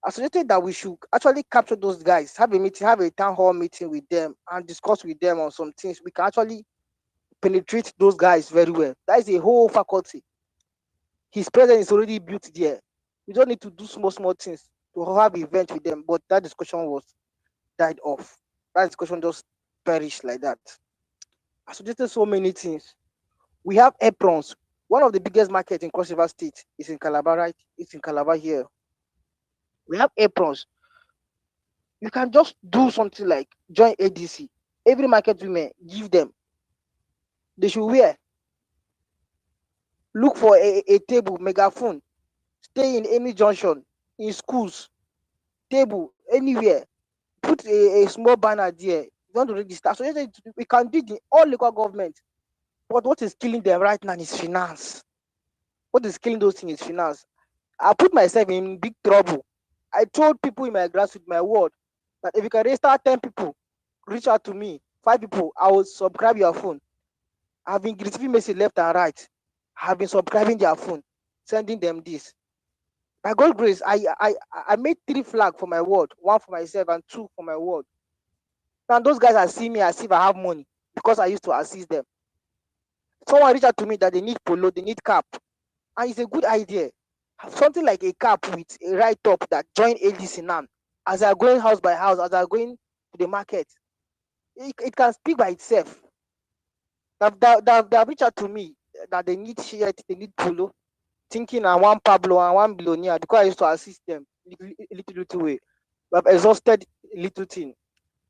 I suggested that we should actually capture those guys, have a meeting, have a town hall meeting with them, and discuss with them on some things. We can actually penetrate those guys very well. That is a whole faculty. His presence is already built there. We don't need to do small things to have event with them. But that discussion was died off. That discussion just perished like that. I suggested so many things. We have aprons. One of the biggest markets in Cross River State is in Calabar, right? It's in Calabar here. We have aprons. You can just do something like join ADC. Every market women, give them. They should wear. Look for a table, megaphone. Stay in any junction, in schools, table, anywhere. Put a small banner there. You want to register. So we can do it in all local government. But what is killing them right now is finance. What is killing those things is finance. I put myself in big trouble. I told people in my grassroots, my ward, that if you can register 10 people, reach out to me, 5 people, I will subscribe your phone. I've been receiving message left and right. I've been subscribing their phone, sending them this. By God's grace, I made 3 flags for my ward, 1 for myself and 2 for my ward. Now those guys are seeing me as if I have money because I used to assist them. Someone reached out to me that they need polo, they need cap, and it's a good idea. Something like a cap with a right top that join ADC now. As I are going house by house, as I are going to the market, it can speak by itself. They have reached out to me that they need shirt, they need polo, thinking I want Pablo and one billionaire because I used to assist them little way. But I've exhausted little thing.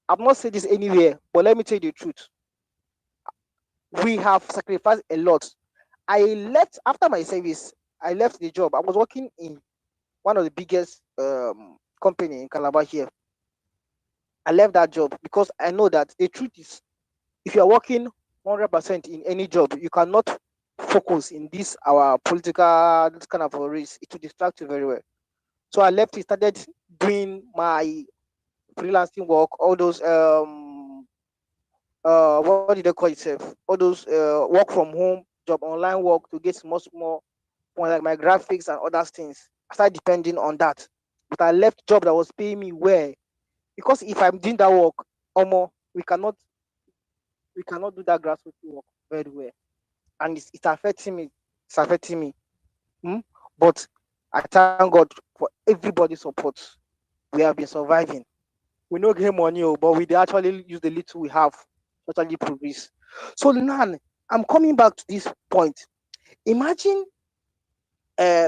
I've not said this anywhere, but let me tell you the truth. We have sacrificed a lot. I left after my service. I left the job. I was working in one of the biggest company in Calabar here. I left that job because I know that the truth is, if you are working 100% in any job, you cannot focus in this our political this kind of a race. It will distract you very well. So I left. Started doing my freelancing work, all those what did they call itself? All those work from home job, online work to get more like my graphics and other things. I started depending on that. But I left job that was paying me well. Because if I'm doing that work, we cannot do that grassroots work very well. And it's affecting me. It's affecting me. Hmm? But I thank God for everybody's support. We have been surviving. We no get money, but we dey actually use the little we have to actually progress. So now I'm coming back to this point. Imagine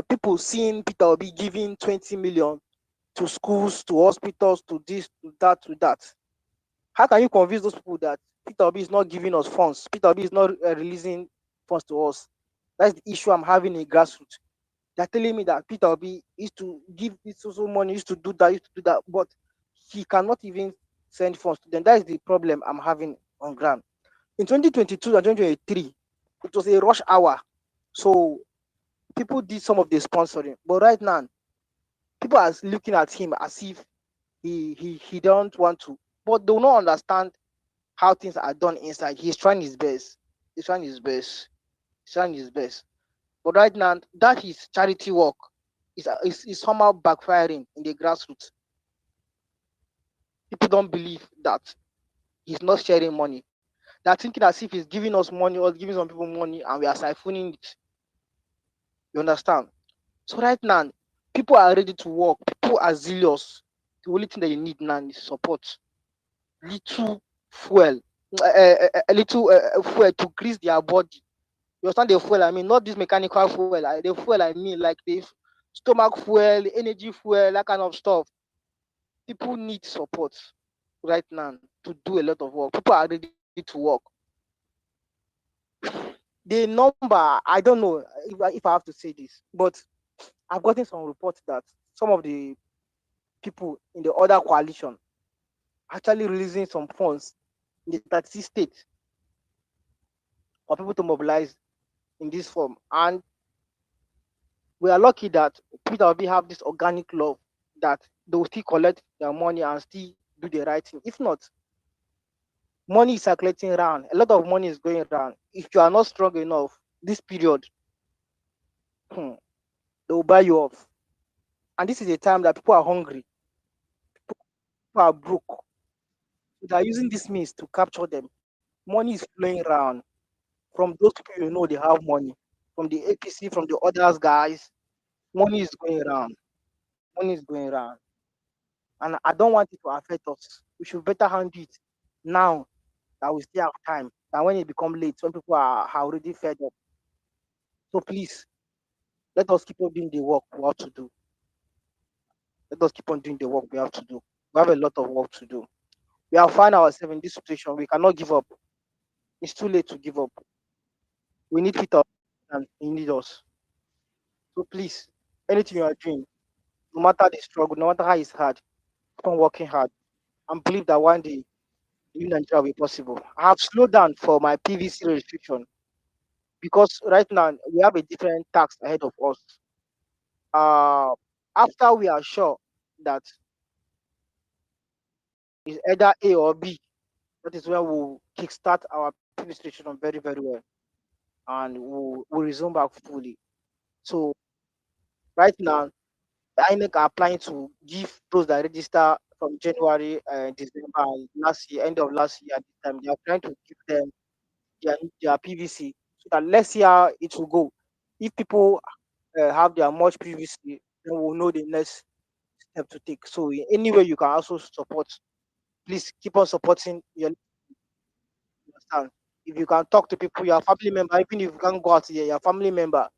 people seeing Peter Obi giving 20 million to schools, to hospitals, to this, to that, to that. How can you convince those people that Peter Obi is not giving us funds? Peter Obi is not releasing funds to us. That's the issue I'm having in grassroots. They're telling me that Peter Obi used to give this social money, used to do that, but he cannot even send funds to them. That is the problem I'm having on ground. In 2022 and 2023, it was a rush hour. So people did some of the sponsoring. But right now, people are looking at him as if he don't want to. But they will not understand how things are done inside. He's trying his best. He's trying his best. He's trying his best. But right now, that his charity work is somehow backfiring in the grassroots. People don't believe that he's not sharing money. They're thinking as if he's giving us money or giving some people money and we are siphoning it. You understand? So right now, people are ready to work. People are zealous. The only thing that you need now is support. Little fuel, a little fuel to grease their body. You understand the fuel? I mean, not this mechanical fuel. The fuel I mean, like the stomach fuel, the energy fuel, that kind of stuff. People need support right now to do a lot of work. People are ready to work. The number, I don't know if I have to say this, but I've gotten some reports that some of the people in the other coalition actually releasing some funds in the 36 states for people to mobilize in this form. And we are lucky that Peter Obi have this organic love that they will still collect their money and still do the right thing. If not, money is circulating around. A lot of money is going around. If you are not strong enough, this period, they will buy you off. And this is a time that people are hungry, people are broke. So they are using this means to capture them. Money is flowing around from those people you know they have money, from the APC, from the others guys. Money is going around. Money is going around. And I don't want it to affect us. We should better handle it now that we still have time than when it become late, when people are already fed up. So please, let us keep on doing the work we have to do. Let us keep on doing the work we have to do. We have a lot of work to do. We have found ourselves in this situation. We cannot give up. It's too late to give up. We need Peter and he needs us. So please, anything you are doing, no matter the struggle, no matter how it's hard, keep on working hard and believe that one day in Nigeria will be possible. I have slowed down for my PVC registration because right now we have a different task ahead of us. After we are sure that it's either A or B, that is when we'll kickstart our PVC registration very, very well and we'll resume back fully. So right now, INEC are planning to give those that register from January, December last year, end of last year at this time. They are trying to give them their PVC so that let's see how it will go. If people have their much PVC, then we'll know the next step to take. So in any way you can also support, please keep on supporting your understand. If you can talk to people, your family member, even if you can't go out here, your family member,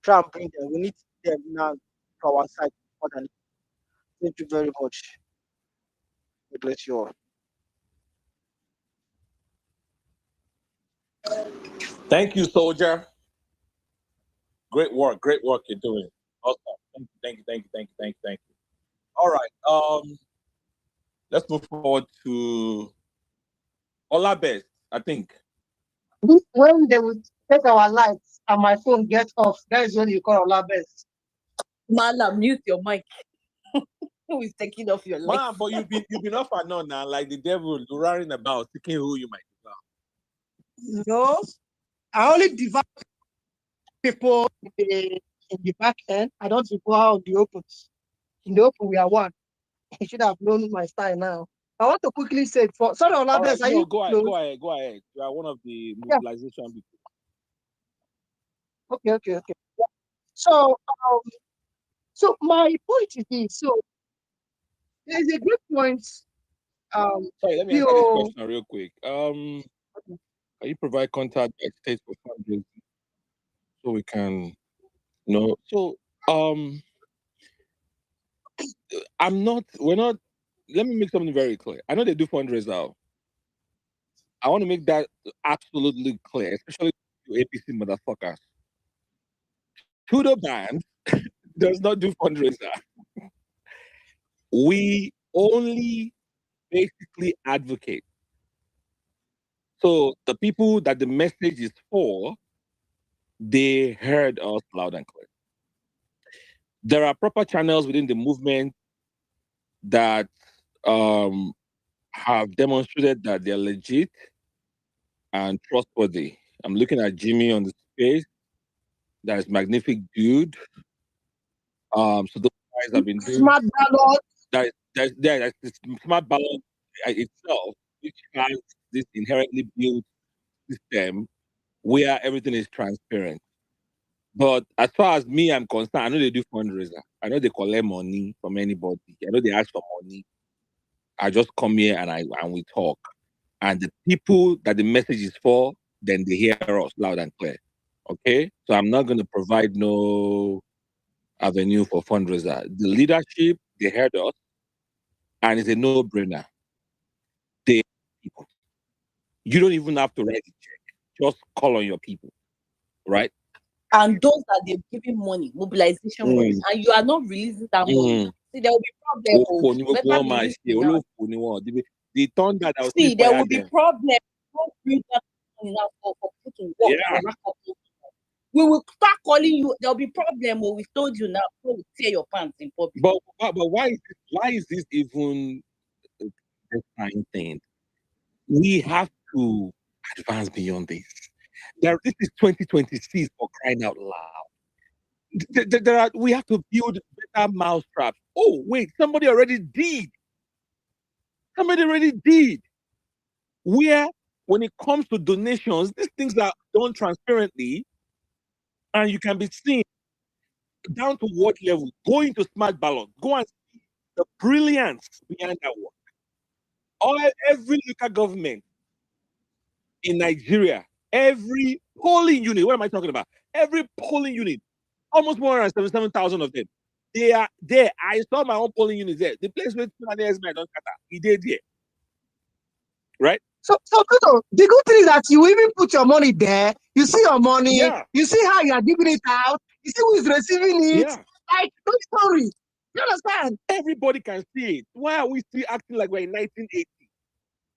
try and bring them. We need them now for our side more than. Thank you very much. God bless you all. Thank you, soldier. Great work you're doing. Awesome. Thank you. All right. Let's move forward to Olabes, I think. When they would take our lights and my phone gets off, that is when you call our best. Mala, mute your mic. Who is taking off your light? Man, but you've been off and on now, like the devil running about, seeking who you might be. No, I only divide people in the back end. I don't go out in the open. In the open, we are one. You should have known my style now. I want to quickly say, sorry, All right, Olabes, are no, you go close? ahead. You are one of the mobilization people. Okay. Yeah. So my point is this. So there's a great point. Sorry, let me answer this question real quick. Can you provide contact at State for fundraising so we can know? So we're not. Let me make something very clear. I know they do fundraiser. I want to make that absolutely clear, especially to APC motherfuckers. Tudo Band does not do fundraiser. We only basically advocate. So the people that the message is for, they heard us loud and clear. There are proper channels within the movement that have demonstrated that they're legit and trustworthy. I'm looking at Jimmy on the space. That is magnific dude. So those guys have been doing smart ballot. That's the smart ballot itself, which has this inherently built system where everything is transparent. But as far as me, I'm concerned, I know they do fundraiser. I know they collect money from anybody. I know they ask for money. I just come here and we talk. And the people that the message is for, then they hear us loud and clear. Okay? So I'm not going to provide no avenue for fundraiser. The leadership, they heard us, and it's a no-brainer. People. You don't even have to write a check. Just call on your people, right? And those that they're giving money, mobilization money, and you are not releasing that money. See, there will be problems. Better be releasing the thunder that See, there will be problems. Don't bring that money now for putting work. Yeah. We will start calling you. There will be problem. We told you now. So we tear your pants in public. But why is this even the fine thing? We have to advance beyond this. This is 2026 for crying out loud. We have to build better mousetraps. Oh, wait, somebody already did. Where, when it comes to donations, these things are done transparently, and you can be seen down to what level. Go into smart ballot. Go and see the brilliance behind that work. Every local government in Nigeria, every polling unit, what am I talking about? Every polling unit, almost 177,000 of them, they are there. I saw my own polling unit there. The place where he did there. right? So Kuto, the good thing is that you even put your money there. You see your money. Yeah. You see how you are giving it out. You see who is receiving it. Yeah. Like, no story. You understand? Everybody can see it. Why are we still acting like we're in 1980?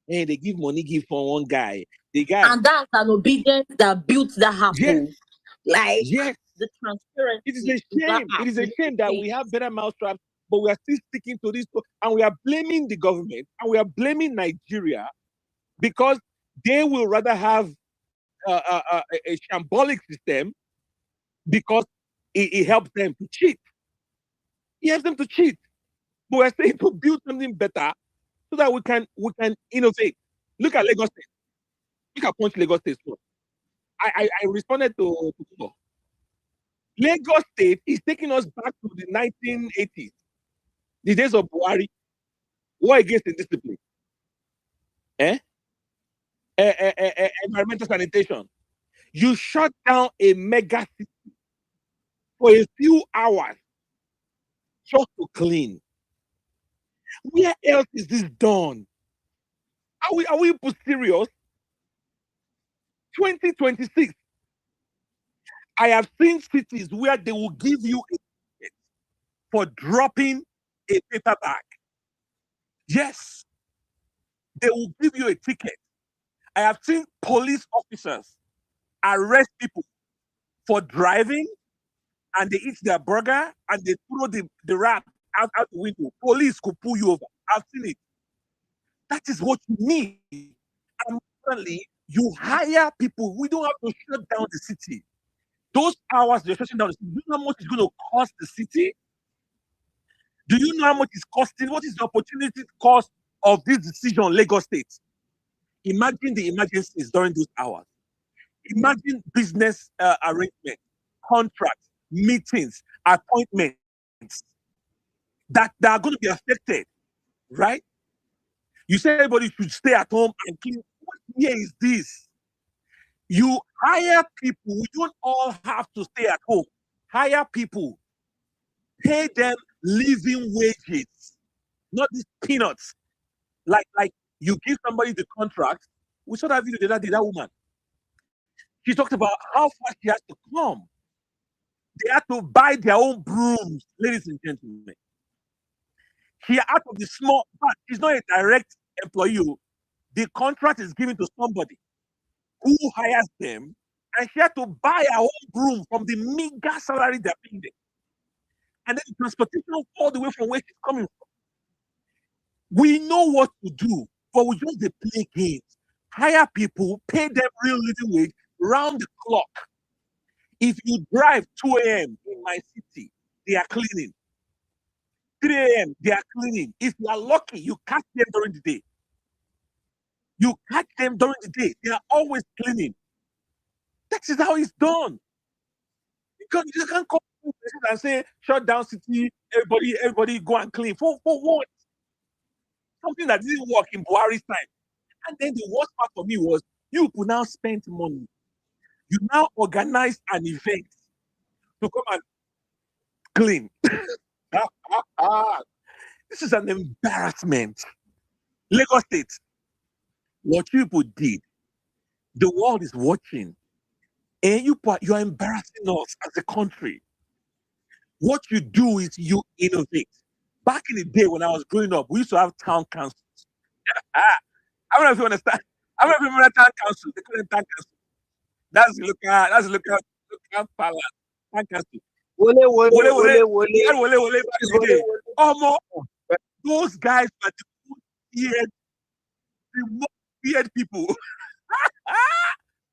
Hey, they give money give for one guy. The guy. And that's an Obidient that built that Yes. happen. Like Yes. the transparency. It is a shame. It is a shame that we have better mousetraps, but we are still sticking to this, and we are blaming the government, and we are blaming Nigeria because they will rather have a shambolic system because it helps them to cheat. It helps them to cheat. But we're saying to build something better so that we can innovate. Look at Lagos State. Look at Punch Lagos State. I responded to Kubo. Lagos State is taking us back to the 1980s, the days of Buhari, war against indiscipline, environmental sanitation. You shut down a mega city for a few hours just to clean. Where else is this done? Are we serious? 2026. I have seen cities where they will give you a ticket for dropping a paper bag. Yes, they will give you a ticket. I have seen police officers arrest people for driving and they eat their burger and they throw the wrap out the window. Police could pull you over. I've seen it. That is what you need. And finally, you hire people. We don't have to shut down the city. Those hours they're shutting down the city, do you know how much it's going to cost the city? Do you know how much it's costing? What is the opportunity cost of this decision on Lagos State? Imagine the emergencies during those hours. Imagine business arrangement, contracts, meetings, appointments that are going to be affected, right? You say everybody should stay at home and clean. What year is this? You hire people. We don't all have to stay at home. Hire people. Pay them living wages, not these peanuts. Like you give somebody the contract. We saw that video the other day, that woman. She talked about how far she has to come. They had to buy their own brooms, ladies and gentlemen. She out of the small, but she's not a direct employee. The contract is given to somebody who hires them, and she had to buy her own broom from the meager salary they're paying them. And then the transportation all the way from where she's coming from. We know what to do, but we just play games. Hire people, pay them real living wage round the clock. If you drive 2 a.m. in my city, they are cleaning. 3 a.m., they are cleaning. If you are lucky, you catch them during the day. You catch them during the day. They are always cleaning. That is how it's done. Because you can't come and say, shut down city, everybody go and clean. For what? Something that didn't work in Buhari's time. And then the worst part for me was, you could now spend money. You now organize an event to come and clean. This is an embarrassment. Lagos State, what people did, the world is watching. And you are embarrassing us as a country. What you do is you innovate. Back in the day when I was growing up, we used to have town councils. I don't know if you understand. I don't know if you remember town council. They call it town council. That's local palace. Town council. Wole. Back in the day. Those guys are the most weird people.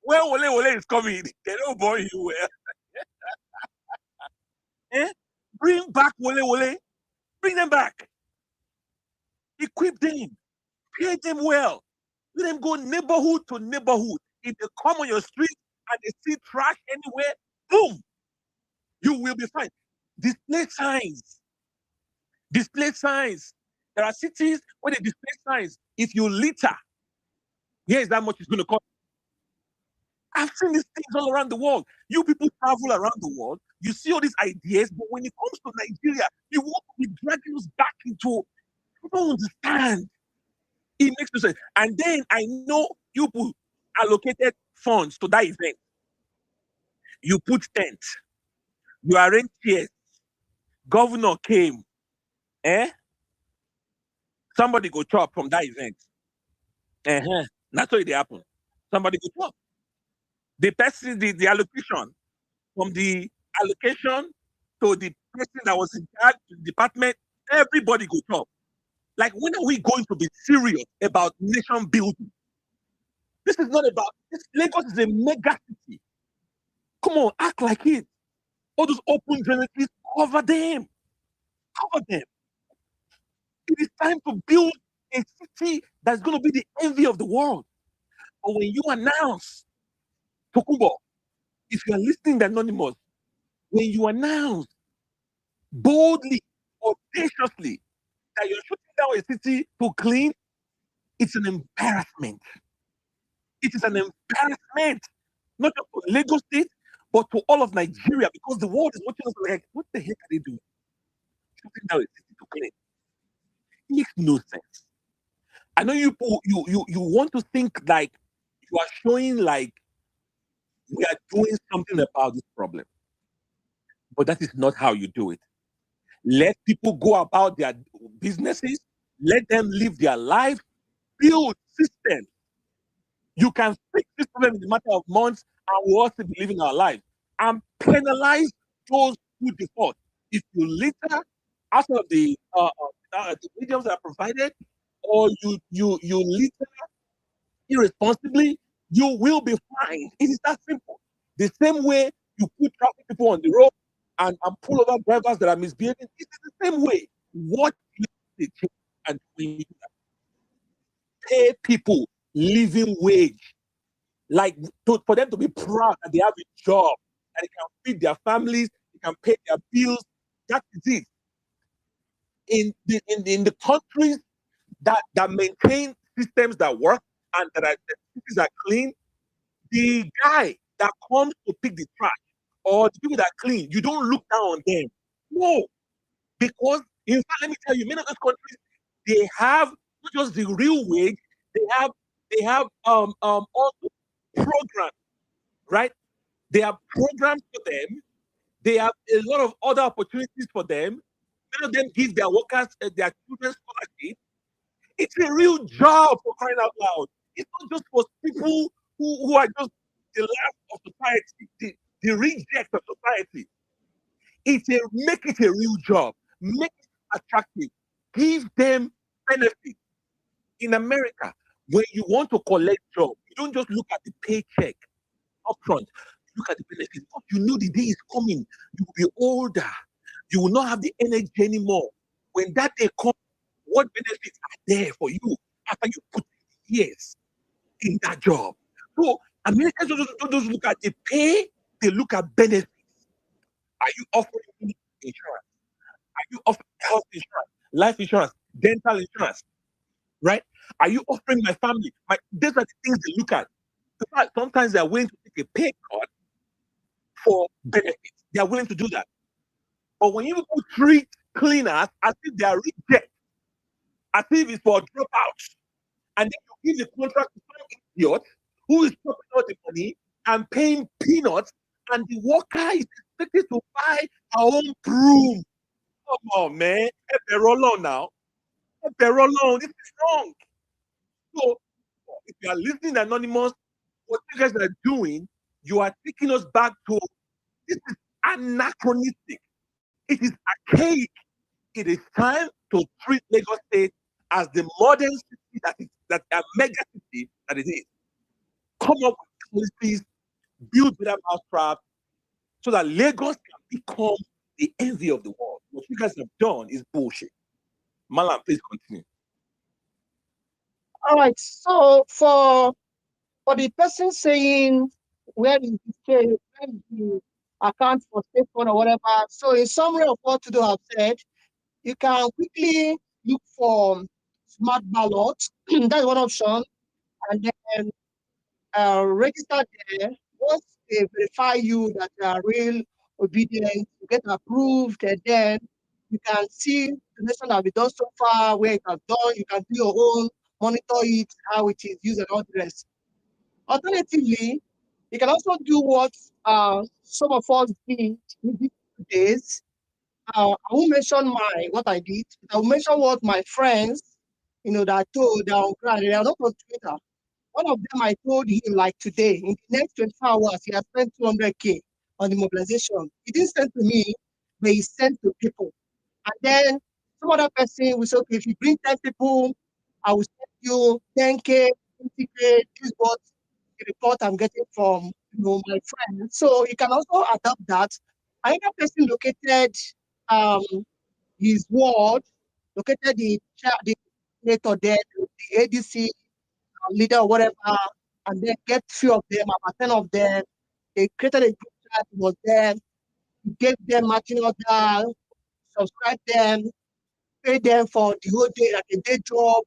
When Wole is coming, they don't bore you well. Bring back Wole. Bring them back. Equip them. Pay them well. Let them go neighborhood to neighborhood. If they come on your street and they see trash anywhere, boom, you will be fine. Display signs. Display signs. There are cities where they display signs. If you litter, here's how much it's going to cost. I've seen these things all around the world. You people travel around the world. You see all these ideas, but when it comes to Nigeria, you want to be dragging us back into. You don't understand. It makes no sense. And then I know you put allocated funds to that event. You put tent, you arrange chairs, governor came, somebody go chop from that event. That's what it happen. Somebody go chop. The person, the allocation from the allocation to the person that was in charge, the department, everybody go chop. Like, when are we going to be serious about nation building? This is not about this. Lagos is a mega city. Come on, act like it. All those open drainages, cover them. Cover them. It is time to build a city that's going to be the envy of the world. But when you announce, Tokumbo, if you are listening to Anonymous, when you announce boldly, audaciously, that you're shutting down a city to clean, it's an embarrassment. It is an embarrassment, not just to Lagos State, but to all of Nigeria, because the world is watching us like, what the heck are they doing? Shutting down a city to clean. It makes no sense. I know you want to think like you are showing like we are doing something about this problem, but that is not how you do it. Let people go about their businesses. Let them live their life. Build systems. You can fix this problem in a matter of months, and we'll also be living our lives. And penalize those who default. If you litter outside of the mediums that are provided, or you litter irresponsibly, you will be fined. It is that simple. The same way you put traffic people on the road and pull over drivers that are misbehaving, it is the same way. What you and when you pay people living wage, like for them to be proud that they have a job, that they can feed their families, they can pay their bills. That is it. In the countries that maintain systems that work and that the cities are clean, the guy that comes to pick the trash or the people that clean, you don't look down on them. No, because in fact, let me tell you, many of those countries, they have not just the real wage, they have also programs, right? They have programs for them. They have a lot of other opportunities for them. Many of them give their workers their children scholarship. It's a real job, for crying out loud. It's not just for people who are just the last of society, the reject of society. Make it a real job. Make it attractive. Give them benefits. In America, when you want to collect job, you don't just look at the paycheck up front. Look at the benefits. You know the day is coming. You will be older. You will not have the energy anymore. When that day comes, what benefits are there for you after you put years in that job? So Americans don't just look at the pay, they look at benefits. Are you offering insurance? Are you offering health insurance, life insurance, dental insurance? Right? Are you offering my family? These are the things they look at. In fact, sometimes they are willing to take a pay cut for benefits. They are willing to do that. But when you treat cleaners as if they are rejects, as if it's for dropouts, and then you give the contract to some idiot who is chopping out the money and paying peanuts, and the worker is expected to buy her own broom. Come on, man. Roll on now. Roll on. This is wrong. So, if you are listening Anonymous, what you guys are doing, you are taking us back to this is anachronistic. It is archaic. It is time to treat Lagos State as the modern city that a mega city that it is. Come up with policies, build with that mousetrap, so that Lagos can become the envy of the world. What you guys have done is bullshit. Malam, please continue. All right. So for the person saying where is the account for state fund or whatever, so in summary of what Tudo have said, you can quickly look for smart ballots. That's one option, and then register there. Once they verify you that you are real obedient, you get approved, and then you can see the nation that we done so far, where it has done. You can do your own monitor it, how it is used, and all the rest. Alternatively, you can also do what some of us did in these days. I won't mention what I did, but I will mention what my friends, that I told that on ground. They are not on Twitter. One of them, I told him like today, in the next 24 hours, he has spent 200K on the mobilization. He didn't send to me, but he sent to people. And then some other person will say, okay, if you bring 10 people, I will send you 10K, 20K. This is what the report I'm getting from my friend. So you can also adopt that. Another person located his ward, located the coordinator there, the ADC leader or whatever, and then get few of them, about 10 of them. They created a group chat, was there, gave them matching order, subscribe them, pay them for the whole day, like a day job.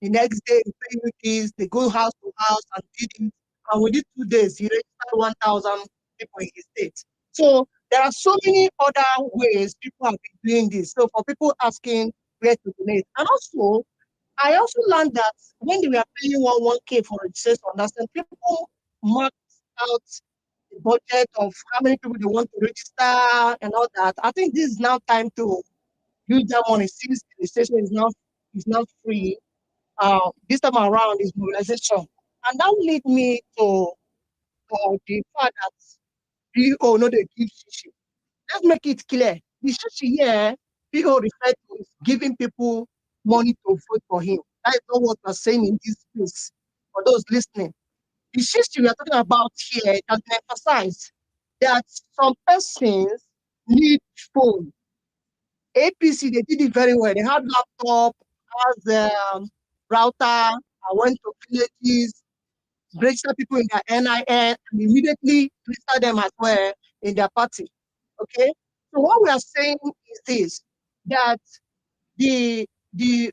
The next day, they pay you this, they go house to house and did it. And within 2 days, he registered 1,000 people in his state. So there are so many other ways people have been doing this. So for people asking where to donate. And also, I also learned that when they were paying 1K for registration, some people marked out the budget of how many people they want to register and all that. I think this is now time to use that money since the registration is not free. This time around is mobilization. And that will lead me to the fact that PO no they give shishi. Let's make it clear. The shishi here, PO referred to is giving people money to vote for him. That is not what we're saying in this case. For those listening, the shishi we are talking about here can emphasize that some persons need phone. APC, they did it very well. They had laptop, has router. I went to villages, register people in their NIN, and immediately register them as well in their party. Okay? So what we are saying is this, that the Peter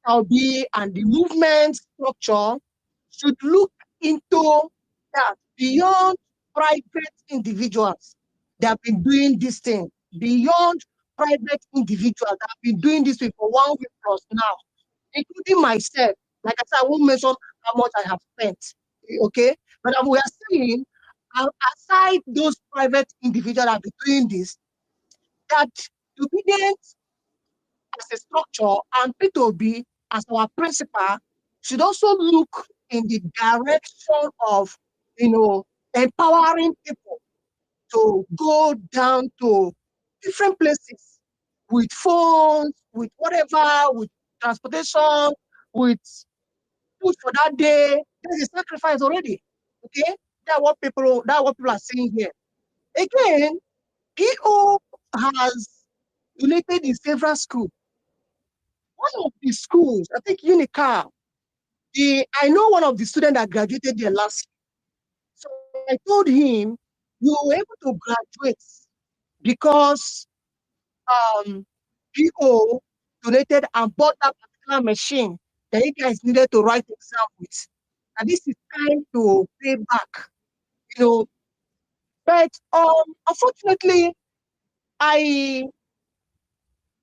Obi and the movement structure should look into that beyond private individuals that have been doing this thing, beyond private individuals that have been doing this thing for 1 week plus now, including myself. Like I said, I won't mention how much I have spent. Okay? But we are saying, aside those private individuals that have been doing this, that Obidient as a structure and Peter Obi as our principal should also look in the direction of, empowering people to go down to different places with phones, with whatever, with transportation, with food for that day. There's a sacrifice already. Okay, that's what people are saying here. Again, PO has donated in several schools. One of the schools, I think Unicar, I know one of the students that graduated there last year. So I told him, you were able to graduate because PO donated and bought that particular machine that you guys needed to write exam with. And this is time to pay back, But unfortunately,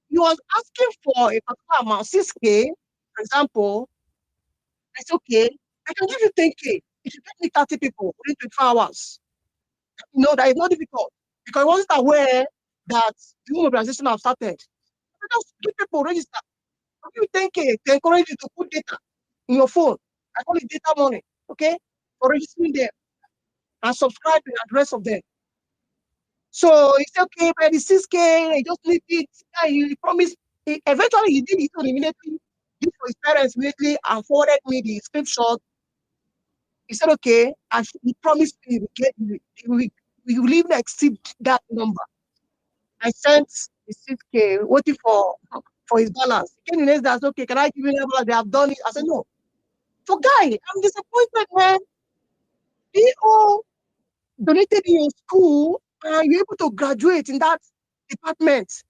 he was asking for a particular amount, 6K, for example. I said, okay, I can give you 10K if you get me 30 people within 24 hours. That is not difficult because I wasn't aware that the mobilization have started. I just give people register. I'll give you 10K to encourage you to put data in your phone. I call it data money, okay? For registering them and subscribing and the rest of them. So he said, okay, but the 6K, I just need it. He promised. Eventually, he did it immediately. Did for his parents immediately and forwarded me the screenshot. He said, okay, he promised me we will even exceed that number. I sent the 6K, waiting for his balance. He came in next day, I said, okay, can I give you a balance? They have done it. I said, no. So, guy, I'm disappointed, man. PO donated in your school and you're able to graduate in that department.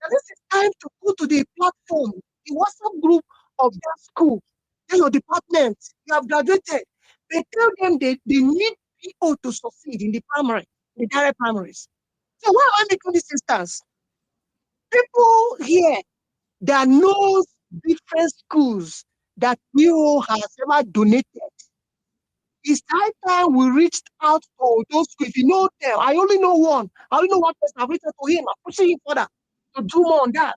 And this is time to go to the platform, the WhatsApp group of that school. Then your department, you have graduated. They tell them they need PO to succeed in the primary, the direct primaries. So why am I making this instance? People here that knows different schools that PO has ever donated. It's high time we reached out to those schools. If you know them, I only know one. I only know one person. I've reached out to him. I'm pushing him further to do more on that.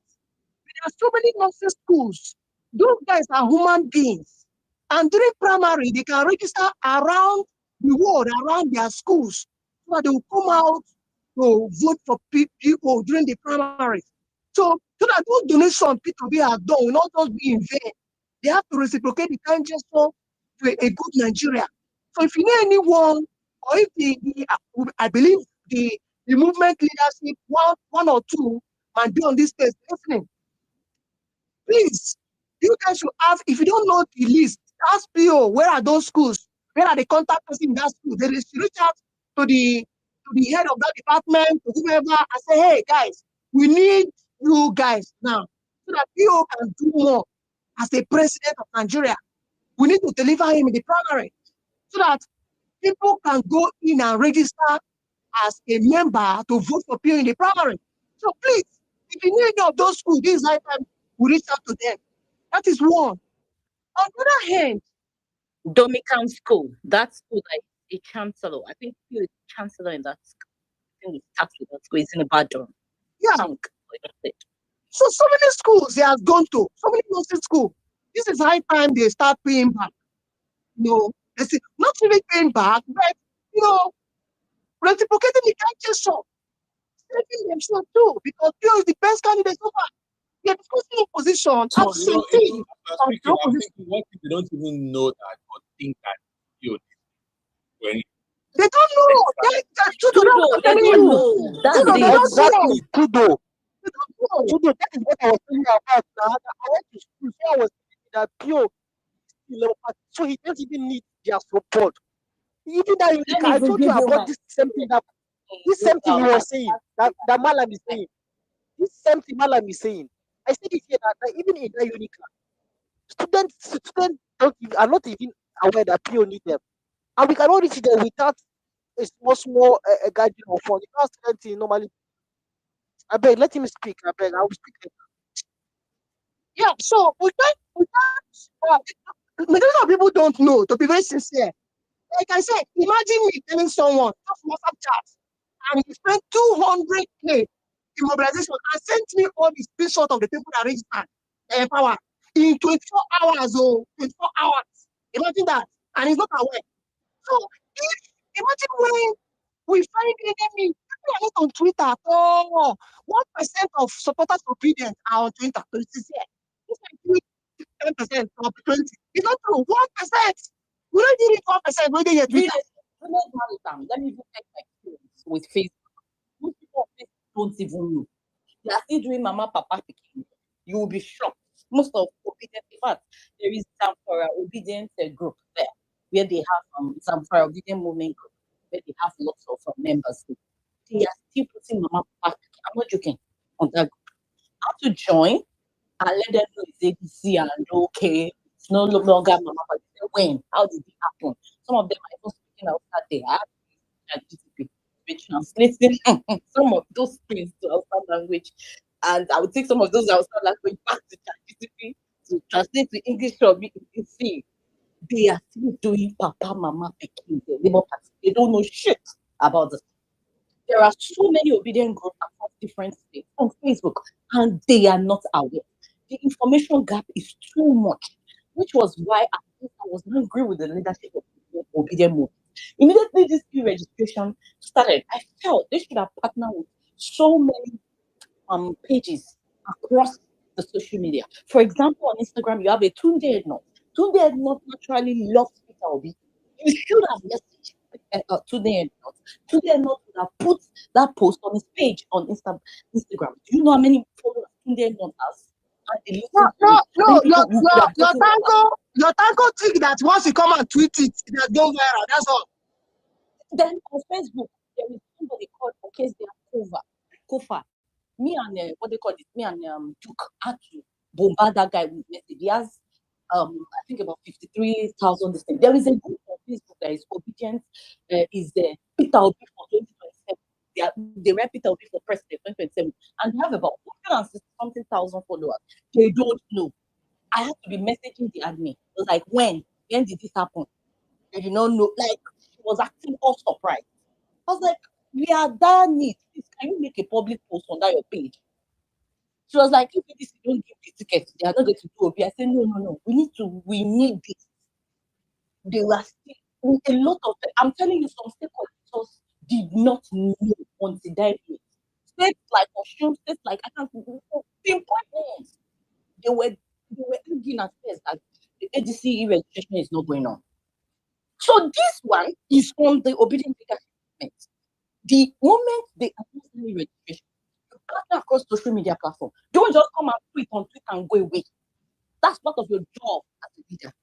There are so many nursing schools. Those guys are human beings. And during primary, they can register around the world, around their schools, so that they will come out to vote for people during the primary. So that those donations people are done will not just be in vain. They have to reciprocate the kind gesture to a good Nigeria. So if you know anyone, or if I believe the movement leadership, one or two, might be on this page listening. Please, you guys should have, if you don't know the list, ask PO, where are those schools? Where are the contact person in that school? They should reach out to the head of that department, to whoever, and say, hey guys, we need you guys now, so that PO can do more as the president of Nigeria. We need to deliver him in the primary, so that people can go in and register as a member to vote for PO in the primary. So please, if you need any of those schools, this is high time we reach out to them. That is one. On the other hand, Dominican school, that school, like a chancellor. I think he is chancellor in that school. I think it starts with that school. It's in a bad dorm. Yeah. So many schools they have gone to, so many nursing schools. This is high time they start paying back. They say, not really paying back, but reciprocating the cancer, saving themselves too, because PO is the best candidate so far. They're discussing opposition. So, Absentee. speaking, I'm thinking, what if they don't even know that or think that you they don't know. They don't know. Exactly, Tudo. Tudo, that is what I was telling you about. Now. I went to school, so I was thinking that PO, so he doesn't even need their support. Even that Unica, I told you about this same thing he was saying, that Malam is saying. This same thing Malam is saying. I said it here that even in that Unica, students are not even aware that PO need them. And we cannot reach them without a small guardian of fun. You can't students normally. I beg, let him speak. I beg, I will speak later. Yeah, so majority of people don't know, to be very sincere. Like I said, imagine me telling someone, just WhatsApp chat, and he spent 200K in mobilization and sent me all the screenshot of the people that registered power in 24 hours or 24 hours. Imagine that. And he's not aware. So imagine when we find enemy, people are not on Twitter at all. 1% of supporters of Obidient are on Twitter. So it's here. It's like 10% of 20. It's not true. 1%. We don't need it 1%. We don't need Twitter. Let me even take my experience with Facebook. Most people don't even know. They are still doing Mama Papa Pikin. You will be shocked. Most of Obidient, in fact, there is some for Obidient group there, where they have some for Obidient movement group, where they have lots of members. They are still putting Mama Papa Pikin. I'm not joking on that group. How to join and let them know it's ABC and okay. It's no longer Mama Papa. When? How did it happen? Some of them are even speaking outside there. I have GTP be translating some of those things to outside language, and I would take some of those outside language back to GTP to translate to English or see. They are still doing Papa, Mama, Peking. They don't know shit about this. There are so many Obidient groups across different states on Facebook, and they are not aware. The information gap is too much, which was why I was angry with the leadership of the Obidient movement. Immediately this registration started, I felt they should have partnered with so many pages across the social media. For example, on Instagram, you have a Tunde Ednot. Tunde Ednot naturally loves Peter Obi. You should have messaged Tunde Ednot. Tunde Ednot would have put that post on his page on Instagram. Do you know how many followers Tunde Ednot has? No, your Tanko think that once you come and tweet it, it go viral. That's all. Then on Facebook, there is somebody called Kofa. Me and what they call it, me and Duke had to bombard that guy with message. He has I think about 53,000 this thing. There is a group on Facebook that is Obidient, is Peter Obi for 2027. They rep Peter Obi for president 2027, and they have about 160 something thousand followers. They don't know. I had to be messaging the admin. It was like, when did this happen? They did not know. Like, she was acting all surprised. I was like, we are that need. Please, can you make a public post on that your page? She was like, if this don't give the ticket, they are not going to do Obi. I said, no. We need this. They were still a lot of. I'm telling you, some stakeholders did not know until that day. States like Osun, states like I can't pinpoint names. They were arguing at first that the ADC registration is not going on. So this one is on the Obidient leadership movement. The moment they announce any registration, you partner across social media platform. Don't just come and tweet on Twitter and go away. That's part of your job as a leader.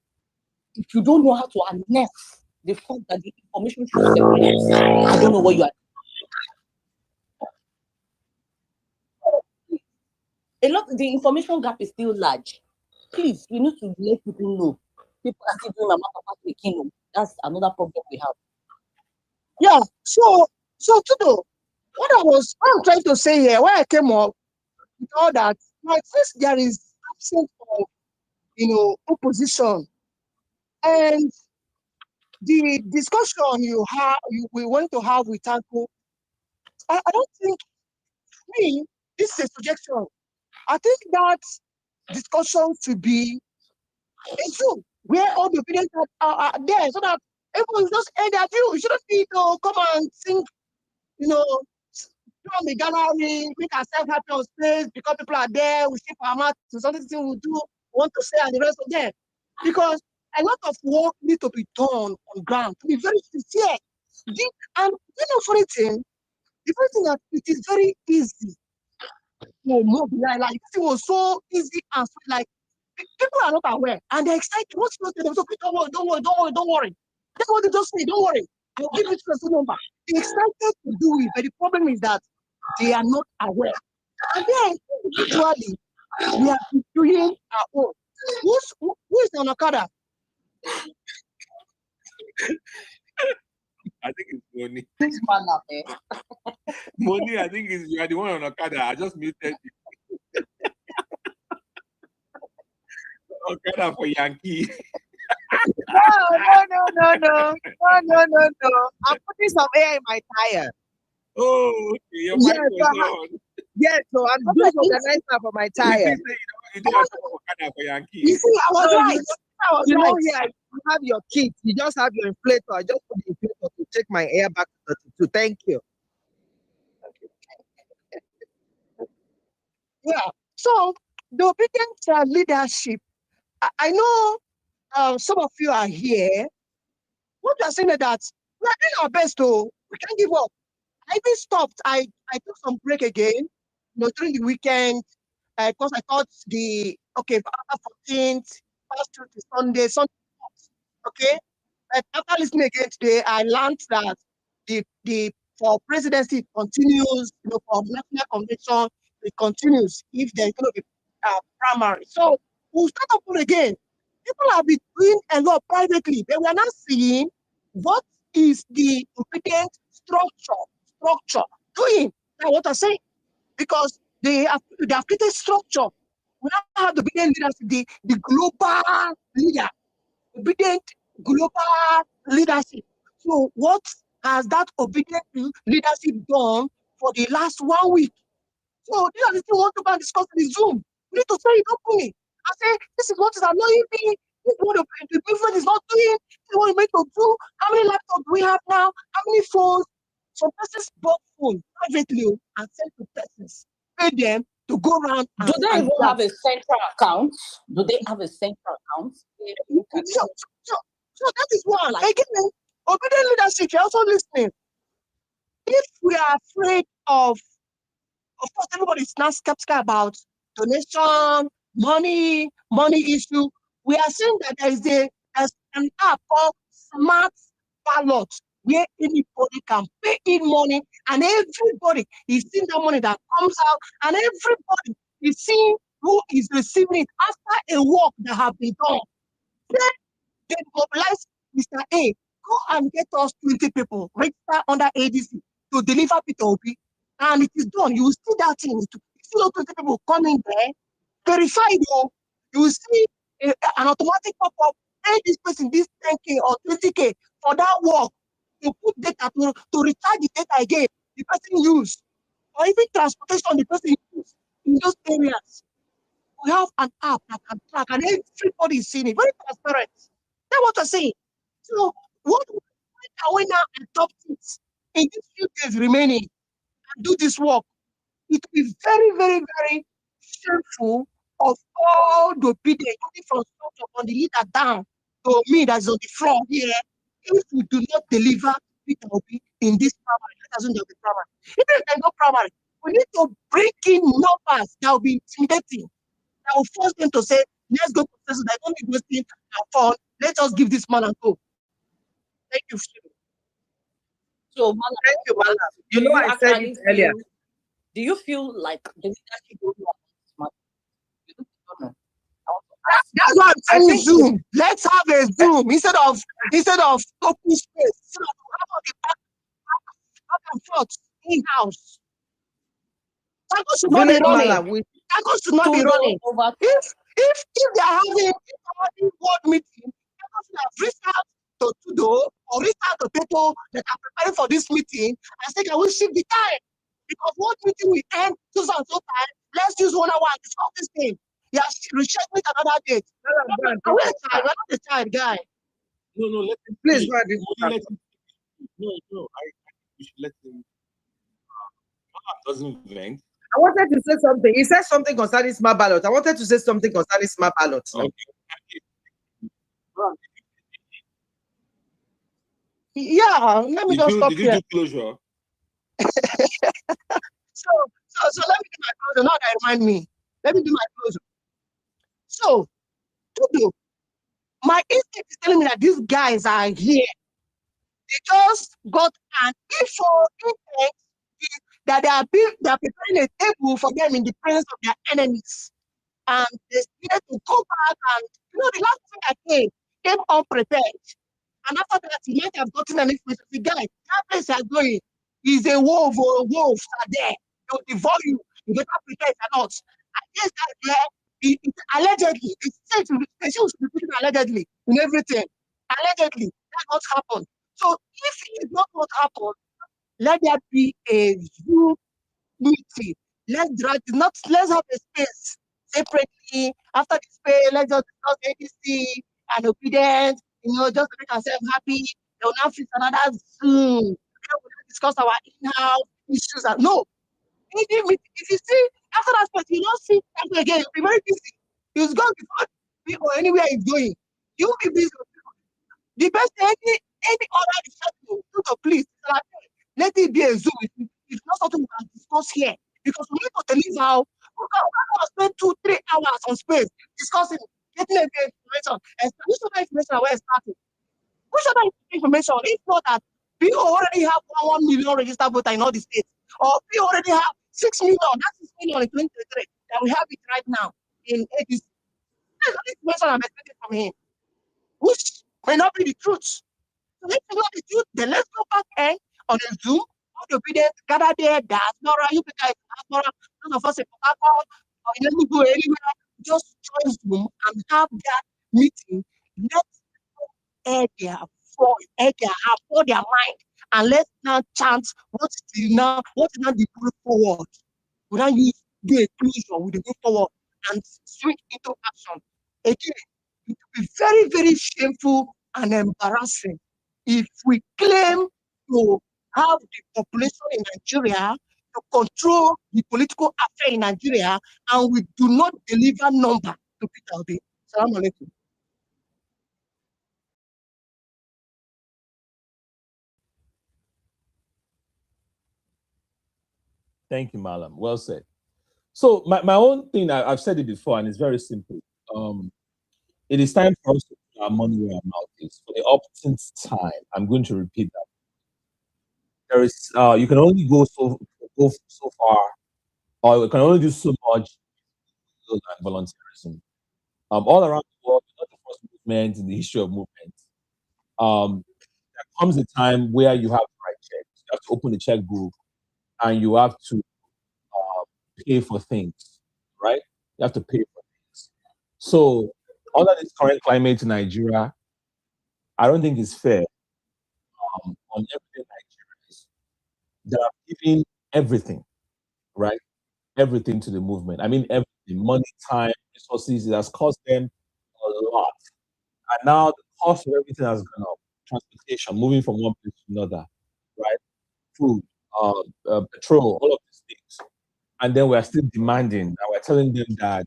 If you don't know how to announce the fact that the information should circulate, I don't know what you are doing. The information gap is still large. Please, we need to let people know. People are still doing Mama Papa Kingdom. That's another problem we have. Yeah, so Tudo, what I'm trying to say here, why I came up with all that, like first there is absence of opposition, and the discussion we want to have with Tanko, I don't think this is a suggestion. I think that discussion should be a Zoom where all the opinions are there, so that everyone just air their view. You shouldn't need to come and think, from the gallery, make ourselves happy on space because people are there, we ship our mouth to something we do, want to say, and the rest of them. Because a lot of work needs to be done on ground to be very sincere. And funny thing, the first thing that it is very easy to mobilize. Like it was so easy and so, like people are not aware and they're excited. What's going to them? So don't worry. That's what they just say. Don't worry. I'll give you the number. They're excited to do it, but the problem is that they are not aware. And then individually, we are doing our own. Who is on Okada? I think it's Moni. This man up there. Moni, I think you are the one on Okada. I just muted you. Okada for Yankee. No. I'm putting some air in my tire. Oh, okay. Your mic was on. Yes, so I'm doing organizer for my tire. You did Okada for Yankee. You see, I was right. Here you have your kit. You just have your inflator. I just put the inflator to take my air back to 32. Thank you. Yeah. So the Obidient leadership. I know some of you are here. What you are saying is that we are doing our best, though. We can't give up. I even stopped. I took some break again, during the weekend, because I thought after 14th, past through to Sunday, okay. But after listening again today, I learned that the for presidency it continues, for national convention it continues if there's going to be primary. So we'll start up again. People have been doing a lot privately, but we are not seeing what is the Obidient structure doing. That's what I say. Because they have created structure. We now have the Obidient leadership, the global leader, Obidient global leadership. So what has that Obidient leadership done for the last 1 week? So these are the things we want to go and discuss in the Zoom. We need to say it openly. I say, this is what is annoying me. This is what the movement is not doing. This is what we meant to do. How many laptops do we have now? How many phones? Some persons bought phones privately and sent to persons. Pay them to go around. Do they even have a central account? Do they have a central account? So that is one. Again, Obidient leadership, you're also listening. If we are afraid of course, everybody's not skeptical about donation, money issue. We are saying that there's an app called Smart Ballot where anybody can pay in money and everybody is seeing that money that comes out and everybody is seeing who is receiving it after a work that has been done. Then they mobilize Mr. A, go and get us 20 people register under ADC to deliver Peter Obi. And it is done. You will see that thing. You see those 20 people coming there, verified. You will see an automatic pop-up, pay this person this 10K or 20K for that work to put data to recharge the data again the person used, or even transportation the person used in those areas. We have an app that can track, and everybody is seeing it. Very transparent. That's what I'm saying. So, what can we now adopt it in these few days remaining and do this work? It will be very, very, very shameful of all the people, including from top on the leader down to me that's on the floor here, if we do not deliver Peter Obi in this primary. Let us know the primary. If there's no primary, we need to bring in numbers that will be intimidating, that will force them to say, let's go to places that don't need wasting our fun. Let us give this man and go. Thank you. So, Thank you, Mala. do You know, you I said actually it earlier. feel? Do you feel like the leadership don't want this matter? You don't know. That's why I'm saying Zoom. Let's have a Zoom instead of open space. Instead of have the back and forth in house. Tanko should not be Village running. Mala, we Tanko should not be To running. roll over. If they are having a board meeting, Tanko should have reached out to Tudo or reached out to people that are preparing for this meeting and say, can we shift the time? Because what meeting we end so and so time, let's use 1 hour and discuss this thing. Yeah, reschedule it another date. We're not the child guy. No, let him please speak. go ahead. Let him speak. No, I think we should let him. Doesn't vent. I wanted to say something. He said something concerning smart ballot. I wanted to say something concerning smart ballot. Okay. Yeah, let me just stop Did here. you do closure? So let me do my closure. Now that remind me. Let me do my closure. So, Tudo, my instinct is telling me that these guys are here. They just got an info intent that they are preparing a table for them in the presence of their enemies. And they needed to go back and, the last thing I came unprepared. And after that, he might have gotten an information. The guy, that place you are going is a wolf or wolves are there. They'll devour you. You better prepare or not. I guess that there, allegedly, it's said to be putting allegedly in everything. Allegedly, that's what happened. So if it's not what happened, let there be a Zoom meeting. Let's have a space separately. After the space, let's just discuss ADC and Obidient, just to make ourselves happy. They will now fix another Zoom. We'll discuss our in-house issues. No. If you see, after that space, you don't see Tanko again. You'll be very busy. He's gone before people anywhere he's going. You'll be busy. The best any other discussion, please, let it be a Zoom. It's not something we can discuss here. Because we need to deliver how we can spend 2-3 hours on space discussing, getting information, and which other information are we starting? Which other information? If not that we already have 1 million registered voters in all the states, or we already have 6 million, that's 6 million in 2023, that we have it right now in ADC. That's the information I'm expecting from him, which may not be the truth. So let's know the truth, then let's go back and on a Zoom, all the Obidient gather there, diaspora, you guys, diaspora, none of us in Port Harcourt, or let me go anywhere, just join Zoom and have that meeting. Let's air their voice, pour their mind, and let's now chant what is now the way forward. We now do a closure with the way forward and swing into action. Again, it will be very, very shameful and embarrassing if we claim to have the population in Nigeria to control the political affair in Nigeria, and we do not deliver number to Peter Obi. Salam alaikum. Thank you, Malam. Well said. So my own thing, I've said it before, and it's very simple. It is time for us to put our money where our mouth is. For the opportunity time, I'm going to repeat that. There is you can only go so far, or you can only do so much with volunteerism. All around the world, not the first movement in the history of movements. There comes a time where you have to write checks. You have to open a checkbook, and you have to pay for things, right? You have to pay for things. So under this current climate in Nigeria, I don't think it's fair on everyday Nigerians that are giving everything, right? Everything to the movement. I mean, everything, money, time, resources. It has cost them a lot. And now the cost of everything has gone up. Transportation, moving from one place to another, right? Food, petrol, all of these things. And then we're still demanding, and we're telling them that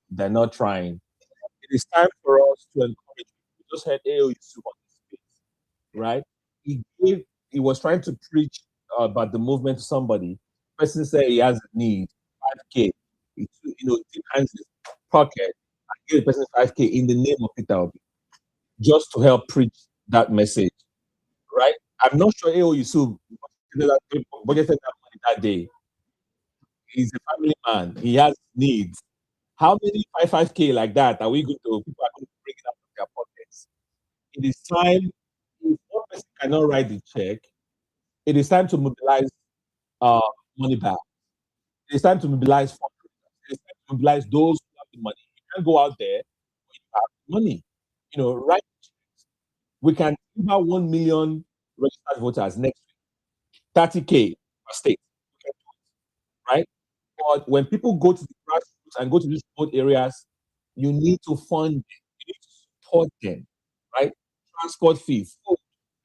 they're not trying. It is time for us to encourage people. We just heard AO Yusuf on this space, right? He was trying to preach about the movement to somebody. Person said he has a need, 5K. Deep hands in his pocket and give the person 5K in the name of Peter Obi, just to help preach that message, right? I'm not sure AO Yusuf budgeted that money that day. He's a family man. He has needs. How many 5K like that are we going to, people are going to bring it out of their pockets? It is time, if one person cannot write the check, it is time to mobilize money back. It is time to mobilize fundraisers. It is time to mobilize those who have the money. You can't go out there when you have money. Write checks. We can give out 1 million registered voters next week, 30K per state. We can do it, right? But when people go to the grassroots and go to these remote areas, you need to fund them. You need to support them, right? Transport fees, food,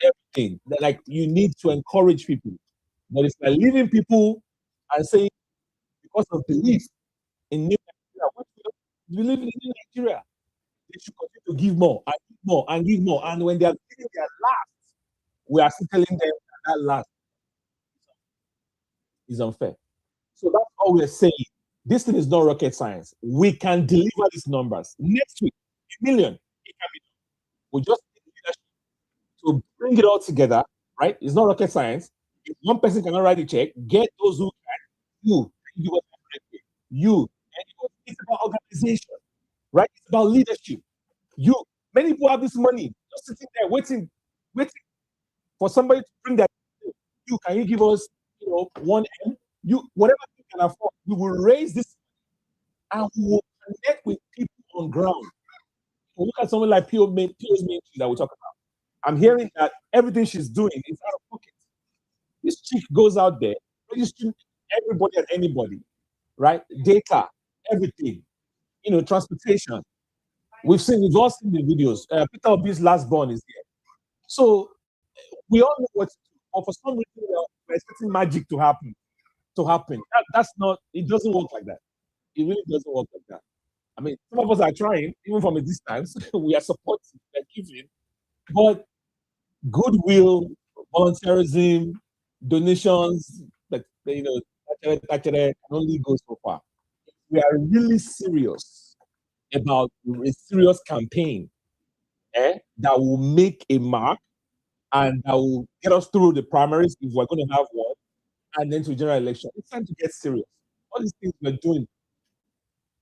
everything. Like, you need to encourage people. But if you're leaving people and saying because of belief in New Nigeria, we live in New Nigeria, they should continue to give more and give more and give more. And when they are giving their last, we are still telling them that last is unfair. So that's all we're saying. This thing is not rocket science. We can deliver these numbers. Next week, 1 million, it can be done. We just need leadership to bring it all together, right? It's not rocket science. If one person cannot write a check, get those who can. You give us you. It's about organization, right? It's about leadership. Many people have this money just sitting there waiting for somebody to bring that. Can you give us, 1M? Whatever you can afford, we will raise this and we will connect with people on ground. Look at someone like Pio's main that we talk about. I'm hearing that everything she's doing is out of pocket. This chick goes out there, registering everybody and anybody, right? Data, everything, transportation. We've all seen the videos. Peter Obi's last born is here. So we all know what to do. But for some reason, we're expecting magic to happen. That's not, it doesn't work like that. It really doesn't work like that. I mean, some of us are trying, even from a distance. We are supporting, we are giving. But goodwill, volunteerism, donations, actually can only go so far. We are really serious about a serious campaign that will make a mark and that will get us through the primaries if we're going to have one, and then to general election. It's time to get serious. All these things we're doing.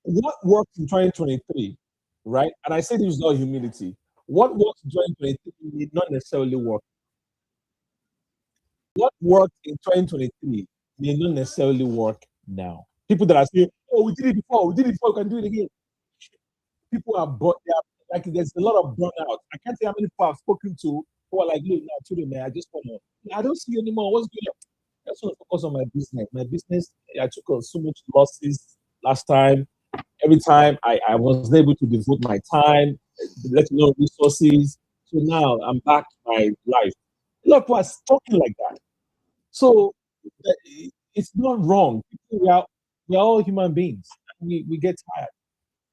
What worked in 2023, right? And I say this is not humility. What worked in 2023 may not necessarily work. What worked in 2023 may not necessarily work now. People that are saying, "Oh, we did it before. We can do it again." People are like, there's a lot of burnout. I can't say how many people I've spoken to who are like, "Look, now today, man, I just want to. I don't see you anymore. What's going on? I just want to focus on my business. My business. I took so much losses last time. Every time I wasn't able to devote my time, let alone resources. So now I'm back to my life." A lot of people are talking like that. So it's not wrong. We are all human beings. We get tired.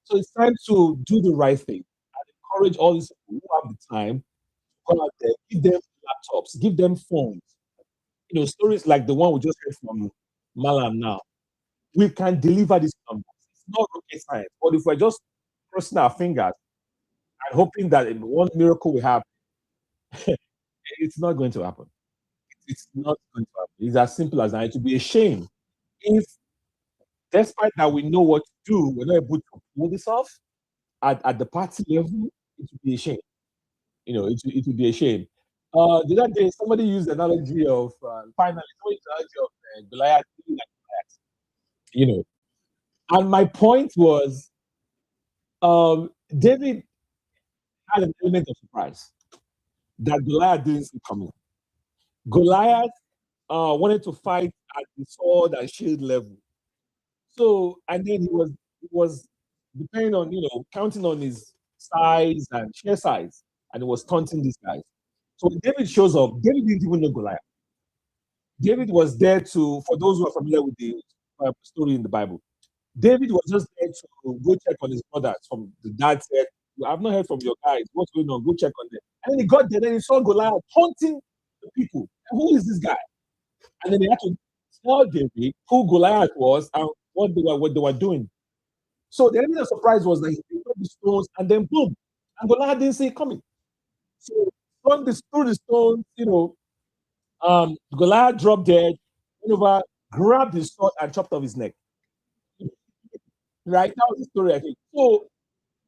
So it's time to do the right thing and encourage all these people who have the time to go out there, give them laptops, give them phones. Stories like the one we just heard from Malam now. We can deliver these numbers. It's not rocket science. But if we're just crossing our fingers and hoping that one miracle will happen, it's not going to happen. It's not going to happen. It's as simple as that. It would be a shame if, despite that we know what to do, we're not able to pull this off at the party level. It would be a shame. It would be a shame. The other day, somebody used the analogy of finally, somebody used the analogy of Goliath, and my point was, David had an element of surprise that Goliath didn't see coming. Goliath wanted to fight at the sword and shield level. So, and then he was depending on, counting on his size and sheer size, and he was taunting these guys. So when David shows up, David didn't even know Goliath. David was there for those who are familiar with the story in the Bible, David was just there to go check on his brothers. From the dad said, I've not heard from your guys. What's going on? Go check on them. And then he got there, then he saw Goliath taunting the people. Who is this guy? And then they had to tell David who Goliath was and what they were doing. So the element of surprise was that he picked up the stones and then boom, and Goliath didn't see it coming. So through the stones, Goliath dropped dead, went over, grabbed his sword and chopped off his neck. Right, that was the story, I think. So,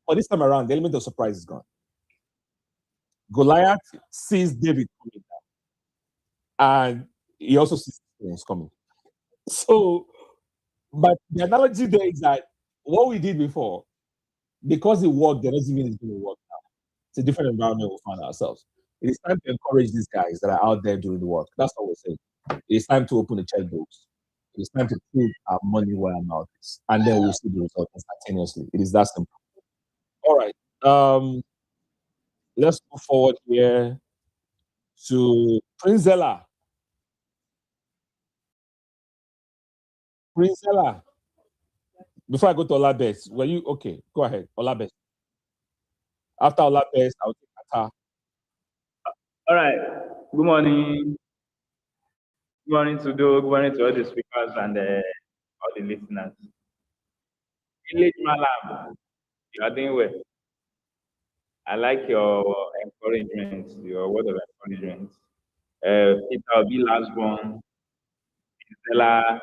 but this time around, the element of surprise is gone. Goliath sees David coming down, and he also sees things coming. So, but the analogy there is that what we did before, because it worked, the doesn't mean it's going to work now. It's a different environment we find ourselves. It is time to encourage these guys that are out there doing the work. That's what we're saying. It is time to open the checkbooks. It is time to put our money where our mouth is, and then we'll see the result instantaneously. It is that simple. All right. Let's move forward here to Prinzella. Prinzella. Before I go to Olabes, were you okay? Go ahead, Olabes. After Olabes, I'll take Ata. All right. Good morning. Good morning to Doug. Good morning to all the speakers and all the listeners. Village Malam, you are doing well. I like your encouragement, your word of encouragement. Peter Obi, last one. Pizella.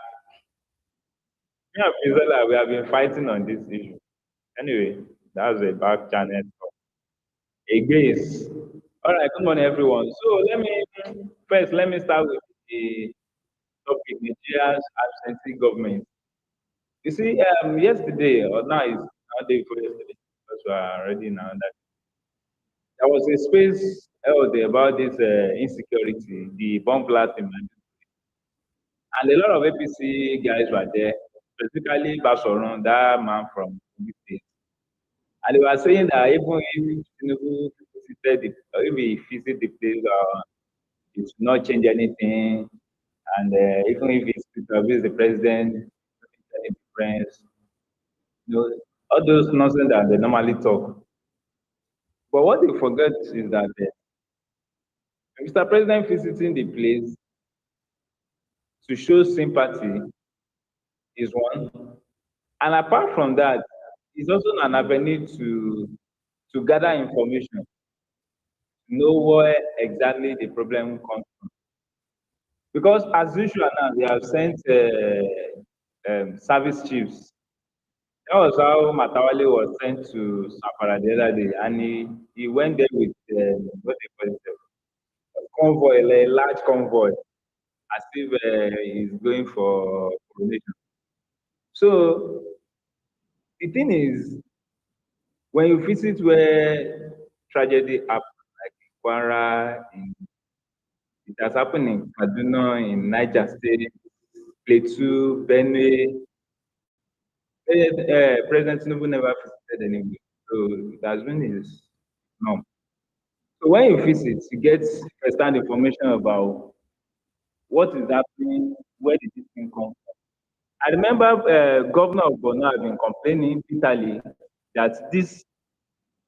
Me and Pizella, we have been fighting on this issue. Anyway, that's a back channel. Again. All right, good morning, everyone. So let me start with the topic, Nigeria's absentee government. You see, yesterday, or now is not day before yesterday, because we are already now that there was a space held about this insecurity, the bomb blast in Nigeria. And a lot of APC guys were there, specifically Basoron, that man from Obi State. And they were saying that even if Tinubu visited or if he visit the place, it will not change anything. And even if it's Peter Obi is the president, it doesn't make any difference. All those nonsense that they normally talk. But what they forget is that Mr. President visiting the place to show sympathy is one. And apart from that, it's also an avenue to gather information, to know where exactly the problem comes from. Because as usual now, they have sent service chiefs. That was how Matawale was sent to Safara the other day, and he went there with what they call it, a convoy, a large convoy, as if he's going for coronation. So the thing is, when you visit where tragedy happened, like in Kwara, it has happened in Kaduna, in Niger State, Plateau, Benue. President Tinubu never visited anywhere, so it has been his norm. So when you visit, you get first-hand information about what is happening, where did this thing come from. I remember Governor of Borno had been complaining bitterly that these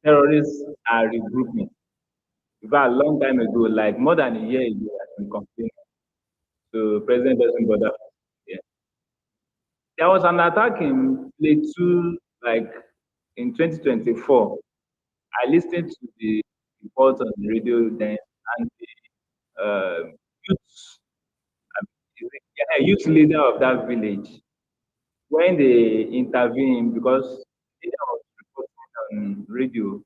terrorists are regrouping. In fact, a long time ago, like more than a year ago, he has been complaining. So President doesn't bother. Yeah. There was an attack in Plateau, like in 2024. I listened to the report on the radio then, and the youth leader of that village, when they intervened, because the leader was reporting on radio,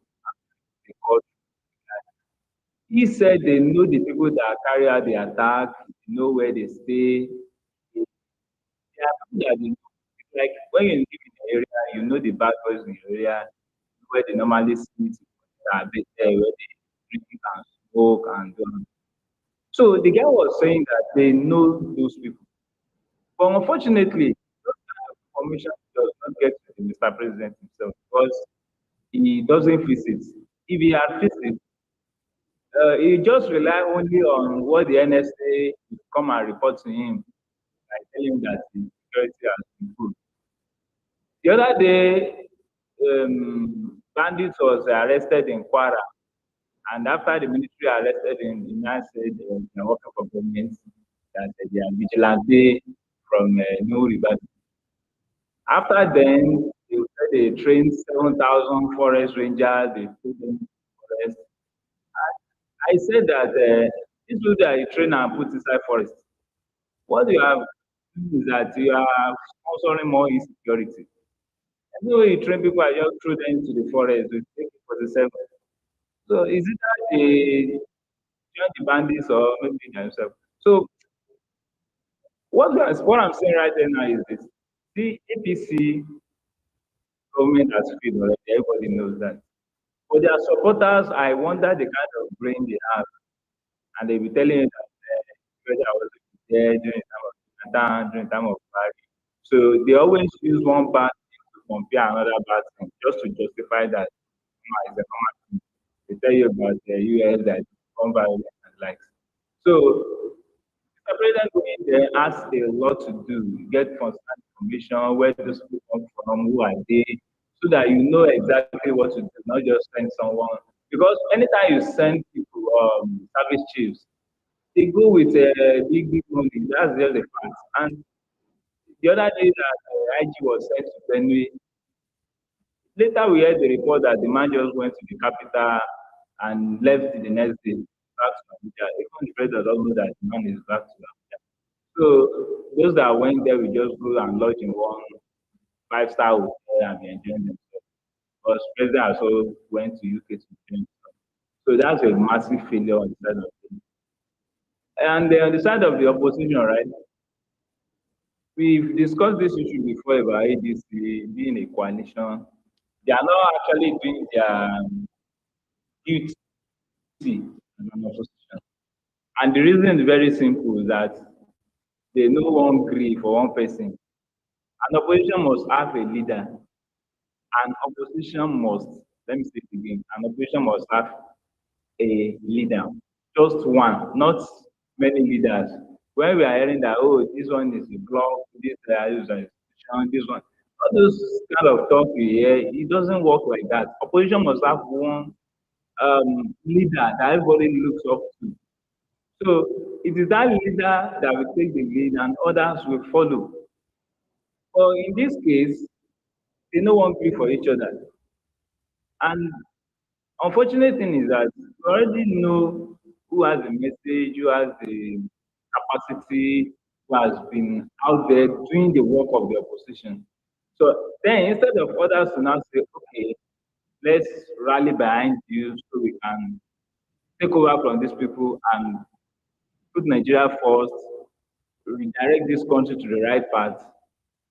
he said they know the people that carry out the attack, they know where they stay. They are people that they know. It's like when you live in the area, you know the bad boys in the area, where they normally sit, where they drink and smoke and do. So the guy was saying that they know those people. But unfortunately, those kind of information does not get to the Mr. President himself because he doesn't visit. If he had visited, he just rely only on what the NSA will come and report to him by telling him that the security has improved. The other day, bandits was arrested in Kwara, and after the military arrested him, he now said they are working for government, that they are vigilante from New River. After then, they trained 7,000 forest rangers, they put them in forest. I said that these people that you train and put inside forest, what you have done is that you are sponsoring more insecurity. Anyway, you train people, I just throw them into the forest with AK-47. So is it that they join the bandits or maybe themselves? So what I'm saying right there now is this: the APC government has failed already. Everybody knows that. For their supporters, I wonder the kind of brain they have, and they'll be telling you that whether I was there during the time of Jonathan, during the time of Barry. So they always use one bad thing to compare another bad thing just to justify that is a normal thing. They tell you about the US that come violent and likes. So Mr. President going there has a lot to do. Get constant information, where those people come from, who are they, so that you know exactly what to do, not just send someone. Because anytime you send people, service chiefs, they go with big money. That's just the fact. And the other day that IG was sent to Benue, later we heard the report that the man just went to the capital and left the next day back to Abuja. Even the president doesn't know that the man is back to Abuja. So those that went there will just go and lodge in one five-star hotel and be enjoying themselves. Because president also went to UK to enjoy himself. So that's a massive failure on the side of things. And on the side of the opposition, right? We've discussed this issue before about ADC being a coalition. They are not actually doing their duty as an opposition. And the reason is very simple, that they no one agree for one person. An opposition must have a leader. An opposition must, let me say it again, an opposition must have a leader. Just one, not many leaders. When we are hearing that, oh, this one is a block, this is an institution, this one, all those kind of talk we hear, it doesn't work like that. Opposition must have one leader that everybody looks up to. So it is that leader that will take the lead and others will follow. But in this case, they no one pay for each other. And unfortunate thing is that you already know who has the message, who has the capacity, who has been out there doing the work of the opposition. So then instead of others to now say, okay, let's rally behind you so we can take over from these people and put Nigeria first, redirect this country to the right path.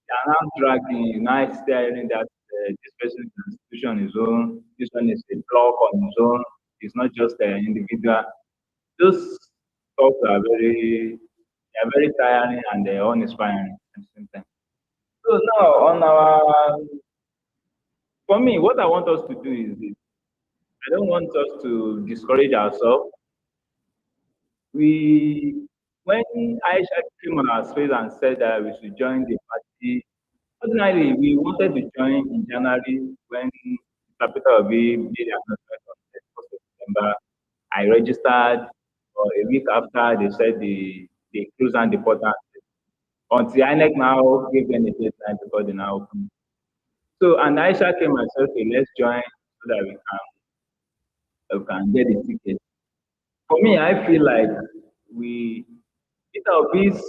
They are now dragging, now staring that this person is institution on his own, this one is a block on his own, it's not just an individual. Those talks are very tiring and they're uninspiring at the same time. So now on for me, what I want us to do is this. I don't want us to discourage ourselves. When Aisha came on our space and said that we should join the party, ordinarily we wanted to join in January when Peter Obi made the announcement on the 1st of September. I registered for a week after they said they closed down the portal until INEC now gave them a deadline before they now open. So and Aisha came and said, okay, let's join so that we can get the ticket. For me, I feel like Peter Obi's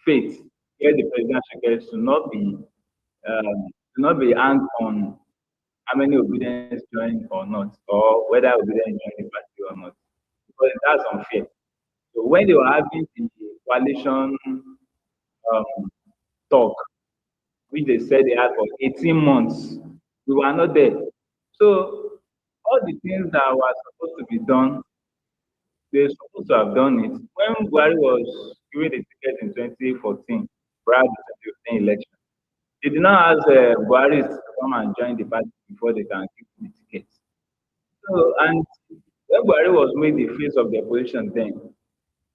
fate here the presidential gets to not be hanged on how many Obedience join or not, or whether Obedience join the party or not, because that's unfair. So when they were having the coalition talk, which they said they had for 18 months, we were not there. So all the things that were supposed to be done, they're supposed to have done it. When Buhari was given the ticket in 2014, prior to the 2015 election, they did not ask Buhari to come and join the party before they can give the ticket. So, and when Buhari was made the face of the opposition then,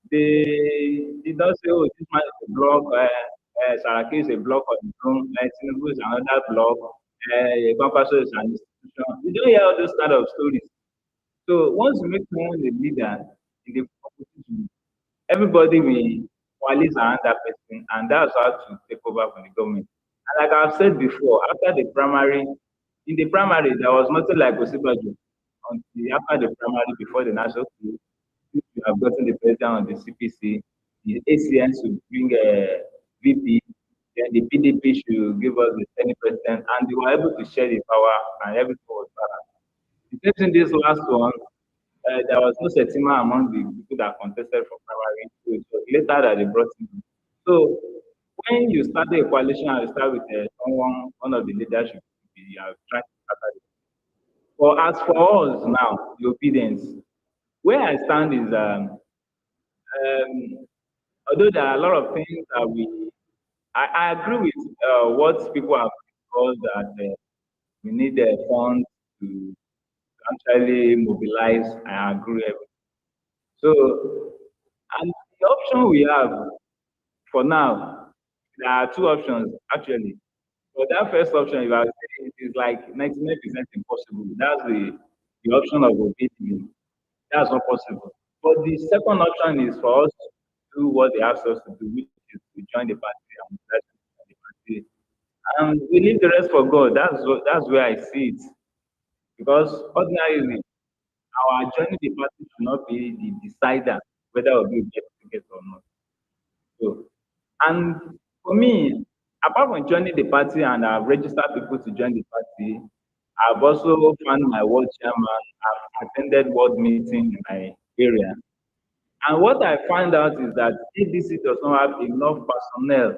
they did not say, oh, this man is a block, Saraki is a block on his own, Tinubu is another block, Kwankwaso is an institution. We don't hear all those kind of stories. So once you make someone a leader in the opposition, everybody will coalesce around that person, and that's how to take over from the government. And like I've said before, after the primary, in the primary, there was nothing like Osibajo until after the primary, before the national school, if you have gotten the president on the CPC, the ACN should bring a VP, then the PDP should give us the Senate president, and they were able to share the power, and everything was balanced. The same thing this last one, there was no settlement among the people that contested for primary, so it was later that they brought him. So when you start a coalition and you start with someone, one of the leadership, you are trying to scatter it. For as for us now, the obedience, where I stand is although there are a lot of things that I agree with what people have discussed that we need funds to actually mobilize. I agree. So, and the option we have for now, there are two options actually. For that first option, if I say it is like 99% impossible. That's the option of obedience. That's not possible. But the second option is for us to do what they ask us to do, which is to join the party and join the party. And we leave the rest for God. That's where I see it. Because ordinarily, our joining the party should not be the decider whether we get ticket or not. So, and for me, apart from joining the party and I've registered people to join the party, I've also found my ward chairman. I've attended ward meeting in my area. And what I find out is that ADC does not have enough personnel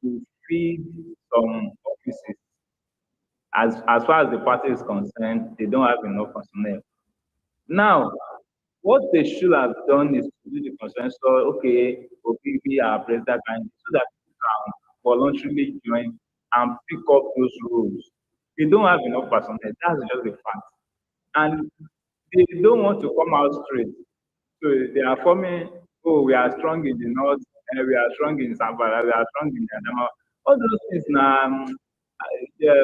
to feed some offices. As far as the party is concerned, they don't have enough personnel. Now, what they should have done is to do the consensus, okay, be our president candidate, so that people can voluntarily join and pick up those roles. They don't have enough personnel. That's just the fact. And they don't want to come out straight. So they are forming, oh, we are strong in the north, and we are strong in Zamfara, we are strong in Adama. All those things now,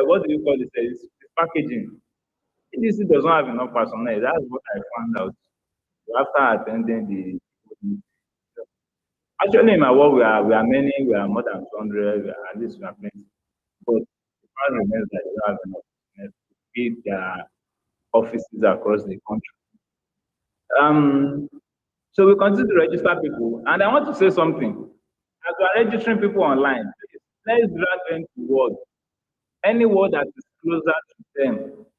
what do you call it? It's packaging. EDC does not have enough personnel. That's what I found out after attending the. Actually, in my work, we are many. We are more than 200. At least we are plenty. But the fact remains that we have enough personnel to feed their offices across the country. So we continue to register people, and I want to say something. As we are registering people online, let's drag them to word. Any word that is closer to them,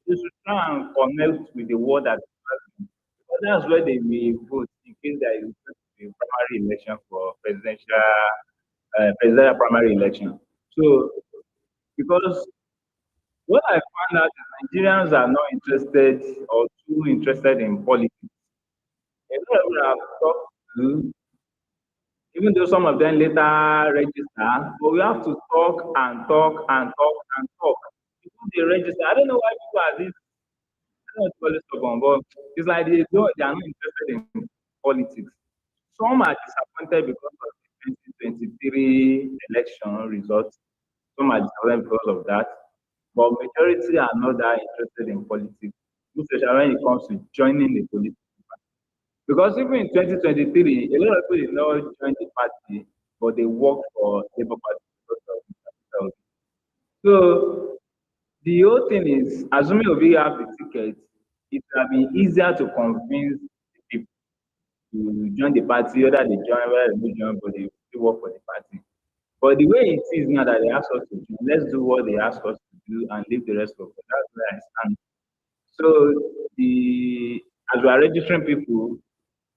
they should try and connect with the word that is closer. Because that's where they will vote in case there is going to be a primary election for presidential primary election. So, because what I found out is Nigerians are not interested or too interested in politics. A lot of them have talked to, even though some of them later register, but we have to talk and talk and talk and talk. Before they register, I don't know why people are this, I don't know what to call it, but it's like they are not interested in politics. Some are disappointed because of the 2023 election results. Some are disappointed because of that. But majority are not that interested in politics, especially when it comes to joining the politics. Because even in 2023, a lot of people did not join the party, but they work for Labour Party because of Mr. Obi. So the whole thing is, assuming Obi have the ticket, it will be easier to convince the people to join the party, whether they join, whether they don't join, but they still work for the party. But the way it is now that they ask us to do, let's do what they ask us to do and leave the rest of it. That's where I stand. So as we are registering people,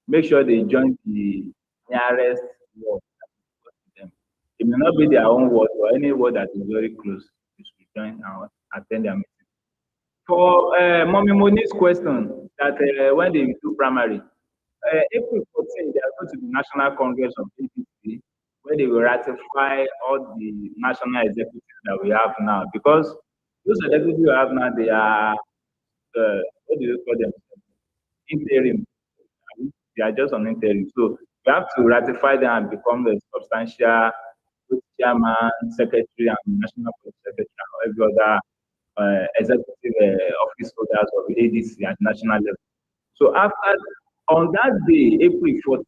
make sure they join the nearest ward that is close to them. It may not be their own ward or any ward that is very close. They should join and attend their meeting. For Mommy Moni's question, that when they do primary, April 14, they are going to the National Congress of ADC, where they will ratify all the national executives that we have now. Because those executives we have now, they are, what do you call them? Interim. They are just on interim. So we have to ratify them and become the substantial chairman, secretary, and national secretary, and every other executive office holders of ADC at national level. So after on that day, April 14th,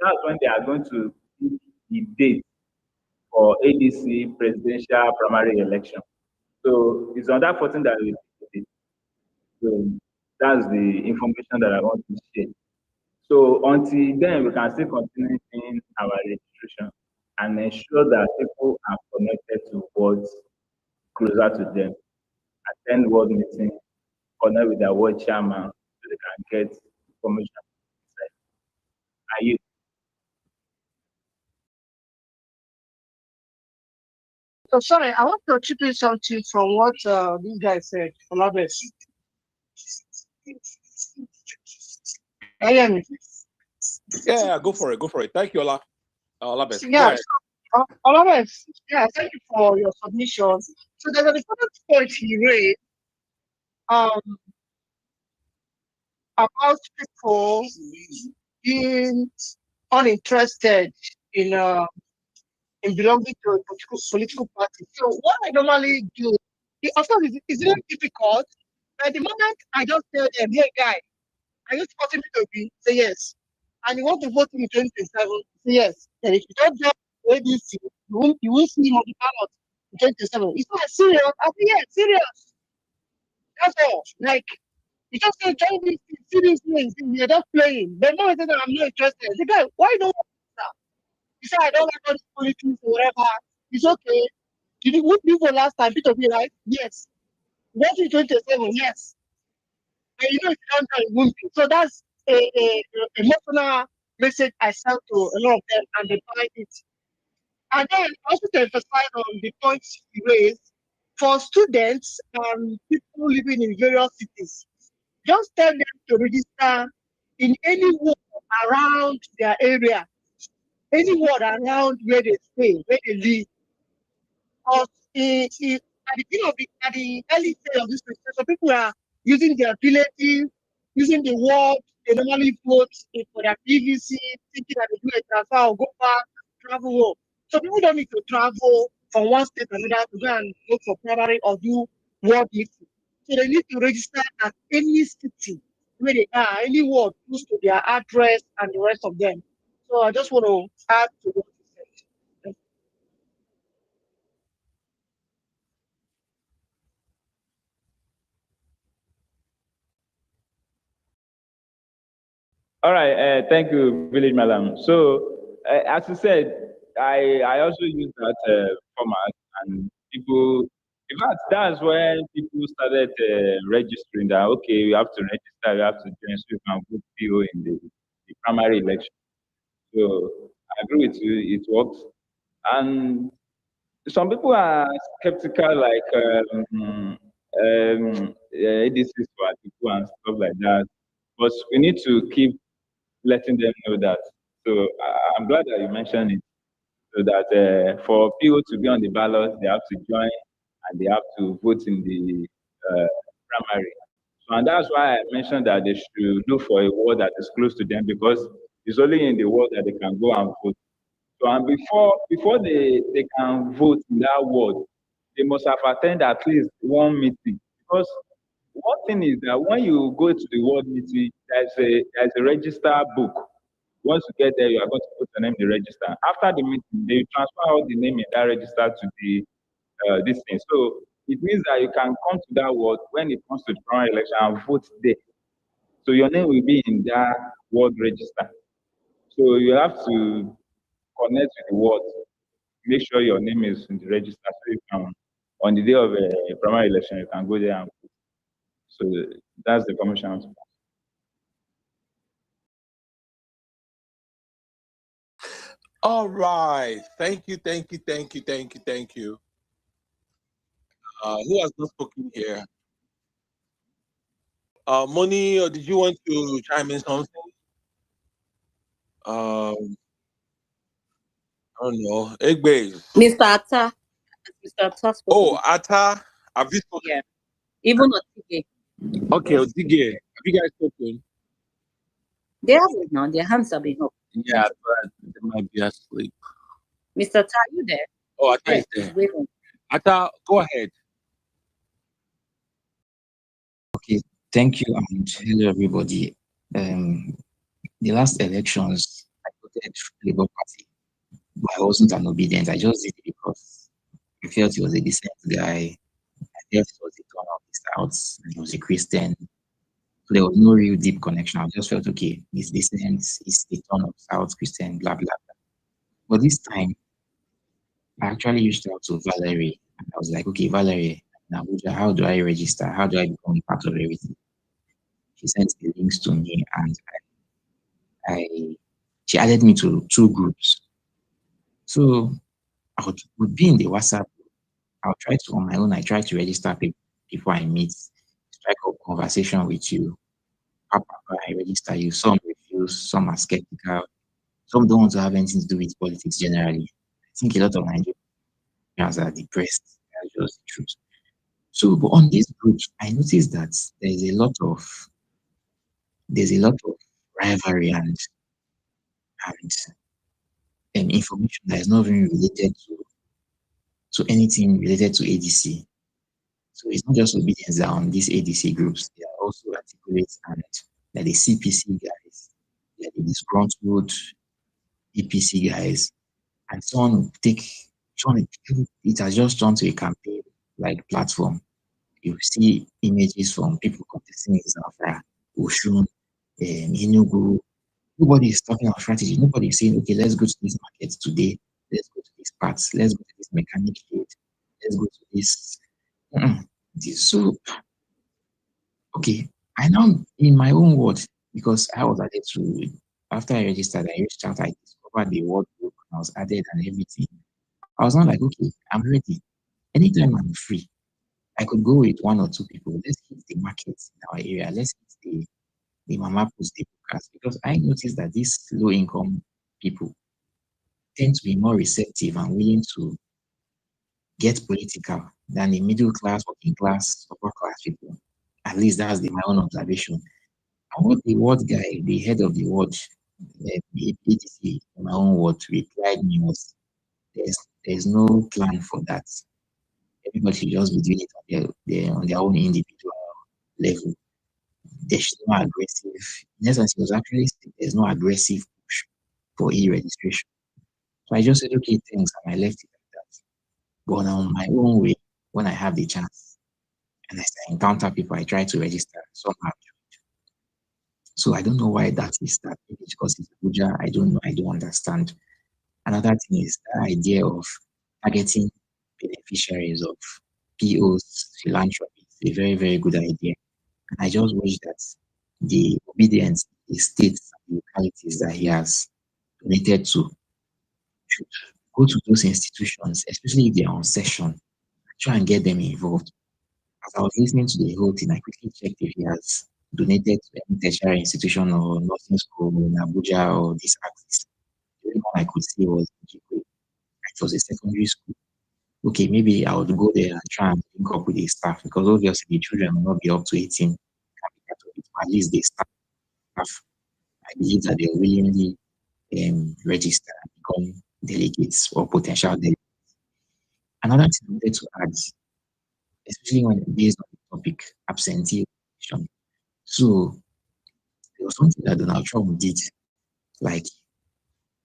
that's when they are going to pick the date for ADC presidential primary election. So it's on that 14th that we pick the date. So that's the information that I want to share. So until then, we can still continue in our registration and ensure that people are connected to what's closer to them. Attend ward meeting, connect with their ward chairman so they can get information. Are you? So sorry, I want to chip in something from what this guy said, Olabes. Yeah, go for it. Go for it. Thank you, Olabes. Go Yeah, ahead. so, Olabes, yeah, thank you for your submission. So there's an important point he raised um, about people being uninterested in belonging to a political party. So what I normally do, of course, it's very difficult. But the moment I just tell them, hey, guy, are you supporting Peter Obi? Say yes. And you want to vote in 2027? Say yes. And if you don't join ADC, you won't see him on the ballot in 2027. It's not serious. I say, yeah, serious. That's all. Like, you just say, join this seriously. You're just playing. But no, I said, I'm not interested. The guy, why don't you? He said, I don't like all this politics or whatever. It's okay. Did you vote for last time? Peter Obi, right? Yes. Vote in 2027? Yes. And you know, if you don't join, it won't be. So that's a emotional message I sent to a lot of them, and they buy it. And then also to emphasize on the points he raised, for students and people living in various cities, just tell them to register in any ward around their area, any ward around where they stay, where they live. Because at the beginning of at the early stage of this registration, people are using their ability, using the word they normally vote for their PVC, thinking that they do a transfer or go back, travel home. So people don't need to travel from one state to another to go and vote for primary or do ward meeting. So they need to register at any city where they are, any ward close to their address and the rest of them. So I just want to add to what you said. All right, thank you, Village Madam. So, as you said, I also use that format, and people, in fact, that's when people started registering that, okay, you have to register, you have to join, so you can vote PO in the primary election. So, I agree with you, it works. And some people are skeptical, like ADCs for people and stuff like that. But we need to keep letting them know that. So I'm glad that you mentioned it. So that for people to be on the ballot, they have to join and they have to vote in the primary. So, and that's why I mentioned that they should look for a ward that is close to them because it's only in the ward that they can go and vote. So and before they can vote in that ward, they must have attended at least one meeting. Because one thing is that when you go to the ward meeting, there's a register book. Once you get there, you are going to put your name in the register. After the meeting, they transfer all the name in that register to the this thing. So it means that you can come to that ward when it comes to the primary election and vote there. So your name will be in that ward register. So you have to connect with the ward, make sure your name is in the register so you can, on the day of a primary election, you can go there and vote. So that's the commission. All right. Thank you. Who has not spoken here? Money, or did you want to chime in something? I don't know. Egg base. Mr. Atta. Mr. Atta spoke. Oh, Atta. Have you spoken? Yeah. Even Otige. Okay, Odige. Have you guys spoken? They have it now. Their hands have been up. Yeah, but they might be asleep. Mr. Atta, are you there? Oh, Atta Yes, is there. wait on. Atta, go ahead. Okay, thank you, and hello everybody. The last elections, I voted Labour Party, but I wasn't an Obidient. I just did it because I felt he was a decent guy. I felt he was a turn of the South, and he was a Christian. So there was no real deep connection. I just felt okay, he's decent, he's the turn of South Christian, blah blah blah. But this time, I actually reached out to Valerie, and I was like, okay, Valerie, now how do I register? How do I become part of everything? She sent the links to me, and she added me to 2 groups. So I would be in the WhatsApp. I'll try to on my own. I try to register people before I meet, strike up conversation with you. I register you. Some refuse, some are skeptical, some don't want to have anything to do with politics generally. I think a lot of Nigerians are depressed. That's just the truth. So, but on this group, I noticed that there's a lot of rivalry and information that is not even related to anything related to ADC. So it's not just obedience that are on these ADC groups. They are also articulate, and they're the CPC guys, they're the disgruntled EPC guys, and it has just turned to a campaign like platform. You see images from people contesting in Zamfara, Oshun, Enugu. Nobody is talking about strategy. Nobody is saying, okay, let's go to this market today. Let's go to this parts. Let's go to this mechanic shade. Let's go to this. So, okay, I now, in my own words, because I was added to, after I registered, I reached out, I discovered the word book, I was added and everything. I was not like, okay, I'm ready. Anytime I'm free, I could go with 1 or 2 people. Let's hit the markets in our area. Let's hit the mama post the podcast, because I noticed that these low income people tend to be more receptive and willing to get political than the middle class, working class, upper class people. At least that's my own observation. And what the word guy, the head of the word, the ADC, in my own word, replied me was, there's no plan for that. Everybody should just be doing it on their own individual level. There's no aggressive. In essence, he was actually saying there's no aggressive push for e-registration. So I just said, okay, thanks, and I left it like that. But on my own way, when I have the chance, and as I encounter people, I try to register. Somehow. So I don't know why that is that. Maybe it's because it's Abuja. I don't know. I don't understand. Another thing is the idea of targeting beneficiaries of POs, philanthropy. It's a very, very good idea. And I just wish that the obedience, the states, and the localities that he has donated to should go to those institutions, especially if they are on session, try and get them involved. As I was listening to the whole thing, I quickly checked if he has donated to any tertiary institution or nursing school in Abuja or this axis. The only one I could see was Jikwe. It was a secondary school. Okay, maybe I would go there and try and link up with the staff, because obviously the children will not be up to 18. At least the staff, I believe that they willingly register and become delegates or potential delegates. Another thing I wanted to add, especially when based on the topic absentee. So there was something that Donald Trump did. Like,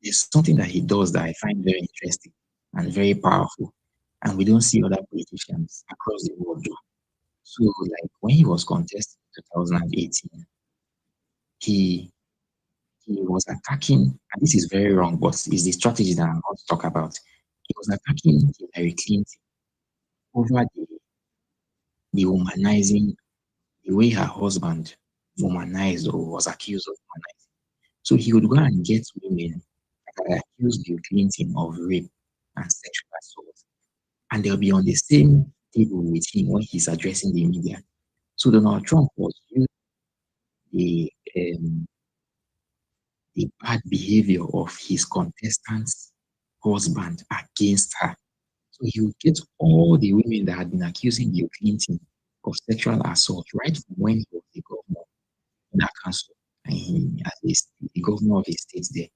there's something that he does that I find very interesting and very powerful, and we don't see other politicians across the world do. So, like when he was contesting in 2018, he was attacking, and this is very wrong, but it's the strategy that I'm going to talk about. He was attacking Hillary Clinton over the womanizing, the way her husband womanized or was accused of womanizing. So he would go and get women that accused Bill Clinton of rape and sexual assault, and they'll be on the same table with him when he's addressing the media. So Donald Trump was using the bad behavior of his contestant's husband against her. So he would get all the women that had been accusing Bill Clinton of sexual assault right from when he was the governor in that council, and at least the governor of his state there.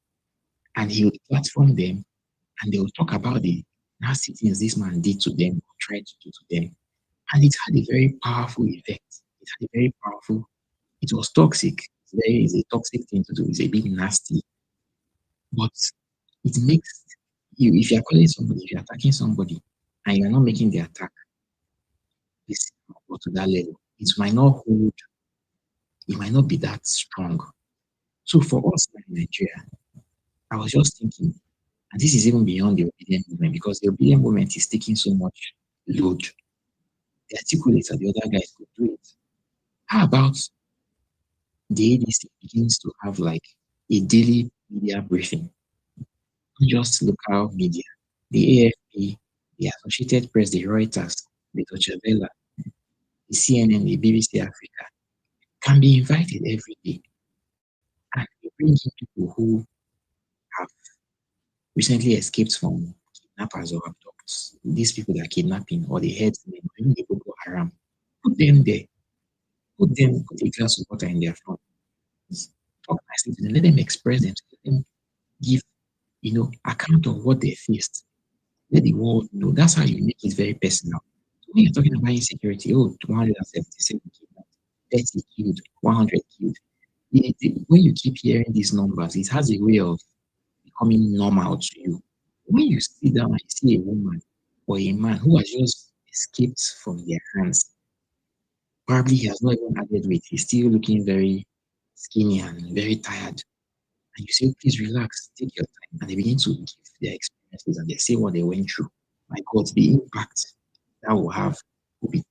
And he would platform them, and they would talk about the nasty things this man did to them or tried to do to them. And it had a very powerful effect. It had a very powerful, it was toxic. It's a toxic thing to do. It's a bit nasty. But it makes you, if you're calling somebody, if you're attacking somebody, and you're not making the attack this or to that level, it might not hold, it might not be that strong. So for us in Nigeria, I was just thinking, and this is even beyond the obedient movement, because the obedient movement is taking so much load. The articulator, the other guys could do it. How about the ADC begins to have like a daily media briefing, not just local media, the AFP, the Associated Press, the Reuters, the Deutsche Welle, the CNN, the BBC Africa can be invited every day, and we bring in people who have recently escaped from kidnappers or abductors, these people that are kidnapping or the headsmen, or even the Boko Haram, put them there, put a glass of water in their front, talk nicely to them, let them express themselves, let them give, account of what they faced. Let the world know. That's how you make it very personal. So when you're talking about insecurity, 177 killed, 30 killed, 100 killed. When you keep hearing these numbers, it has a way of becoming normal to you. When you sit down and you see a woman or a man who has just escaped from their hands, probably he has not even added weight, he's still looking very skinny and very tired. And you say, please relax, take your time. And they begin to give their experiences and they say what they went through. My God, the impact that will have will be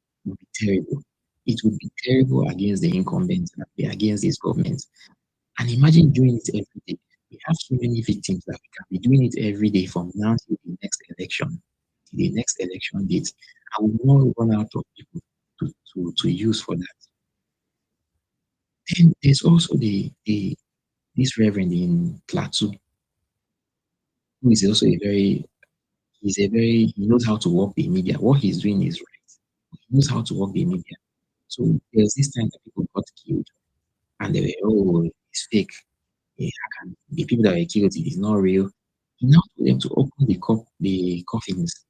terrible. It would be terrible against the incumbents and against these governments. And imagine doing it every day. We have so many victims that we can be doing it every day from now till the next election, till the next election date. And we will not run out of people to use for that. Then there's also this reverend in Plateau, who is also he knows how to work the media. What he's doing is right. He knows how to work the media. So there was this time that people got killed, and they were, it's fake. The people that were killed, it is not real. He now told them to open the coffins.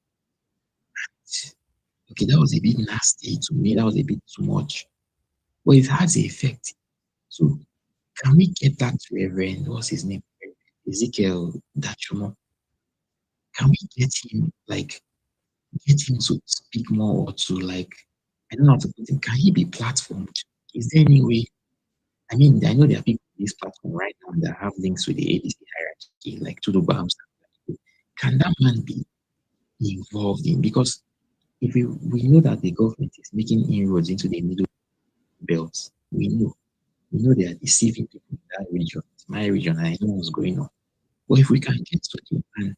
Okay, that was a bit nasty to me. That was a bit too much. But it has an effect. So can we get that reverend? What's his name? Ezekiel Dachumo. Can we get him to speak more, or to I don't know how to put him. Can he be platformed? Is there any way? I mean, I know there are people on this platform right now that have links with the ADC hierarchy, like Tudo Bams. Can that man be involved in? Because if we know that the government is making inroads into the middle belt, we know they are deceiving people in that region. It's my region, and I know what's going on. But if we can get to the man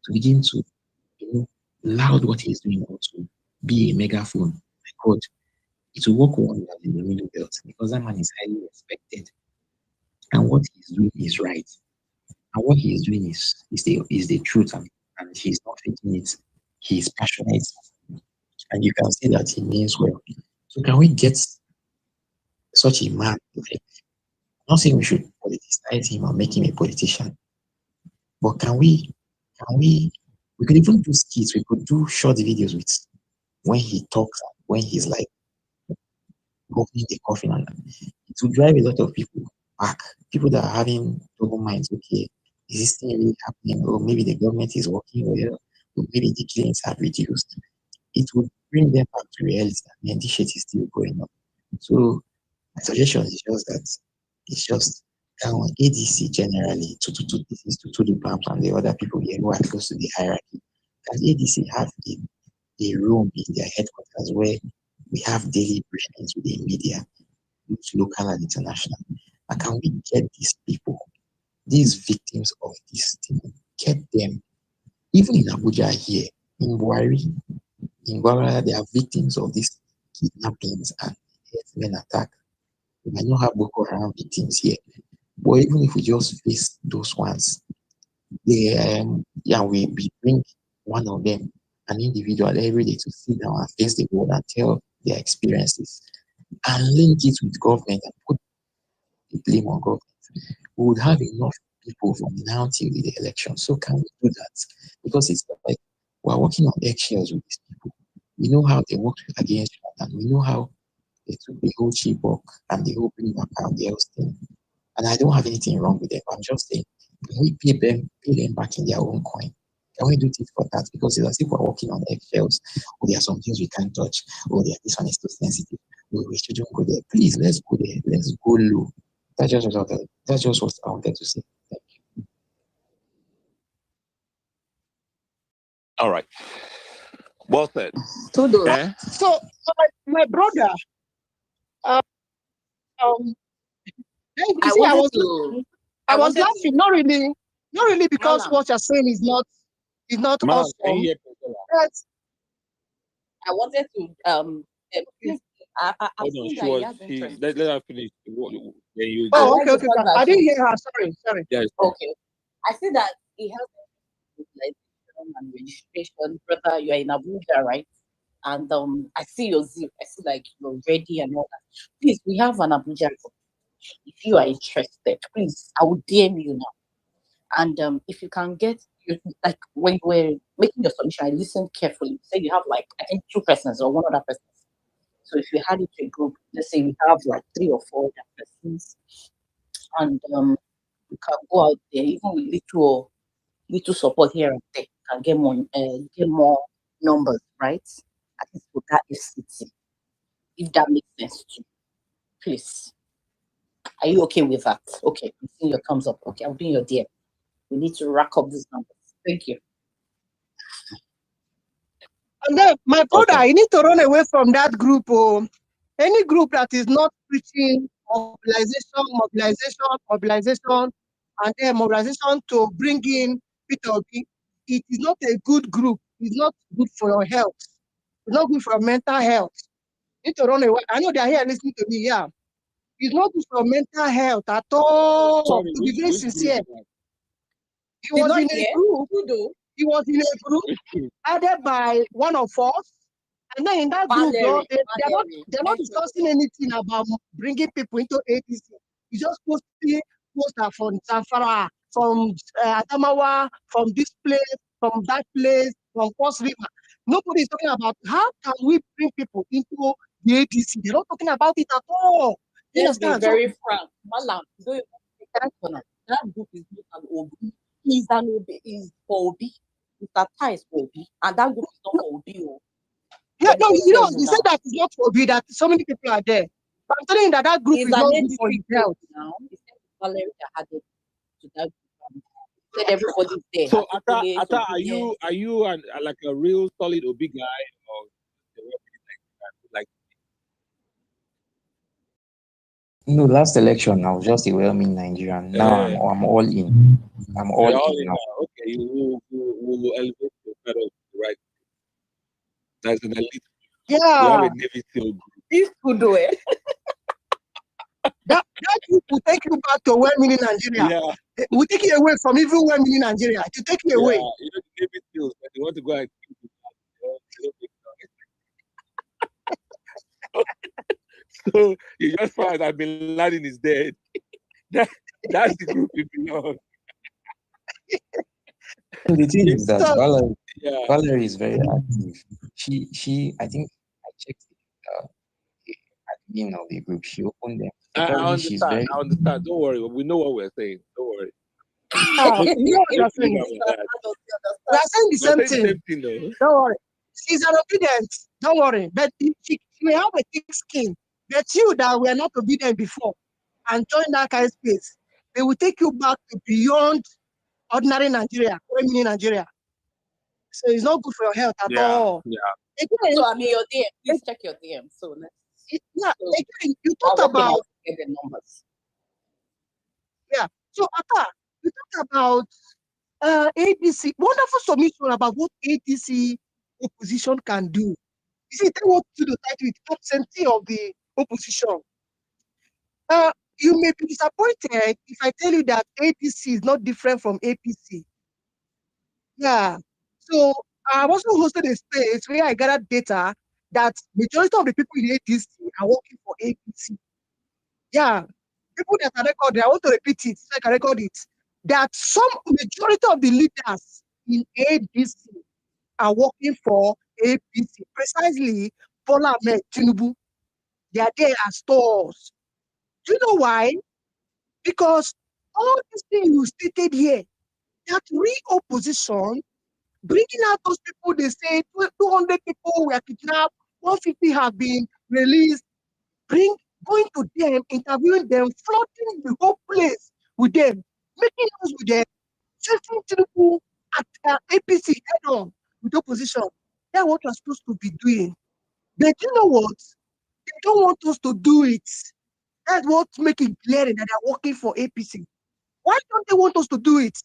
to begin to loud what he's doing, or to be a megaphone, my God, it will work wonders in the middle belt, because that man is highly respected, and what he's doing is right, and what he is doing is the truth, and he's not faking it. He's passionate, and you can see that he means well. So can we get such a man? I'm not saying we should politicize him or make him a politician, but we could even do skits, we could do short videos with when he talks, when he's opening the coffin, and it will drive a lot of people back. People that are having double minds, okay, is this thing really happening? Or maybe the government is working well, or maybe the killings have reduced. It would bring them back to reality, and this shit is still going on. So my suggestion is just that ADC generally to the BAMs and the other people here who are close to the hierarchy. Can ADC have a room in their headquarters where we have daily briefings with the media, both local and international? And can we get these people, these victims of this thing, get them, even in Abuja here, in Buhari, in Gwara, they are victims of these kidnappings and herdsmen attack. We might not have Boko Haram victims here, but even if we just face those ones, we bring one of them, an individual, every day to sit down and face the world and tell their experiences and link it with government and put the blame on government. We would have enough people from now till the election. So can we do that? Because it's like we're working on eggshells with these people. We know how they worked against us, and we know how they took the whole Chibok and the whole bring back and the else thing. And I don't have anything wrong with them. I'm just saying, can we pay them back in their own coin? Can we do this for that? Because it's as if we're working on eggshells. Oh, there are some things we can't touch. Oh, this one is too sensitive. Oh, we shouldn't go there. Please, let's go there. Let's go low. That's just what I wanted to say. Thank you. All right. Well said. So my brother, you see, I was laughing, not really because Malam. what you're saying is not Malam, awesome. But I wanted to please, I've Hold on, seen she that he was has interest. let her finish. Then you I go. like the okay. fact that I didn't she hear her. Sorry. Yes. okay. I see that he has mobilization and registration. Brother, you are in Abuja, right? And I see your zeal. I see like you're ready and all that. Please, we have an Abuja. If you are interested, please, I will DM you now. And if you can get like when you were making your submission, I listened carefully. Say you have like I think 2 persons or 1 other person. So if you had it to a group, let's say we have like 3 or 4 other persons, and you can go out there even with little support here and there, can get more numbers, right? At least for that FCT, if that makes sense to you. Please. Are you okay with that? Okay, I'm seeing your thumbs up. Okay, I'll be in your DM. We need to rack up these numbers. Thank you. And then my brother, you need to run away from that group. Any group that is not preaching mobilization, and then mobilization to bring in Peter Obi, it is not a good group. It's not good for your health. It's not good for your mental health. You need to run away. I know they are here listening to me. Yeah, it's not good for your mental health at all. Sorry, To be very which sincere, group? he was in a group. He was in a group added by one of us. And then in that group, they're not discussing anything about bringing people into ADC. You just posting poster from Zamfara, from Adamawa, from this place, from that place, from Cross River. Nobody is talking about how can we bring people into the ADC. They're not talking about it at all. You Let's be understand? very frank. Malam, don't you want that group is not an Obi. He's an Obi. He's for Obi. Mr. Tai is for Obi. And that group is not for Obi. Yeah, no, you said that it's not for Obi, that so many people are there. But I'm telling you that group is not good for your health. Now, he said Valerie added to that group. Said everybody's there. So, Ata, are you like a real solid Obi guy, or like? No, last election I was just a well-meaning Nigerian. Now I'm all in. I'm all in now. Okay, you will elevate the pedal right. That's an elite. Yeah. You have a Navy SEAL group. This could do it. That group will take you back to well-meaning Nigeria. Yeah. Will take you away from even well-meaning Nigeria. To take you away. You know the Navy SEALs, but they want to go and kill you. So you just find that Bin Laden is dead. That's the group you belong. So the thing is that Valerie is very active. She I think I checked at the beginning of the group. She opened them. I understand. Don't worry. We know what we're saying. Don't worry. You know what you're saying. We are saying the same thing. Don't worry. She's an obedient. Don't worry. But she may have a thick skin. But you that were not obedient before and join that kind of space, they will take you back to beyond ordinary Nigeria, well-meaning Nigeria. So it's not good for your health at all. Yeah. Again, so I mean, your DM. Please check your DM. So let's. Again, you talked about the numbers. Yeah. So Ata, you talked about ADC. Wonderful submission about what ADC opposition can do. You see, they want to do that with absentee of the opposition. You may be disappointed if I tell you that ADC is not different from APC. Yeah. So I've also hosted a space where I gathered data that majority of the people in ADC are working for APC. Yeah. People that are recorded, I want to repeat it so I can record it. That some majority of the leaders in ADC are working for APC. Precisely, Bola Ahmed Tinubu. They are there as stores. Do you know why? Because all these things you stated here, that re-opposition, bringing out those people, they say 200 people were kidnapped, 150 have been released, going to them, interviewing them, flooding the whole place with them, making us with them, chasing people at APC head on with opposition. That's what we're supposed to be doing. But you know what? They don't want us to do it. That's what makes it glaring that they're working for APC. Why don't they want us to do it?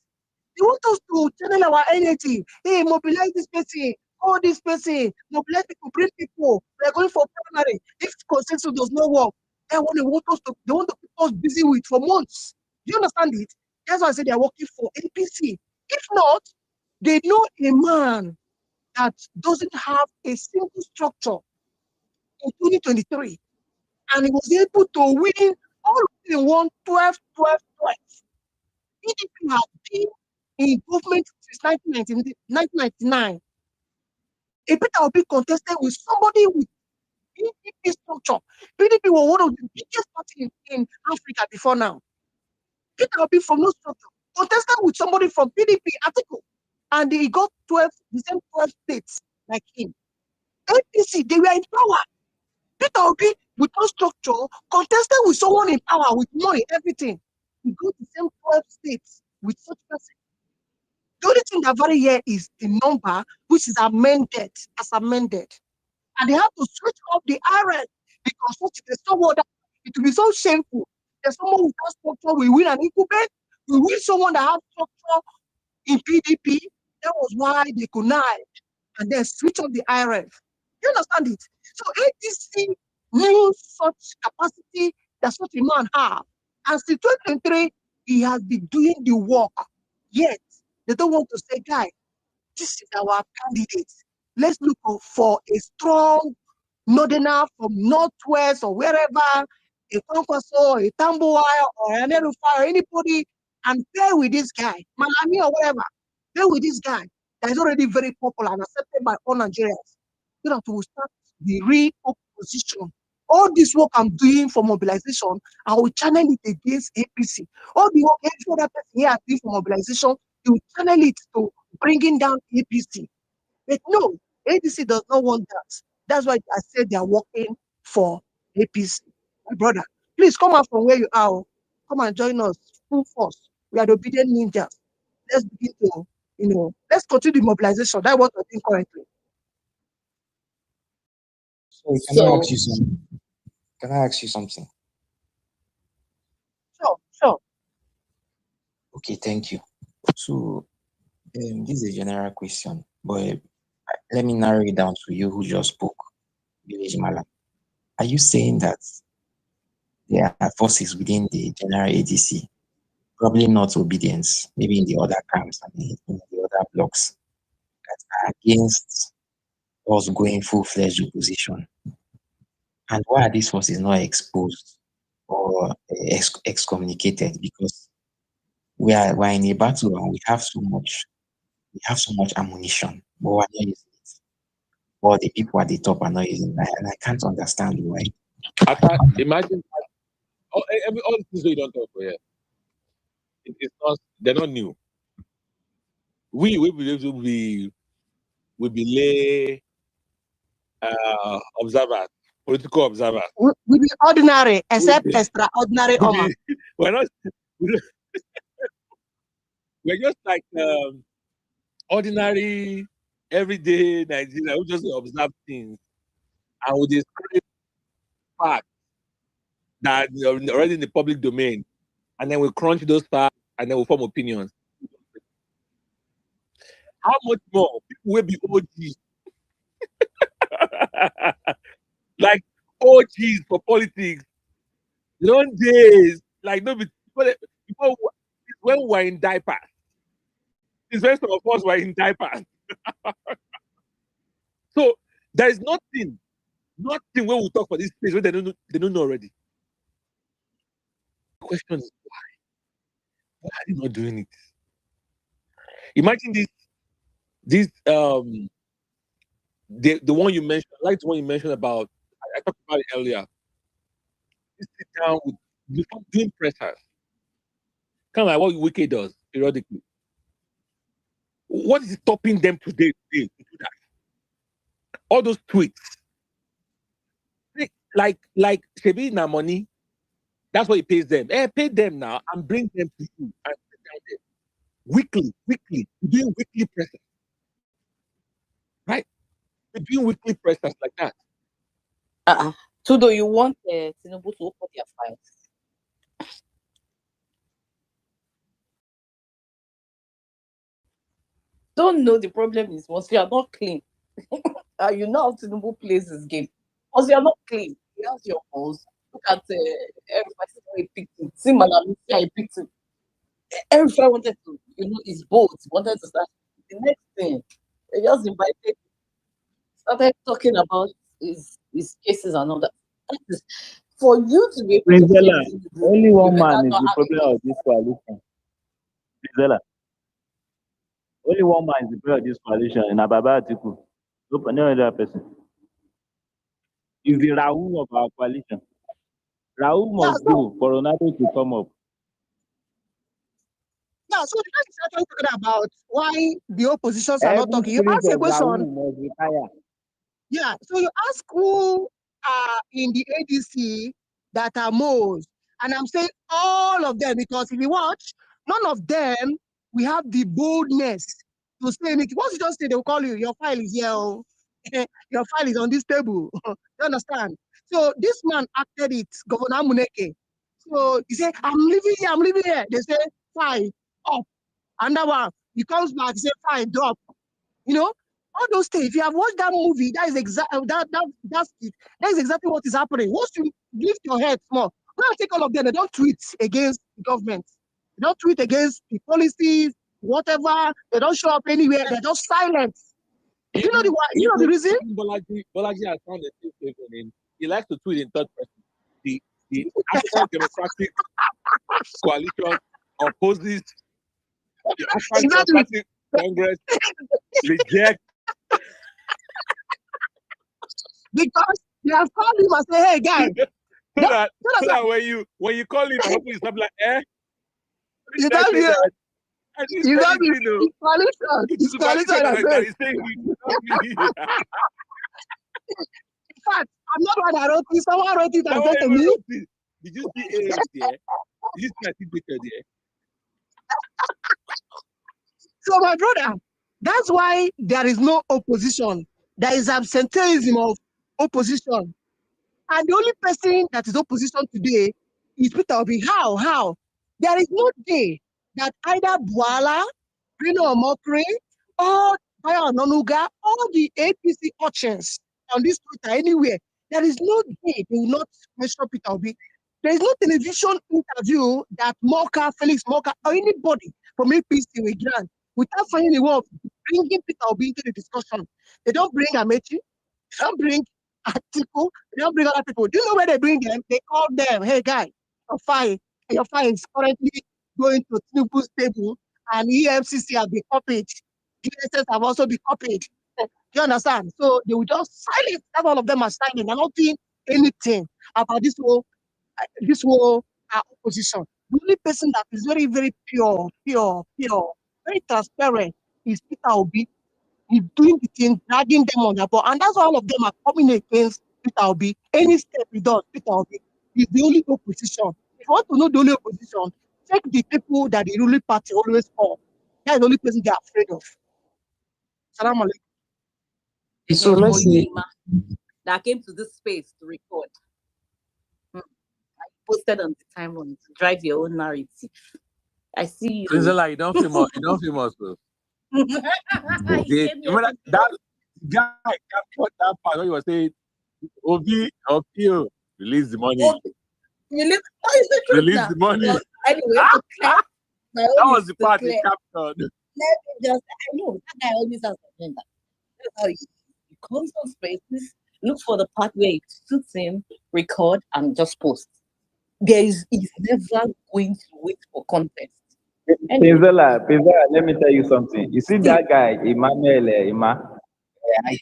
They want us to channel our energy. Hey, mobilize this person, all this person, mobilize people, bring people. We're going for primary. If consensus does not work, they want to keep us busy with for months. Do you understand it? That's why I said they're working for APC. If not, they know a man that doesn't have a single structure in 2023, and he was able to win all in one 12. PDP has been in government since 1999. A Peter Obi contested with somebody with PDP structure. PDP was one of the biggest parties in Africa before now. Peter Obi from no structure contested with somebody from PDP, Atiko, and he got the same 12 states like him. APC, they were in power. Peter Obi, with no structure, contested with someone in power, with money, everything. He got the same 12 states with such person. The only thing that vary here is the number, which is amended, as amended. And they have to switch off the RN because there's someone that it will be so shameful. There's someone without structure, we win an incubate, we win someone that has structure in PDP. That was why they connived and then switch off the IRF. You understand it? So ADC knew such capacity that such a man have. And since 2023, he has been doing the work. Yet, they don't want to say, guy, this is our candidate. Let's look for a strong northerner from northwest or wherever, a Kwankwaso, a Tamboa, or an Erufa, or anybody, and pair with this guy, Malami or whatever. Pair with this guy that is already very popular and accepted by all Nigerians. So that we will start the real opposition. All this work I'm doing for mobilization, I will channel it against APC. All the work every other person here is doing for mobilization, you will channel it to bringing down APC. But no, APC does not want that. That's why I said they are working for APC. My brother, please come out from where you are. Come and join us full force. We are the obedient ninjas. Let's begin to, let's continue the mobilization. That's what we're doing currently. So can I ask you something? Can I ask you something? Sure. Okay, thank you. So this is a general question, but let me narrow it down to you who just spoke, Village Malam. Are you saying that there are forces within the general ADC, probably not obedience, maybe in the other camps and in the other blocks, that are against us going full-fledged opposition? And why are these forces not exposed or excommunicated? Because we're in a battle and we have so much ammunition, but we're not using it. Or the people at the top are not using it, and I can't understand why. I can't imagine all the things you don't talk about here. It's not, they're not new. We be lay observers, political observers. We be ordinary, except extraordinary Oma. We're not. We're just like ordinary, everyday Nigeria who just observe things and we describe facts that are already in the public domain, and then we crunch those facts and then we form opinions. How much more people will be OGs? Like OGs for politics. Long days, like no, before when we were in diapers. It's when some of us were in diapers. So there is nothing when we talk for this place when they don't know already. The question is why? Why are they not doing it? Imagine this the one you mentioned, I like the one you mentioned about. I talked about it earlier. You sit down with before doing pressers, kind of like what Wiki does periodically. What is stopping them today to do that? All those tweets, like Shebi na money. That's what he pays them. Pay them now and bring them to you and sit down there weekly, doing weekly pressers, right? We're doing weekly pressers like that. Tudo, you want Tinubu to open their files? Don't know, the problem is once you are not clean, you know how Tinubu plays this game. Once you are not clean, he has your balls. Look at everybody he picked him. See Malamisi, he picked him. Everybody wanted to, his boat, wanted to start. The next thing, they just invited, started talking about his cases and all that. For you to be able to Brinzella, claim only one you man better is not the have problem of this coalition. Brinzella, only one man is the problem of this coalition, and Ababa Atiku. No other person. Is the Raul of our coalition. Raul must go for Ronaldo to come up. Yeah, so the guy is actually talking about why the oppositions are not Every talking. You spirit ask a of question. Raul must retire. Yeah, so you ask who are in the ADC that are most, and I'm saying all of them because if you watch, none of them we have the boldness to say anything. Once you just say, they'll call you, your file is here, oh. Your file is on this table. You understand? So this man acted it, Governor Muneke. So he said, I'm living here. They say, fine, up. And that one, he comes back, he say, fine, drop. All those things. If you have watched that movie, that is exactly what is happening. Once you lift your head small, now take all of them. They don't tweet against the government. They don't tweet against the policies, whatever. They don't show up anywhere. They're just silent. You know the reason? Bolaji has found a safe haven in. He likes to tweet in third person. The African Democratic Coalition opposes the African Democratic Congress reject. Because you have called him and say, hey guys. so that when you call him and open his up like you don't hear. You don't be coalition. It's coalition. In fact, I'm not one that wrote it. Someone wrote it and sent to me. Did you see AF there? Did you see my signature there? So my brother, that's why there is no opposition. There is absenteeism of opposition. And the only person that is opposition today is Peter Obi. How? There is no day that either Bwala, Bruno Omokri, or Bayo Nonuga, or the APC auctions on this Twitter anywhere, there is no day they will not mention Peter Obi. There is no television interview that Felix Moka, or anybody from APC will grant without finding a way of bringing Peter Obi into the discussion. They don't bring Amechi, they don't bring Atiku, they don't bring other people. Do you know where they bring them? They call them, hey guy, your file is currently going to Tinubu's table, and EFCC have been copied. DSS have also been copied. Do you understand? So they will just silence. All of them are silent. They're not doing anything about this whole opposition. The only person that is very, very pure, very transparent is Peter Obi. He's doing the thing, dragging them on the board. And that's why all of them are coming against Peter Obi. Any step he does, Peter Obi is the only opposition. If you want to know the only opposition, check the people that the ruling party always call. That's the only person they're afraid of. Salam alaikum. So let's see. That came to this space to record. I posted on the timeline to drive your own narrative. I see you. Brinzella, you don't famous though. Remember that guy captured that part when you were saying Obi release the money. Release, oh, it's the truth Release now. the money. Well, anyway, to clear, my That own was is the to part he clear. captured. Let me just, I know that guy always has an agenda. That's how he comes on spaces, look for the part where it suits him, record, and just post. He's never going to wait for context. Anyway, Pinzola, let me tell you something. You see that guy, Emmanuel Ike,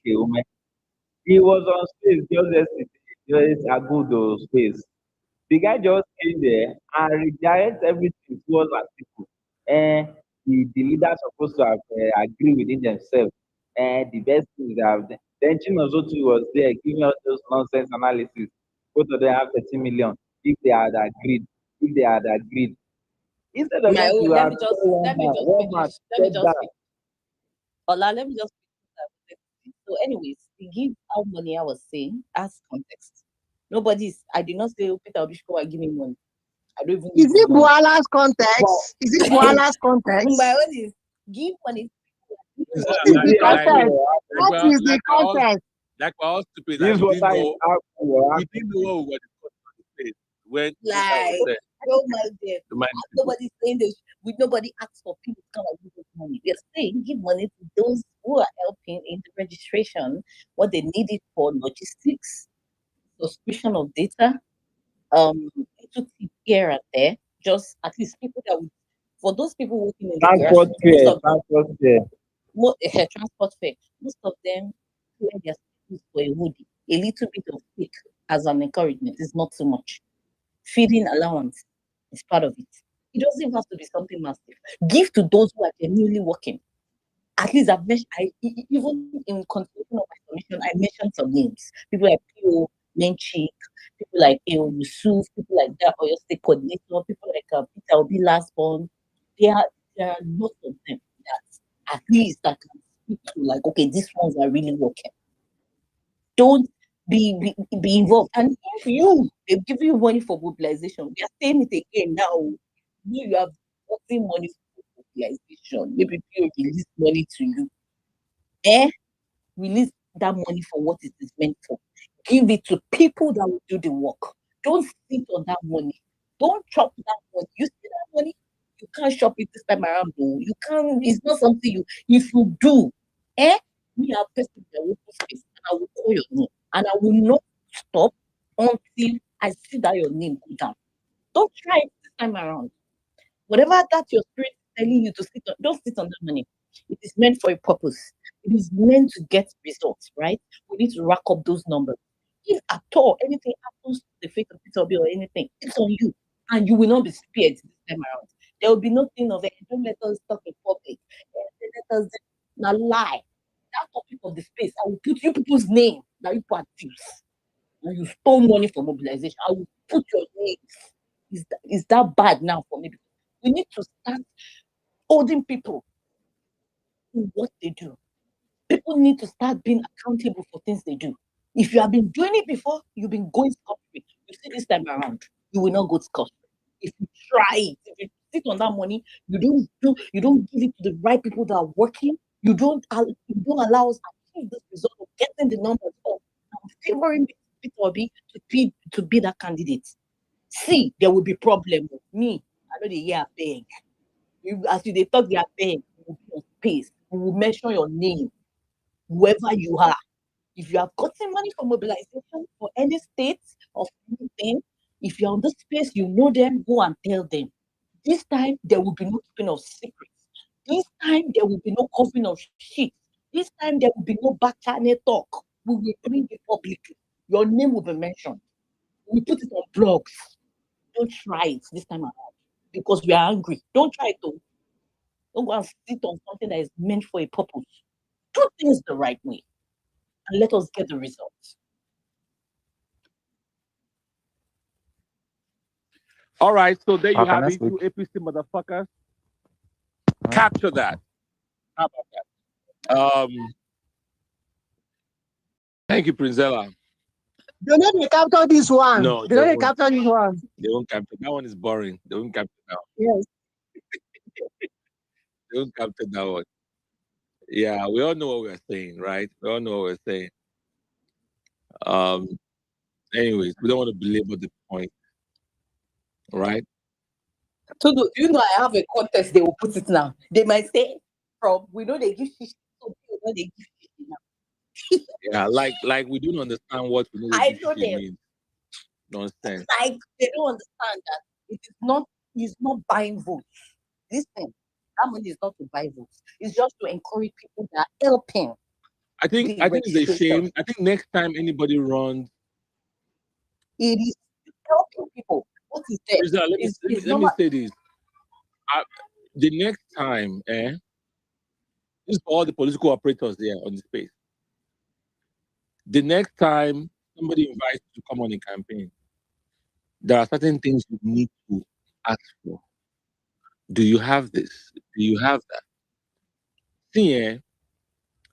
he was on space just yesterday, just Agudo space. The guy just came there and redirects everything towards Atiku. And the leaders supposed to have agree within themselves. And the best thing is that then Chinozotu was there giving us those nonsense analysis. Both of them have 13 million. If they had agreed. Instead of my them own, to let have me just one man finish. Let me step just down. finish. Ola, let me just finish. So, anyways, to give out money, I was saying, as context. I did not say, oh, Peter Obi should come and give me money. I don't even Is need the it money. Buala's But context? Is it Buala's context? my own is give money. What is the context? What is the context? Like we're all stupid This and we water didn't is know out. we didn't know what we were discussing on the stage when Like, said. don't mind them. The man Nobody's saying this. Nobody asks for people to come and give us money. We are saying give money to those who are helping in the registration, what they need it for, logistics, subscription of data, little tip here and there. Just at least people that would, for those people working in the Transport grassroots, fare. transport fare, most of them clear their schools for a hoodie. A little bit of stick as an encouragement is not too much. Feeding allowance is part of it. It doesn't even have to be something massive. Give to those who are genuinely working. At least I've mentioned, even in continuation of my submission, I mentioned some names. People like P.O. Menchik, people like A.O. Yusuf, people like that, or your state coordinator, people like Peter Obi last born. There are lots of them that at least I can speak to, like, okay, these ones are really working. Don't be involved. And if they give you money for mobilization, we are saying it again now. You have gotten money for mobilization. Maybe people release money to you. Release that money for what it is meant for. Give it to people that will do the work. Don't sit on that money. Don't chop that money. You see that money? You can't shop it this time around. Though. You can't, it's not something if you do, we are person that will put space and I will call your name. And I will not stop until I see that your name go down. Don't try it this time around. Whatever that your spirit is telling you to sit on, don't sit on that money. It is meant for a purpose. It is meant to get results, right? We need to rack up those numbers. If at all anything happens to the fate of Peter Obi or anything, it's on you. And you will not be spared this time around. There will be nothing of it. Don't let us talk in public. Let us not lie. That topic of the space, I will put you people's name that you are thieves. And you stole money for mobilization. I will put your names. Is that bad now for me? We need to start holding people to what they do. People need to start being accountable for things they do. If you have been doing it before, you've been going scot-free. You see this time around, you will not go scot-free. If you try it, if you sit on that money, you don't give it to the right people that are working. You don't allow us to achieve this result of getting the numbers up. I'm favoring Peter Obi to be that candidate. See, there will be problem with me. I know the year beg. As they talk, they are beg. We will be on space. We will mention your name, whoever you are. If you have gotten money for mobilization for any state of anything, if you're on this space, you know them, go and tell them. This time, there will be no keeping of secrets. This time, there will be no covering of shit. This time, there will be no back channel talk. We will bring it publicly. Your name will be mentioned. We put it on blogs. Don't try it this time around because we are angry. Don't try it though. Don't go and sit on something that is meant for a purpose. Do things the right way and let us get the results. All right, so there you Can have I it, speak? you APC motherfuckers. Capture that. How about that? Thank you, Prinzella. They don't capture this one. No, They they don't won't. capture this one. They won't capture. That one is boring. They won't capture that one. Yes. They won't capture that one. Yeah, we all know what we're saying, right? We all know what we're saying. Anyways, we don't want to belabor the point. right? So do you know I have a contest they will put it now? They might say, we know they give shishi, so we know they give shishi now. Yeah, like we don't understand what we know I the know GCC them. means. Nonsense. Like they don't understand that it's not buying votes. Listen, that money is not to buy votes. It's just to encourage people that are helping I think the it's a registration. shame. I think next time anybody runs, It is helping people. What is there? Rizal, let me It's let me let me normal. say this. The next time, this is for all the political operators there on the space. The next time somebody invites you to come on a campaign, there are certain things you need to ask for. Do you have this? Do you have that? See,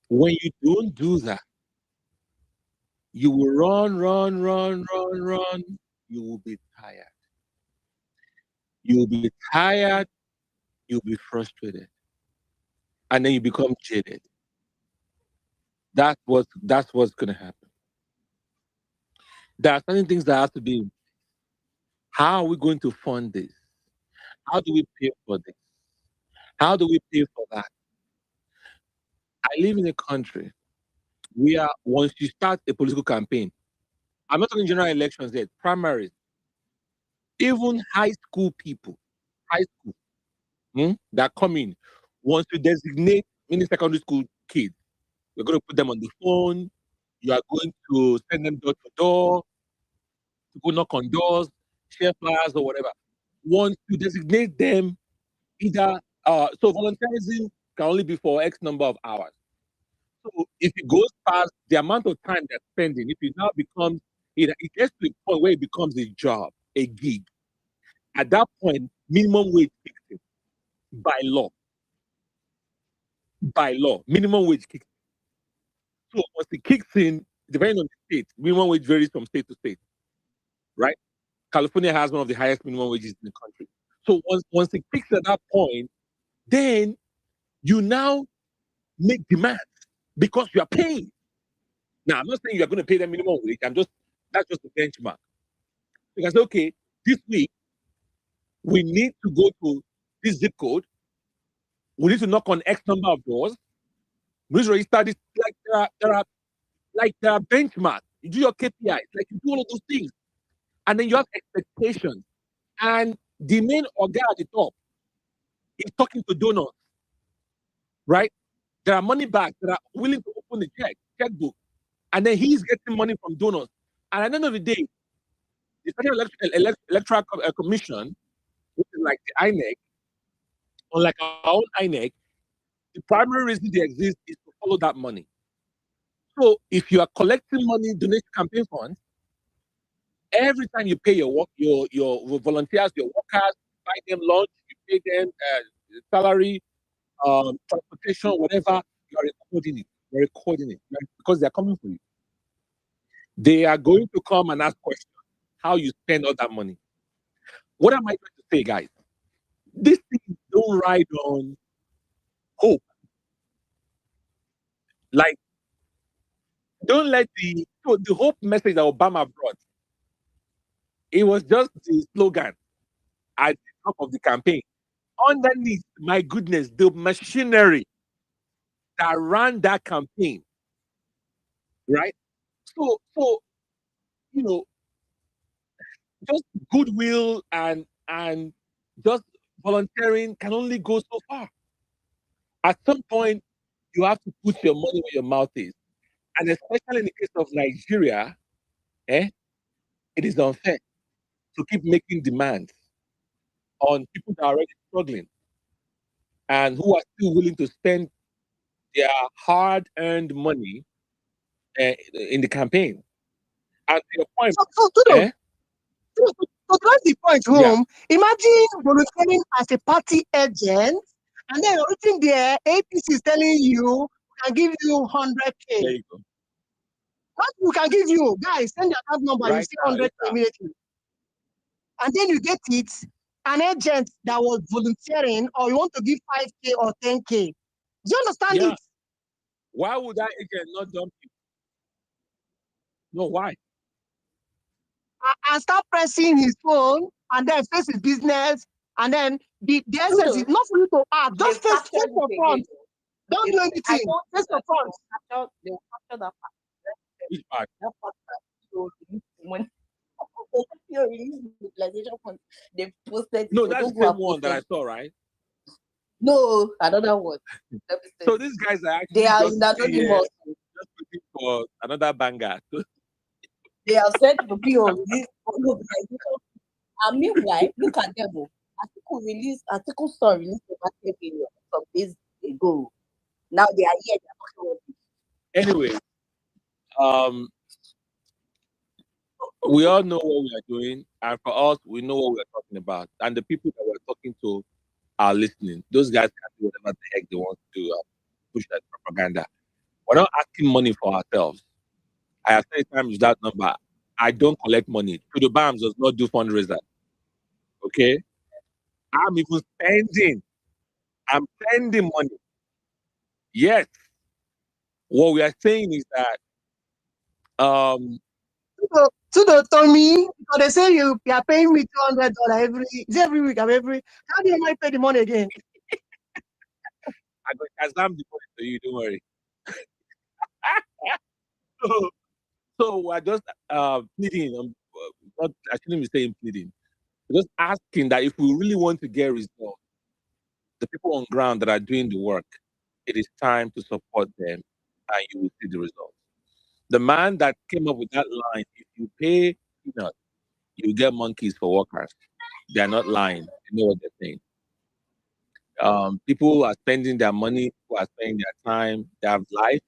when you don't do that, you will run. You will be tired. You will be tired. You'll be frustrated, and then you become jaded. That's what's gonna happen. There are certain things that have to be. How are we going to fund this? How do we pay for this? How do we pay for that? I live in a country where once you start a political campaign, I'm not talking general elections yet, primaries, even high school people, high school, that come in, once you designate many secondary school kids, you're going to put them on the phone, you are going to send them door to door, to go knock on doors, share flyers or whatever. Once you designate them, either so volunteerism can only be for X number of hours. So if it goes past the amount of time they're spending, if it now becomes it gets to a point where it becomes a job, a gig. At that point, minimum wage kicks in by law. By law, minimum wage kicks in. So once it kicks in, depending on the state, minimum wage varies from state to state, right? California has one of the highest minimum wages in the country. So once it kicks at that point, then you now make demands because you are paying. Now, I'm not saying you're going to pay them minimum wage. That's just a benchmark. You can say, okay, this week we need to go to this zip code. We need to knock on X number of doors. We need to register this. Like there are benchmarks. You do your KPIs, like you do all of those things, and then you have expectations. And the main organ at the top is talking to donors, right? There are money bags that are willing to open the checkbook, and then he's getting money from donors. And at the end of the day, the Federal Electoral Commission, which is like the INEC, unlike our own INEC, the primary reason they exist is to follow that money. So if you are collecting money, donation campaign funds, every time you pay your volunteers, your workers, buy them lunch, you pay them salary, transportation, whatever, you are recording it. You're recording it because they're coming for you. They are going to come and ask questions how you spend all that money. What am I trying to say, guys? These things don't ride on hope. Like, don't let the hope message that Obama brought. It was just the slogan at the top of the campaign. Underneath, my goodness, the machinery that ran that campaign, right? So just goodwill and just volunteering can only go so far. At some point, you have to put your money where your mouth is, and especially in the case of Nigeria, it is unfair to keep making demands on people that are already struggling and who are still willing to spend their hard-earned money in the campaign. And to your point, So that's the point home. Imagine volunteering as a party agent, and then everything there, APC is telling you can give you 100K. There you go. What we can give you, guys, send your account number, you Right see now, 100K immediately. And then you get it, an agent that was volunteering, or you want to give 5K or 10K. Do you understand it? Why would that agent not dump you? No, why? And start pressing his phone and then face his business, and then the essence is not for you to act. Just face your front. Don't do anything. Face your front. They will capture that part. Which part? That part that you release when you release mobilization fund, they posted. No, it. that's Those the who have same one that I posted. saw, right? No, another one. Let me So tell these you. guys are actually They are just in anonymous. just looking for another banger. They have said to be on this mobilization. And meanwhile, look at them. Article saw released over 10 million some days ago. Now they are here. They are talking about it. Anyway, we all know what we are doing, and for us, we know what we are talking about. And the people that we're talking to are listening. Those guys can do whatever the heck they want to do, push that propaganda. We're not asking money for ourselves. I have said times that number. I don't collect money. To the BAMS does not do fundraiser. Okay? I'm even spending. I'm spending money. Yes. What we are saying is that To the Tommy, because they say you are paying me $200 every week. How do you might pay the money again? I got Kazam the money to you, don't worry. So we're just pleading. I shouldn't be saying pleading. We're just asking that if we really want to get results, the people on ground that are doing the work, it is time to support them, and you will see the results. The man that came up with that line, if you pay peanuts, you get monkeys for workers. They are not lying. They know what they're saying. People are spending their money, people are spending their time, they have life,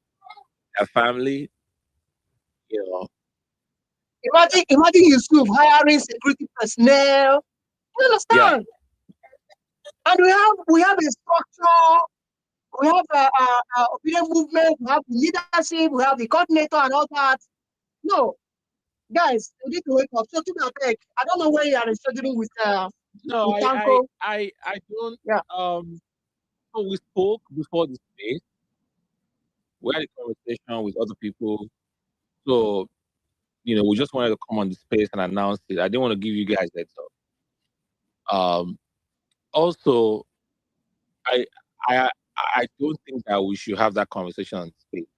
their family, you know. Imagine Yusuf hiring security personnel. You understand? Yeah. And we have a structure. We have a Obidient movement. We have the leadership. We have the coordinator and all that. No, guys, we need to wake up. So to that effect, I don't know where you are struggling with. No, with Tanko. I don't. Yeah. So we spoke before the space. We had a conversation with other people. So, we just wanted to come on the space and announce it. I didn't want to give you guys that stuff. Also, I don't think that we should have that conversation on space.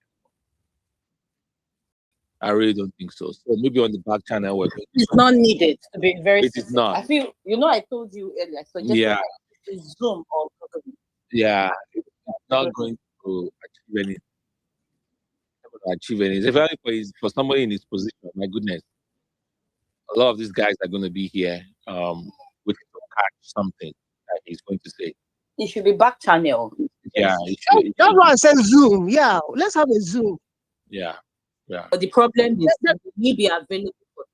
I really don't think so. So maybe on the back channel we're going It's not needed to be very. It is not. I feel I told you earlier. So just Zoom or something. Yeah, it's not going to achieve anything. Especially for somebody in his position, my goodness. A lot of these guys are going to be here waiting to catch something that he's going to say. It should be back channel. Yeah, that's why I said Zoom. Yeah, let's have a Zoom. Yeah. But the problem is, will he be available for?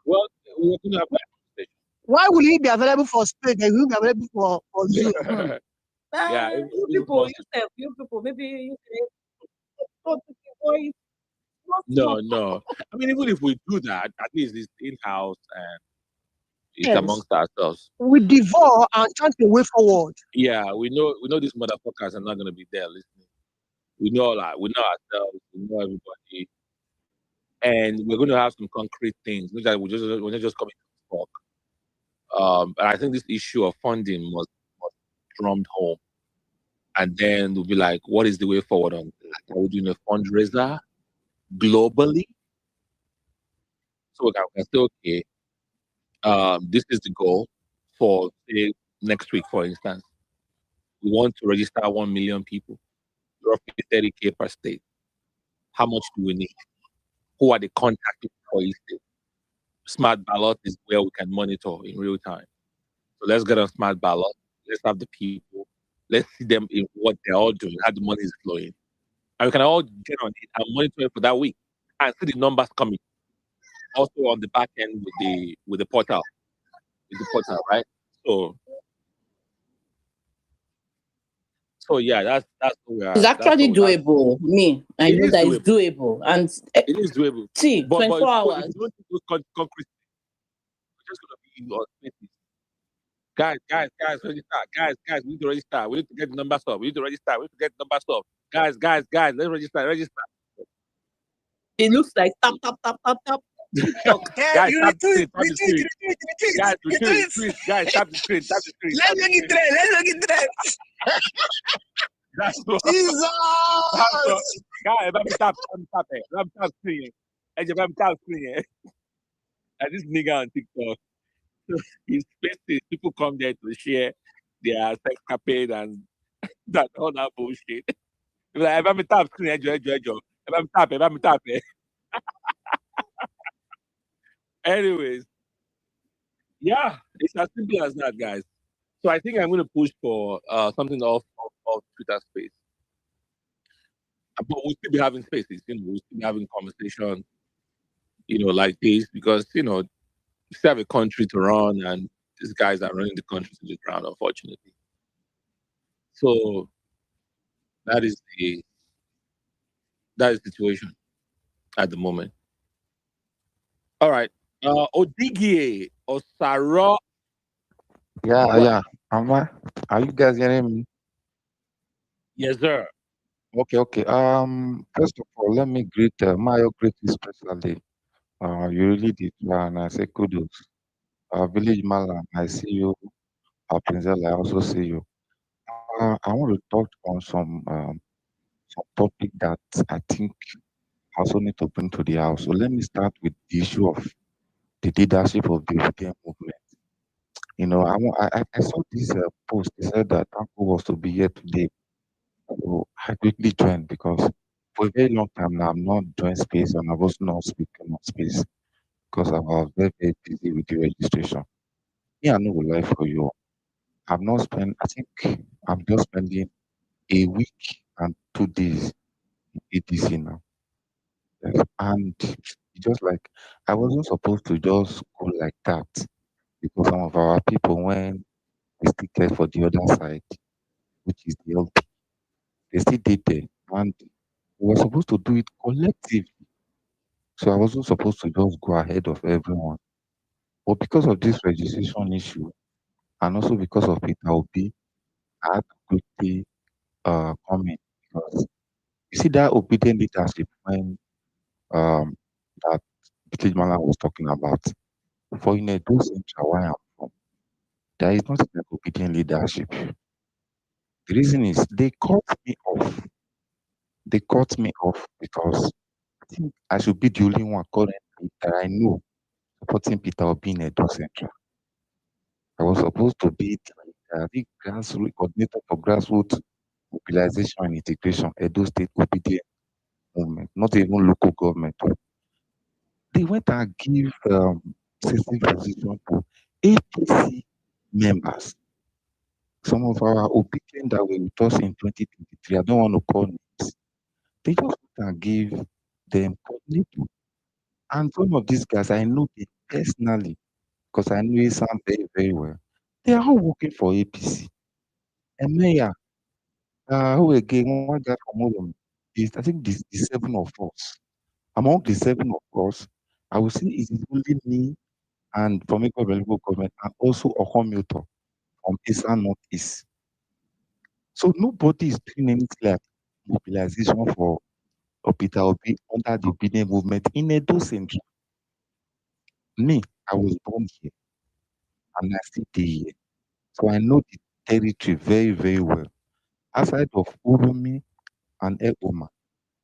Well, we're going to have that conversation. Why will he be available for space and he will be available for Zoom? You people, maybe you can voice. No. I mean, even if we do that, at least it's in-house and it's amongst ourselves. We devour and chant a way forward. Yeah, we know these motherfuckers are not going to be there listening. We know that. We know ourselves. We know everybody. And we're going to have some concrete things. We're not just coming to talk. But I think this issue of funding must drummed home. And then we'll be like, what is the way forward on that? Are we doing a fundraiser globally? So we can say, okay, this is the goal for, say, next week, for instance. We want to register 1 million people, roughly 30K per state. How much do we need? Who are the contact people for each state? Smart ballot is where we can monitor in real time. So let's get a smart ballot. Let's have the people. Let's see them in what they're all doing, how the money is flowing. And we can all get on it and monitor it for that week and see the numbers coming. Also on the back end with the portal. Right? So yeah, that's what we are. It's actually doable. I know that it's doable, and it is doable. See, 24 hours. If you don't do those concrete, we're just gonna be in our spaces. Guys, register. We need to register. We need to get the numbers up. We need to register. We need to get the numbers up. Guys, let's register. It looks like tap. Guys, You tap the retweet, screen, tap the screen. Guys, retweet, guys, tap the screen, tap the screen. Let's make it trend. Let's make it trend. That's what. Jesus. Guys, let me tap screen. Let me tap screen. And this nigga on TikTok, his spaces, people come there to share their sex capade and that all that bullshit. Like, let me tap screen, Let me tap. Anyways, yeah, it's as simple as that, guys. So I think I'm going to push for something off Twitter space. But we'll still be having spaces, we'll still be having conversations, like this, because, we still have a country to run, and these guys are running the country to the ground, unfortunately. So that is the situation at the moment. All right. Odigie Osaro. Yeah. Are you guys hearing me? Yes, sir. Okay. First of all, let me greet Mayo greet you especially. You really did well, and I say kudos. Village Malam, I see you. Prinzel, I also see you. I want to talk on some topic that I think I also need to bring to the house. So let me start with the issue of the leadership of the Obidient movement. I saw this post. They said that Tanko was to be here today. So I quickly joined because for a very long time now, I'm not joined space and I was not speaking on space because I was very, very busy with the registration. Yeah, I know will lie for you. I've not spent, I think I'm just spending a week and 2 days in ADC now. Yes. And it's just like I wasn't supposed to just go like that because some of our people, when we still care for the other side, which is the LP, they still did there. And we were supposed to do it collectively. So I wasn't supposed to just go ahead of everyone. But because of this registration issue, and also because of Peter Obi, I had to quickly come in because you see that obedient leadership when that Village Mala was talking about. For in Edo Central, where I'm from, there is nothing like obedient leadership. The reason is they cut me off. They cut me off because I think I should be the only one currently that I know supporting Peter Obi in Edo Central. I was supposed to be the grassroots coordinator for grassroots mobilization and integration, Edo State Obedient movement, not even local government. They went and give sensitive position to APC members. Some of our obedient that were with us in 2023, I don't want to call names, they just went and gave them coordinator. And some of these guys, I know them personally because I know Sam very, very well. They are all working for APC. And Mayor, who again, one guy from Olom, I think the 7 of us. Among the 7 of us, I would say it is only me and from Eco Local Government and also Okomilton from Eastern Northeast. So nobody is doing anything like mobilization for Peter Obi under the Obedient movement in Edo Central. Me, I was born here and I still stay here. So I know the territory very, very well. Aside of Urumi and Egoma,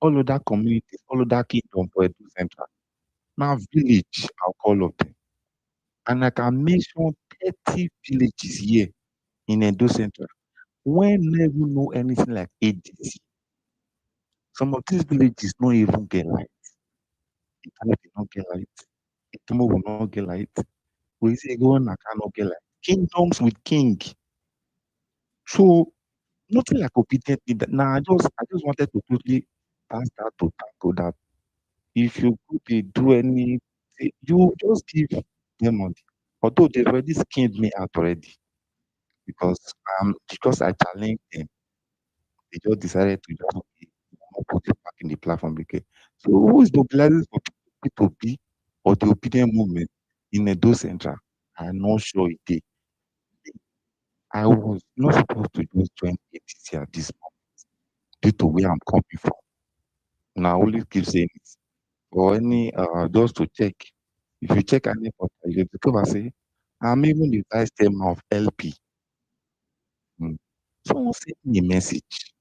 all other communities, all other kingdom for Edo Central. Now village, I'll call of them. And I can mention 30 villages here in Edo Central when never know anything like ADC. Some of these villages don't even get light. Italo did not get light. Itomo will not get light. We say go on, I cannot get light. Kingdoms with king. So nothing like obedient leader. Now I just wanted to quickly pass that to Tanko that if you could do any, you just give them money. Although they've already skinned me out already because I challenged them, they just decided to just not put it back in the platform again. So who is mobilizing for P2P or the obedient movement in Edo Central? I'm not sure it did. I was not supposed to just join ATC at this moment due to where I'm coming from. Now I only keep saying it. For any just to check If you check any portal, you go discover say, I'm even the vice chairman of LP. Someone sent me a message.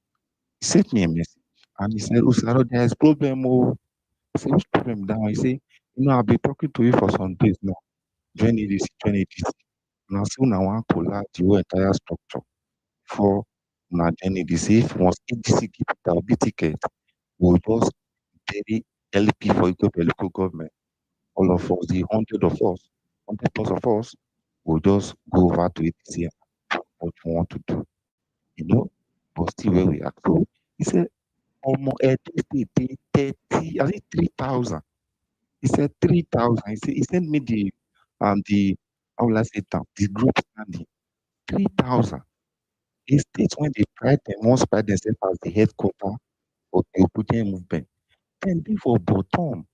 He sent me a message and he said, Usaro, there is problem. Oh, I said, which problem down? He said, I've been talking to you for some days now. Join ADC, join ADC. Now, soon I want to collapse the whole entire structure for now join ADC. If once ADC keep it a big ticket, we'll just bury LP for local government. All of us, the 100 plus of us, will just go over to ADC and do what we want to do, but still where we are. So he said, State pay 30, I think 3,000. He said 3,000. He sent me the how will I say it now? The group standing 3,000. A state when they pride them, once pride themselves as the headquarter of the Obidient movement, then they for bottom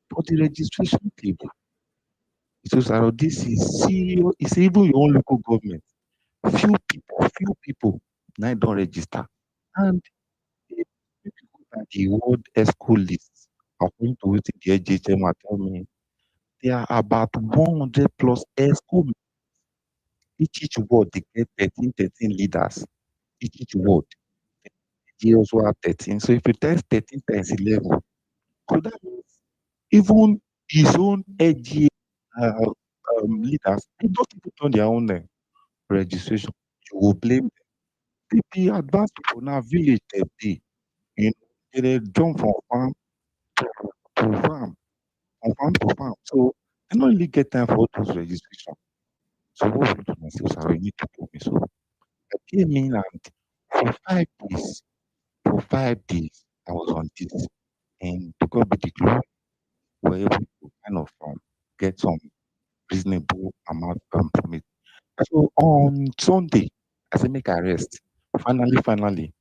for the registration table. So Saro, this is serious. It's even your own local government. Few people now don't register. And if you look at the world ESCO list, according to what the HHM are telling me, there are about 100 plus ESCO. Each ward they get 13 leaders. Each ward. They also have 13. So if you test 13 times 11, so that means even his own AGA leaders, they don't even on their own registration. You will blame them. The advanced people now village they they jump from farm to farm, from farm to farm. So they don't really get time for those registration. So what we do myself, I need to do me. So I came in and for 5 days, I was on this. And to God be the glory, we were able to kind of get some reasonable amount from it. So on Sunday, I said, make a rest. Finally,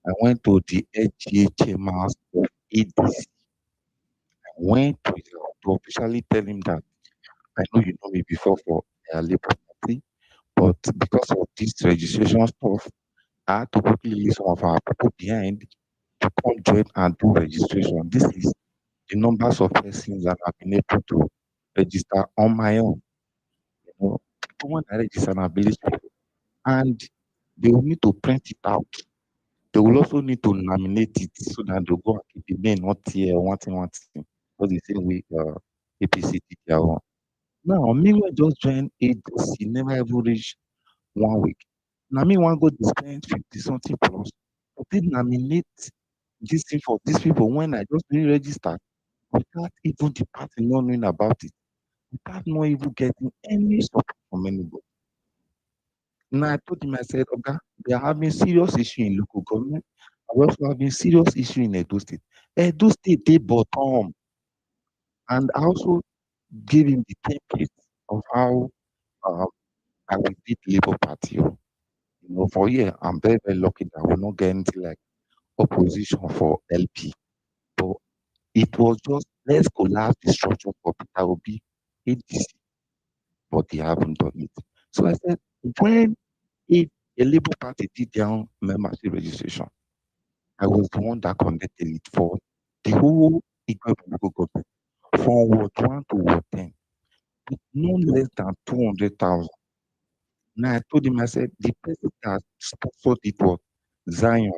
I went to the HGA chambers of ADC. I went to officially tell him that I know you know me before for Labour Party, but because of this registration stuff, I had to quickly leave some of our people behind to come join and do registration. This is the numbers of persons that I've been able to register on my own. People want to register and ability, and they will need to print it out. They will also need to nominate it so that they'll go and keep the name not here, one thing. Because the same way APC did their own. Now, meanwhile, just join ADC, never ever reach 1 week. Now, me want go to spend 50 something plus, but they nominate this thing for these people when I just re-registered without even the party not knowing about it, without not even getting any support from anybody. Now I told him, I said, okay, they are having serious issue in local government. We're also having serious issue in Edo State. Edo State, they bottom. And I also gave him the template of how I will beat Labour Party. For here, I'm very, very lucky that I will not get anything like opposition for LP. But it was just, let's collapse the structure for Peter Obi, ADC, but they haven't done it. So I said, when a Labour Party did their own membership registration, I was the one that conducted it for the whole Igwe local government, from Ward 1 to Ward 10, with no less than 200,000. Now I told him, I said, the person that sponsored it was Zion,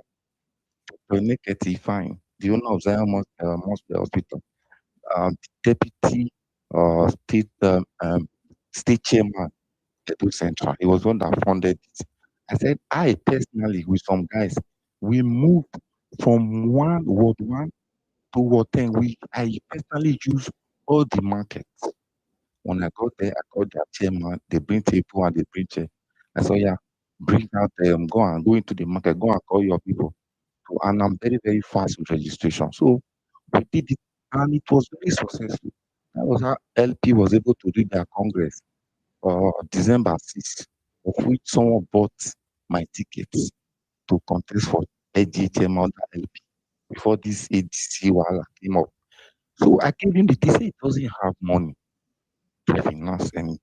Dr. Fine, the owner of Zion Hospital, the deputy state chairman, Edo Central. He was one that funded it. I said, I personally, with some guys, we moved from Ward 1 to Ward 10. I personally use all the markets. When I got there, I called their chairman, they bring table and they bring chair. I said, yeah, bring out go into the market, go and call your people. So, and I'm very, very fast with registration. So we did it and it was very successful. That was how LP was able to do their congress December 6th, of which someone bought my tickets to contest for AGHM under LP before this ADC wala came up. So I gave him the they say he doesn't have money to finance anything,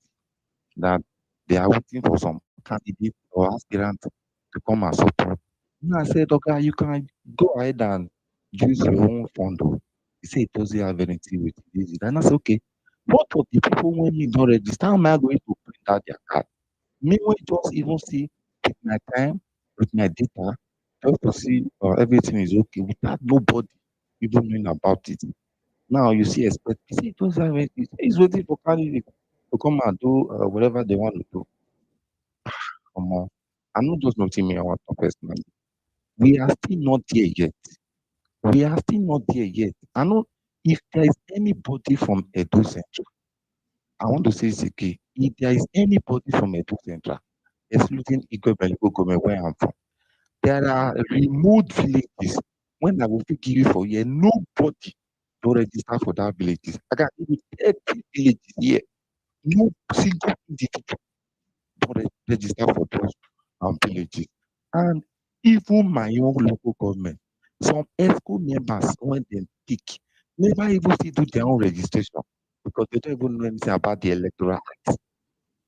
that they are waiting for some candidate or aspirant to come and support. And I said, okay, you can go ahead and use your own fund. He said he doesn't have anything with it. And I said, okay, What of the people when me don't register? How am I going to print out their card? Me will just even see with my time, with my data, just to see everything is okay without nobody even knowing about it. Now you see, expect you see, those are he's waiting for candidate to come and do whatever they want to do. Come on, I'm not just noting me. I want to personally. We are still not there yet. We are still not there yet. I know if there is anybody from Edo Central, I want to say this again. If there is anybody from Edo Central, excluding Igwe government where I'm from, there are remote villages. When I will give you for here, nobody to register for that villages. I can give you 30 villages here. No single individual to register for those villages. And even my own local government, some ESCO members, when they pick, never even still do their own registration because they don't even know anything about the electoral act.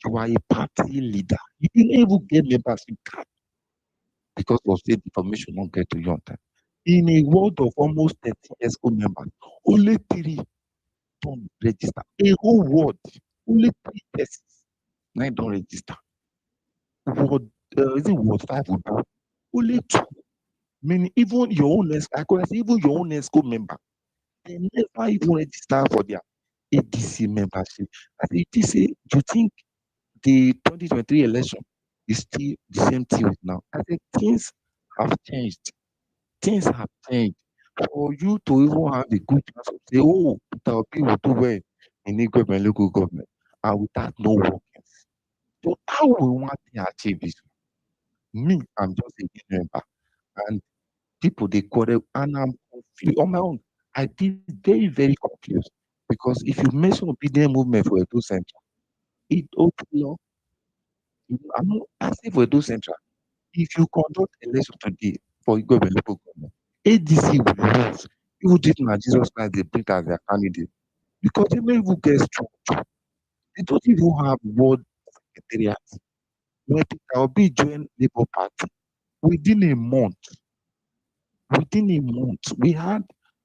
You are a party leader. You didn't even get membership card because of state information not get to you on time. In a world of almost 30 ESCO members, only 3 don't register. A whole world, only 3 persons now don't register. Ward, is it Ward 5 would do? Only 2. Meaning even your own I could say even your own ESCO member, they never even register for their ADC membership. I think you say, do you think the 2023 election is still the same thing now? I think things have changed. Things have changed. For you to even have a good chance of say, oh, Peter Obi will do well in Igwe and local government, and without no workings. So how we want to achieve this? Me, I'm just a new member, and people they quarrel, and I'm confused on my own. I did very, very confused because if you mention obedient movement for Edo Central, it open I'm not asking for Edo Central. If you conduct election today for Igwe local government, ADC will lose. Even if na Jesus Christ they bring as their candidate because they don't even get structure. They don't even have ward secretariat. When Peter Obi joined Labour Party, within a month, we had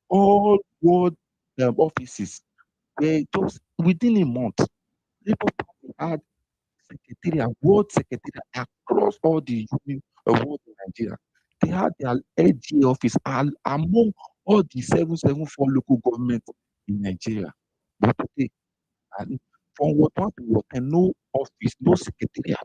all ward offices. They just within a month, Labour Party had secretariat, ward secretariat across all the union wards in Nigeria. They had their LGA office among all the 774 local governments in Nigeria. But today, and from what one to what, and no office, no secretariat.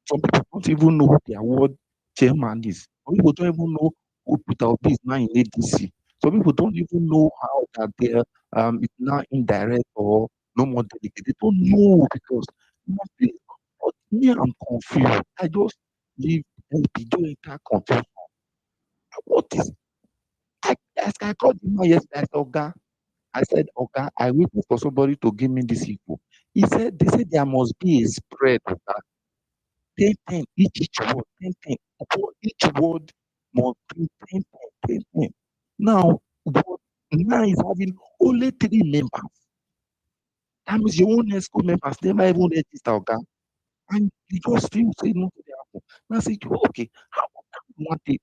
Some people don't even know who their ward chairman is. Some people don't even know who Peter Obi is now in ADC. Some people don't even know how that they're it's now indirect or no more delegate. They don't know because nothing. But me, I'm confused. I just leave LP doing that confusion. What is I called him yesterday. I said, Oga. I said, Oga, I waited for somebody to give me this info. He said they said there must be a spread, Oga. 10 each word, 10. Each word must be 10. Now, ward 9 is having only 3 members. That means your own ESCO members never even register, Oga. And you just feel say no to the happen. Now I say, okay, how you want it?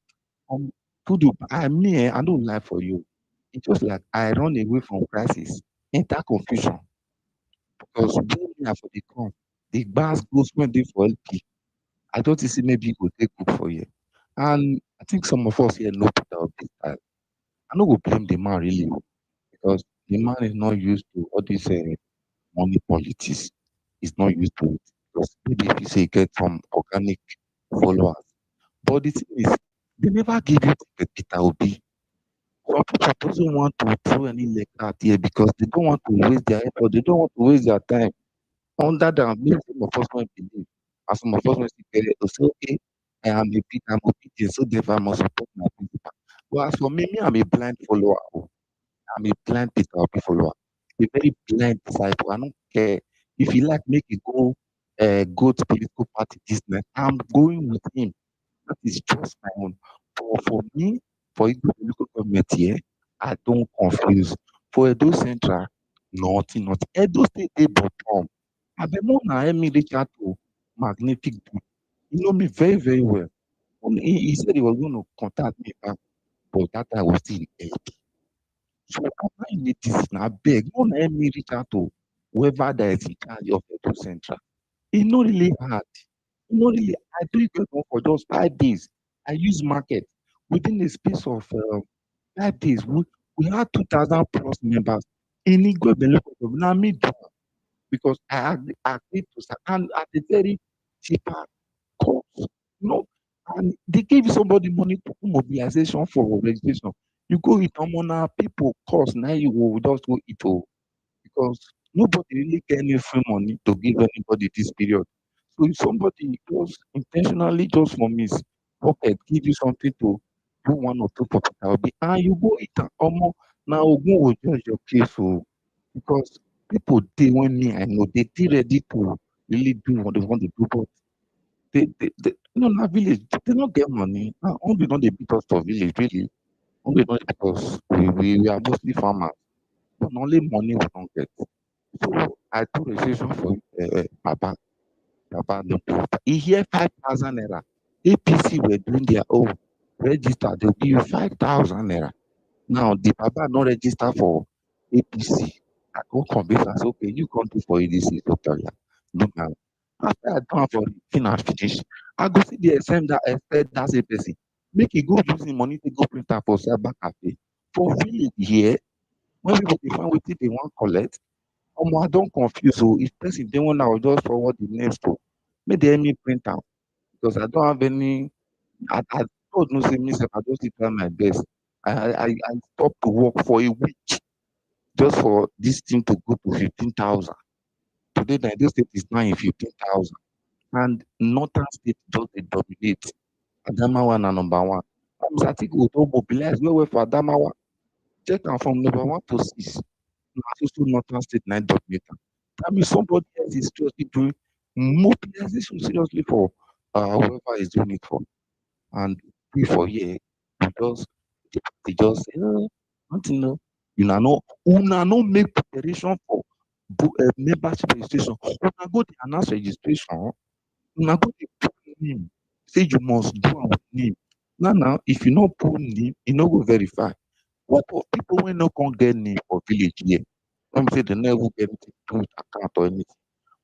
To do I don't lie for you. It's just like I run away from crisis, enter confusion. Because when me I for the come, the bars goes when they for LP. I don't see maybe it go take good for you. And I think some of us here know Peter of this style. I no go blame the man really because the man is not used to all this money politics. He's not used to it. Because maybe if you say get from organic followers. But the thing is, they never give you the Peter Obi. Some people doesn't want to throw any leg out here because they don't want to waste their effort, they don't want to waste their time. Under the maybe some of us might believe, and some of us might say, okay, I'm obedient, so therefore I must support my principal. Well, as for me, I'm a blind follower. I'm a blind Peter Obi follower, a very blind disciple. I don't care if you like make it go to political party this night. I'm going with him. That is just my own. But for me, for Igbo local government here, I don't confuse. For Edo Central, nothing. Edo State dey bottom. Abemo na help me reach out to Magnific Dude. You know me very, very well. He said he was going to contact me back, but that time was still in LP. So after he made this, na beg, no na help me reach out to whoever that is in charge of Edo Central. It's not really hard. Not really. I do it for just 5 days. I use market within the space of 5 days. We had 2,000 plus members in Igwe local government. Now me do am because I agreed to start and at a very cheaper cost. And they gave somebody money to do mobilization for registration. You go with Omona, people cost now you will just go eat because nobody really get any free money to give anybody this period. So if somebody just intentionally just from his pocket give you something to do one or two for Peter Obi, and you go eat am, omo, na Ogun will judge your case because people dey when me I know they dey ready to really do what they want to do, but na village they no get money. Na hungry don dey beat us for village really. Hungry don dey beat us. We are mostly farmers, but na only money we don get. So I do registration for Baba. Baba no do. He hear 5,000 naira. APC were doing their own register. They'll give you 5,000 naira. Now the Baba no register for APC. I go convince am say okay, you come do for ADC totally. No man. After I do am for finish, I go see the expect that same person. Make he go use him money to go print am for cyber cafe. For village here, when people dey find wetin they wan collect, I don confuse. So if person dey one, I will just forward the names to make dem help me print am because I don't have any. I God know say me sef, I just dey try my best. I stop to work for a week just for this thing to go to 15,000. Today na Edo State is now in 15,000 and northern state just dey dominate. Adamawa na number one. Mr. Atiku don mobilize well for Adamawa. Check am from number 1 to 6. Na so northern state na dominate am. That means somebody else is seriously doing mobilization seriously for whoever is doing it for. And we for here, they just say, nothing no. Una no make preparation for membership registration. Una go dey announce registration. Una go dey put name. Say you must do am with name. Now, if you no put name, you no go verify. What of people wey no come get name for village here? Let me say they never get anything to do with account or anything.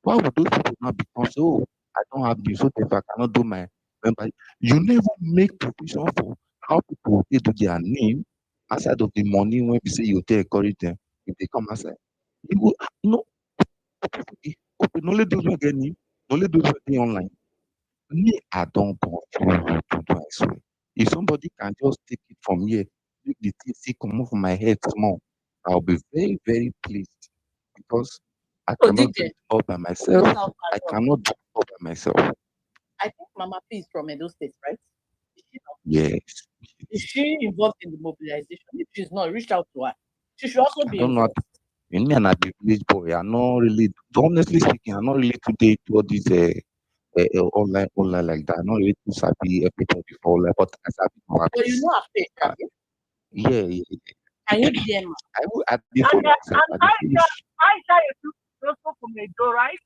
Why would those people now become say, oh, I don't have this, so therefore I cannot do my member? You never make provision for how people will do their name outside of the money when we say you take encourage them if they come outside. You go no okay, only those who get name, only those who dey online. Me, I don't confuse you to do I swear. If somebody can just take it from here, make the thing still come off my head small, I'll be very, very pleased because I cannot do DJ, it all by who's myself. our I partner? cannot do it all by myself. I think Mama P is from Edo State, right? Is she not? Yes. Is she involved in the mobilization? If she's not, reach out to her. She should also I be don't know. involved. Me and I be village boy. I'm not really, honestly speaking, I'm not really today to all these online like that. I'm not really too sabi everything before online, but I sabi for But you know her page, uh, right? yeah. Can you DM her? I dey follow myself. I dey follow. Aisha is also from Edo, right?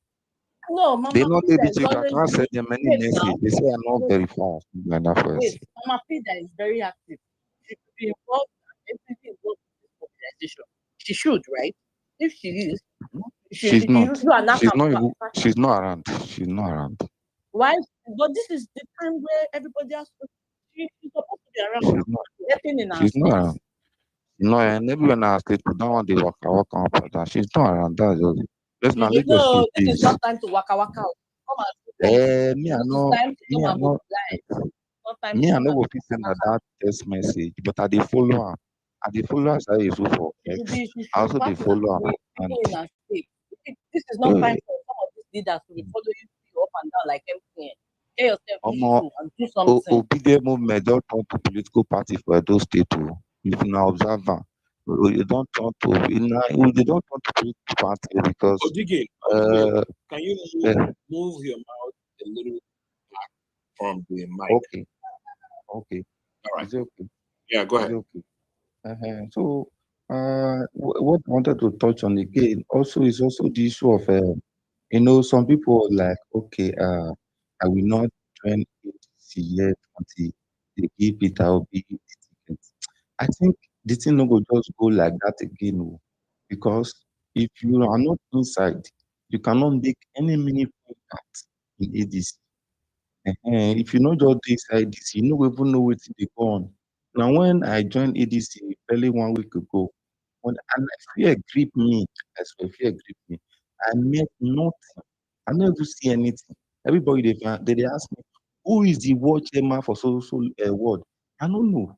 No, They Mama not P let that me is check. I always can't send them any wait message. now. They say I'm not Wait, very fast. Like that for wait. Mama P that is very active. She should be involved in everything involved in this mobilization. She should, right? If she is, She's not. you are not She's not even. She's not around. She's not around. Why? But this is the time where everybody has to. She's supposed to be around She's now, not. helping in our She's not states. around. No, and everyone I state don't want the waka up and down. She's not around. That's just it. Let's not Lagos No, she this is is. not time to waka waka out. Come and do Me I This is know. time to Me come I and know. mobilize. Not time Me to I come know and what people send that text message, but I dey follow am. I dey follow as I use for she should X. be. She I should also dey partner follow am with and people in our state. This is not uh, time for some of these leaders to be following you up and down like MTN. Get yourself busy Omo too and do something. Obidient movement don turn to political party for Edo State o. If una observe am, e don turn to they don turn to political party because Odigin, uh, can you uh, move your mouth a little back from the mic? okay. All right. Is it okay? Yeah, go Is ahead. it okay? So what I wanted to touch on again also is also the issue of some people are like, okay, I will not join ADC yet until they give Peter Obi the ticket. I think the thing no go just go like that again, because If you are not inside, you cannot make any meaningful impact in ADC. If you not just dey inside this, you no even know wetin dey go on. Now, when I joined ADC barely 1 week ago, and fear grip me, I swear, fear grip me. I met nothing. I no even see anything. Everybody they ask me, who is the world chairman for ward? I don't know.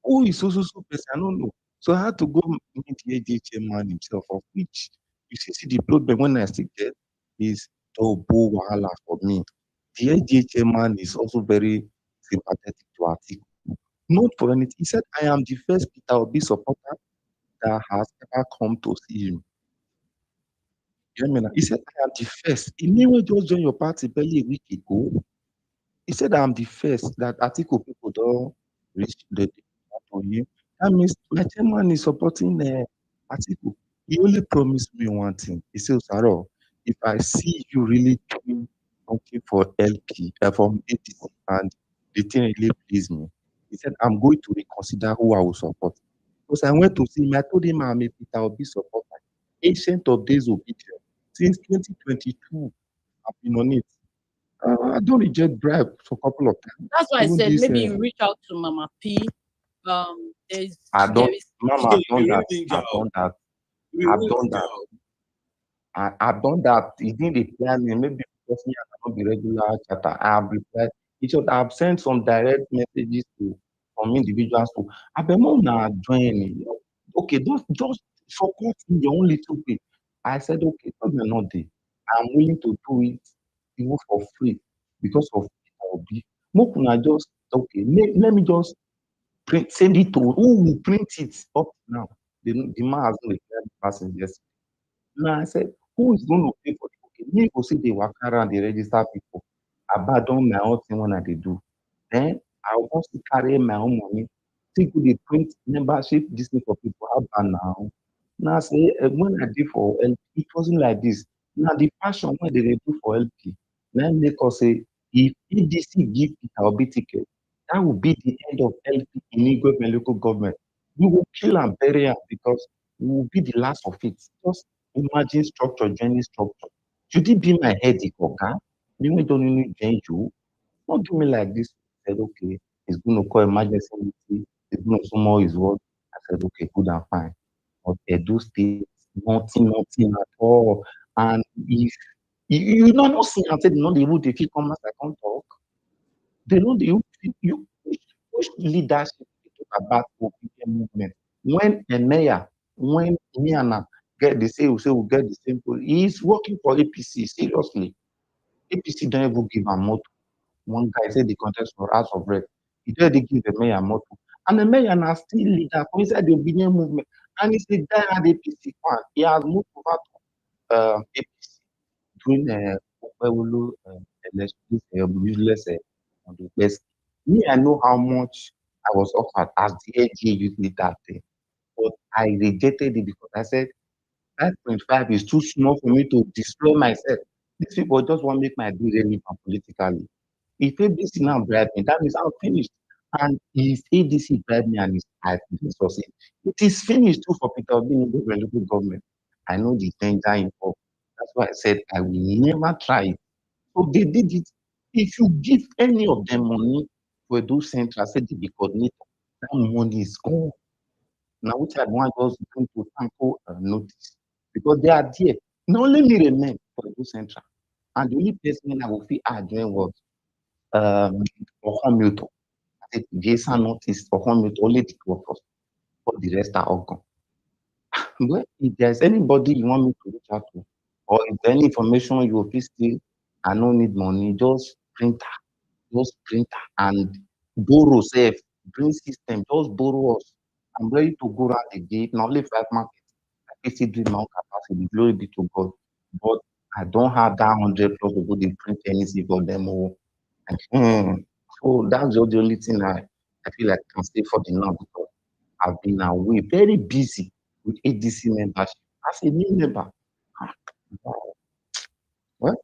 Who is so person? I don't know. So I had to go meet the ADA chairman himself, of which you see the problem when I still get is double wahala for me. The ADA chairman is also very sympathetic to Atiku. Not for anything. He said, I am the first Peter Obi supporter that has ever come to see him. You hear me now? He said, I am the first. He may just join your party barely a week ago. He said, I'm the first that Atiku people don't reach the to him. That means my chairman is supporting Atiku. He only promised me one thing. He said, Saro, if I see you really doing something for LP, from ADC, and the thing really please me, he said, I'm going to reconsider who I will support. Because I went to see him, I told him I'm a Peter Obi supporter, ancient of days Obidient. Since 2022, I've been on it. I don't reject bribe for a couple of times. That's why I Even said this, maybe you reach out to Mama P. There's I there don't, is Mama, I've done that. I've done that. I've done that. I've done that. He didn't reply me. Maybe because me, I cannot be regular chatter. I have replied. I've sent some direct messages to some individuals to. I be more now join. Okay, just support me your own little bit. I said, okay, problem not there. I'm willing to do it even for free because of Obi. Make una just okay. Let me just send it to who will print it up now. The man has not replied the person yesterday. Now I said, who is going to pay for it? Okay, me go see the work around the register people. Abandon my own thing when I dey do. Then I want to carry my own money. Think we dey print membership this thing for people. How about now? Now say when I did for LP, it wasn't like this. Now the passion when they dey do for LP, now make us say if ADC give Peter Obi ticket, that will be the end of LP in Igwe local government. We will kill and bury am because we will be the last of it. Just imagine structure, joining structure. Should it be my headache, okay? Me wey don't really change you. Not do me like this. I said, okay, he's going to call emergency meeting. He's going to summon his word. I said, okay, good and fine. But Edo State, nothing at all. And if you know, not see, I said, no, they would if you come as I can't talk. They know you push leadership to talk about Obidient movement. When a mayor, when Niana get the say, we say we get the same poll, he's working for APC, seriously. APC don't even give a motto. One guy said the contest for House of Rep. He said they give the mayor motto. And the mayor now still leader for inside the Obidient movement. And he's a diehard APC fan. He has moved over to APC during Okpewolo election, this useless on the best. Me, I know how much I was offered as the AGA youth leader thing, but I rejected it because I said 5.5 is too small for me to destroy myself. These people just want to make my day relevant politically. If ADC now bribe me, that means I'm finished. And if ADC bribe me and I didn't succeed, it is finished too for Peter Obi in the local government. I know the danger involved. That's why I said I will never try it. So they did it. If you give any of them money for those centers, I said the coordinator, that money is gone. Now, which I want us to Tanko notice because they are there. Not only me remain for those central, and the only person I will feel doing was Hamilton. I said, Jason noticed for Hamilton, only the two of us, for the rest are all gone. Well, if there's anybody you want me to reach out to, or if any information you will still, I don't need money, just printer and borrow safe, bring system, just borrow us. I'm ready to go around the gate, not only 5 markets. I can still do my own capacity, glory be to God. But I don't have that 100 plus to go to print anything for them all. So that's just the only thing I feel like I can say for the now because I've been away, very busy with ADC membership. As a new member, wow. Well,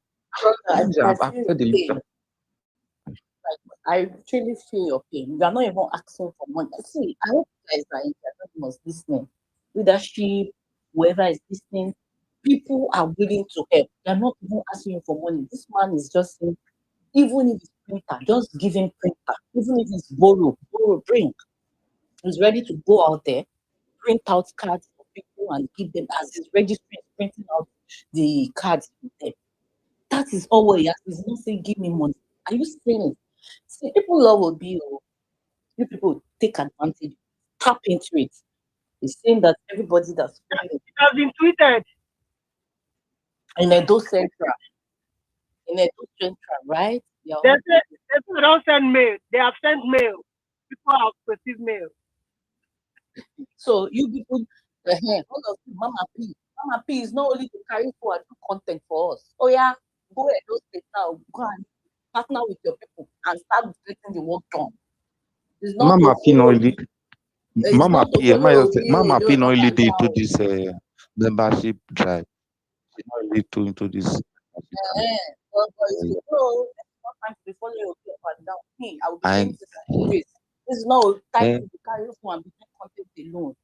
I I've feel acted the pain. little. I truly feel your pain. You are not even asking for money. See, I hope you guys are anonymous listening. Leadership whoever is listening, people are willing to help. They're not even asking you for money. This man is just saying, even if it's printer, just give him printer. Even if it's borrow, bring. He's ready to go out there, print out cards for people and give them as he's registering, printing out the cards for them. That is all what he has. He's not saying, give me money. Are you saying it? See, people love Obi. You people take advantage, tap into it. He's saying that everybody that's it has been tweeted in Edo Central, right? they say they don't send mail. They have sent mail. People have received mail. So you people, all of you, Mama P is not only to carry forward do content for us. Oh yeah, go ahead, those states now, go and partner with your people and start getting the work done. It's not Mama to P no follow lead. it's Mama not to P, follow Obi, Mama P no up lead and into down. this membership drive. She no lead into this. But if you go, it's not time to be following Obi up and down. Me, I will be saying And this in grace. This is not time eh, to be carrying phone and be doing content alone.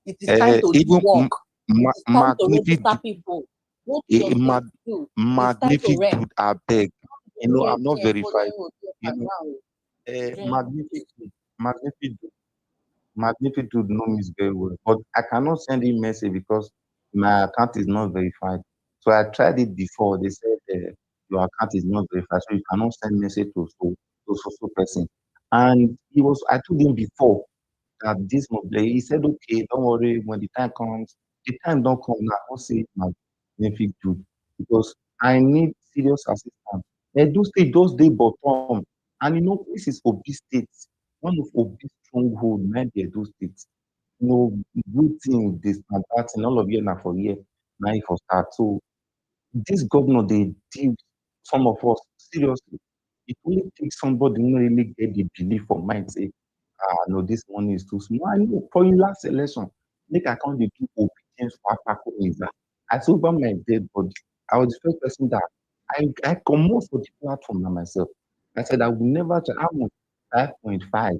It is time to do even work. It is time to magnificent, register people. Go to your state too. It's time to magnificent rent. dude, I beg. You know, I'm not verified. Following Obi up You and know, down. magnificent dude. Magnificent dude know me very well, but I cannot send him message because my account is not verified. So I tried it before. They said your account is not verified, so you cannot send message to so person. And I told him before that this mobilization. He said, okay, don't worry. When the time comes, the time don't come now. I'll say magnificent dude because I need serious assistance. Edo State those day bottom, and this is Obi State, one of Obi's stronghold, man. The Edo State. Good thing, this and that, and all of you now for year, now for start. So this governor, they deal some of us seriously. It only takes somebody who really get the belief for mind, say, no, this money is too small. I know for your last election, make I can't do obedience for Apako is that I told over my dead body. I was the first person that I come most for the platform by myself. I said I will never try. I'm on 5.5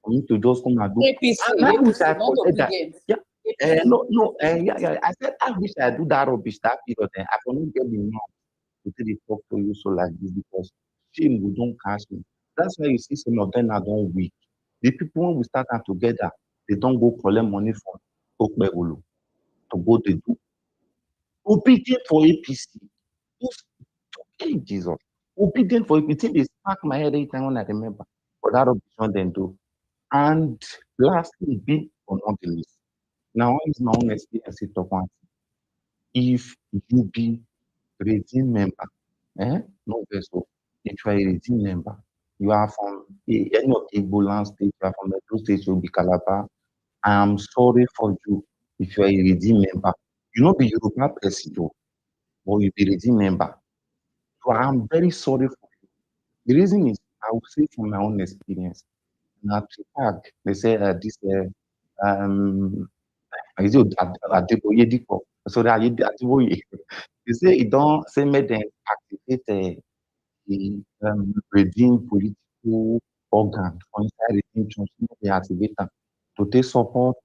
for me to just come and do. APC, And I wish I not collected that. Obidient. Yeah. APC. Yeah. I said I wish I do that rubbish that period. I cannot get the mouth to take the talk to you so like this because shame we don't catch me. That's why you see some of them are don't weak. The people when we start out together, they don't go collect money from Okbegulu to go they do. Obedient for APC. Hey, Jesus. Obedient for APC. They smack my head every time when I remember. But that option then do. And lastly, big or not the least. Now is my own experience to talk one. If you be regime member, no vessel. If you are a regime member, you are from any of the Igbo land state, you are from the two states, you'll be Calabar. I am sorry for you if you are a regime member. You not be Yoruba person, though, but you be regime member. So I am very sorry for you. The reason is, I will say from my own experience. Now, to tag, they say this, is it Adeboye Dipo? Sorry, Adeboye. They say it don't say make them activate the regime political organ for inside regime church, they activate them to take support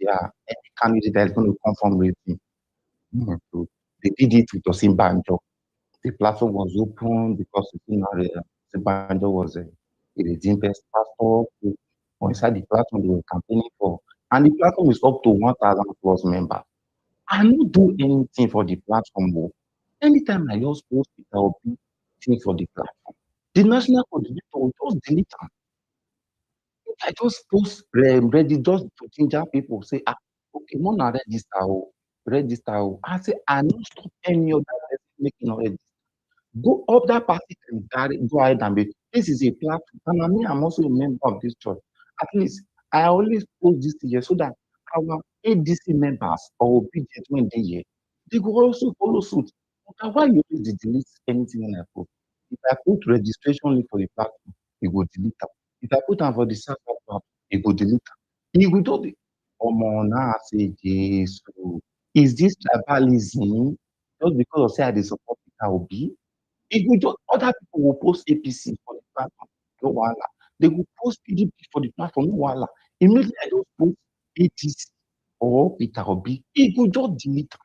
their any candidate that is going to come from regime. So they did it with Osinbajo. The platform was open because Osinbajo was a regime based pastor. So on inside the platform they were campaigning for. And the platform is up to 1,000 plus members. I don't do anything for the platform. Though. Anytime I just post it, I'll be thing for the platform. The national coordinator will just delete them. I just post ready just to ginger people say, okay, no, na register, register. I say, I don't stop any other person making a register. Go up that party and go ahead and be. This is a platform, and I mean, I'm also a member of this church. At least I always post this here so that our ADC members or obedient when they here, they go also follow suit. But why you always delete anything when I post? If I put registration link for the platform, you go delete them. If I put them for the server platform, you go delete them. You will do the now I say Jesus. Is this tribalism just because of say I dey support Peter Obi? If we just other people will post APC for the platform, no wahala. They will post PDP for the platform, no wahala. Immediately I just post ATC. or Peter Obi, he could just delete am.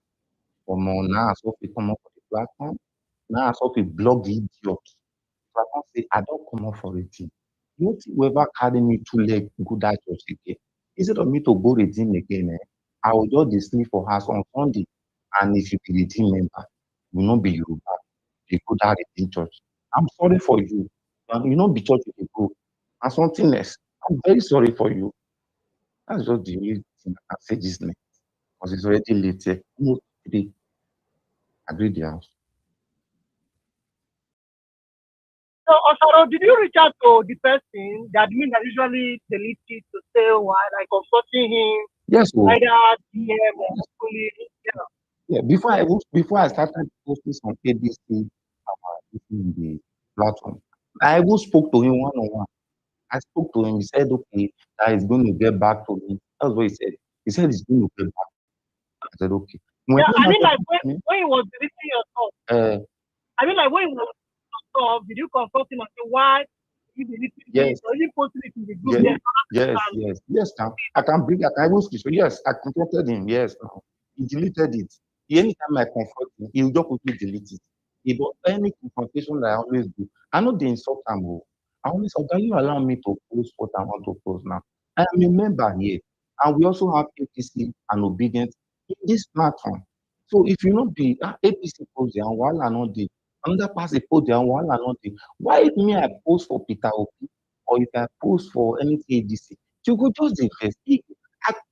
Omo, now as of he come up for the platform, now as of he block the idiot. So I can say, I don't come up for it. You whoever carry me 2 leg go that church again. Instead of me to go redeem again, I will just dey sleep for house on Sunday. And if you be redeem member, you no be Yoruba, you go that redeem church. I'm sorry for you. You no be church you dey go. And something else, I'm very sorry for you. That's just the only thing I can say this night. Because it's already late here. Almost 3. Agree the house. So, Osaro, did you reach out to the person, the admin that usually delete it to say why, like consulting him, Yes, oh. either DM or fully, Yeah, before I started posting some ADC in the platform, I even spoke to him one-on-one. I spoke to him. He said, okay, that he's going to get back to me. That's what he said. He said he's going to get back. I said, okay. When Yeah, he I mean, now like talk to me, when he was deleting your stuff, I mean, like when he was deleting your stuff, did you confront him and say why you deleted yes, it, or you posted it in the group? yes, Yes, yes. Now I can even speak. Yes, I confronted him. Yes, now he deleted it. Anytime I confront him, he will just quickly delete it. But any confrontation that I always do, I know they insult him. I always say, can you allow me to post what I want to post now? I am a member here, and we also have APC and Obidient in this platform. So if you not be APC post there and wahala not dey, another person post there and wahala not dey. Why if me I post for Peter Obi or if I post for anything ADC, you go just dey vex.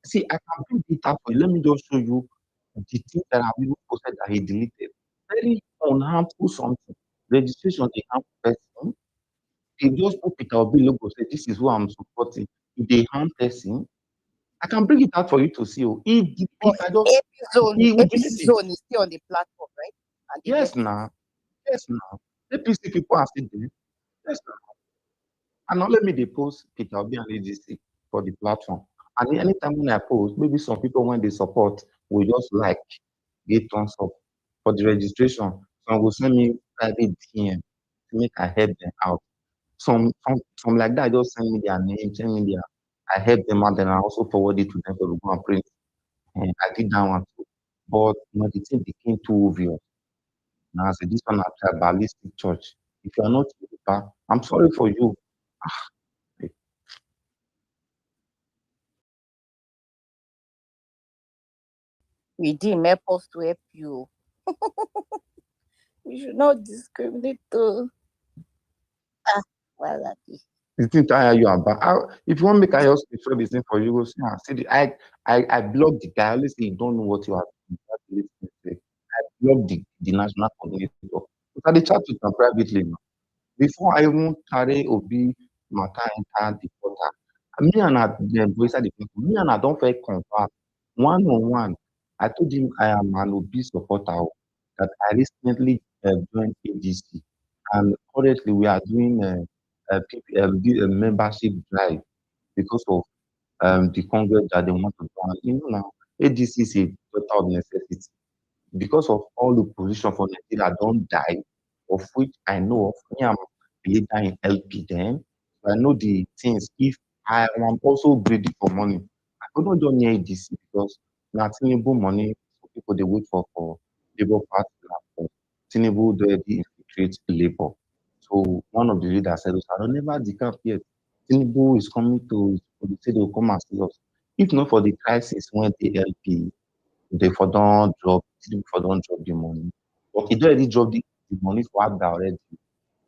See, I can bring it out for you. Let me just show you the things that I've even posted that he deleted. Very unharmful something. Registration dey harm person. He just put Peter Obi logo, say this is who I'm supporting. If they harm person, I can bring it out for you to see. If I just he will delete APC it. zone is still on the platform, right? And they Yes, left. now. Yes, now. APC people are still there. Yes, now. And not let me dey post Peter Obi and ADC for the platform. And anytime when I post, maybe some people when they support will just like get thumbs up for the registration. Some will send me private DM to make I help them out. Some like that just send me their name, send me their I help them out, then I also forward it to them to go and print. And I did that one too. But the thing became too obvious. Now I said this one a tribalistic church. If you are not Yoruba, I'm sorry for you. Redeem, help us to help you. We should not discriminate. Well, that is. The thing tire you about. If you want to make I just show this thing for you, go see. I blocked the guy. I always say you don't know what you are doing. I blocked the national coordinator. But I dey chat with them privately now. Before I even carry Obi matter enter the portal, me and I dem go inside the people. Me and I don first convert one-on-one. I told him I am an Obi supporter that I recently joined ADC, and currently we are doing membership drive because of the congress that they want to do. And you know now, ADC is a matter of necessity because of all the position for Nigeria don't die, of which I know of. Me, I'm a leader in LP then. So I know the things. If I am also greedy for money, I could not join ADC because now Tinubu money, so people they wait for Labour Party. For Tinubu already infiltrate Labour. So one of the leaders said, I don't never decamp yet. Tinubu is coming to say they will come and see us. If not for the crisis when the LP they for don't drop, Tinubu for don't drop the money. But he don't already drop the money for Abda already.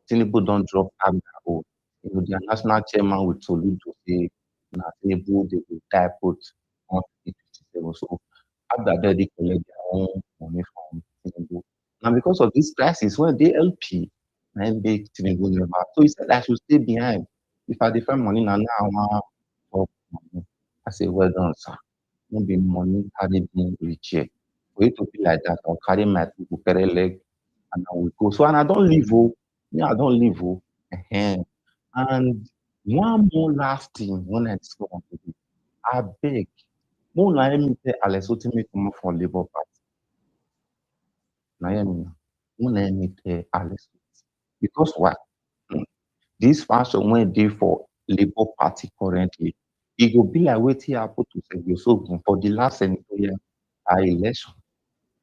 Tinubu don't drop Abda. Oh, their national chairman with Soludo say, na Tinubu they will die put on 2027. So Abda already collect their own money from Tinubu. Now because of this crisis, when they LP, and they Tinubu never. So he said I should stay behind. If I defend money now, I want talk money. I say, well done, sir. No be money carry me reach here. For it to be like that, I'll carry my people, carry leg, and I will go. So, and I don't leave, me, I don't leave, And one more last thing when I discover today, I beg, more let me tell Alex Otime come up for Labour Party. Now, hear me now. More let me tell Alex. Because what? This fashion went there for Labour Party currently it will be like wetin happen to Segosogun for the last senatorial election.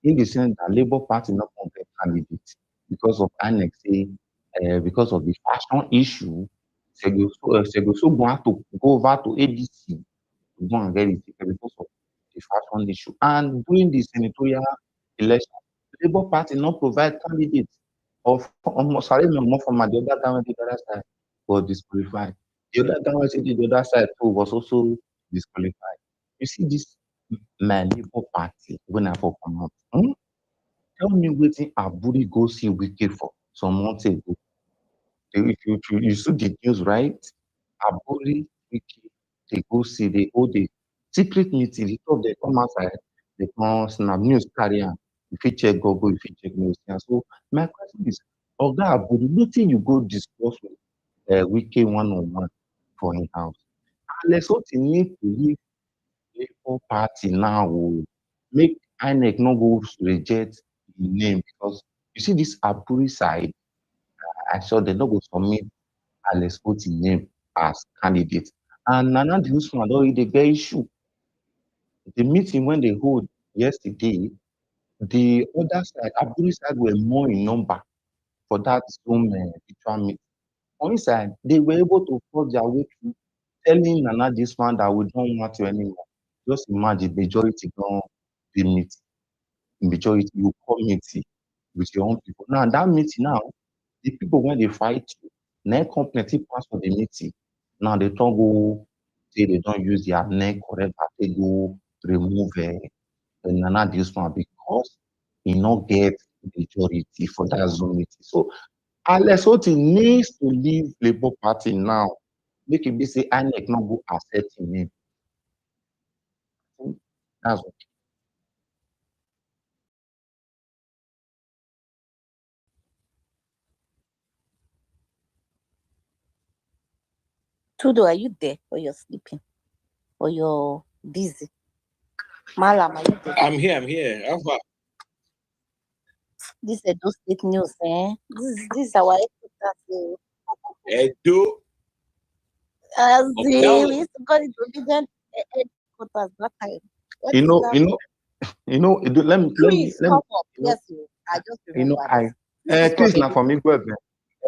In the sense that Labour Party not get candidate because of INEC say because of the fashion issue, Segosogun had to go over to ADC to go and get the ticket because of the fashion issue. And during the senatorial election, Labour Party not provide candidates of almost more from the other guy the other side was disqualified. The other guy the other side too was also disqualified. You see this my Labour Party when I for come out. Tell me wetin Aburi go see Wike for some months ago. You see the news, right? Aburi, Wike, they go see, they hold a secret meeting. They talk, they come outside, they come snap news carry am. If you check Google, if you check news. And so my question is, Oga Aburi, wetin you go discuss with Wike one-on-one for him house? Alex Oti need to leave Labour Party now. Make INEC no go reject the name because you see this Aburi side, I saw they no go submit Alex Oti name as candidate. And Nana the Usman don already get issue. The meeting when they hold yesterday, the other side, Aburi side were more in number for that Zoom virtual meeting. On his side, they were able to force their way through, telling Nana this man that we don't want you anymore. Just imagine majority don't be meeting. Majority you committee with your own people. Now that meeting now, the people when they fight you, neck completely pass for the meeting. Now they don't go say they don't use their neck whatever, they go remove Nana this one because he not get majority for that Zoom meeting. So Alex Oti needs to leave Labour Party now. Make it be say INEC not go accept him. That's what. Tudo, are you there or you're sleeping? Or you're busy? Malam, are you there? I'm here. How far? This is those fake news, eh? This is our headquarters. Edo. See, we used to call it Obidient headquarters that time. What You is know, that? let me Chris, come up. you know, Yes, I just remember this. This is Chris from now from Igwe.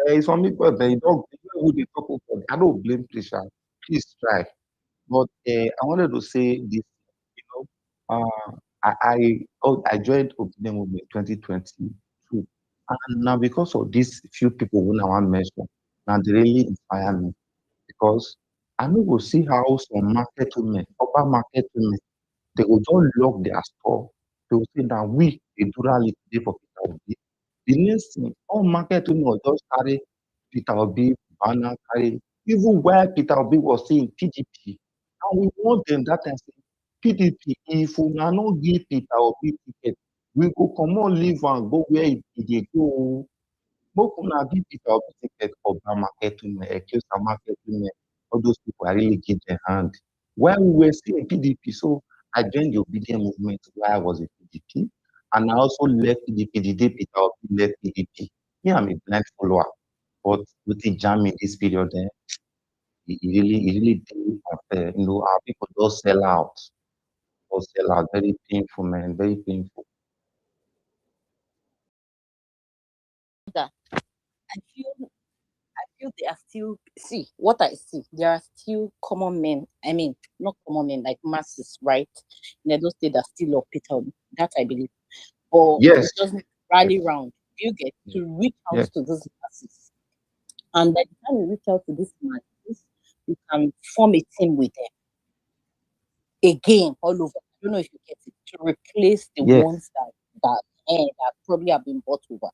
It's from Igwe. You don't who they talk about. I don't blame Chris. Please try. But I wanted to say this. I joined Obidient Movement 2022, and now because of these few people who now I mention, now they really inspire me because I know we'll see how some market women, upper market women, they will just lock their store. They will say that we, the duality dey for Peter Obi. The next thing, all market women will just carry Peter Obi, banner, carry, even while Peter Obi was saying PDP. And we want them that time say, PDP, if we no give Peter Obi ticket, we go comot leave and go where e dey go. Make una give Peter Obi ticket for market women, Ekesa market women, all those people I really give their hand. While we were still in PDP, so I joined the Obidient Movement while I was in PDP, and I also left PDP the day Peter Obi left PDP. Me, I'm a blind follower, but with the jam in this period, it really did unfair. Our people just sell out. Very painful, man, very painful. That I feel they are still what I see. There are still common men. I mean, not common men like masses, right? In Edo State that still love Peter Obi. That I believe. But Yes. just rally round. You get to reach out to those masses, and by the time you reach out to these masses, you can form a team with them again all over. I don't know if you get it to replace the ones that probably have been bought over.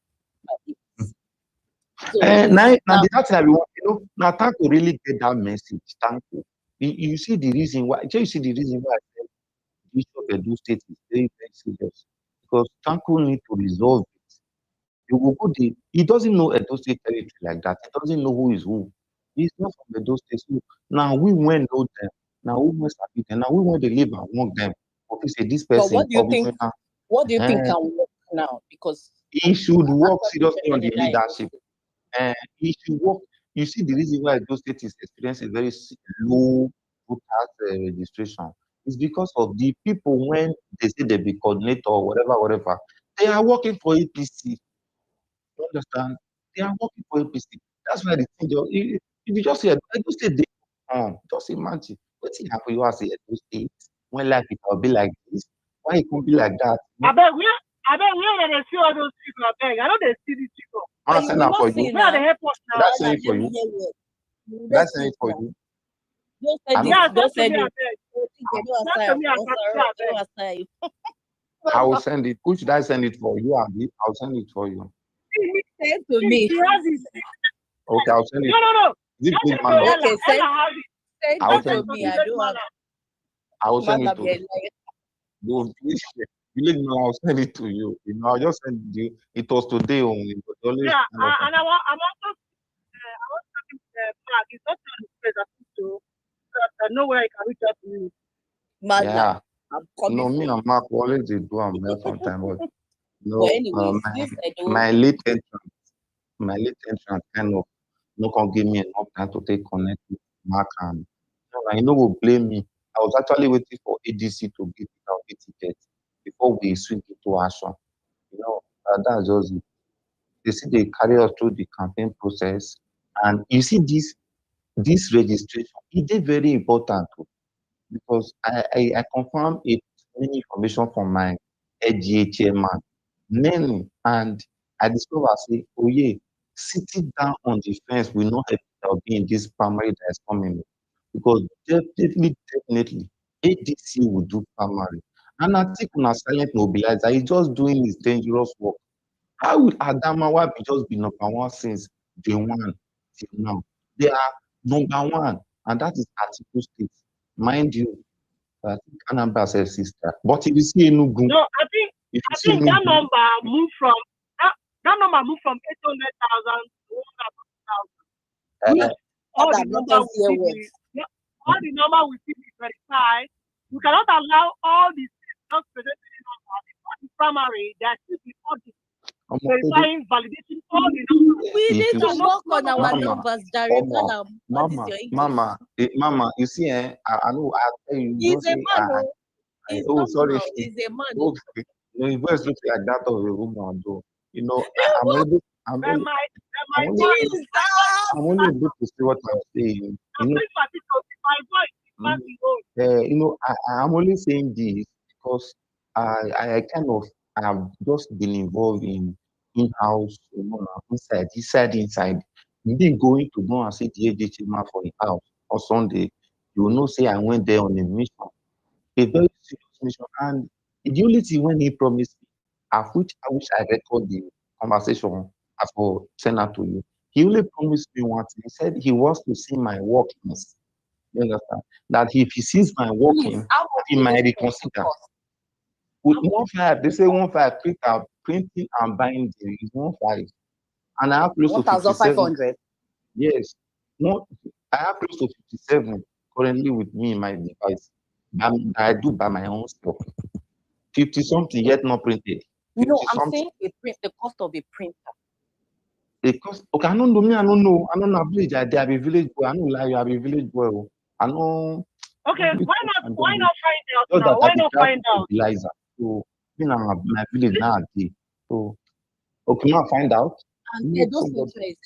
So now the other thing I want, now Tanko really get that message. Tanko, you see the reason why. You see the reason why I said the issue of Edo State is very, very serious because Tanko need to resolve it. He doesn't know Edo State territory like that. He doesn't know who is who. He's not from Edo State. So now we went know them. Now we must happy them. Now we want to live among them. Okay, say this person. But what do you think? What do you think can work now? Because he should work seriously on the leadership. He should work. You see the reason why Edo State is experiencing very low voters registration is because of the people when they say they be coordinator or whatever, they are working for APC. You understand? They are working for APC. That's why the thing, if you just say, I just say, just imagine what's happen you as a Edo State when life it will be like this. Why it can't be like that? I bet where they see all those people. I beg. I know they see these people. I'll send that for you. Where are the airports now? That's send it for you. That's send it for you. Yeah, send to me. I beg. Send to me. I beg. I will send it. Who should I send it for? You, Abby? I'll send it for you. Send to me. Okay, I'll send it. No. Is it Just big send man? to Ella. Okay, send Ella has it. I will it to send it me. to I you. don't have I will send it to Madam you. No, please, believe me, I'll send it to you. You know, I'll just send you. It was today only, but always Yeah, kind of and I'm also talking Mark. It's not on the place I think so. I know where I can reach out to you. Madam. yeah. I'm coming No, me for and Mark always they do am well sometimes, but But no, anyways, this I don't. my late entrance kind of no can give me enough time to take connect with Mark and you know will blame me. I was actually waiting for ADC to give me out the ticket before we switch into action. You know, that's just it. They see they carry us through the campaign process, and you see this registration. It is very important too, because I confirm it many information from my LGA chairman, many, and I discover say, oh yeah, sitting down on the fence will not help Peter Obi in this primary that is coming, because definitely, ADC will do primary. And I think on a silent mobilizer, he's just doing his dangerous work. How would Adamawa be just be number one since day one till now? They are number one, and that is Article State. Mind you, Anambra says sister. But if you see Enugu, No, I think that number moved from that number moved from 800,000 to 1,000. All the number we see is verified. We cannot allow all these just presenting the primary that should be audit. Verifying, validating all the numbers. We need to work on our numbers, Jared. Mama, you see, I know I tell you. He's a man. Sorry. He's a man. Your voice looks like that of a woman, though. You know, I'm only able to see what I'm saying. You know, I'm only saying this because I kind of have just been involved in in-house, inside. You didn't going to go and see the AJ chairman for the house on Sunday. You will know, say I went there on a mission, a very serious mission. And the only thing when he promised me, of which I wish I record the conversation as for send out to you. He only promised me one thing. He said he wants to see my workings. You understand? That if he sees my working, he might reconsider. With 1.5, they say 1.5 printing and binding is 1.5. And I have close to 1,500. Yes. I have close to 57 currently with me in my device. I do by my own stuff. 50 something yet not printed. No, I'm saying the cost of a printer. Because okay, I don't know me, I don't know village. I be village boy. I don't lie, I be village boy. I know. Okay, why not find out now? Why not find out? Eliza. So you know my village now. So okay, now find out. And Edo Central is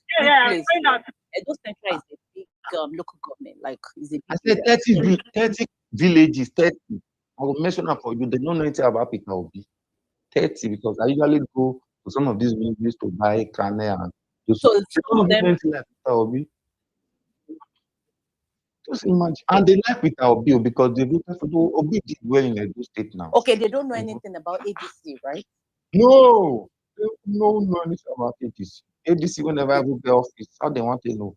find out. Edo Central is a big local government. Like is a big I said 30 villages, 30. I will mention that for you. They don't know anything about Peter Obi. 30 because I usually go to some of these villages to buy cane and so some of them like Peter Obi. Just imagine. And they like Peter Obi because they voted for Obi did well in Edo State now. Okay, they don't know anything about ADC, right? No, they don't know anything about ADC. ADC whenever I go to the office, how they want to know?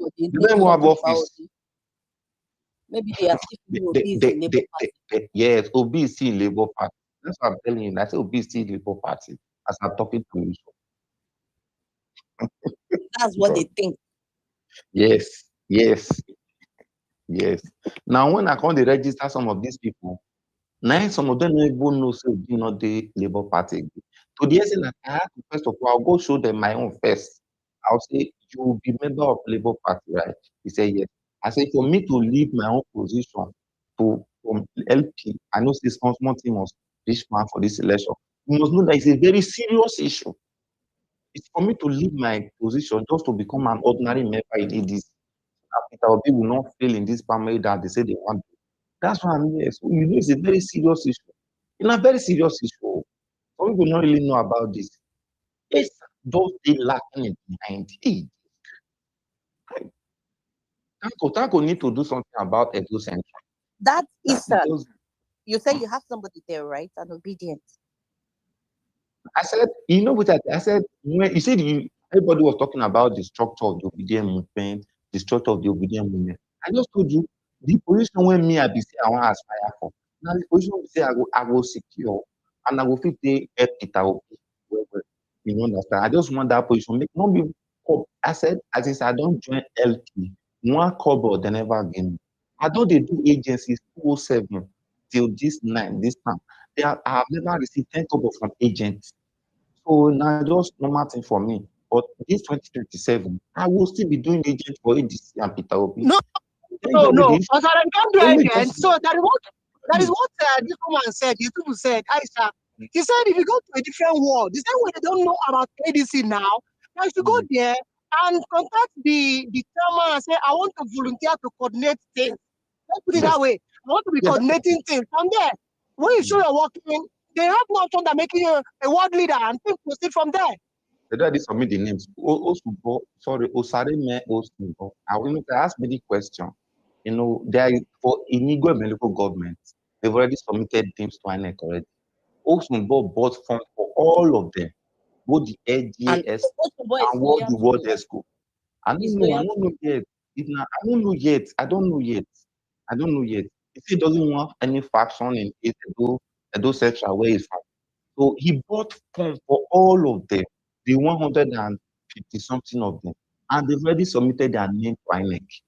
So they don't have office. Maybe they are still Obi is in Labour Party. Yes, Obi is still in Labour Party. That's what I'm telling you. I say Obi is still in Labour Party as I'm talking to you. That's what they think. Yes. Now, when I come to register some of these people, now some of them don't even know so do not the Labour Party. To the extent that I have to first of all, I'll go show them my own first. I'll say, you will be member of Labour Party, right? He said yes. I say for me to leave my own position to from LP, I know this small team must reach man for this election. You must know that it's a very serious issue. It's for me to leave my position just to become an ordinary member in ADC. Peter Obi will not fail in this primary that they say they want to. That's why I'm here. So you know it's a very serious issue. It's a very serious issue. Some people don't really know about this. It's those they lacking behind it. Tanko need to do something about Edo Central. That is Because you say you have somebody there, right? An Obidient. I said, you know what I said, when you said everybody was talking about the structure of the Obidient movement, the structure of the Obidient movement. I just told you the position when me I be say I want to aspire for. Now the position we say I go secure and I will fit help Peter Obi. You understand? I just want that position. Make no be I said, as I said, I don't join LP. One cover they never give me. I don't they do agencies 207 till this time. I have never received 10 cover from agents. So now just normal thing for me. But this 2027, I will still be doing agent for ADC and Peter Obi. No, Osara, you can't do agent. So that is what this woman said, this people said, Aisha. He said if you go to a different world, the same way they don't know about ADC now, now you should go there and contact the chairman and say, I want to volunteer to coordinate things. Let's put it that way. I want to be coordinating things. From there, when you show you're working, they have no option than making you a world leader and things proceed from there. They don't submit the names. Osareme Osunbo. I will ask me the question. You know, there is for illegal and local government, they've already submitted names to INEC already. Osunbo bought funds for all of them, both the LGS and what the World ESCO. I don't know yet. I don't know yet. I don't know yet. If he doesn't want any faction in Edo Central where he's from. So he bought funds for all of them, the 150 something of them, and they've already submitted their name to INEC.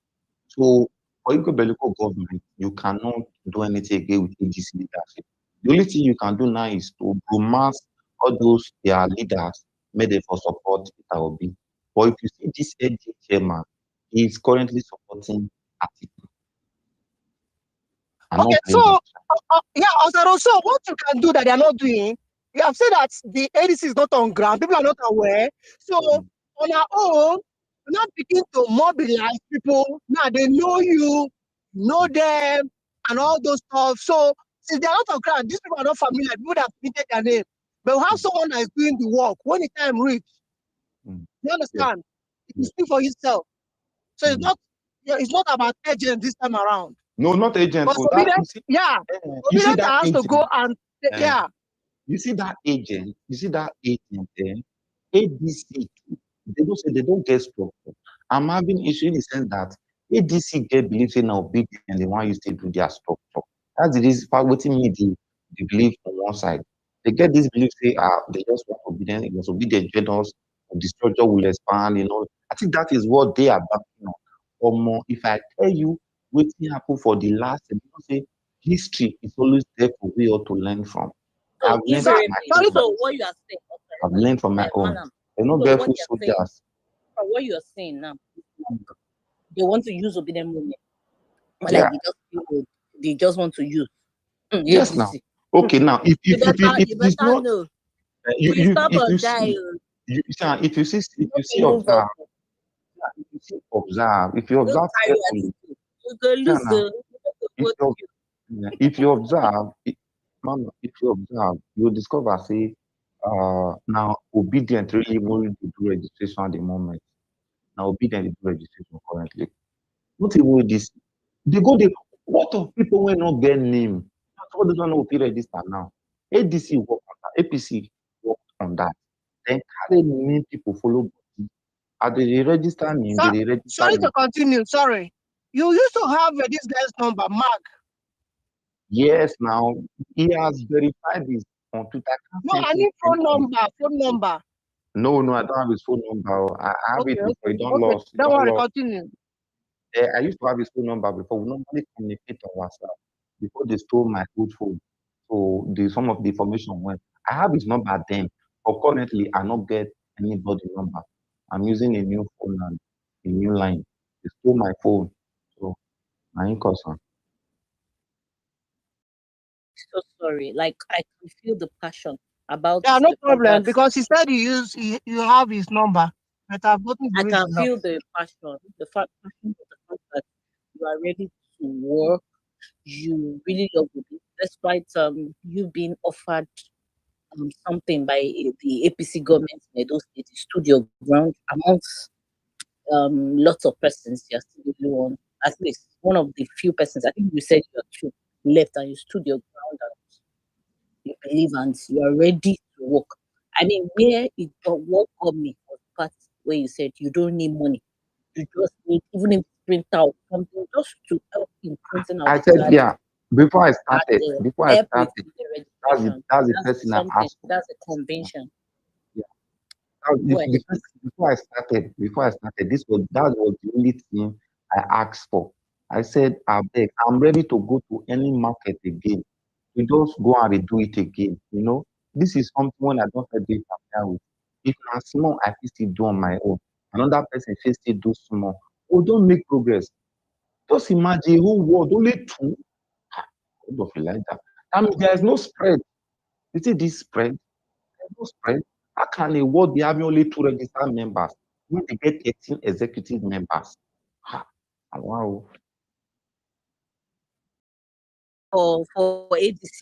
So for local government, you cannot do anything again with ADC leadership. The only thing you can do now is to romance all those their leaders made them for support Peter Obi. But if you see this AD chairman, he is currently supporting Atiku. Okay, so Osaro, so what you can do that they are not doing, you have said that the ADC is not on ground, people are not aware. So on our own, we now begin to mobilize people. Now they know you, know them, and all those stuff. So since they are not on ground, these people are not familiar, people that have printed their name. But we have someone that is doing the work. When the time reach, you understand? It will speak for itself. So it's not about agent this time around. No, not agent. But Obidient, You see Obidient that has to agent, go and You see that agent, ADC, they don't get structure. I'm having issue in the sense that ADC get belief in Obidient and they want you to do their structure. That's the reason for waiting me the belief on one side. They get this belief say they just want Obidient, it was Obidient generous, the structure will expand, I think that is what they are backing on. Or more, if I tell you what happened for the last, say history is always there for we all to learn from. I've learned from my own. So what you are saying, I've learned from my own. They're not so careful soldiers. What you are saying now, they want to use Obidient movement. But Yeah. like they just want to use. Yes, now. Okay, now if you better not, know. if you see carefully, if you observe, you'll discover say now Obidient really won't do registration at the moment. Now Obidient do registration currently. Not even this. They go what of people will not get name? Somebody don't know register now. ADC work on that, APC work on that. Then carry name people follow body. Are they register name? They register sorry to continue. Sorry. You used to have this guy's number, Mark. Yes, now he has verified this on Twitter. No, I need phone number. No, I don't have his phone number. I have it before. He don't lost. Don't worry, continue. I used to have his phone number before. We normally communicate on WhatsApp before they stole my old phone. So some of the information went. I have his number then, but currently I not get anybody number. I'm using a new phone and a new line. They stole my phone. So So sorry. Like I can feel the passion about Yeah, no the problem. converse. Because he said you have his number, but I've gotten the I can reason now. feel the passion, passion of the fact that you are ready to work. You really love it, despite you being offered something by the APC government in Edo State. You stood your ground amongst lots of persons. You're still the only one, at least one of the few persons. I think you said you're two left, and you stood your ground and you believe and you are ready to work. I mean, where it got what got me was the part where you said you don't need money. You just need, even if you print out something just to help in printing out I the said, card yeah, before I and started, before I help with started, the that's registration. that's the That's person I something. asked for. That's a convention. Yeah. Now, Go ahead. before I started, that was the only thing I asked for. I said, I beg, I'm ready to go to any market again. We just go and redo it again. You know, this is something when I don't have data familiar with. If I'm small, I can still do on my own. Another person can still do small. Oh, don't make progress. Just imagine whole world only two. God of Elijah. That means there is no spread. You see this spread? There's no spread. How can a world be having only two registered members when they get 18 executive members? Wow. For ADC